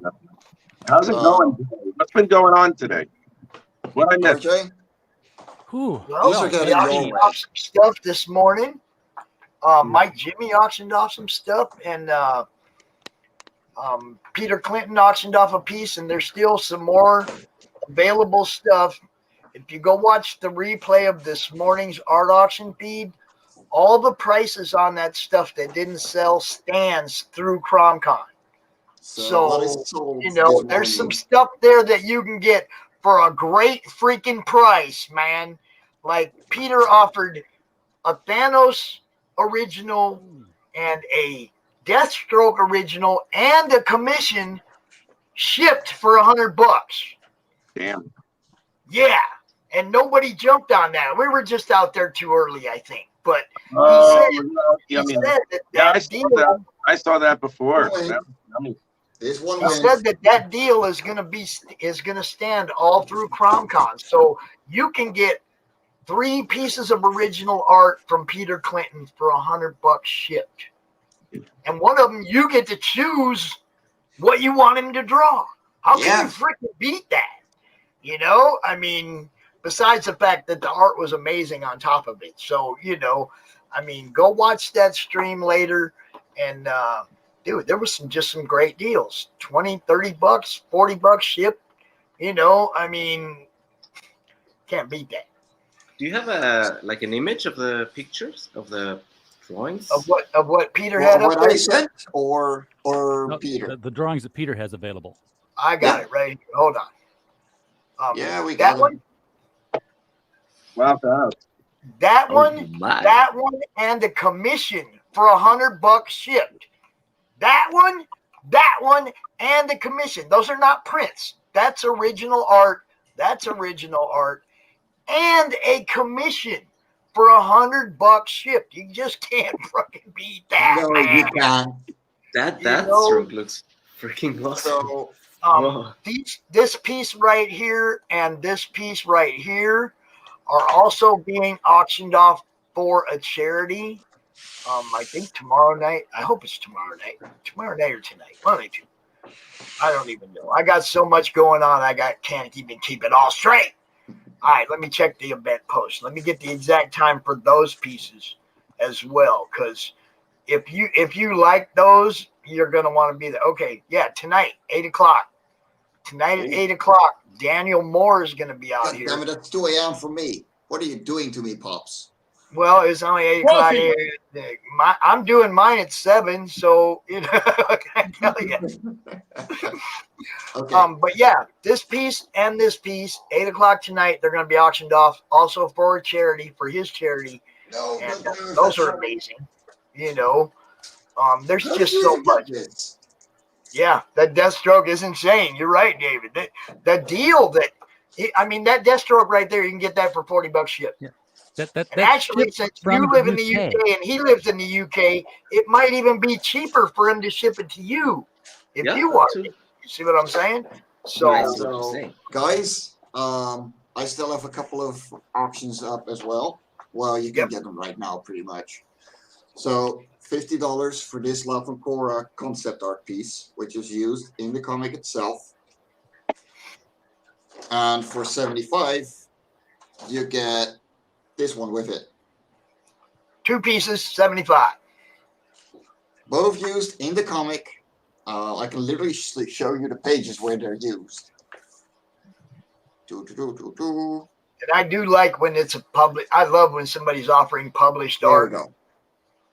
How's it going today? What's been going on today? What I missed? Well, we auctioned off some stuff this morning. Mike Jimmy auctioned off some stuff, and Peter Clinton auctioned off a piece, and there's still some more available stuff. If you go watch the replay of this morning's art auction feed, all the prices on that stuff that didn't sell stands through CRoM Con. So you know, there's some stuff there that you can get for a great freaking price, man. Like Peter offered a Thanos original and a Deathstroke original and a commission shipped for $100. Damn. Yeah, and nobody jumped on that. We were just out there too early, I think. But he said that I saw that before. He said that deal is going to stand all through CRoM Con. So you can get 3 pieces of original art from Peter Clinton for $100 shipped, and one of them you get to choose what you want him to draw. How can you freaking beat that? You know, I mean, besides the fact that the art was amazing on top of it. So, you know, I mean, go watch that stream later, and dude, there was some great deals. $20, $30, $40 shipped. You know, I mean, can't beat that. Do you have an image of the pictures of the drawings of what Peter had up there? Or No, Peter? The drawings that Peter has available. I got it right here. Hold on. We that got one. Wow, that one, and the commission for $100 shipped. That one, and the commission. Those are not prints. That's original art. And a commission for $100 shipped. You just can't fucking beat that. No, man. you can't. That stroke looks freaking awesome. So, this piece right here and this piece right here are also being auctioned off for a charity. I think tomorrow night. I hope it's tomorrow night. Tomorrow night or tonight. One of the two. I don't even know. I got so much going on. Can't even keep it all straight. All right, let me check the event post. Let me get the exact time for those pieces as well, because if you like those, you're gonna want to be there. Okay, yeah, tonight, 8 o'clock. Tonight at 8 o'clock, Daniel Moore is gonna be out here. Damn it, that's 2 a.m. for me. What are you doing to me, Pops? Well, it's only 8 o'clock here. I'm doing mine at 7, so you know, I can't tell you. Okay. But yeah, this piece and this piece, 8 o'clock tonight, they're going to be auctioned off also for a charity, for his charity. And those are amazing. You know, there's just so much. Yeah, that Deathstroke is insane. You're right, David. The deal that Deathstroke right there, you can get that for $40 shipped. Yeah. And actually, since you live in the UK and he lives in the UK, it might even be cheaper for him to ship it to you if you want it. You see what I'm saying? So guys, I still have a couple of auctions up as well. Well, you can get them right now, pretty much. So $50 for this Love and Korra concept art piece, which is used in the comic itself, and for $75, you get this one with it. 2 pieces, $75. Both used in the comic. I can literally show you the pages where they're used. And I do like when it's a public. I love when somebody's offering published art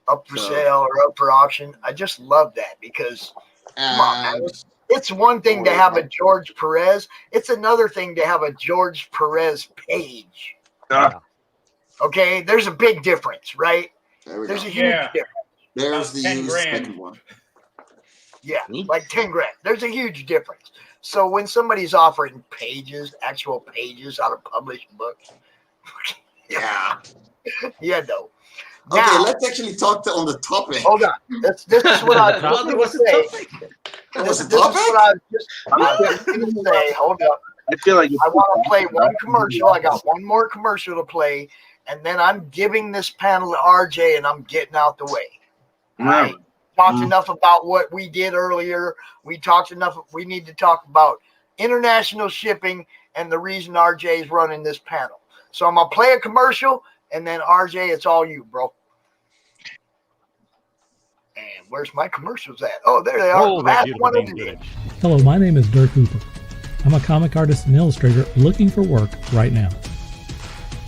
up for sale or up for auction. I just love that because come on, man. It's one thing to have a George Perez. It's another thing to have a George Perez page. Okay, there's a big difference, right? There's a huge difference. There's the 10 grand. second one. Yeah, like 10 grand. There's a huge difference. So when somebody's offering pages, actual pages out of published books, yeah, no. Okay, Now, let's actually talk on the topic. Hold on. This is what I was going to say. What's the This is topic? what I was just going to say. Hold up. I feel like I want to play one commercial. I got one more commercial to play, and then I'm giving this panel to RJ, and I'm getting out the way. All right. Talked enough about what we did earlier. We talked enough. We need to talk about international shipping and the reason RJ is running this panel. So I'm gonna play a commercial, and then RJ, it's all you, bro. And where's my commercials at? Oh, there they are. Last one of the day. Hello, my name is Dirk Hooper. I'm a comic artist and illustrator looking for work right now.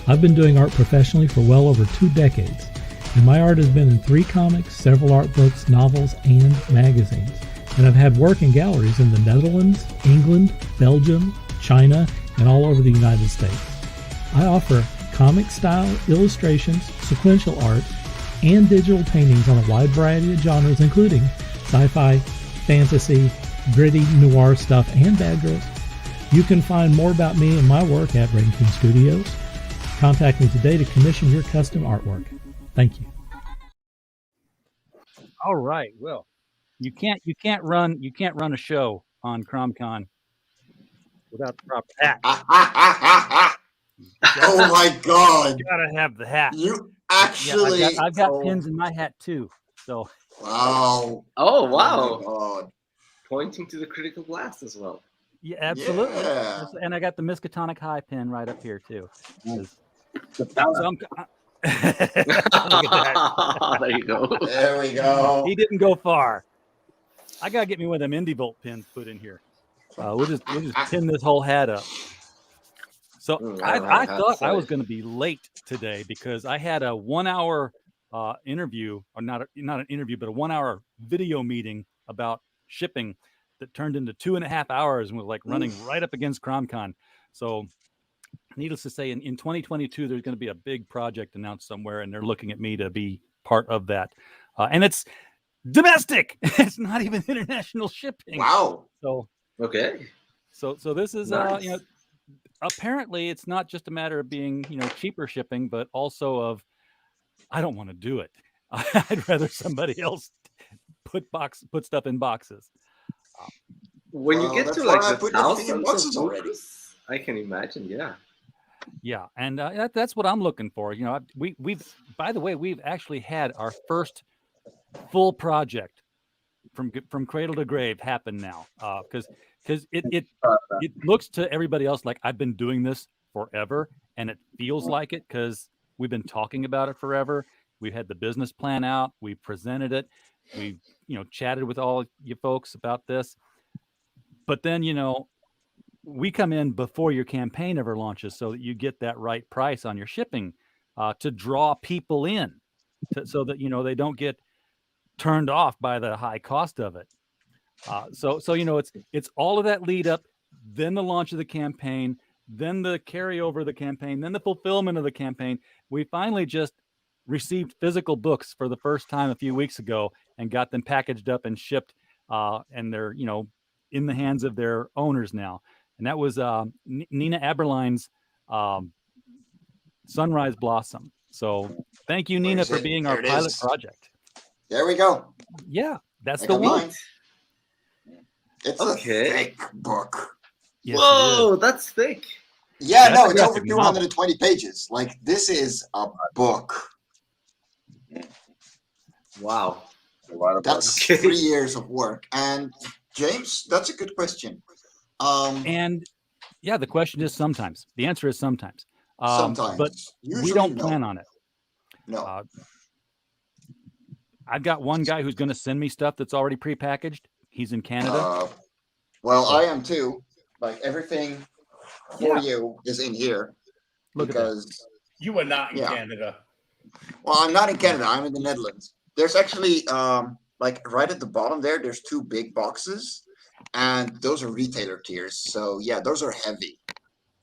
I've been doing art professionally for well over 2 decades, and my art has been in 3 comics, several art books, novels, and magazines. And I've had work in galleries in the Netherlands, England, Belgium, China, and all over the United States. I offer comic-style illustrations, sequential art, and digital paintings on a wide variety of genres, including sci-fi, fantasy, gritty, noir stuff, and bad girls. You can find more about me and my work at MarV Studios. Contact me today to commission your custom artwork. Thank you. All right. Well, you can't run a show on CRoM Con without the proper hat. Oh my God! You gotta have the hat. You actually? Yeah, I've got pins in my hat too. So. Wow. Oh wow! Oh my God. Pointing to the critical blast as well. Yeah, absolutely. Yeah. And I got the Miskatonic High pin right up here too. So there you go. There we go. He didn't go far. I gotta get me one of them Indie Volt pins put in here. We'll just pin this whole hat up. So I thought I was going to be late today because I had a 1-hour interview, or not an interview, but a 1-hour video meeting about shipping that turned into 2.5 hours and was like running right up against CRoM Con. So needless to say, in 2022, there's going to be a big project announced somewhere, and they're looking at me to be part of that. And it's domestic. It's not even international shipping. Wow. So okay. So this is nice. Apparently it's not just a matter of being cheaper shipping, but also of I don't want to do it. I'd rather somebody else put stuff in boxes. When you get to like the thousands of books, I can imagine. Yeah, and that's what I'm looking for. We've by the way, we've actually had our first full project from cradle to grave happen now, because it looks to everybody else like I've been doing this forever, and it feels like it because we've been talking about it forever. We've had the business plan out, we presented it, we chatted with all you folks about this, but then we come in before your campaign ever launches so that you get that right price on your shipping, to draw people in, so that they don't get turned off by the high cost of it. So it's all of that lead up, then the launch of the campaign, then the carryover of the campaign, then the fulfillment of the campaign. We finally just received physical books for the first time a few weeks ago and got them packaged up and shipped, and they're in the hands of their owners now. And that was Nina Aberlein's Sunrise Blossom. So thank you, Nina, for being our pilot project. There we go. Yeah, that's the one. It's a thick book. Yes, whoa, that's thick. Yeah, no, it's over 220 pages. Like, this is a book. Wow. That's 3 years of work. And James, that's a good question. And yeah, the question is sometimes. The answer is sometimes. Sometimes. But usually we don't plan on it. No. I've got one guy who's going to send me stuff that's already prepackaged. He's in Canada. Well, I am too. Like, everything for you is in here. Because you are not in Canada. Well, I'm not in Canada. I'm in the Netherlands. There's actually, like, right at the bottom there's 2 big boxes, and those are retailer tiers. So yeah, those are heavy.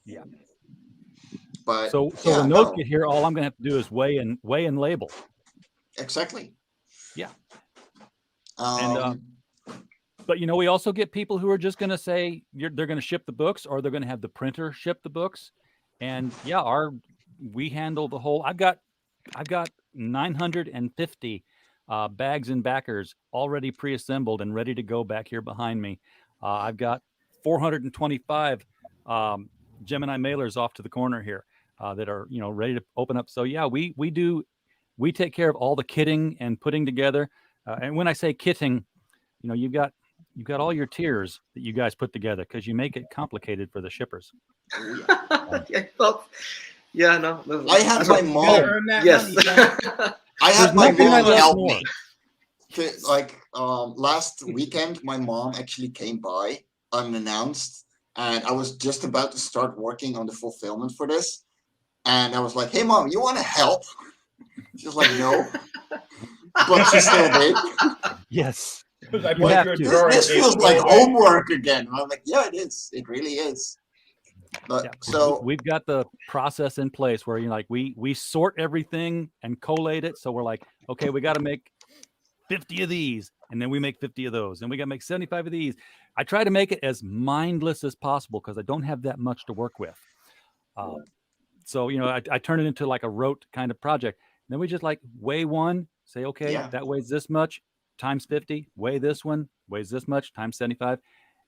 Yeah. But so when those get here, all I'm going to have to do is weigh and label. Exactly. Yeah. But we also get people who are just going to say they're going to ship the books, or they're going to have the printer ship the books. And we handle the whole. I've got 950 bags and backers already pre-assembled and ready to go back here behind me. I've got 425 Gemini mailers off to the corner here that are ready to open up. So yeah, we take care of all the kitting and putting together. And when I say kitting, you've got all your tiers that you guys put together because you make it complicated for the shippers. Yeah, no. I had my mom. Yes. I had my mom help me. Last weekend, my mom actually came by unannounced, and I was just about to start working on the fulfillment for this. And I was like, "Hey, Mom, you want to help?" She's like, "No," but she still did. Yes. This feels like homework again. I'm like, yeah, it is. It really is. But, so we've got the process in place where we sort everything and collate it. So we're like, okay, we got to make 50 of these, and then we make 50 of those, and we got to make 75 of these. I try to make it as mindless as possible because I don't have that much to work with. So I turn it into like a rote kind of project. And then we just weigh one, say, okay, that weighs this much times 50. Weigh this one, weighs this much times 75.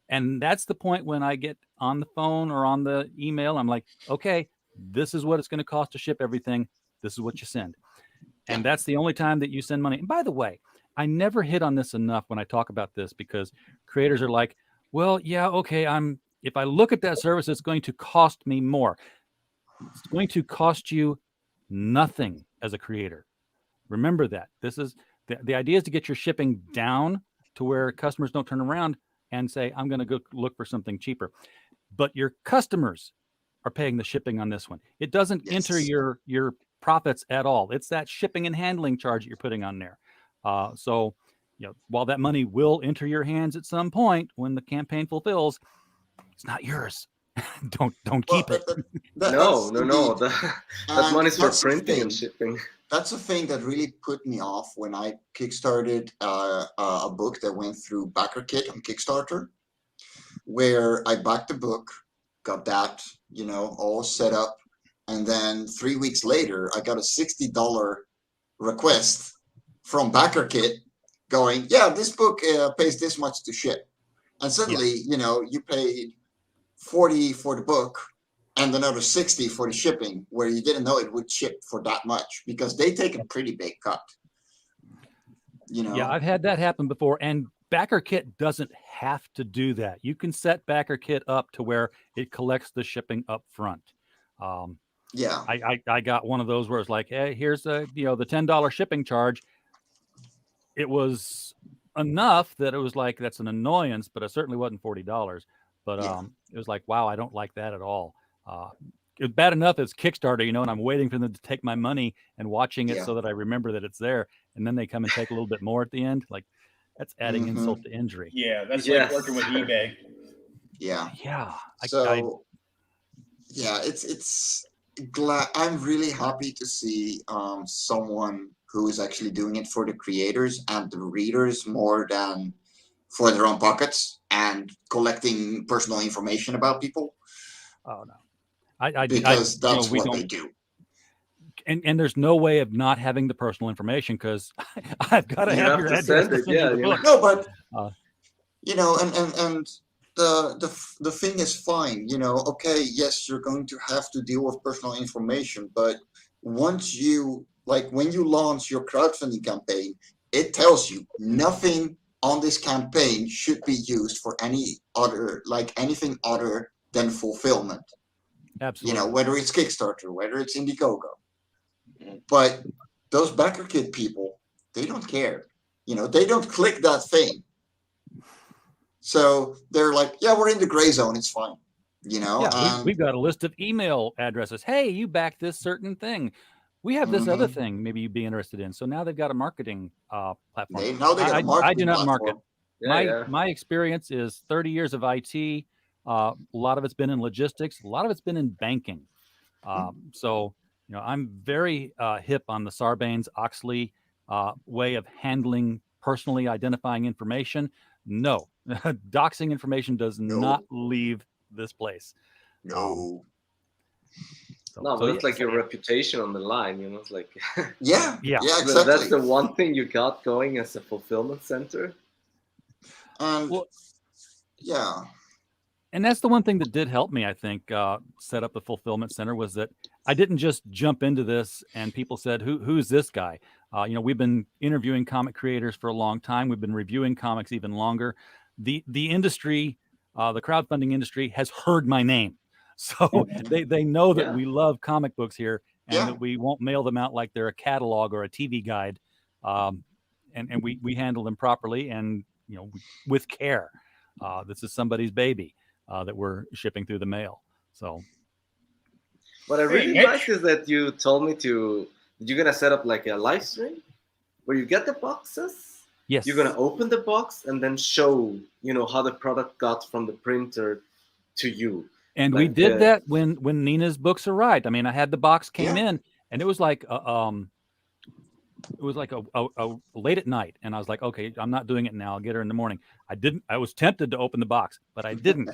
And that's the point when I get on the phone or on the email. I'm like, okay, this is what it's going to cost to ship everything. This is what you send. And that's the only time that you send money. And by the way, I never hit on this enough when I talk about this because creators are like, well, yeah, okay, if I look at that service, it's going to cost me more. It's going to cost you nothing as a creator. Remember that. This is the idea is to get your shipping down to where customers don't turn around and say, I'm going to go look for something cheaper. But your customers are paying the shipping on this one. It doesn't enter your profits at all. It's that shipping and handling charge that you're putting on there. So while that money will enter your hands at some point when the campaign fulfills, it's not yours. don't keep it. No. That money's for printing and shipping. That's the thing that really put me off when I kickstarted a book that went through BackerKit on Kickstarter, where I backed the book, got that, all set up. And then 3 weeks later, I got a $60 request from BackerKit going, yeah, this book pays this much to ship. And suddenly, you paid $40 for the book and another $60 for the shipping, where you didn't know it would ship for that much because they take a pretty big cut. Yeah, I've had that happen before. And BackerKit doesn't have to do that. You can set BackerKit up to where it collects the shipping up front. I got one of those where it's like, hey, here's the $10 shipping charge. It was enough that it was like, that's an annoyance, but it certainly wasn't $40. But it was like, wow, I don't like that at all. It was bad enough as Kickstarter, and I'm waiting for them to take my money and watching it so that I remember that it's there. And then they come and take a little bit more at the end. Like, that's adding insult to injury. Yeah, that's like working with eBay. Yeah. Yeah. It's glad. I'm really happy to see someone who is actually doing it for the creators and the readers more than for their own pockets and collecting personal information about people. Oh no, because that's what they do. And there's no way of not having the personal information because I've got to have your address. No, but and the thing is fine. Okay, yes, you're going to have to deal with personal information, but once you when you launch your crowdfunding campaign, it tells you nothing on this campaign should be used for any other anything other than fulfillment. Absolutely. Whether it's Kickstarter, whether it's Indiegogo. But those BackerKit people, they don't care. They don't click that thing. So they're like, yeah, we're in the gray zone. It's fine. We've got a list of email addresses. Hey, you back this certain thing. We have this other thing maybe you'd be interested in. So now they've got a marketing platform. I do not market. My experience is 30 years of IT. A lot of it's been in logistics. A lot of it's been in banking. So, I'm very hip on the Sarbanes-Oxley way of handling personally identifying information. No, doxing information does not leave this place. No. But it's like your reputation on the line, It's like yeah, exactly. That's the one thing you got going as a fulfillment center. And that's the one thing that did help me, I think, set up the fulfillment center, was that I didn't just jump into this and people said, who's this guy? We've been interviewing comic creators for a long time. We've been reviewing comics even longer. The industry, the crowdfunding industry, has heard my name. So they know that we love comic books here, and that we won't mail them out like they're a catalog or a TV guide. And we handle them properly and, with care. This is somebody's baby that we're shipping through the mail. So what I really like is that you told me you're gonna set up like a live stream where you get the boxes. Yes. You're gonna open the box and then show, how the product got from the printer to you. And we did that when Nina's books arrived. I mean, I had the box came in, and it was like a late at night, and I was like, okay, I'm not doing it now. I'll get her in the morning. I was tempted to open the box, but I didn't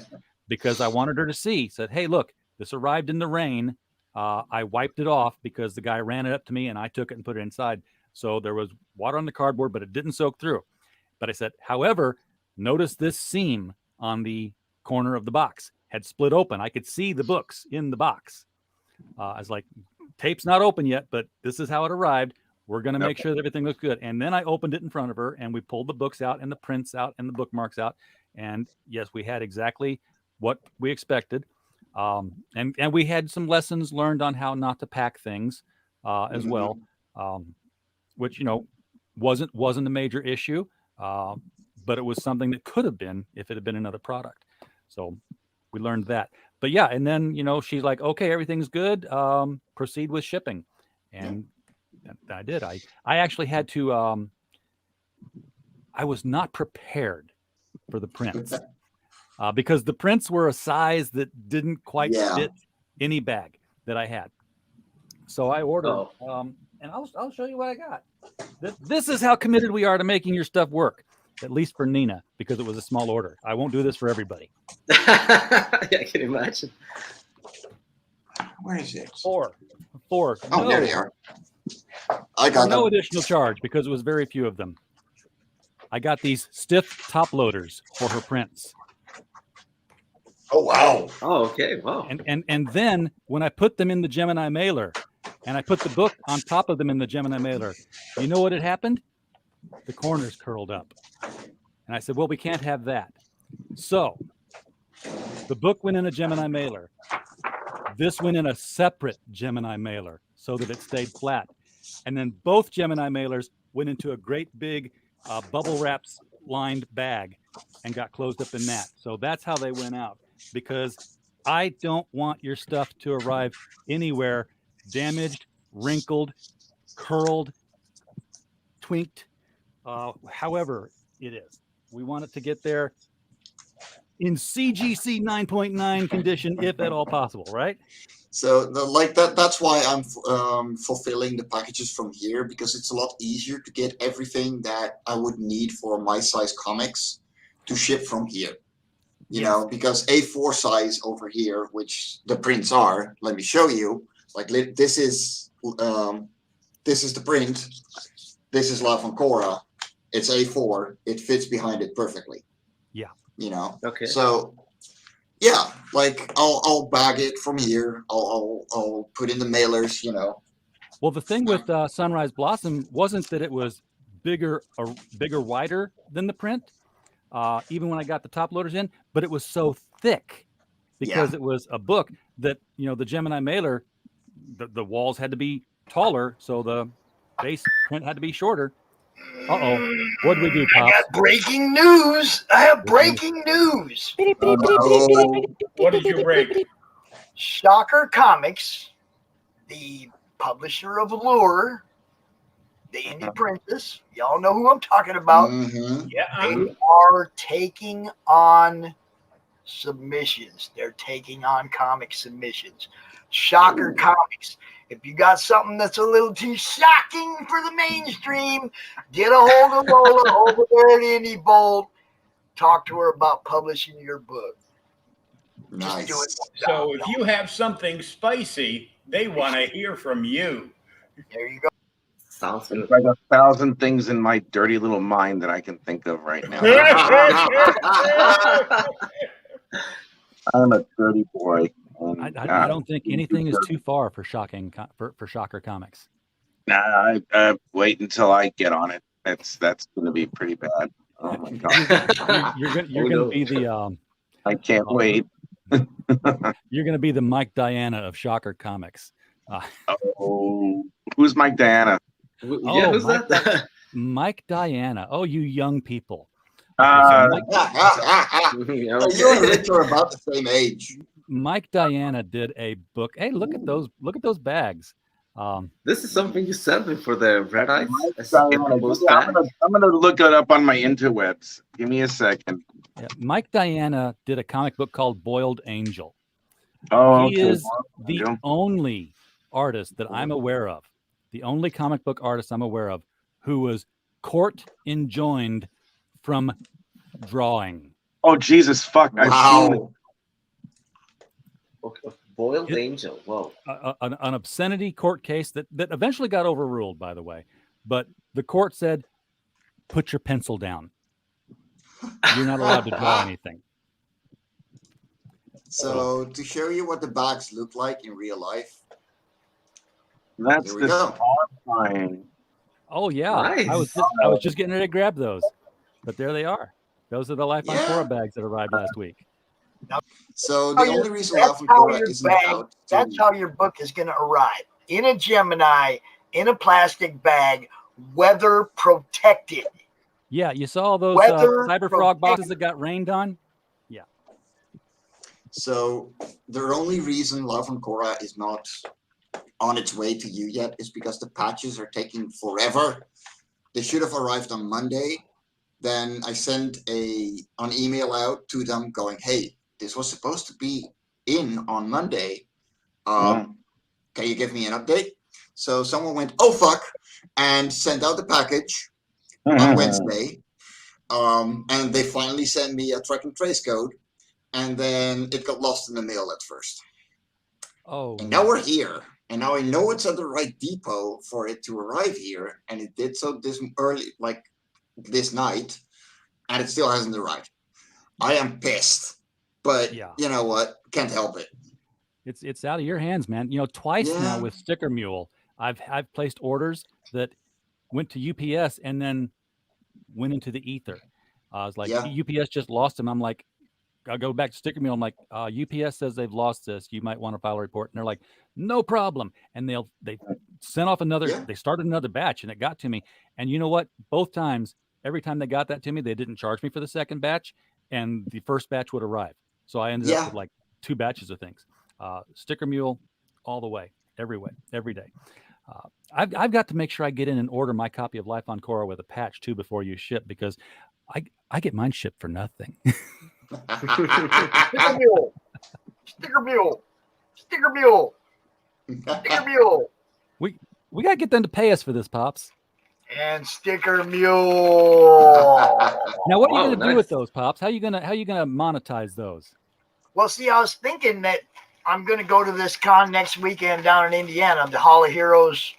because I wanted her to see. Said, hey, look, this arrived in the rain. I wiped it off because the guy ran it up to me, and I took it and put it inside. So there was water on the cardboard, but it didn't soak through. But I said, however, notice this seam on the corner of the box had split open. I could see the books in the box. I was like, tape's not open yet, but this is how it arrived. We're going to make sure that everything looks good. And then I opened it in front of her, and we pulled the books out and the prints out and the bookmarks out. And yes, we had exactly what we expected. And we had some lessons learned on how not to pack things as well, which, wasn't a major issue, but it was something that could have been if it had been another product. So we learned that. But yeah, and then, she's like, okay, everything's good. Proceed with shipping. And I did. I actually had to, I was not prepared for the prints because the prints were a size that didn't quite fit any bag that I had. So I ordered, and I'll show you what I got. This is how committed we are to making your stuff work, at least for Nina, because it was a small order. I won't do this for everybody. I can imagine. Where is it? Four. Oh, there they are. I got no them. additional charge because it was very few of them. I got these stiff top loaders for her prints. Oh, wow. Oh, okay. Wow. And then when I put them in the Gemini mailer and I put the book on top of them in the Gemini mailer, you know what had happened? The corners curled up. And I said, well, we can't have that. So the book went in a Gemini mailer. This went in a separate Gemini mailer so that it stayed flat. And then both Gemini mailers went into a great big bubble wraps lined bag and got closed up in that. So that's how they went out, because I don't want your stuff to arrive anywhere damaged, wrinkled, curled, twinked, however it is. We want it to get there in CGC 9.9 condition, if at all possible, right? So that's why I'm fulfilling the packages from here, because it's a lot easier to get everything that I would need for my size comics to ship from here. You know, because A4 size over here, which the prints are, let me show you. Like this is the print. This is La Foncora. It's A4. It fits behind it perfectly. Yeah. You know. Okay. So yeah, like I'll bag it from here. I'll put in the mailers. You know. Well, the thing with Sunrise Blossom wasn't that it was bigger, wider than the print. Even when I got the top loaders in, but it was so thick because it was a book that, the Gemini mailer, the walls had to be taller, so the base print had to be shorter. What did we do, Pops? I got breaking news. I have breaking news. What did you break? Shocker Comics, the publisher of Allure, the Indie Princess, y'all know who I'm talking about. Yeah. They are taking on submissions. They're taking on comic submissions. Shocker Comics. If you got something that's a little too shocking for the mainstream, get a hold of Lola over there at Indie Bolt. Talk to her about publishing your book. Nice. Just do it. So if you have something spicy, they want to hear from you. There you go. Sounds good. There's like 1,000 things in my dirty little mind that I can think of right now. I'm a dirty boy. I don't think anything is too far for for Shocker Comics. Nah, I wait until I get on it. That's going to be pretty bad. Oh my god! You're going to be the. I can't wait. You're going to be the Mike Diana of Shocker Comics. Oh, who's Mike Diana? Yeah, who's that? Mike Diana. Oh, you young people. You and Rich are about the same age. Mike Diana did a book. Hey, look at those! Look at those bags. This is something you sent me for the red eyes. I'm gonna look it up on my interwebs. Give me a second. Yeah, Mike Diana did a comic book called Boiled Angel. Oh, he okay. is the only artist that I'm aware of, the only comic book artist I'm aware of who was court enjoined from drawing. Oh Jesus, fuck! Wow. Okay. Boiled Angel. Whoa. An obscenity court case that eventually got overruled, by the way. But the court said, put your pencil down. You're not allowed to draw anything. So to show you what the bags look like in real life. That's horrifying. Oh yeah. Nice. I was just getting ready to grab those. But there they are. Those are the Life on Cora bags that arrived last week. So the only reason Life on Cora isn't out. That's how your book is going to arrive. In a Gemini, in a plastic bag, weather protected. Yeah, you saw those Cyber Frog boxes that got rained on? Yeah. So the only reason Life on Cora is not on its way to you yet is because the patches are taking forever. They should have arrived on Monday. Then I sent an email out to them going, hey, this was supposed to be in on Monday. Can you give me an update? So someone went, oh, fuck, and sent out the package on Wednesday. And they finally sent me a track and trace code. And then it got lost in the mail at first. Oh. And now we're here. And now I know it's at the right depot for it to arrive here. And it did so this early, like this night. And it still hasn't arrived. I am pissed. But you know what? Can't help it. It's out of your hands, man. You know, twice now with Sticker Mule, I've placed orders that went to UPS and then went into the ether. I was like, UPS just lost them. I'm like, I'll go back to Sticker Mule. I'm like, UPS says they've lost this. You might want to file a report. And they're like, no problem. And they sent off another. They started another batch, and it got to me. And you know what? Both times, every time they got that to me, they didn't charge me for the second batch, and the first batch would arrive. So I ended up with like 2 batches of things. Sticker Mule, all the way, every day. I've got to make sure I get in and order my copy of Life on Cora with a patch too before you ship, because I get mine shipped for nothing. Sticker Mule. Sticker Mule. Sticker Mule. Sticker Mule. We gotta get them to pay us for this, Pops. And Sticker Mule. Now, what are you gonna do with those, Pops? How you gonna monetize those? Well, see, I was thinking that I'm gonna go to this con next weekend down in Indiana, the Hall of Heroes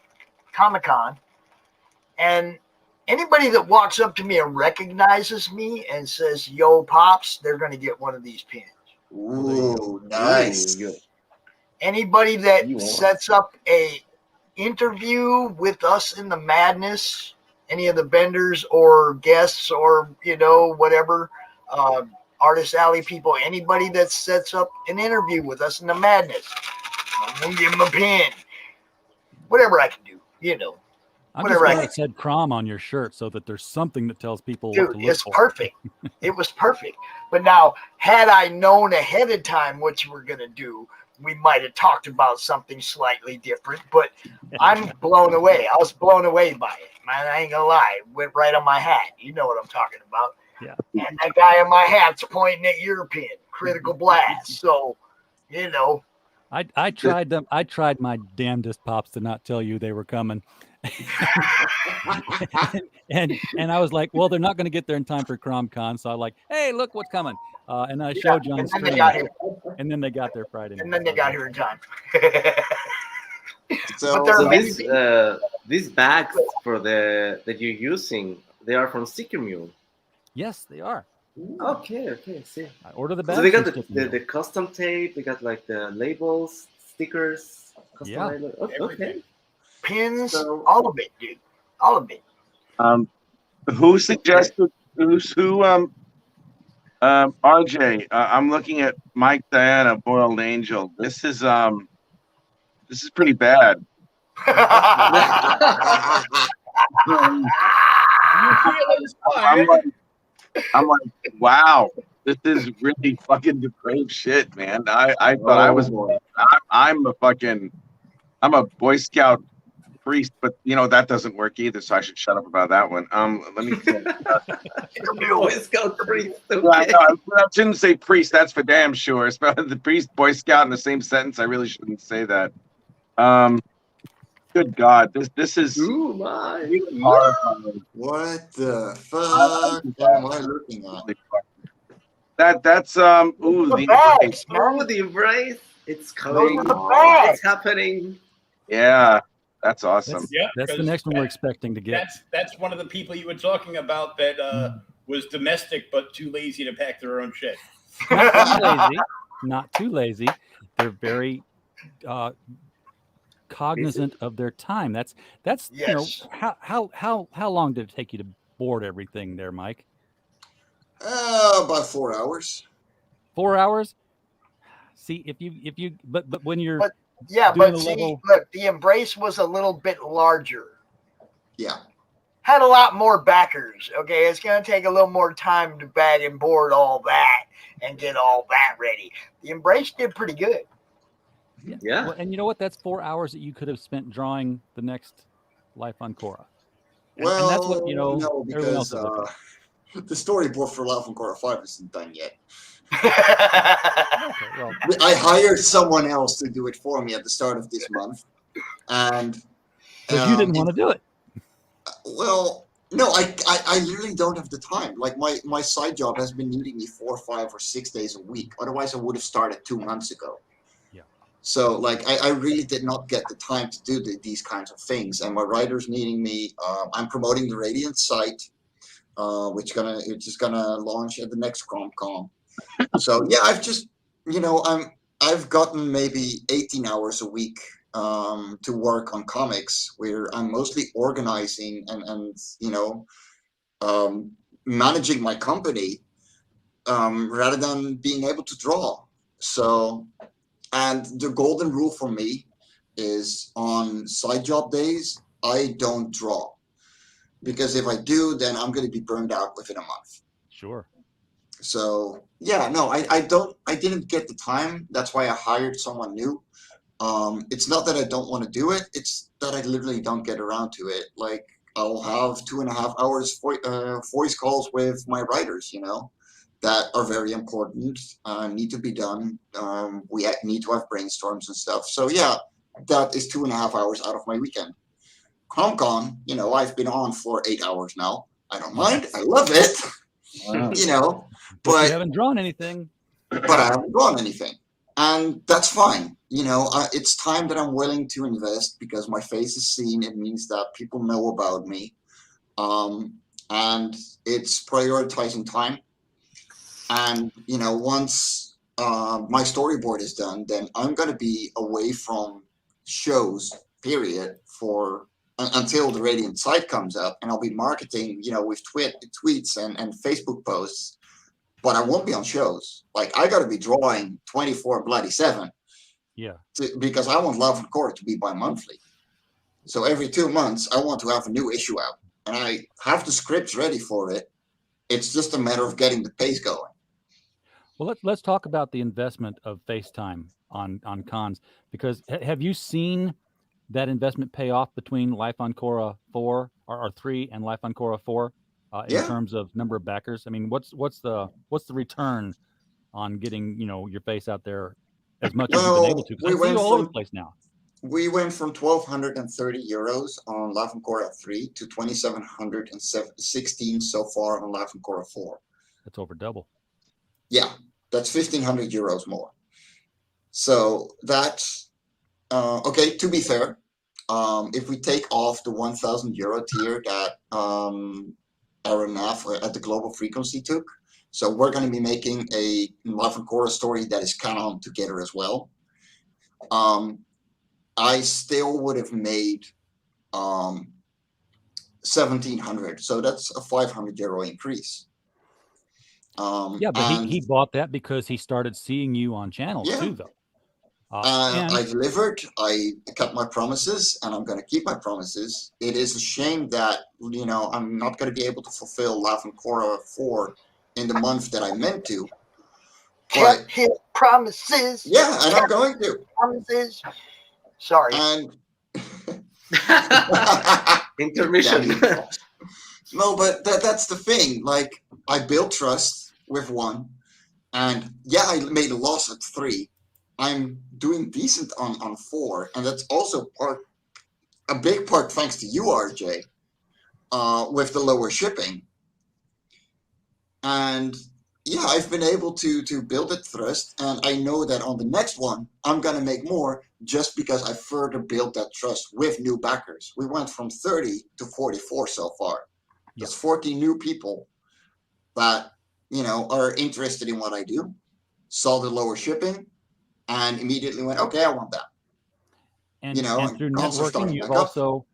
Comic Con, and anybody that walks up to me and recognizes me and says, "Yo, Pops," they're gonna get one of these pins. Ooh, nice. Anybody that sets up a interview with us in the madness, any of the vendors or guests or whatever, Artist Alley people, anybody that sets up an interview with us in the madness, I'm gonna give them a pin. Whatever I can do, I'm whatever just I glad can. it said CRoM on your shirt so that there's something that tells people Dude, what to look it's for. perfect. It was perfect. But now, had I known ahead of time what you were going to do, we might have talked about something slightly different. But I'm blown away. I was blown away by it. Man, I ain't going to lie. It went right on my hat. You know what I'm talking about. Yeah. And that guy on my hat's pointing at your pin. Critical blast. So, I tried them. I tried my damnedest, Pops, to not tell you they were coming. and I was like, well, they're not going to get there in time for CRoM Con, so I'm like, hey, look what's coming. And I showed you on and then screen. they got here. And then they got there Friday night. And then they got here in time. So these bags that you're using, they are from Sticker Mule. Yes, they are. Okay, see. I order the So bags. they got and the custom tape. They got like the labels, stickers, custom Yeah. labels. Okay. Pins, all of it, dude. All of it. Who suggested? Who? RJ. I'm looking at Mike Diana Boiled Angel. This is pretty bad. I'm like, wow, this is really fucking depraved shit, man. I thought I was, I'm a Boy Scout priest, but you know that doesn't work either, so I should shut up about that one. Let me think. Boy Scout priest. Okay. I shouldn't say priest. That's for damn sure. Especially the priest, Boy Scout in the same sentence. I really shouldn't say that. Good God, this is really horrifying. What the fuck am I looking at? That's ooh, the bags, oh, the embrace. It's Those coming. are the bags. It's happening. Yeah, that's awesome. That's the next one we're expecting to get. That's one of the people you were talking about that was domestic but too lazy to pack their own shit. Not too lazy. They're very cognizant of their time. That's yes. How long did it take you to board everything there, Mike? About 4 hours. 4 hours? See, if you but when you're but see, level... look, the embrace was a little bit larger. Yeah. Had a lot more backers. Okay, it's gonna take a little more time to bag and board all that and get all that ready. The embrace did pretty good. Yeah. Well, and you know what? That's 4 hours that you could have spent drawing the next Life on Korra. And that's what no, because the storyboard for Life on Korra 5 isn't done yet. Okay, well, I hired someone else to do it for me at the start of this month, and because you didn't want to do it. Well, no, I literally don't have the time. Like my side job has been needing me 4, 5, or 6 days a week. Otherwise, I would have started 2 months ago. Yeah. So like I really did not get the time to do these kinds of things, and my writer's needing me. I'm promoting the Radiant site, which is gonna launch at the next CRoM Con. So yeah, I've just I've gotten maybe 18 hours a week to work on comics, where I'm mostly organizing and managing my company rather than being able to draw. So, and the golden rule for me is on side job days, I don't draw, because if I do, then I'm going to be burned out within a month. Sure. So yeah, no, I didn't get the time. That's why I hired someone new. It's not that I don't want to do it. It's that I literally don't get around to it. Like I'll have 2.5 hours voice calls with my writers, that are very important, need to be done. We need to have brainstorms and stuff. So yeah, that is 2.5 hours out of my weekend. CRoM Con, I've been on for 8 hours now. I don't mind. I love it. Wow. But you haven't drawn anything. But I haven't drawn anything. And that's fine. It's time that I'm willing to invest, because my face is seen. It means that people know about me. And it's prioritizing time. And, once my storyboard is done, then I'm going to be away from shows, period, until the Radiant site comes up. And I'll be marketing, with tweets and Facebook posts. But I won't be on shows. Like, I got to be drawing 24/7. Yeah. Because I want Love and Korra to be bi-monthly. So every 2 months, I want to have a new issue out. And I have the scripts ready for it. It's just a matter of getting the pace going. Well, let's talk about the investment of FaceTime on cons, because have you seen that investment pay off between Life on Korra 4 or 3 and Life on Korra 4? In terms of number of backers? I mean, what's the return on getting your face out there as much as you've been able to? Because I see you all over the place now. We went from 1,230 euros on Life on Korra 3 to 2,716 so far on Life on Korra 4. That's over double. Yeah, that's 1,500 euros more. So that's okay. To be fair, if we take off the 1,000 euro tier that Aaron Naff at the Global Frequency took, So we're going to be making a Love and Korra story that is canon together as well. I still would have made 1,700, so that's a 500 euro increase. Yeah, but he bought that because he started seeing you on channels too, though. I delivered. I kept my promises, and I'm going to keep my promises. It is a shame that I'm not going to be able to fulfill Love and Korra 4 in the month that I meant to. Kept his promises. Yeah, and I'm going to. Promises. Sorry. And intermission. No, but that's the thing. Like, I built trust with 1, and I made a loss at 3. I'm doing decent on 4, and that's also a big part thanks to you, RJ, with the lower shipping. And I've been able to build that trust, and I know that on the next one I'm gonna make more just because I further built that trust with new backers. We went from 30 to 44 so far. That's 40 new people that are interested in what I do, saw the lower shipping, and immediately went, okay, I want that. And through networking,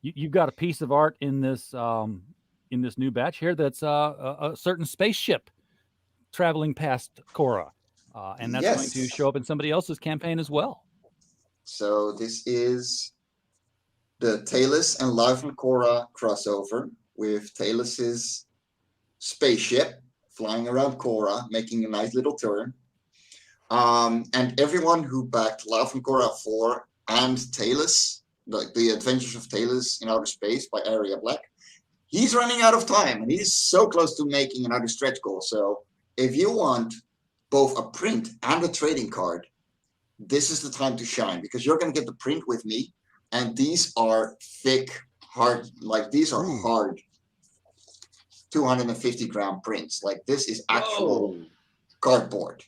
you've got a piece of art in this new batch here that's a certain spaceship traveling past Korra, and that's going to show up in somebody else's campaign as well. So this is the Talus and Love and Korra crossover with Talus's spaceship flying around Korra, making a nice little turn. And everyone who backed Love and Korra 4 and Talus, like the Adventures of Talus in Outer Space by Aria Black, he's running out of time, and he's so close to making another stretch goal. So if you want both a print and a trading card, this is the time to shine, because you're going to get the print with me, and these are thick, hard, like these are hard 250-gram prints. Like, this is actual cardboard.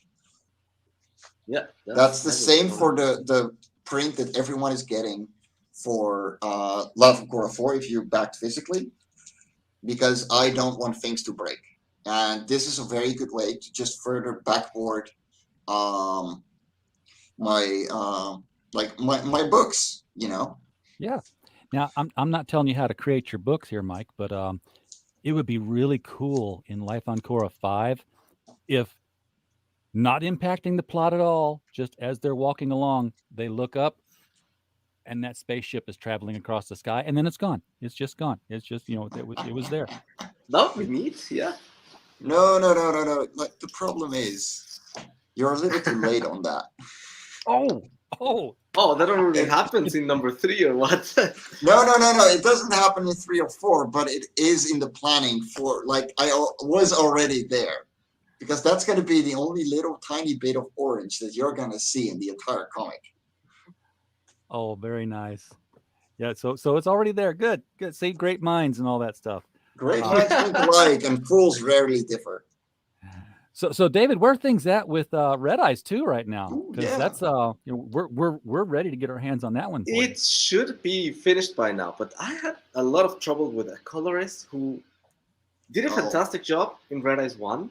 Yeah, that's the same for the print that everyone is getting for Love and Korra 4 if you backed physically, because I don't want things to break. And this is a very good way to just further backboard my books, Yeah. Now, I'm not telling you how to create your books here, Mike, but it would be really cool in Life on Korra 5 if, not impacting the plot at all, just as they're walking along, they look up and that spaceship is traveling across the sky, and then it's gone. It's just gone. It's just, it was there. That would be neat, yeah. No. Like, the problem is you're a little too late on that. Oh, that already happens in number 3 or what? No. It doesn't happen in 3 or 4, but it is in the planning for, like, I was already there. Because that's going to be the only little tiny bit of orange that you're going to see in the entire comic. Oh, very nice. Yeah, so it's already there. Good. See, great minds and all that stuff. Great minds think alike, and fools rarely differ. So David, where are things at with Red Eyes 2 right now? Because that's we're ready to get our hands on that one. It should be finished by now, but I had a lot of trouble with a colorist who did a fantastic job in Red Eyes 1.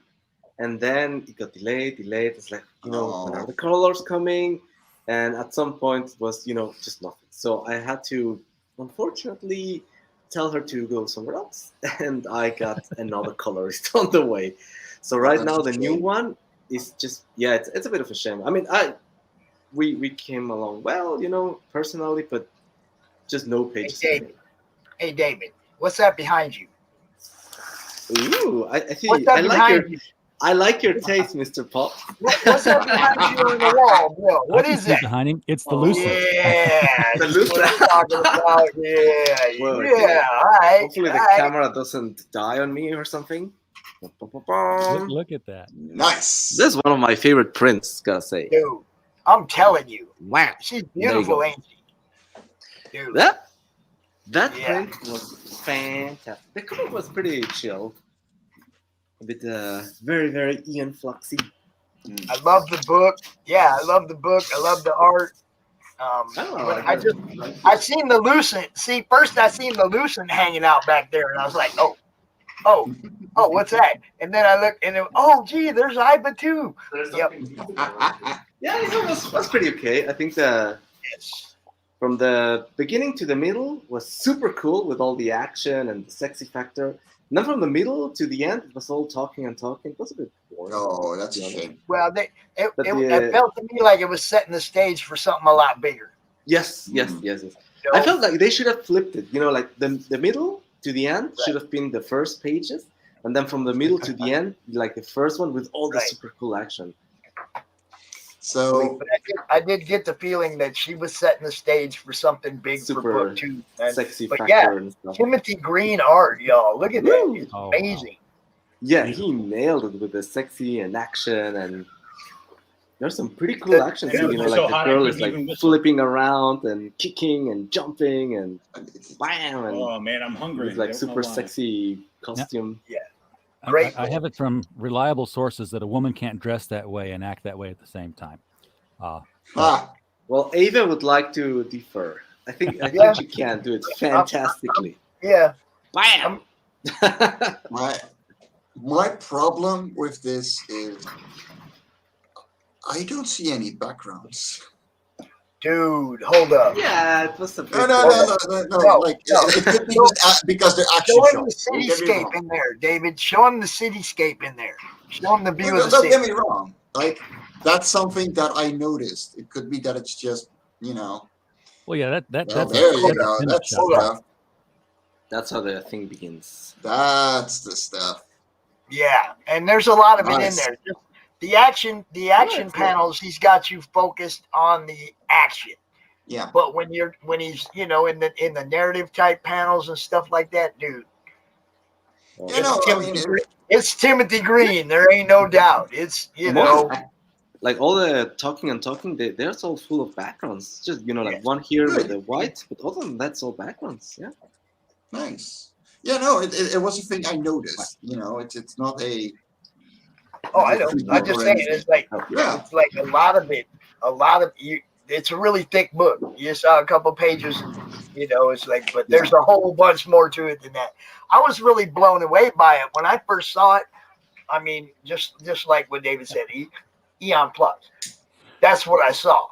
And then it got delayed. It's like, when are the colors coming? And at some point it was, just nothing. So I had to, unfortunately, tell her to go somewhere else. And I got another colorist on the way. So right now the new one is just, it's a bit of a shame. I mean, we came along well, personally, but just no pages. Hey, David, what's that behind you? Ooh, I see. I like your taste, Mr. Pop. What's that behind you on the wall, Bill? What is that? Behind him, it's the Lucifer. Yeah, the Lucifer. What I'm talking about. Yeah. All right. Hopefully the camera doesn't die on me or something. Look at that. Nice. This is one of my favorite prints, gotta say. Dude, I'm telling you. Wow. She's beautiful, ain't she? Dude. That print was fantastic. The cover was pretty chill. A bit very, very Ian Fluxy. I love the book. Yeah, I love the book. I love the art. I seen the Lucent. See, first I seen the Lucent hanging out back there, and I was like, oh, oh, what's that? And then I looked, and oh, gee, there's Iba too. Yep. Yeah, it was pretty okay. I think from the beginning to the middle was super cool with all the action and the sexy factor. And then from the middle to the end, it was all talking and talking. It was a bit boring. Oh, that's a shame. Well, it felt to me like it was setting the stage for something a lot bigger. Yes. I felt like they should have flipped it. Like the middle to the end should have been the first pages, and then from the middle to the end, like the first one with all the super cool action. So but I did get the feeling that she was setting the stage for something big for book 2. Sexy but factor and stuff. Timothy Green art, y'all. Look at that. It's amazing. Yeah, he nailed it with the sexy and action, and there's some pretty cool action too. Like the girl is like flipping around and kicking and jumping and bam. And oh man, I'm hungry. It's like super sexy costume. Yeah. I have it from reliable sources that a woman can't dress that way and act that way at the same time. Well, Ava would like to defer. I think she can do it fantastically. Yeah. Bam. My problem with this is I don't see any backgrounds. Dude, hold up. Yeah, it was a bit. No. Like it could be because they're actually show him the cityscape in there, David. Show him the cityscape in there. Show him the view of the city. Don't get me wrong. Like that's something that I noticed. It could be that it's just Well, yeah, that's there you go. That's stuff. That's how the thing begins. That's the stuff. Yeah, and there's a lot of it in there. Just the action panels, he's got you focused on the action. Yeah. But when he's in the narrative type panels and stuff like that, dude. It's Timothy Green. There ain't no doubt. It's like all the talking, they're all full of backgrounds. Just like one here with the white, but other than that's all backgrounds. Yeah. Nice. Yeah, no, it was a thing I noticed. It's not a. Oh, I know. I'm just saying, it's like a lot of it. It's a really thick book. You saw a couple pages, it's like, but there's a whole bunch more to it than that. I was really blown away by it when I first saw it. I mean, just like what David said, Eon Plus. That's what I saw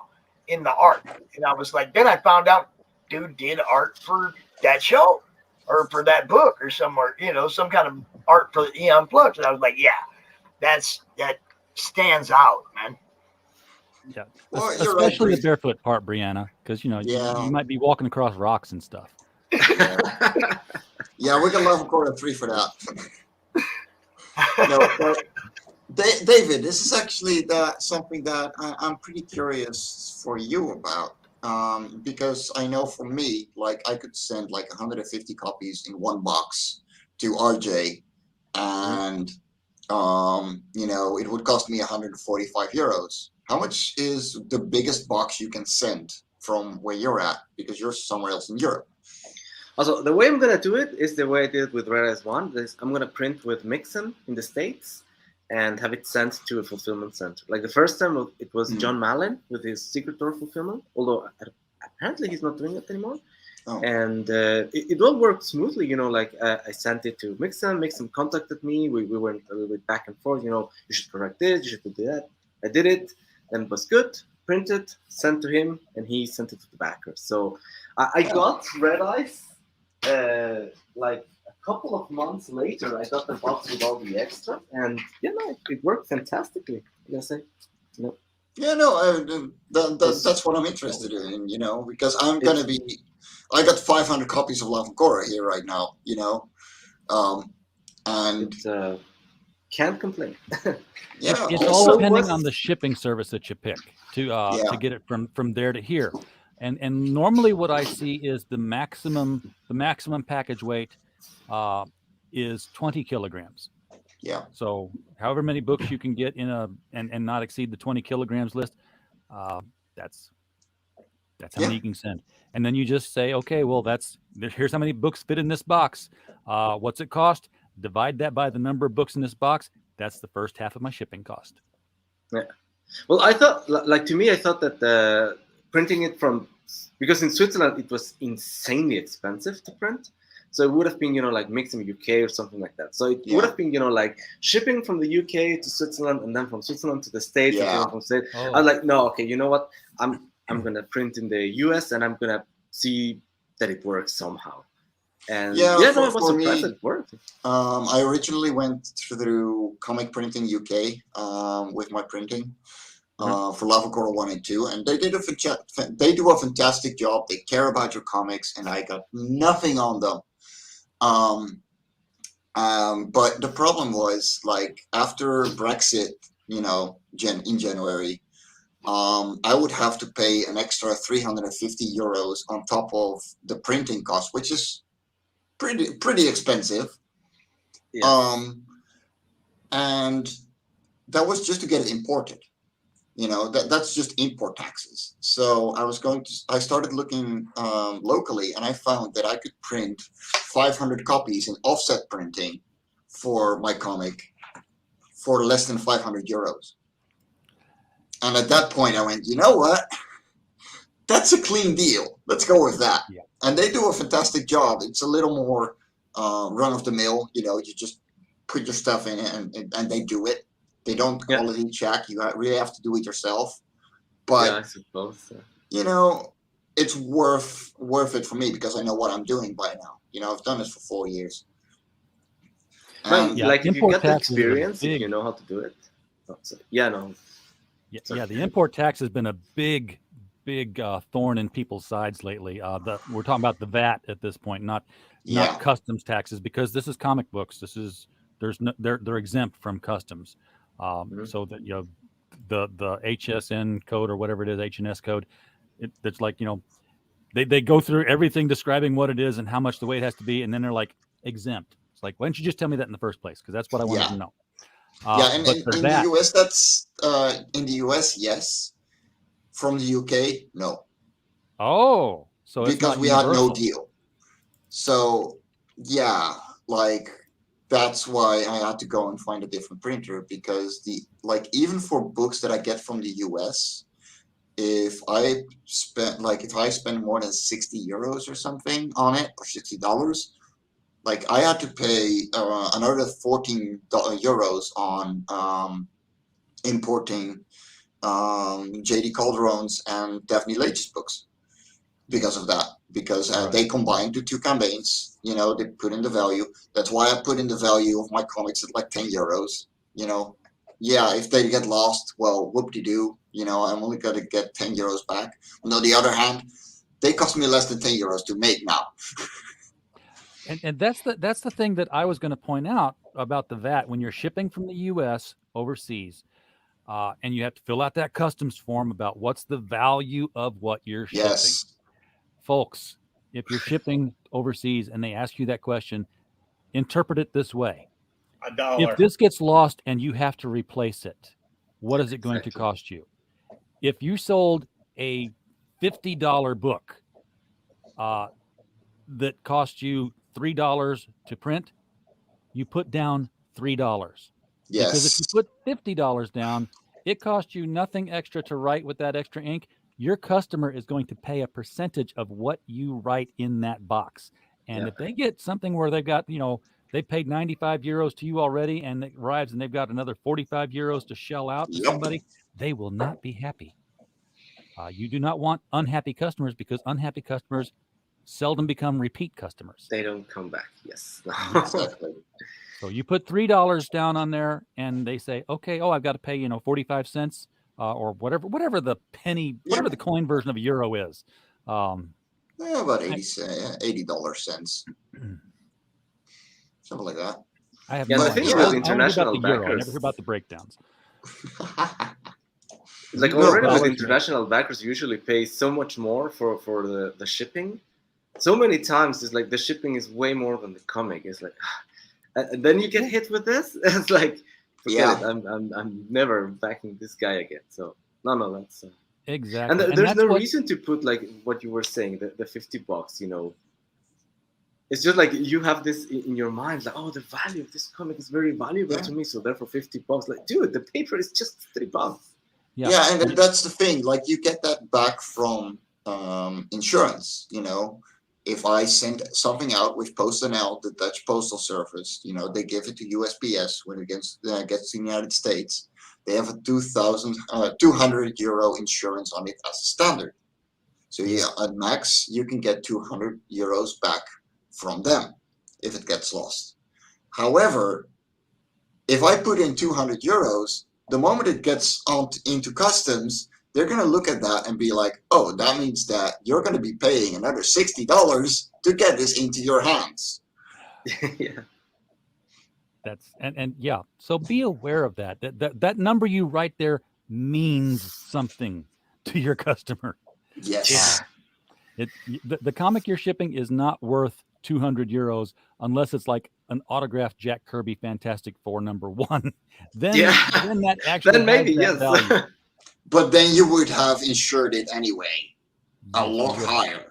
in the art, and I was like, then I found out, dude did art for that show or for that book or somewhere, some kind of art for Eon Plus, and I was like, yeah. That stands out, man. Yeah, especially the barefoot part, Brianna, because you might be walking across rocks and stuff. Yeah, we can love Quarter 3 for that. But David, this is actually something that I'm pretty curious for you about, because I know for me, like I could send like 150 copies in one box to RJ, and it would cost me 145 euros. How much is the biggest box you can send from where you're at? Because you're somewhere else in Europe. Also, the way I'm going to do it is the way I did it with Red Eyes 1. I'm going to print with Mixon in the States and have it sent to a fulfillment center. Like the first time, it was John Mallon with his Secret Door fulfillment, although apparently he's not doing it anymore. Oh. And it all worked smoothly, I sent it to Mixon. Mixon contacted me. We went a little bit back and forth. You should correct this, you should do that. I did it, and it was good. Printed, sent to him, and he sent it to the backer. So I got Red Eyes like a couple of months later. I got the box with all the extra, and it worked fantastically. I gotta say, Yeah, no, that's what I'm interested in. Because I'm gonna be. I got 500 copies of Love and Korra here right now, and can't complain. Yeah, it's all depending on the shipping service that you pick to get it from there to here, and normally what I see is the maximum package weight is 20 kilograms. Yeah. So however many books you can get in and not exceed the 20 kilograms list, that's how many you can send. And then you just say, okay, well, here's how many books fit in this box. What's it cost? Divide that by the number of books in this box. That's the first half of my shipping cost. Yeah. Well, I thought that printing it because in Switzerland it was insanely expensive to print. So it would have been, like Mixing UK or something like that. So it would have been, like shipping from the UK to Switzerland and then from Switzerland to the States. And then from States. I was like, no, okay, you know what? I'm gonna print in the US and I'm gonna see that it works somehow. And it was impressive. It worked. I originally went through Comic Printing UK with my printing. For Lava Coral 1 and 2, and they do a fantastic job. They care about your comics, and I got nothing on them. But the problem was, like, after Brexit, in January, I would have to pay an extra 350 euros on top of the printing cost, which is pretty expensive. Yeah. And that was just to get it imported. That's just import taxes. So I started looking locally, and I found that I could print 500 copies in offset printing for my comic for less than 500 euros. And at that point I went, you know what? That's a clean deal. Let's go with that. Yeah. And they do a fantastic job. It's a little more run of the mill. You just put your stuff in it and they do it. They don't quality check. You really have to do it yourself. But I suppose so. It's worth it for me because I know what I'm doing by now. I've done this for 4 years. Like if you get the experience, if you know how to do it. The import tax has been a big thorn in people's sides lately. We're talking about the VAT at this point, not customs taxes, because this is comic books. They're exempt from customs. So that the HSN code or whatever it is, HNS code, it's like they go through everything describing what it is and how much the weight has to be, and then they're like exempt. It's like, why didn't you just tell me that in the first place? Because that's what I wanted to know. And in the US, that's in the US, yes. From the UK, no. Oh, so it's because we had no deal. So that's why I had to go and find a different printer, because even for books that I get from the US, if I spend more than 60 euros or something on it, or $60, I had to pay another 14 euros on importing J.D. Calderon's and Daphne Leitch's books because of that. Because they combined the two campaigns, they put in the value. That's why I put in the value of my comics at 10 euros. If they get lost, well, whoop-de-doo. I'm only going to get 10 euros back. And on the other hand, they cost me less than 10 euros to make now. And that's the thing that I was going to point out about the VAT. When you're shipping from the U.S. overseas, and you have to fill out that customs form about what's the value of what you're shipping. Yes. Folks, if you're shipping overseas and they ask you that question, interpret it this way. $1. If this gets lost and you have to replace it, what is it going to cost you? If you sold a $50 book that cost you $3 to print, you put down $3. Yes. Because if you put $50 down, it costs you nothing extra to write with that extra ink. Your customer is going to pay a percentage of what you write in that box. And if they get something where they've got, they paid 95 euros to you already, and it arrives and they've got another 45 euros to shell out to somebody, they will not be happy. You do not want unhappy customers, because unhappy customers seldom become repeat customers. They don't come back. Yes. Exactly. So you put $3 down on there, and they say, okay, I've got to pay, 45 cents or whatever the penny, whatever the coin version of a euro is. About 80 cents. Something like that. I have the thing about international backers, I never heard about the breakdowns. Already with international backers, usually pay so much more for the shipping. So many times it's the shipping is way more than the comic. It's and then you get hit with this. It's forget it. I'm never backing this guy again. So no, that's exactly. And there's no reason to put what you were saying, the $50. It's just you have this in your mind, the value of this comic is very valuable to me, so therefore $50. Dude, the paper is just $3. Yeah, and that's the thing. You get that back from insurance. if I send something out with PostNL, the Dutch Postal Service, you know, they give it to USPS when it gets to the United States. They have a 200 euro insurance on it as a standard. So yeah, at max, you can get 200 euros back from them if it gets lost. However, if I put in 200 euros, the moment it gets into customs, they're going to look at that and be like, oh, that means that you're going to be paying another $60 to get this into your hands. Yeah. That's and yeah. So be aware of that. That number you write there means something to your customer. Yes. The comic you're shipping is not worth 200 euros unless it's like an autographed Jack Kirby Fantastic Four #1. Then that actually then maybe has that value. But then you would have insured it anyway, a lot higher.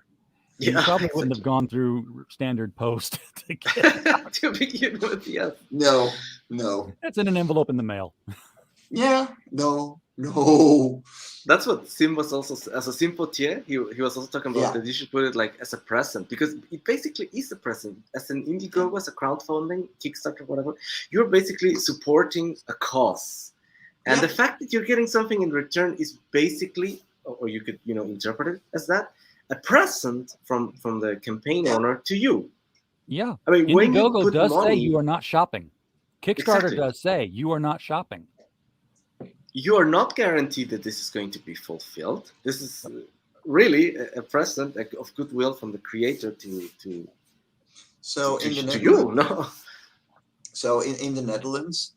You probably wouldn't have gone through standard post to get to begin with. Yes. No. That's in an envelope in the mail. Yeah. No. That's what Sim was also, as a Simpotier, he was also talking about that you should put it like as a present, because it basically is a present. As an Indiegogo, as a crowdfunding, Kickstarter, whatever, you're basically supporting a cause. And the fact that you're getting something in return is basically, or you could, interpret it as that, a present from the campaign owner to you. Yeah. I mean, when you Indiegogo put does money, say you are not shopping. Kickstarter does say you are not shopping. You are not guaranteed that this is going to be fulfilled. This is really a present of goodwill from the creator to So in the Netherlands, you, no. So in the Netherlands,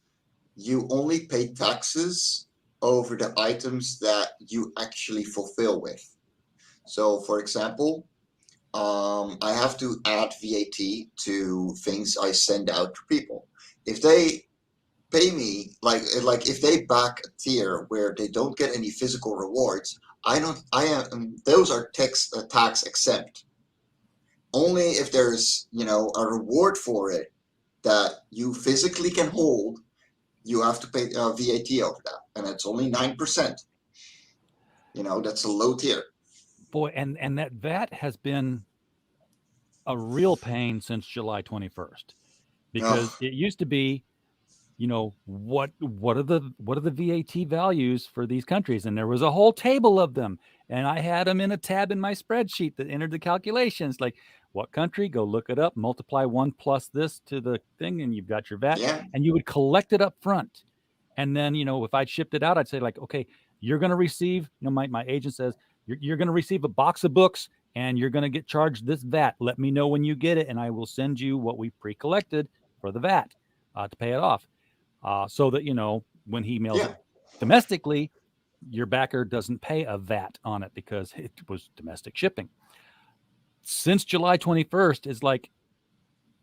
you only pay taxes over the items that you actually fulfill with. So, for example, I have to add VAT to things I send out to people. If they pay me, like if they back a tier where they don't get any physical rewards, those are tax exempt. Only if there's, a reward for it that you physically can hold, you have to pay VAT over that, and it's only 9%. That's a low tier. Boy, and that VAT has been a real pain since July 21st, because it used to be, what are the VAT values for these countries, and there was a whole table of them, and I had them in a tab in my spreadsheet that entered the calculations, like what country, go look it up, multiply 1 plus this to the thing, and you've got your VAT, and you would collect it up front, and then if I'd shipped it out, I'd say like, okay, you're going to receive, my agent says you're going to receive a box of books, and you're going to get charged this VAT. Let me know when you get it, and I will send you what we pre-collected for the VAT to pay it off. So that, when he mails it domestically, your backer doesn't pay a VAT on it because it was domestic shipping. Since July 21st is like,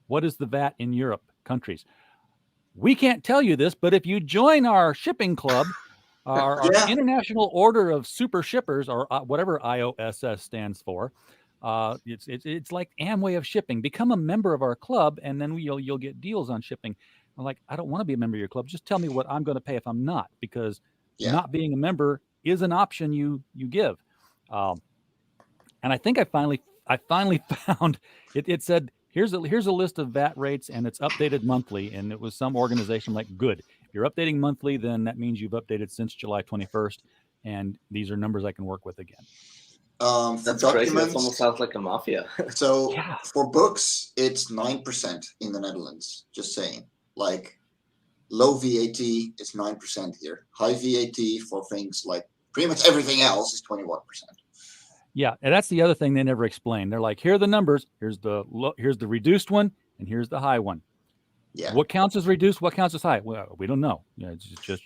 what is the VAT in Europe countries? We can't tell you this, but if you join our shipping club, our International Order of Super Shippers, or whatever IOSS stands for, it's like Amway of shipping. Become a member of our club, and then you'll get deals on shipping. I'm like, I don't want to be a member of your club. Just tell me what I'm going to pay if I'm not, because not being a member is an option you give. And I think I finally found it. It said, here's a list of VAT rates, and it's updated monthly. And it was some organization like, good, if you're updating monthly, then that means you've updated since July 21st. And these are numbers I can work with again. That's crazy. That almost sounds like a mafia. So for books, it's 9% in the Netherlands. Just saying. Like low VAT is 9% here. High VAT for things like pretty much everything else is 21%. Yeah, and that's the other thing they never explain. They're like, here are the numbers. Here's the reduced one, and here's the high one. Yeah. What counts as reduced? What counts as high? Well, we don't know. It's just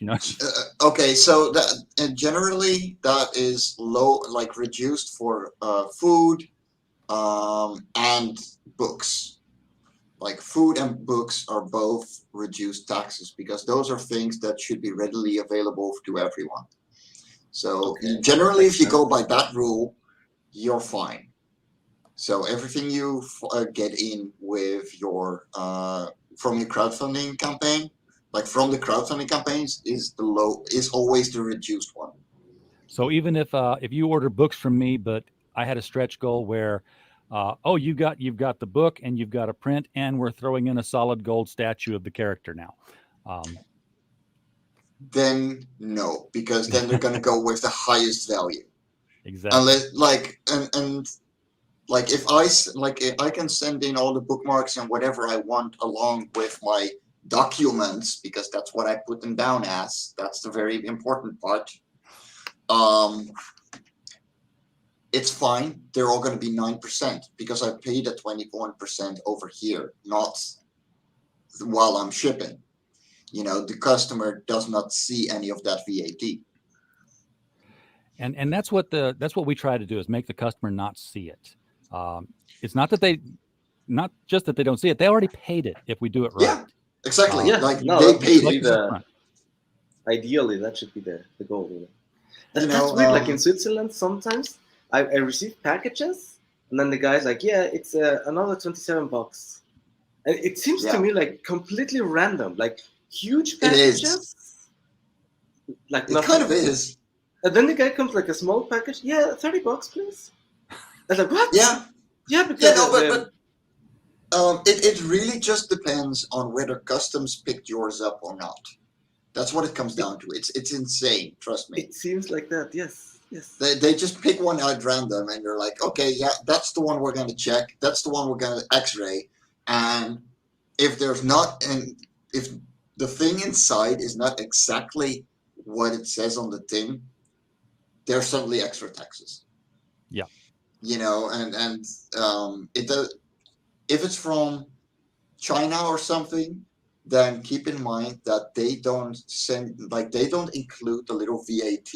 Okay, so that generally that is low, like reduced for food and books. Like food and books are both reduced taxes because those are things that should be readily available to everyone. So generally, if you go by that rule, you're fine. So everything you get in with your from your crowdfunding campaign, like from the crowdfunding campaigns, is always the reduced one. So even if you order books from me, but I had a stretch goal where oh, you've got the book and you've got a print, and we're throwing in a solid gold statue of the character now. Then no, because then they're going to go with the highest value. Exactly. Unless and like if I can send in all the bookmarks and whatever I want along with my documents, because that's what I put them down as. That's the very important part. It's fine. They're all going to be 9% because I paid a 21% over here, not while I'm shipping. The customer does not see any of that VAT. And that's what we try to do, is make the customer not see it. It's not just that they don't see it; they already paid it if we do it right. Yeah, exactly. They paid it. Ideally, that should be the goal. That's weird. Like in Switzerland, sometimes I receive packages, and then the guy's like, "Yeah, it's another $27." And it seems to me like completely random, like huge packages. It is. Like it kind of is. And then the guy comes like a small package. Yeah, $30, please. I was like, what? Yeah. Yeah, because it really just depends on whether customs picked yours up or not. That's what it comes down to. It's insane. Trust me. It seems like that. Yes. Yes. They just pick one out random, and they're like, okay, yeah, that's the one we're going to check. That's the one we're going to X-ray. And if there's not, and if the thing inside is not exactly what it says on the tin, there's suddenly extra taxes. Yeah. If it's from China or something, then keep in mind that they don't include the little VAT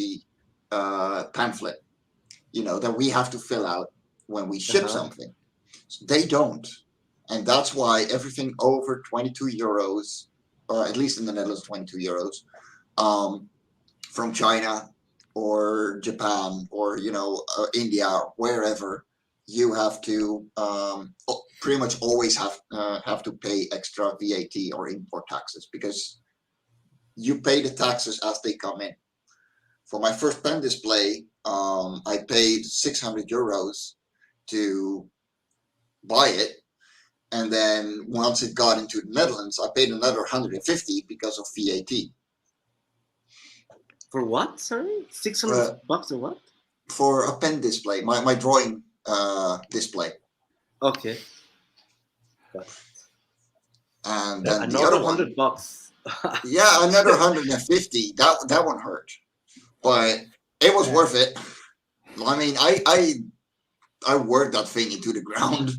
pamphlet, that we have to fill out when we ship something. So they don't. And that's why everything over 22 euros, or at least in the Netherlands, 22 euros, from China or Japan or, India or wherever, you have to pretty much always have to pay extra VAT or import taxes, because you pay the taxes as they come in. For my first pen display, I paid 600 euros to buy it. And then once it got into the Netherlands, I paid another 150 because of VAT. For what? Sorry? $600 or what? For a pen display, my drawing display. Okay. And then another the other $100. Yeah, another 150. That one hurt, but it was worth it. I mean, I worked that thing into the ground.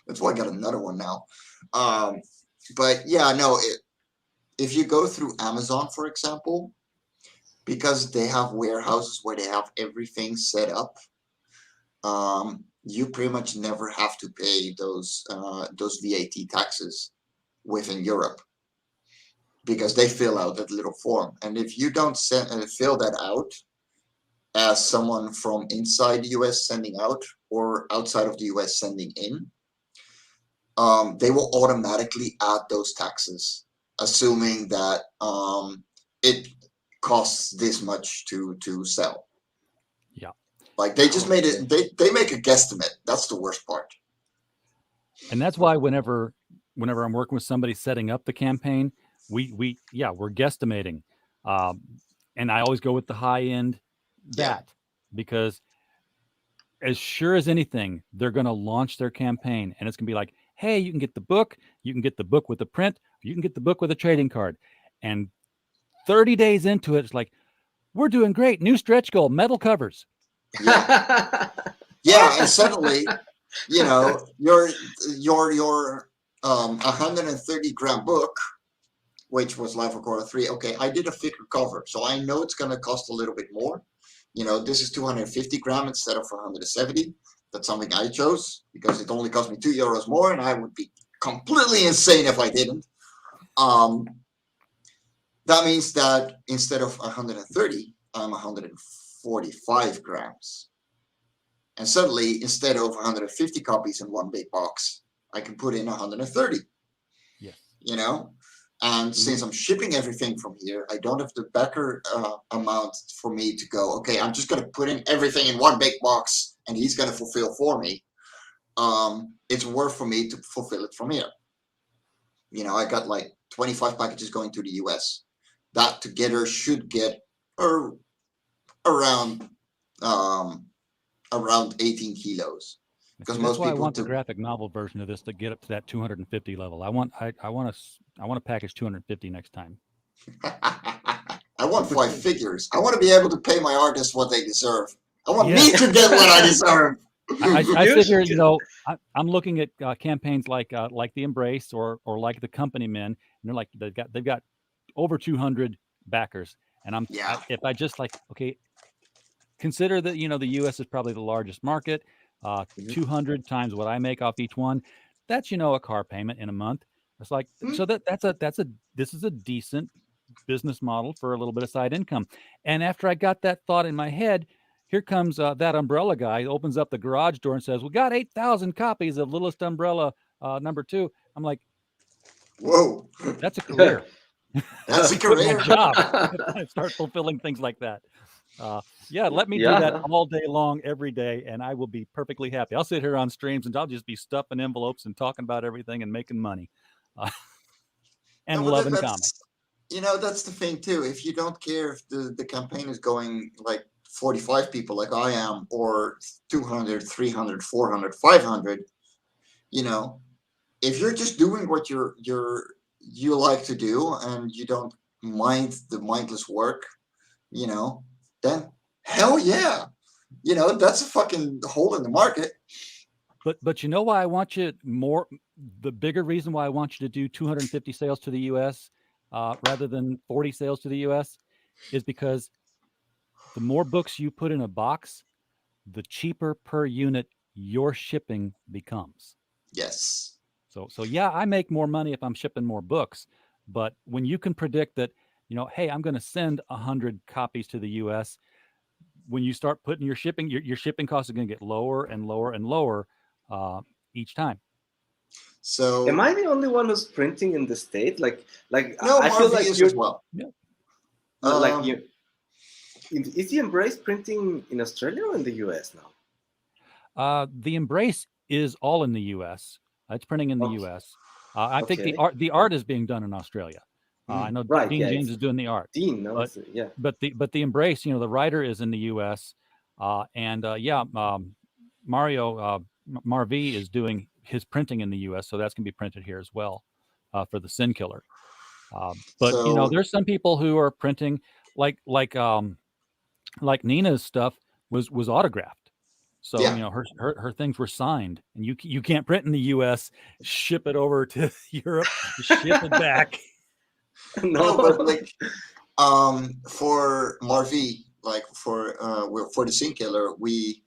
That's why I got another one now. But yeah, no. If you go through Amazon, for example, because they have warehouses where they have everything set up, you pretty much never have to pay those VAT taxes within Europe, because they fill out that little form. And if you don't fill that out as someone from inside the US sending out or outside of the US sending in, they will automatically add those taxes, assuming that it costs this much to sell. Yeah. Like they just made it, they make a guesstimate. That's the worst part. And that's why whenever I'm working with somebody setting up the campaign, we're guesstimating. And I always go with the high end because as sure as anything, they're going to launch their campaign, and it's going to be like, hey, you can get the book with a print, you can get the book with a trading card. And 30 days into it, it's like, we're doing great. New stretch goal, metal covers. Yeah, and suddenly, your 130 gram book, which was Life of Quarter 3. Okay, I did a thicker cover, so I know it's going to cost a little bit more. This is 250 gram instead of 170. That's something I chose because it only cost me €2 more, and I would be completely insane if I didn't. That means that instead of 130, I'm 145 grams. And suddenly, instead of 150 copies in one big box, I can put in 130. Yeah. And since I'm shipping everything from here, I don't have the backer amount for me to go, okay, I'm just going to put in everything in one big box and he's going to fulfill for me. it's worth for me to fulfill it from here. You know, I got like 25 packages going to the US. That together should get around 18 kilos. Because That's most why I people want the graphic novel version of this to get up to that 250 level. I want to package 250 next time. I want 5 figures. I want to be able to pay my artists what they deserve. I want me to get what I deserve. I figure, you know, I'm looking at campaigns like the Embrace or like the Company Men, and they're like they've got over 200 backers, and if I just like, okay, consider that, you know, the U.S. is probably the largest market. 200 times what I make off each one, that's, you know, a car payment in a month. It's like, so this is a decent business model for a little bit of side income. And after I got that thought in my head, here comes that umbrella guy, opens up the garage door and says, "We got 8,000 copies of Littlest Umbrella #2." I'm like, whoa, that's a career. That's a career. My job. I start fulfilling things like that. Let me do that all day long, every day, and I will be perfectly happy. I'll sit here on streams and I'll just be stuffing envelopes and talking about everything and making money, and loving comics. You know, that's the thing too. If you don't care if the campaign is going like 45 people like I am, or 200, 300, 400, 500, you know, if you're just doing what you like to do and you don't mind the mindless work, you know, then hell yeah, you know, that's a fucking hole in the market. But you know why I want you more? The bigger reason why I want you to do 250 sales to the U.S. Rather than 40 sales to the U.S. is because the more books you put in a box, the cheaper per unit your shipping becomes. Yes. So yeah, I make more money if I'm shipping more books, but when you can predict that, you know, hey, I'm going to send 100 copies to the U.S., when you start putting your shipping costs are going to get lower and lower and lower each time. So am I the only one who's printing in the state? Like no, I feel MarV like is you're as well. Yeah. Like you. Is the Embrace printing in Australia or in the US now? The Embrace is all in the U.S. It's printing in the U.S. I think the art is being done in Australia. I know Dean James is doing the art. Dean, no, but the Embrace, you know, the writer is in the U.S. MarV is doing his printing in the U.S., so that's going to be printed here as well for the Sin Killer. But you know, there's some people who are printing like Nina's stuff was autographed. So you know, her things were signed, and you can't print in the U.S., ship it over to Europe, ship it back. No, but like for MarV, like for the Sin Killer, we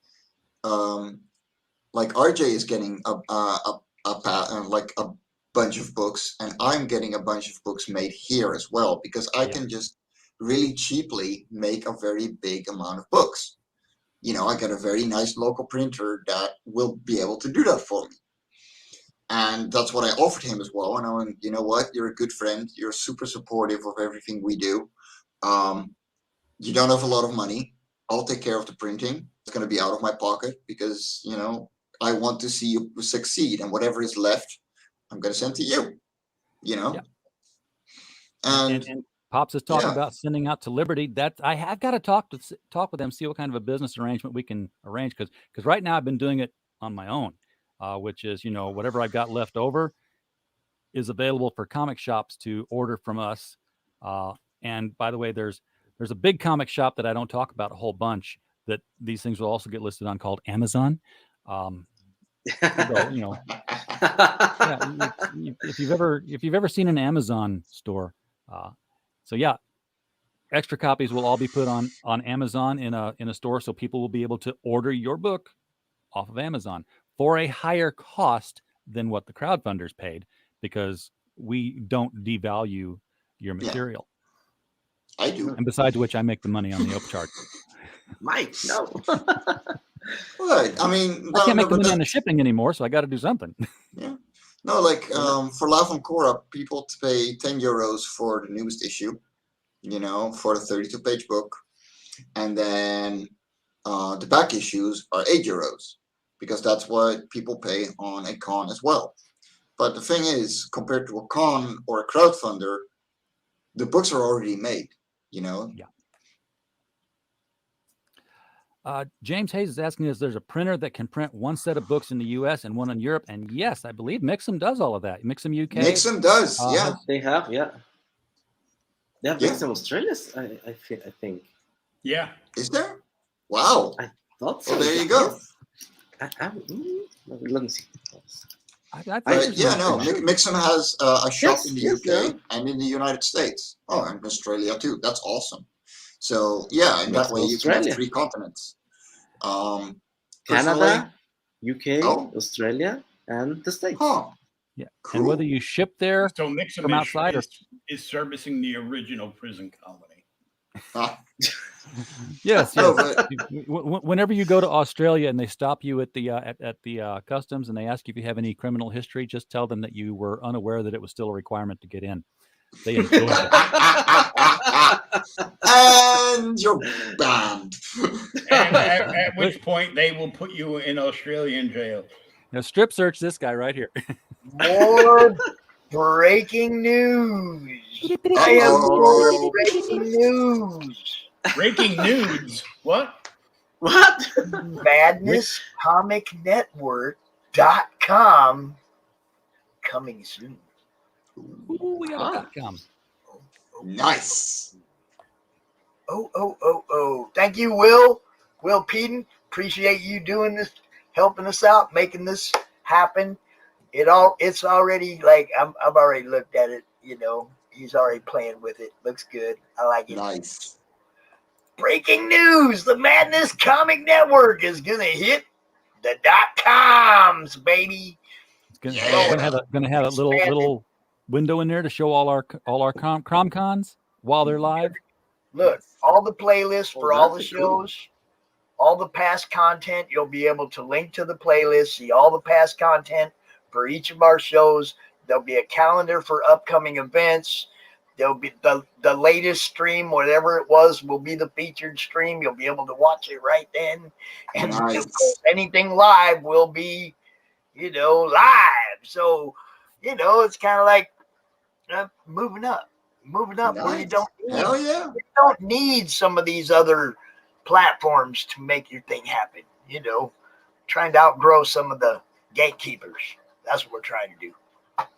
like RJ is getting like a bunch of books, and I'm getting a bunch of books made here as well, because I can just really cheaply make a very big amount of books. You know, I got a very nice local printer that will be able to do that for me. And that's what I offered him as well. And I went, you know what? You're a good friend. You're super supportive of everything we do. You don't have a lot of money. I'll take care of the printing. It's going to be out of my pocket because, you know, I want to see you succeed. And whatever is left, I'm going to send to you, you know? Yeah. And Pops is talking about sending out to Liberty. That I have got to talk with them, see what kind of a business arrangement we can arrange. Because right now I've been doing it on my own, which is, you know, whatever I've got left over is available for comic shops to order from us. And by the way, there's a big comic shop that I don't talk about a whole bunch that these things will also get listed on, called Amazon. So, you know, if you've ever seen an Amazon store, so yeah, extra copies will all be put on Amazon in a store, so people will be able to order your book off of Amazon for a higher cost than what the crowdfunders paid, because we don't devalue your material. I do. And besides which, I make the money on the upcharge. Mike, no. What? I mean, I can't make the money on the shipping anymore, so I got to do something. Yeah. No, like for Love and Cora, people pay 10 euros for the newest issue, you know, for the 32-page book. And then the back issues are 8 euros because that's what people pay on a con as well. But the thing is, compared to a con or a crowdfunder, the books are already made, you know? Yeah. James Hayes is asking us, there's a printer that can print one set of books in the U.S. and one in Europe. And yes, I believe Mixam does all of that. Mixam UK. Mixam does, yeah. They have, yeah. They have Mixam Australia, I think. Yeah. Is there? Wow. I thought so. Well, there you go. Let me see. Mixam has a shop in the UK and in the United States. Oh, and Australia too. That's awesome. So yeah, and that way you can have 3 continents. Canada, UK, Australia, and the States. Yeah. Cool. And whether you ship there so Mixam from outside is servicing the original prison colony. Yes. Whenever you go to Australia and they stop you at the customs and they ask you if you have any criminal history, just tell them that you were unaware that it was still a requirement to get in. They enjoy it. And you're banned. And at which point they will put you in Australian jail. Now strip search this guy right here. More breaking news. I have more breaking news. Breaking news? What? What? MadnessComicNetwork.com coming soon. Ooh, we got a .com. Nice. Oh. Thank you, Will Peden. Appreciate you doing this, helping us out, making this happen. It's already like I've already looked at it, you know. He's already playing with it. Looks good. I like it. Nice. Breaking news. The Madness Comic Network is gonna hit the .coms, baby. It's gonna have a little window in there to show all our CRoM Cons while they're live. Look, all the playlists for all the shows, all the past content, you'll be able to link to the playlist, see all the past content for each of our shows. There'll be a calendar for upcoming events. There'll be the latest stream, whatever it was, will be the featured stream. You'll be able to watch it right then. And of course, anything live will be, live. So, it's kind of like moving up where you don't need some of these other platforms to make your thing happen. Trying to outgrow some of the gatekeepers. That's what we're trying to do.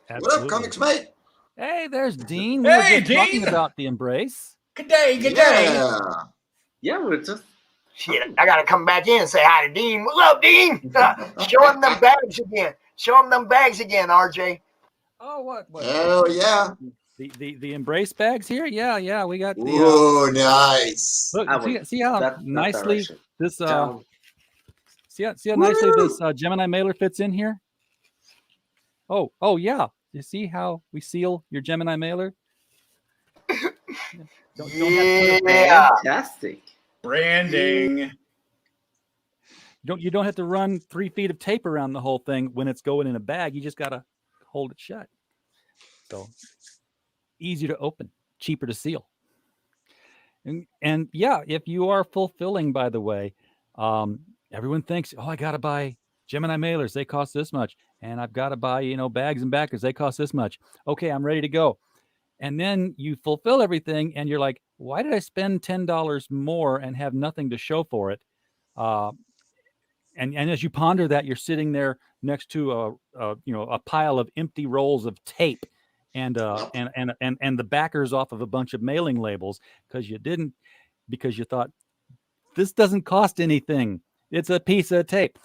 Absolutely. What up, comics mate? Hey, there's Dean. Hey, Dean. Talking about the embrace. Good day. Yeah, we're just. Shit, I gotta come back in and say hi to Dean. What's up, Dean? Show him them bags again. Show him them bags again, RJ. Oh, what? Oh yeah. The embrace bags here. Yeah. We got the. Oh, nice. Look, see how nicely this. See how nicely this Gemini mailer fits in here. Oh yeah. You see how we seal your Gemini mailer? Don't Fantastic. Branding. You don't have to run 3 feet of tape around the whole thing when it's going in a bag. You just gotta hold it shut. So easier to open, cheaper to seal. And yeah, if you are fulfilling, by the way, everyone thinks, I gotta buy Gemini mailers, they cost this much. And I've got to buy, bags and backers, they cost this much. Okay, I'm ready to go. And then you fulfill everything and you're like, why did I spend $10 more and have nothing to show for it? And as you ponder that, you're sitting there next to a pile of empty rolls of tape and the backers off of a bunch of mailing labels because you thought this doesn't cost anything. It's a piece of tape.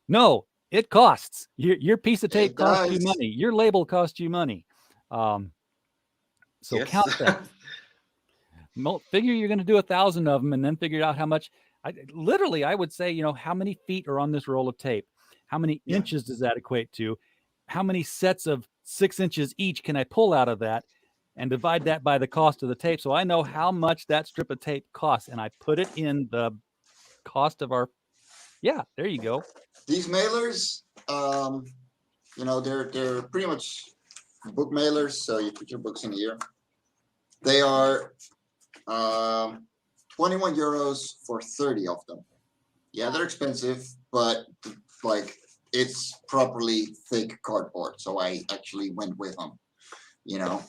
No, it costs. Your piece of tape costs you money. Your label costs you money. So count that. Figure you're going to do 1,000 of them and then figure out how much. I would say, how many feet are on this roll of tape? How many inches does that equate to? How many sets of 6 inches each can I pull out of that and divide that by the cost of the tape? So I know how much that strip of tape costs and I put it in the cost of our. Yeah, there you go. These mailers, they're pretty much book mailers. So you put your books in here. They are 21 euros for 30 of them. Yeah, they're expensive, but like it's properly thick cardboard. So I actually went with them. You know,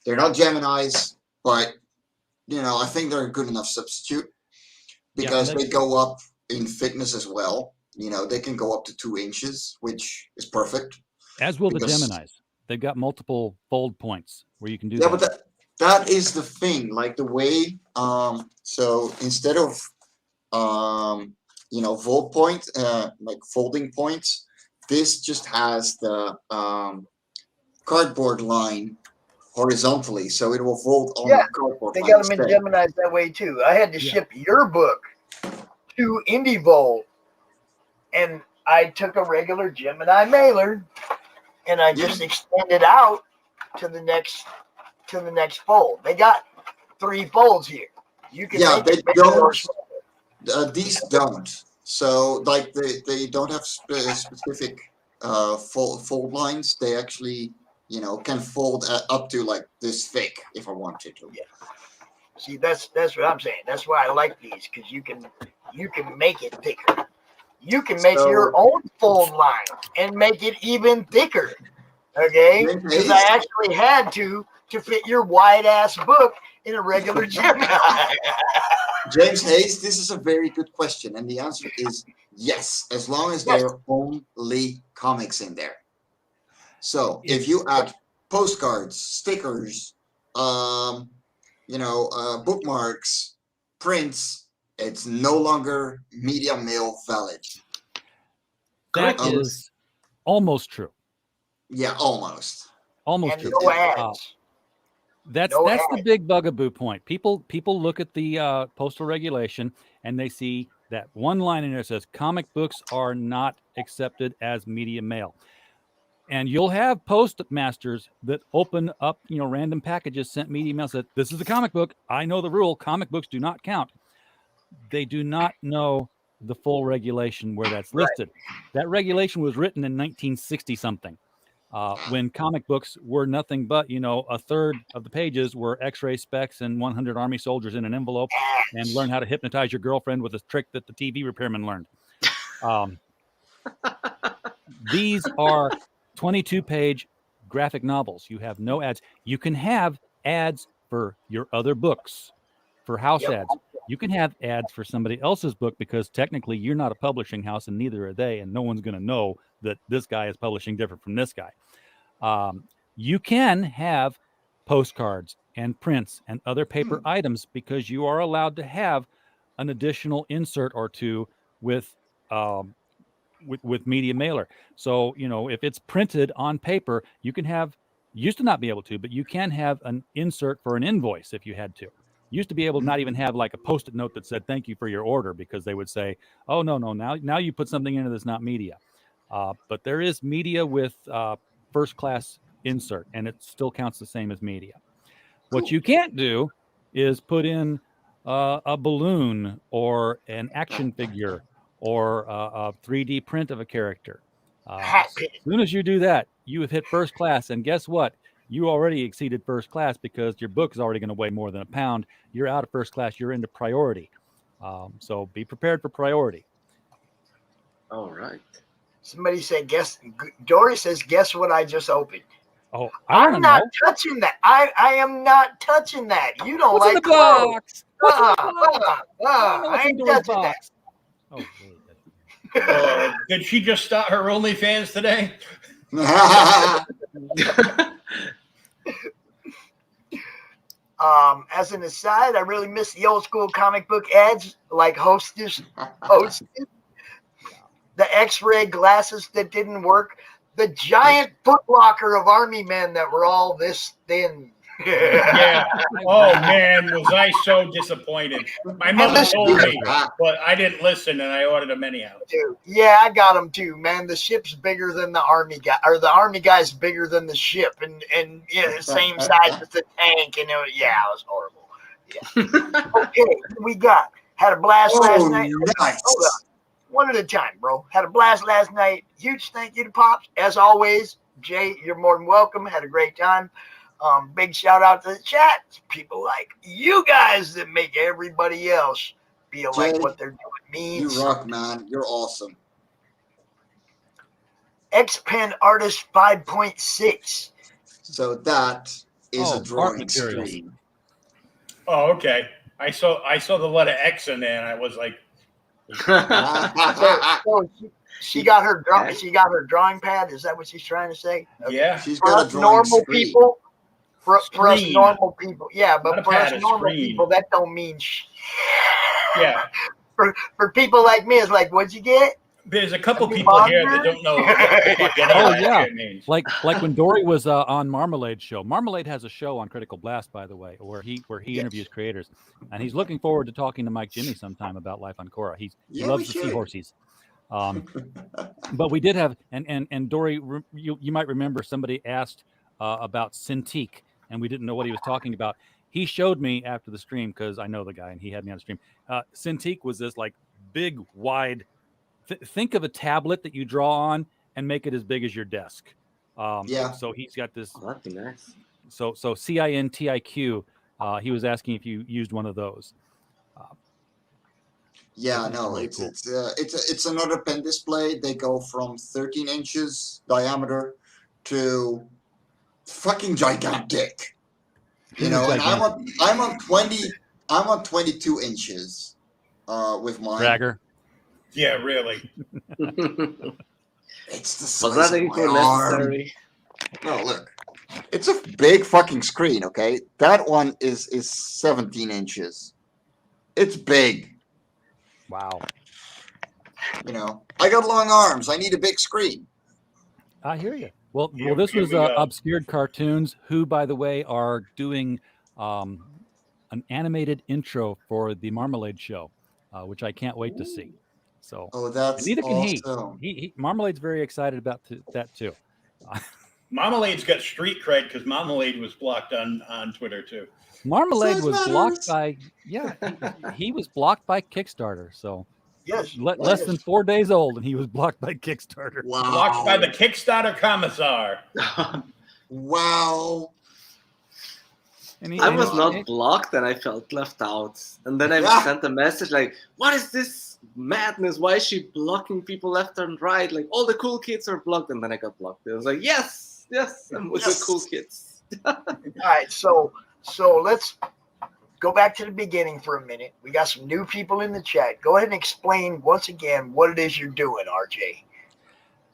they're not Geminis, but you know, I think they're a good enough substitute because they go up in thickness as well. You know, they can go up to 2 inches, which is perfect. As will the Geminis. They've got multiple fold points where you can do yeah, that. but that is the thing. Like the way, so instead of, you know, fold point, like folding points, this just has the cardboard line horizontally, so it will fold on the cardboard they line. got them in instead. Geminis that way too. I had to ship your book to IndieVolt, and I took a regular Gemini mailer, and I just extended out to the next fold. They got 3 folds here. You can make they it bigger or don't. These don't. So like they don't have specific fold lines. They actually, you know, can fold up to like this thick if I wanted to. Yeah. See, that's what I'm saying. That's why I like these, because you can make it thicker. You can make your own fold line and make it even thicker. Okay, because I actually had to fit your wide ass book in a regular Gemini. James Hayes, this is a very good question, and the answer is yes, as long as there are only comics in there. So if you add postcards, stickers, you know, bookmarks, prints, it's no longer media mail valid. That is almost true. Yeah, almost. Almost true. No ads. That's the big bugaboo point. People look at the postal regulation and they see that one line in there that says comic books are not accepted as media mail. And you'll have postmasters that open up, you know, random packages sent media mail, said, this is a comic book. I know the rule. Comic books do not count. They do not know the full regulation where that's listed. That regulation was written in 1960 something. When comic books were nothing but, you know, a third of the pages were X-ray specs and 100 Army soldiers in an envelope, and learn how to hypnotize your girlfriend with a trick that the TV repairman learned. These are 22-page graphic novels. You have no ads. You can have ads for your other books, for house ads. You can have ads for somebody else's book because technically you're not a publishing house and neither are they, and no one's going to know that this guy is publishing different from this guy. You can have postcards and prints and other paper items because you are allowed to have an additional insert or two with media mailer. So, you know, if it's printed on paper, you can have, used to not be able to, but you can have an insert for an invoice if you had to. Used to be able to not even have like a post-it note that said thank you for your order, because they would say, oh no, now you put something in that's not media. But there is media with first class insert, and it still counts the same as media. What you can't do is put in a balloon or an action figure or a 3D print of a character. As soon as you do that, you have hit first class, and guess what? You already exceeded first class because your book is already going to weigh more than a pound. You're out of first class. You're into priority. So be prepared for priority. All right. Somebody said, guess. Dory says, guess what I just opened. Oh, I'm not touching that. I am not touching that. You don't What's like in the box? I ain't touching that. Oh, did she just start her OnlyFans today? As an aside, I really miss the old school comic book ads, like Hostess, the X-ray glasses that didn't work, the giant footlocker of army men that were all this thin. Yeah. Oh man, was I so disappointed. My mother told me, but I didn't listen, and I ordered them anyhow. Dude, yeah, I got them too, man. The ship's bigger than the army guy, or the army guy's bigger than the ship, and yeah, same size as the tank, and it was horrible. Yeah. Okay, we had a blast last night. Nice. Hold on. One at a time, bro. Had a blast last night. Huge thank you to Pops. As always, Jay, you're more than welcome. Had a great time. Big shout out to the chat. People like you guys that make everybody else feel like what they're doing means. You rock, man. You're awesome. X Pen Artist 5.6. So that is a art drawing materials. screen. Oh, okay. I saw the letter X in there, and I was like, so she got her drawing pad. Is that what she's trying to say? Okay. Yeah. She's For got a us drawing normal screen. people. For us Screen. normal people, yeah, but Not a for pad, us a normal screen. people, that don't mean yeah. For people like me, it's like, what'd you get? There's a couple people here that don't know what the fuck any Oh of that yeah, shit means. like when Dory was on Marmalade's show. Marmalade has a show on Critical Blast, by the way, where he interviews creators, and he's looking forward to talking to Mike Jimmy sometime about life on Korra. He loves the seahorses. But we did have and Dory, you might remember somebody asked about Cintiq, and we didn't know what he was talking about. He showed me after the stream because I know the guy, and he had me on the stream. Cintiq was this like big, wide. Think of a tablet that you draw on and make it as big as your desk. So he's got this. Oh, that'd be nice. So CINTIQ. He was asking if you used one of those. Yeah, no, really it's cool. it's another pen display. They go from 13 inches diameter to fucking gigantic. You know, and I'm on 22 inches with mine. Bragger. Yeah, really. It's the Was size that of even my arm. necessary? No, look. It's a big fucking screen, okay? That one is 17 inches. It's big. Wow. You know, I got long arms. I need a big screen. I hear you. Well, this was Obscured Cartoons, who, by the way, are doing an animated intro for the Marmalade show, which I can't wait to see. So, that's neither can awesome. he. Marmalade's very excited about that too. Marmalade's got street cred because Marmalade was blocked on Twitter too. Marmalade was blocked by he was blocked by Kickstarter. So yes, less than 4 days old, and he was blocked by Kickstarter. Wow. Blocked by the Kickstarter commissar. Wow. I was not blocked, and I felt left out. And then I sent a message like, "What is this madness? Why is she blocking people left and right? Like all the cool kids are blocked." And then I got blocked. I was like, "Yes, I'm with the cool kids." All right, so let's go back to the beginning for a minute. We got some new people in the chat. Go ahead and explain once again what it is you're doing, RJ.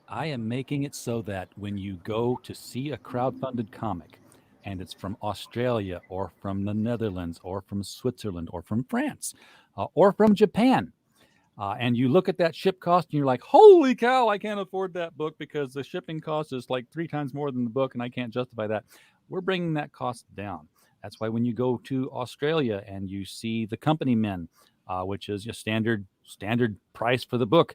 I am making it so that when you go to see a crowdfunded comic, and it's from Australia or from the Netherlands or from Switzerland or from France or from Japan, and you look at that ship cost and you're like, holy cow, I can't afford that book because the shipping cost is like 3 times more than the book and I can't justify that. We're bringing that cost down. That's why when you go to Australia and you see the Company Men, which is your standard price for the book,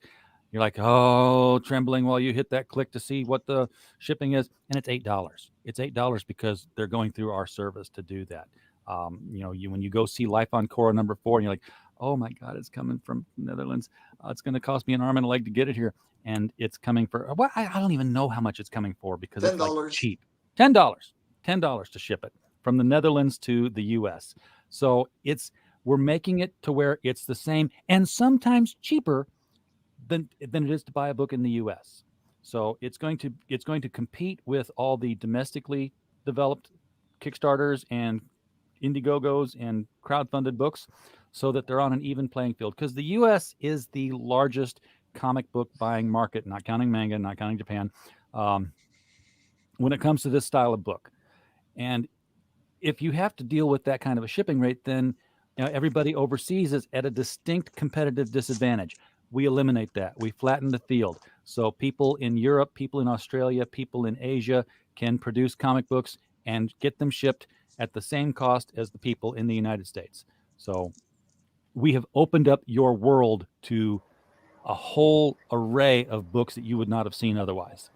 you're like, oh, trembling while you hit that click to see what the shipping is. And it's $8. It's $8 because they're going through our service to do that. When you go see Life on Korra #4 and you're like, oh my God, it's coming from the Netherlands. It's going to cost me an arm and a leg to get it here. And it's coming for, well, I don't even know how much it's coming for because it's like cheap. $10 to ship it from the Netherlands to the US. So we're making it to where it's the same and sometimes cheaper than it is to buy a book in the US. So it's going to compete with all the domestically developed Kickstarters and Indiegogos and crowdfunded books so that they're on an even playing field, because the US is the largest comic book buying market, not counting manga, not counting Japan, when it comes to this style of book. And if you have to deal with that kind of a shipping rate, then everybody overseas is at a distinct competitive disadvantage. We eliminate that. We flatten the field. So people in Europe, people in Australia, people in Asia can produce comic books and get them shipped at the same cost as the people in the United States. So we have opened up your world to a whole array of books that you would not have seen otherwise.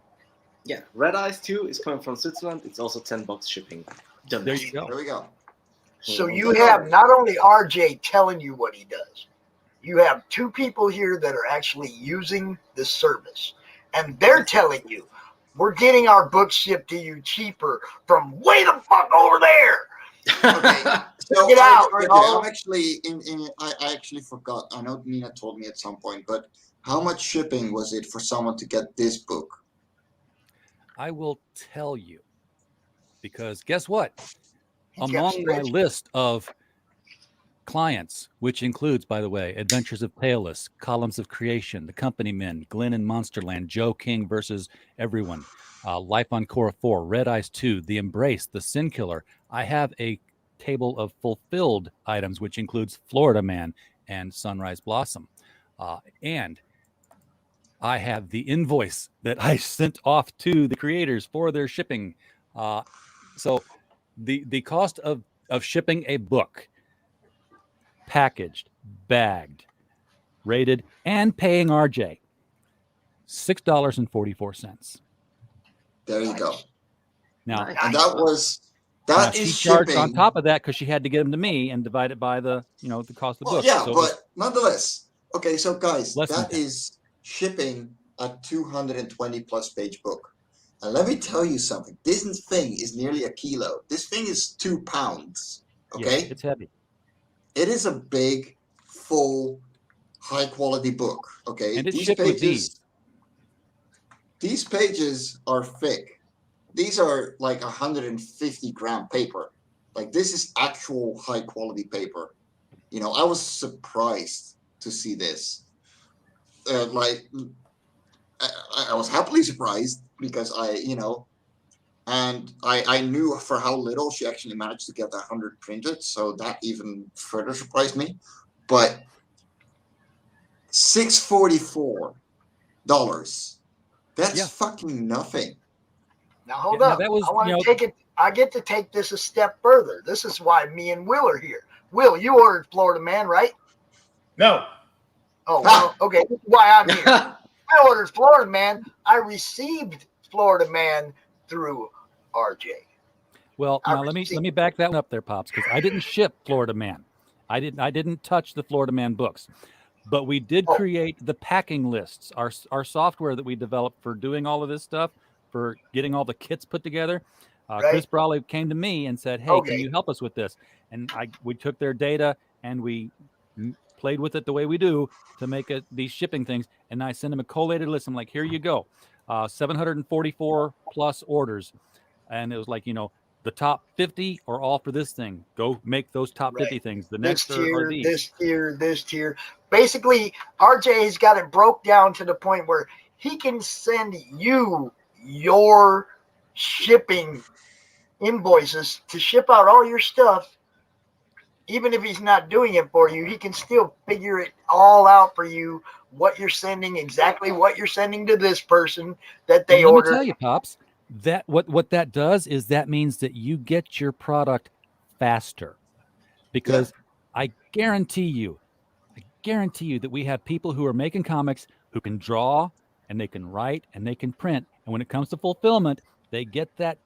Yeah, Red Eyes 2 is coming from Switzerland. It's also $10 shipping. There you go. There we go. So you have not only RJ telling you what he does, you have 2 people here that are actually using the service, and they're telling you, we're getting our books shipped to you cheaper from way the fuck over there. Okay, so Get out, I'm actually I actually forgot. I know Nina told me at some point, but how much shipping was it for someone to get this book? I will tell you, because guess what? He's got Among my stretch. list of clients, which includes, by the way, Adventures of Tailless, Columns of Creation, The Company Men, Glenn in Monsterland, Joe King versus Everyone, Life on Korra 4, Red Eyes 2, The Embrace, The Sin Killer. I have a table of fulfilled items, which includes Florida Man and Sunrise Blossom. And I have the invoice that I sent off to the creators for their shipping. So the cost of shipping a book, packaged, bagged, rated, and paying RJ, $6.44. There you go. Now, and that is she charged shipping. on top of that because she had to get them to me and divide it by the the cost of the book. Yeah, so but nonetheless, okay. So guys, Less than that is shipping a 220 plus page book. And let me tell you something. This thing is nearly a kilo. This thing is 2 pounds. Okay, yeah, it's heavy. It is a big, full, high quality book. Okay, And it's shipped with these. These pages are thick. These are like 150 gram paper. Like this is actual high quality paper. You know, I was surprised to see this. I was happily surprised because I knew for how little she actually managed to get 100 printed, so that even further surprised me. But $644, that's fucking nothing. Now hold up. that was, I want to take it. I get to take this a step further. This is why me and Will are here. Will, you ordered Florida Man, right? No. Oh, well, okay. This is why I'm here. I ordered Florida Man. I received Florida Man through RJ. Well, now let me back that one up there, Pops, because I didn't ship Florida Man. I didn't touch the Florida Man books, but we did create the packing lists. Our software that we developed for doing all of this stuff, for getting all the kits put together. Chris Brawley came to me and said, "Hey, can you help us with this?" And we took their data and we played with it the way we do to make these shipping things. And I sent him a collated list. I'm like, "Here you go, 744 plus orders," and it was like, the top 50 are all for this thing. Go make those top 50 things. The next are these. This tier. Basically, RJ has got it broke down to the point where he can send you your shipping invoices to ship out all your stuff. Even if he's not doing it for you, he can still figure it all out for you, what you're sending, exactly what you're sending to this person that they ordered. Let me tell you, Pops, that what that does is that means that you get your product faster, because I guarantee you that we have people who are making comics who can draw and they can write and they can print, and when it comes to fulfillment, they get that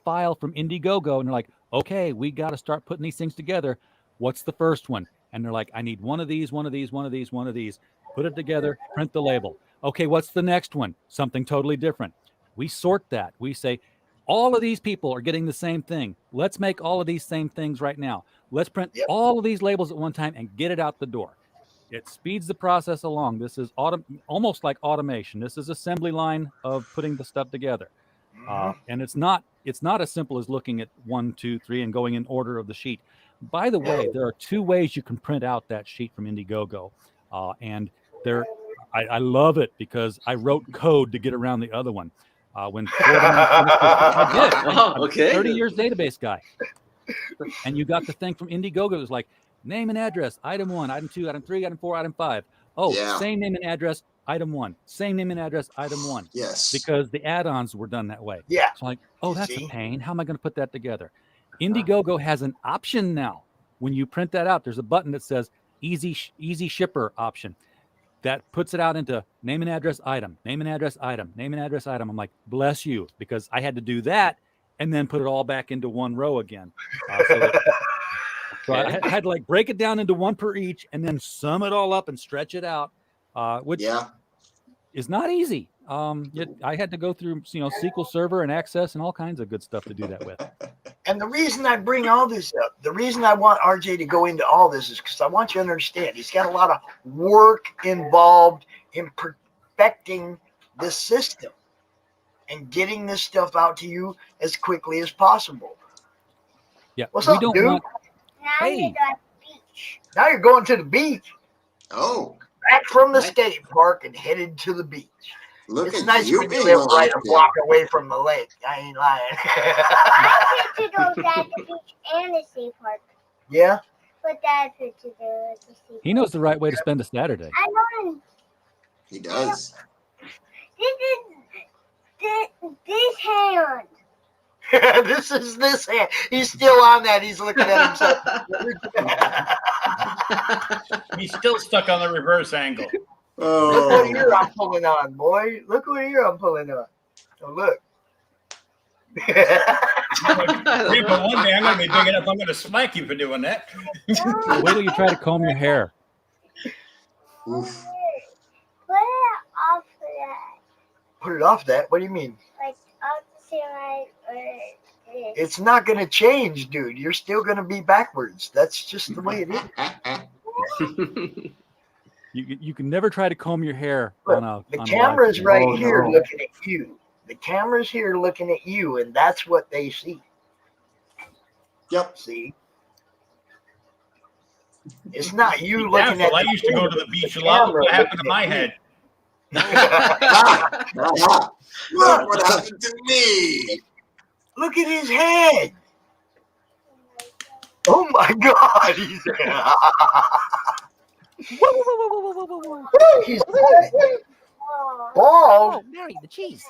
file from Indiegogo and they're like, okay, we got to start putting these things together. What's the first one? And they're like, I need one of these, one of these, one of these, one of these. Put it together, print the label. Okay, what's the next one? Something totally different. We sort that. We say, all of these people are getting the same thing. Let's make all of these same things right now. Let's print all of these labels at one time and get it out the door. It speeds the process along. This is almost like automation. This is assembly line of putting the stuff together. And it's not as simple as looking at 1, 2, 3 and going in order of the sheet. By the way, there are 2 ways you can print out that sheet from Indiegogo, and I love it because I wrote code to get around the other one. When I did, I'm 30 years database guy, and you got the thing from Indiegogo. It was like name and address, item 1, item 2, item 3, item 4, item 5. Same name and address, item 1. Same name and address, item 1. Yes. Because the add-ons were done that way. Yeah. So like, that's a pain. How am I going to put that together? Indiegogo has an option now. When you print that out, there's a button that says easy shipper option. That puts it out into name and address item, name and address item, name and address item. I'm like, bless you, because I had to do that and then put it all back into one row again. So I had to like break it down into one per each and then sum it all up and stretch it out, which is not easy. I had to go through, SQL Server and Access and all kinds of good stuff to do that with. And the reason I bring all this up, the reason I want RJ to go into all this is because I want you to understand he's got a lot of work involved in perfecting this system. and getting this stuff out to you as quickly as possible. Yeah, What's we up, don't dude? want. Now Hey. you're at the beach. Now you're going to the beach. Oh. Back from the skate park and headed to the beach. Look It's at nice you when you being live right a romantic. block away from the lake. I ain't lying. I get to go to the beach and the skate park. Yeah? But Dad fit to the skate He knows the right way to spend a Saturday. I know. He does. This hand. This is this hand. He's still on that. He's looking at himself. He's still stuck on the reverse angle. Look what ear I'm pulling on, boy. Look what ear I'm pulling on. Oh, look. Yeah, but one day I'm going to be big enough. I'm going to smack you for doing that. Wait till you try to comb your hair. Oof. Put it off of that. Put it off that? What do you mean? Like off the side or this. It's not going to change, dude. You're still going to be backwards. That's just the way it is. You can never try to comb your hair Look, on a. the on a camera's live right stream. here looking at you. The camera's here looking at you, and that's what they see. Yep. See? It's not you Be looking careful. at I used to go to the beach a lot. Look what happened to my head. Look what happened to me. Look at his head. Oh my God. He's bald. Oh, Mary, the cheese.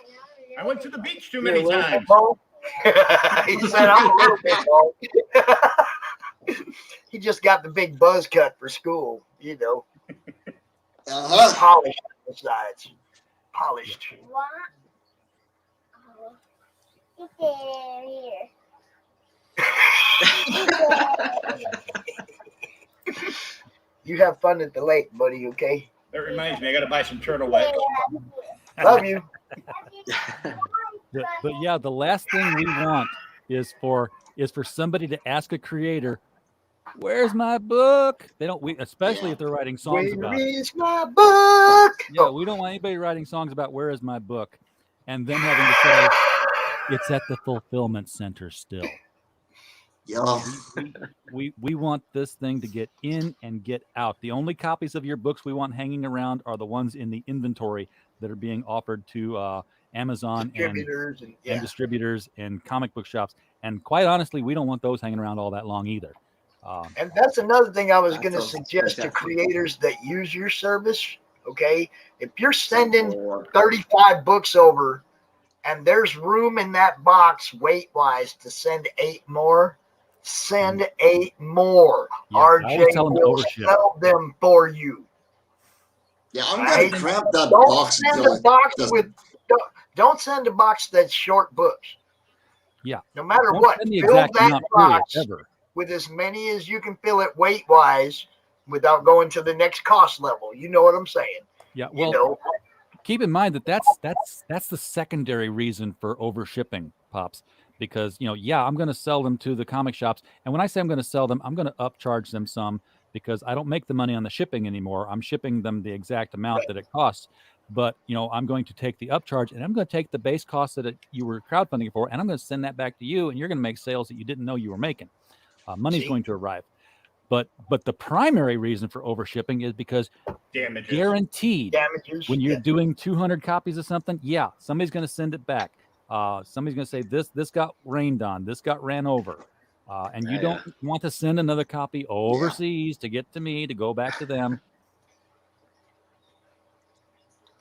I went to the beach too many times. He said, I'm a little bit bald. He just got the big buzz cut for school, you know. Polished on the sides. Polished. What? Oh. Here. You have fun at the lake, buddy, okay? That reminds me, I got to buy some turtle wax. Love you. But yeah, the last thing we want is for somebody to ask a creator, "Where's my book?" They don't. Especially if they're writing songs about it. Where is my book? Yeah, we don't want anybody writing songs about "Where is my book," and then having to say it's at the fulfillment center still. Yeah. We want this thing to get in and get out. The only copies of your books we want hanging around are the ones in the inventory that are being offered to Amazon Distributors and distributors and comic book shops. And quite honestly, we don't want those hanging around all that long either. And that's another thing I was going to suggest to creators that use your service. Okay, if you're sending 35 books over and there's room in that box weight-wise to send 8 more, send 8 more. Yeah, RJ will sell them for you. Yeah, I'm going to cramp that Don't box send until a box it with. Don't send a box that's short books. Yeah. No matter Don't what, send the fill exact that amount, period, box ever. with as many as you can fill it weight-wise without going to the next cost level. You know what I'm saying? Yeah. Well, you know? keep in mind that that's the secondary reason for over shipping, Pops, because I'm going to sell them to the comic shops, and when I say I'm going to sell them, I'm going to upcharge them some because I don't make the money on the shipping anymore. I'm shipping them the exact amount that it costs, but I'm going to take the upcharge and I'm going to take the base cost that you were crowdfunding for, and I'm going to send that back to you, and you're going to make sales that you didn't know you were making. Money's going to arrive. But the primary reason for overshipping is because guaranteed when you're doing 200 copies of something, somebody's going to send it back. Somebody's going to say this got rained on, this got ran over, and you don't want to send another copy overseas to get to me to go back to them.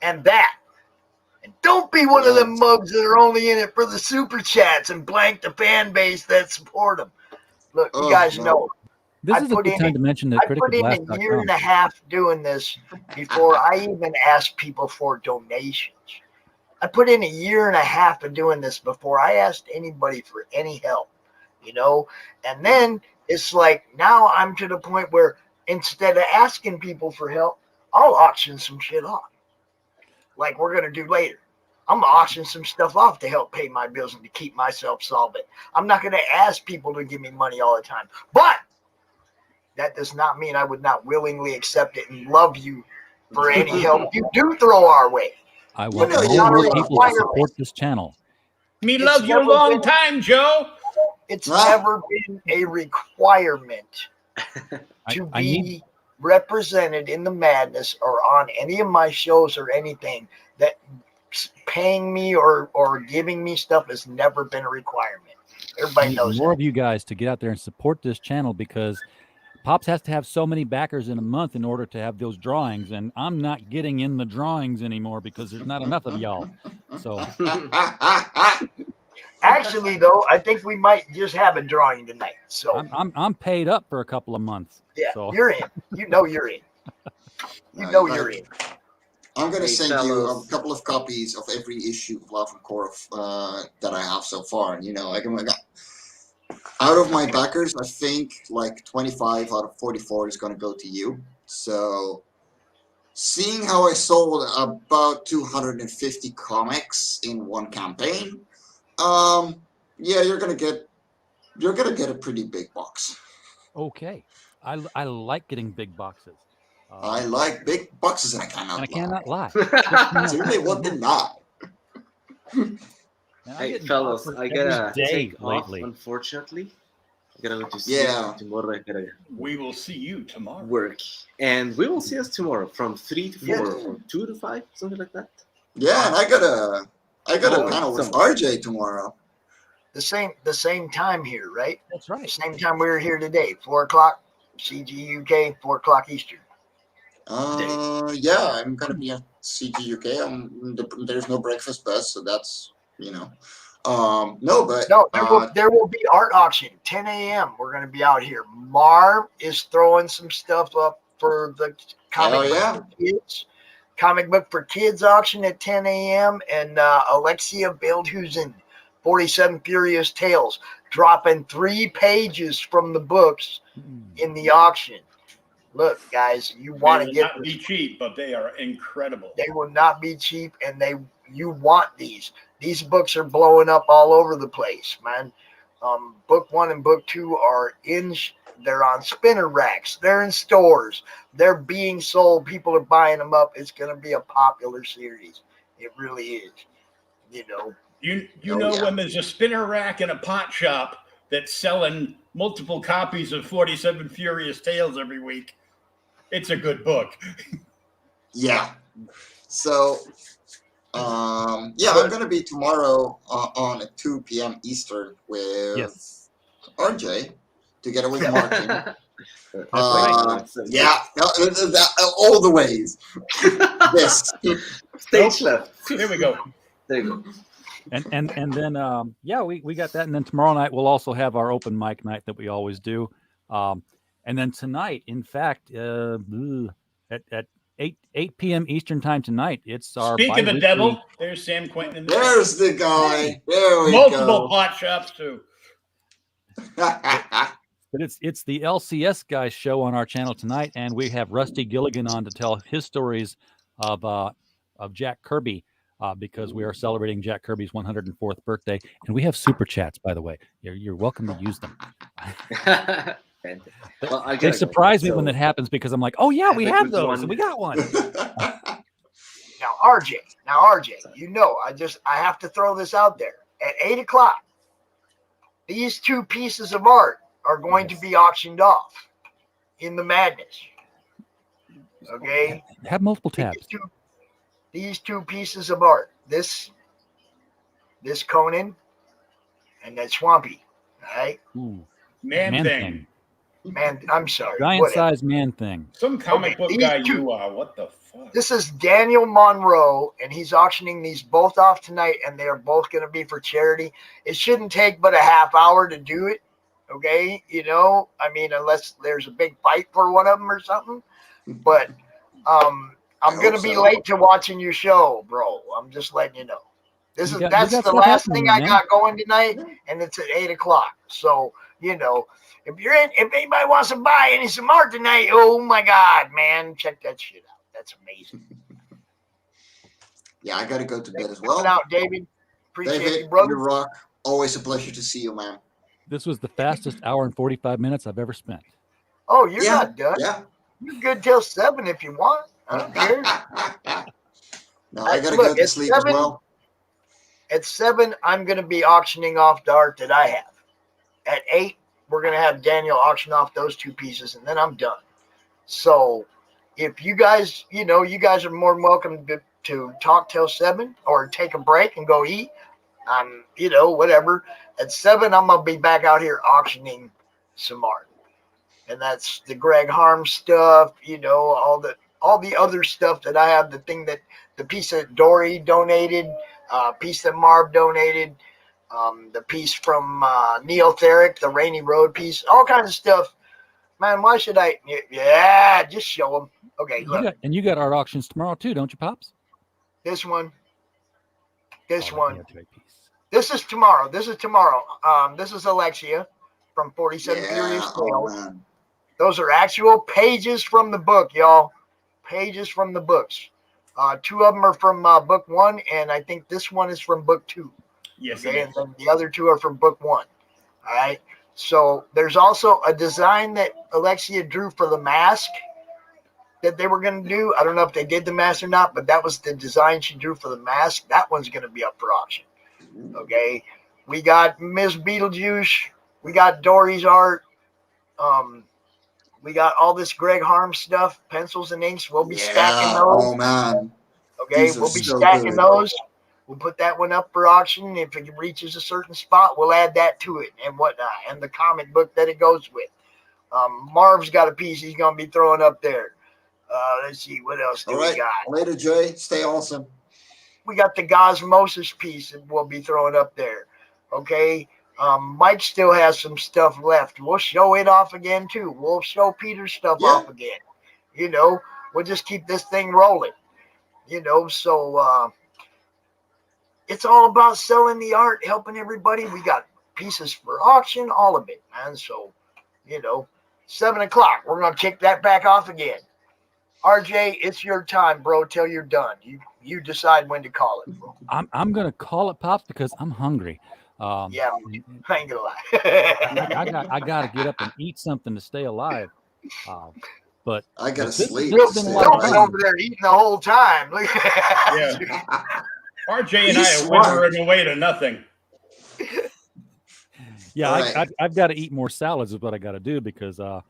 And don't be one of them mugs that are only in it for the super chats and blank the fan base that support them. Look, you guys know. This is a good time to mention that I put in a year and a half doing this before I even asked people for donations. I put in a year and a half of doing this before I asked anybody for any help, and then it's like now I'm to the point where instead of asking people for help, I'll auction some shit off like we're going to do later. I'm going to auction some stuff off to help pay my bills and to keep myself solvent. I'm not going to ask people to give me money all the time, but that does not mean I would not willingly accept it and love you for any help you do throw our way. I want it's more not a people to requirement. support this channel. Me It's love you a never long been- time, Joe. It's never been a requirement to I be need- represented in the madness or on any of my shows or anything. That paying me or giving me stuff has never been a requirement. I Everybody need knows more that. of you guys to get out there and support this channel, because Pops has to have so many backers in a month in order to have those drawings, and I'm not getting in the drawings anymore because there's not enough of y'all. So Actually, though, I think we might just have a drawing tonight. So I'm paid up for a couple of months. yeah, So you're in. You know you're in. You know you're in. I'm gonna Hey, send you a fellas. couple of copies of every issue of Love and Core that I have so far. And, I got out of my backers, I think like 25 out of 44 is gonna go to you. So, seeing how I sold about 250 comics in one campaign, yeah, you're gonna get a pretty big box. okay, I like getting big boxes. I like big boxes, and I cannot lie. Simply what did not. Hey, fellas, I gotta day take off, lately. unfortunately. I gotta go to sleep. Tomorrow I gotta We will see you tomorrow. work. And we will see us tomorrow from 3 to 4 Yeah. or 2 to 5, something like that. Yeah, and I got a Oh, panel with some- RJ tomorrow. The same time here, right? That's right. Same time we were here today, 4:00 CG UK, 4:00 Eastern. Yeah, I'm gonna be at CG UK. There's no breakfast bus, so that's There will be art auction 10 a.m. We're gonna be out here. MarV is throwing some stuff up for the comic book for kids. Comic book for kids auction at 10 a.m. and Alexia Bildhusen, 47 Furious Tales, dropping 3 pages from the books in the auction. Look, guys, you want to They will get not be cheap, but they are incredible. They will not be cheap, and you want these. These books are blowing up all over the place, man. Book 1 and book 2 are they're on spinner racks. They're in stores. They're being sold. People are buying them up. It's going to be a popular series. It really is. You know. You know when there's a spinner rack in a pot shop that's selling multiple copies of 47 Furious Tales every week, it's a good book. Yeah. So, I'm gonna be tomorrow on at 2 p.m. Eastern with RJ, together with Martin. All the ways. Yes. Stage left. Here we go. There you go. And then we got that, and then tomorrow night we'll also have our open mic night that we always do, and then tonight, in fact, at 8 p.m. Eastern time tonight, it's our Speak of the bi-weekly- devil, there's Sam Quentin. There's the guy. There we Multiple go. pot shops too. But it's the LCS guys show on our channel tonight, and we have Rusty Gilligan on to tell his stories of Jack Kirby. Because we are celebrating Jack Kirby's 104th birthday, and we have super chats, by the way. You're welcome to use them. Well, They surprise me when that happens, because I'm like, oh yeah, we have those, and we got one. Now, RJ, I have to throw this out there. At 8 o'clock, these 2 pieces of art are going to be auctioned off in the madness. Okay? Have multiple tabs. These 2 pieces of art, this Conan and that Swampy, all right? Ooh. Man thing. Man, I'm sorry. Giant-sized man thing. Some comic book these guy 2 you are. What the fuck? This is Daniel Monroe, and he's auctioning these both off tonight, and they are both going to be for charity. It shouldn't take but a half hour to do it, okay? Unless there's a big fight for one of them or something. But I'm going to be late to watching your show, bro. I'm just letting you know. That's the last thing I got going tonight, and it's at 8 o'clock. So, if anybody wants to buy some art tonight, oh my God, man, check that shit out. That's amazing. Yeah, I got to go to bed as well. Coming out, David. Appreciate David, you, brother. you rock. Always a pleasure to see you, man. This was the fastest hour and 45 minutes I've ever spent. Oh, you're not done. Yeah. You're good till 7 if you want. I don't care. No, I gotta go to sleep as well. At 7, I'm going to be auctioning off the art that I have. At 8, we're going to have Daniel auction off those 2 pieces, and then I'm done. So if you guys, you guys are more than welcome to talk till 7 or take a break and go eat. Whatever. At 7, I'm going to be back out here auctioning some art. And that's the Greg Harm stuff, all the other stuff that I have, the piece that Dory donated, piece that Marv donated, the piece from Neil Therick, the Rainy Road piece, all kinds of stuff. Man, why should I? Yeah, just show them. Okay, look. You got art auctions tomorrow too, don't you, Pops? This one. This one. This is tomorrow. This is Alexia from 47 Furious Tales. Those are actual pages from the book, y'all. Pages from the books. 2 of them are from book 1, and I think this one is from book 2. Yes. Okay, and then the other 2 are from book 1. All right. So there's also a design that Alexia drew for the mask that they were going to do. I don't know if they did the mask or not, but that was the design she drew for the mask. That one's going to be up for auction. Okay. We got Miss Beetlejuice. We got Dory's art. We got all this Greg Harm stuff, pencils and inks. We'll be stacking those. Oh, man. Okay, we'll be stacking those. We'll put that one up for auction. If it reaches a certain spot, we'll add that to it and whatnot, and the comic book that it goes with. Marv's got a piece he's going to be throwing up there. Let's see, what else do we got? Later, Jay. Stay awesome. We got the Gosmosis piece that we'll be throwing up there. Okay. Mike still has some stuff left. We'll show it off again, too. We'll show Peter's stuff off again. We'll just keep this thing rolling. So it's all about selling the art, helping everybody. We got pieces for auction, all of it, man. So, 7 o'clock, we're going to kick that back off again. RJ, it's your time, bro, till you're done. You decide when to call it, bro. I'm going to call it, Pops, because I'm hungry. Yeah, I ain't gonna lie. I got to get up and eat something to stay alive. But I got to sleep. Bill's over there eating the whole time. Yeah. RJ and I are withering away to nothing. Yeah, I've got to eat more salads is what I got to do because I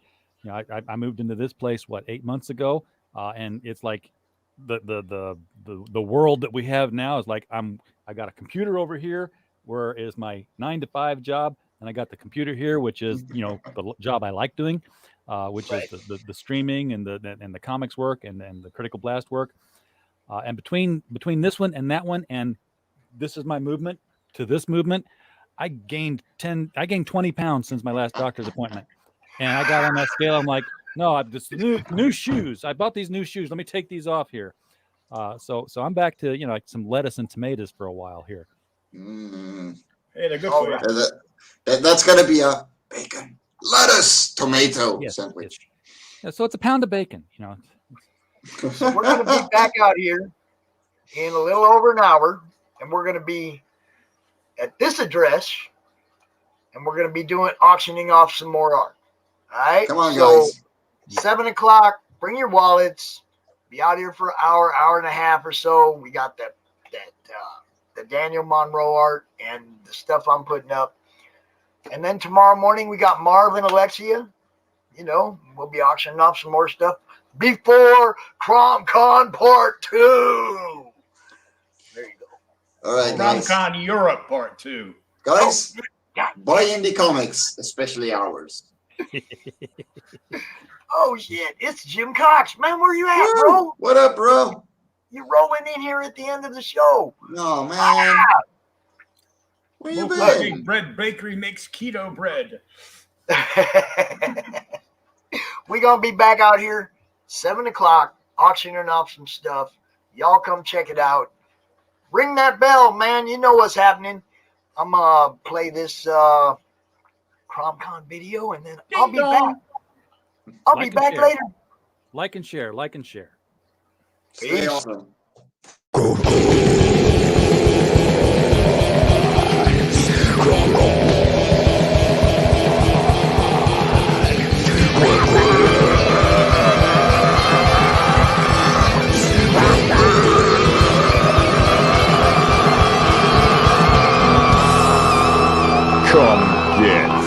moved into this place 8 months ago, and it's like the world that we have now is like I got a computer over here where is my 9-to-5 job, and I got the computer here, which is the job I like doing, which is the streaming and the comics work and the Critical Blast work, and between this one and that one, and this is my movement to this movement, I gained 20 pounds since my last doctor's appointment, and I got on that scale. I'm like, no, I'm just new shoes. I bought these new shoes. Let me take these off here. So I'm back to like some lettuce and tomatoes for a while here. Hey, they're good for you. That's going to be a bacon, lettuce, tomato sandwich. Yeah, so it's a pound of bacon, So we're going to be back out here in a little over an hour, and we're going to be at this address, and we're going to be auctioning off some more art. All right? Come on, guys. 7 o'clock, bring your wallets. Be out here for an hour and a half or so. We got the Daniel Monroe art and the stuff I'm putting up. And then tomorrow morning, we got Marv and Alexia. We'll be auctioning off some more stuff before CRoM Con Part 2. There you go. All right, guys. CRoM Con Europe Part 2. Guys, buy indie comics, especially ours. Oh, shit. It's Jim Cox. Man, where you at, bro? What up, bro? You're rolling in here at the end of the show. No, man. Where you been? Bread Bakery makes keto bread. We're going to be back out here 7 o'clock auctioning off some stuff. Y'all come check it out. Ring that bell, man. You know what's happening. I'm going to play this CRoM Con video, and then I'll be back. I'll be back later. Like and share. Stay awesome. Come get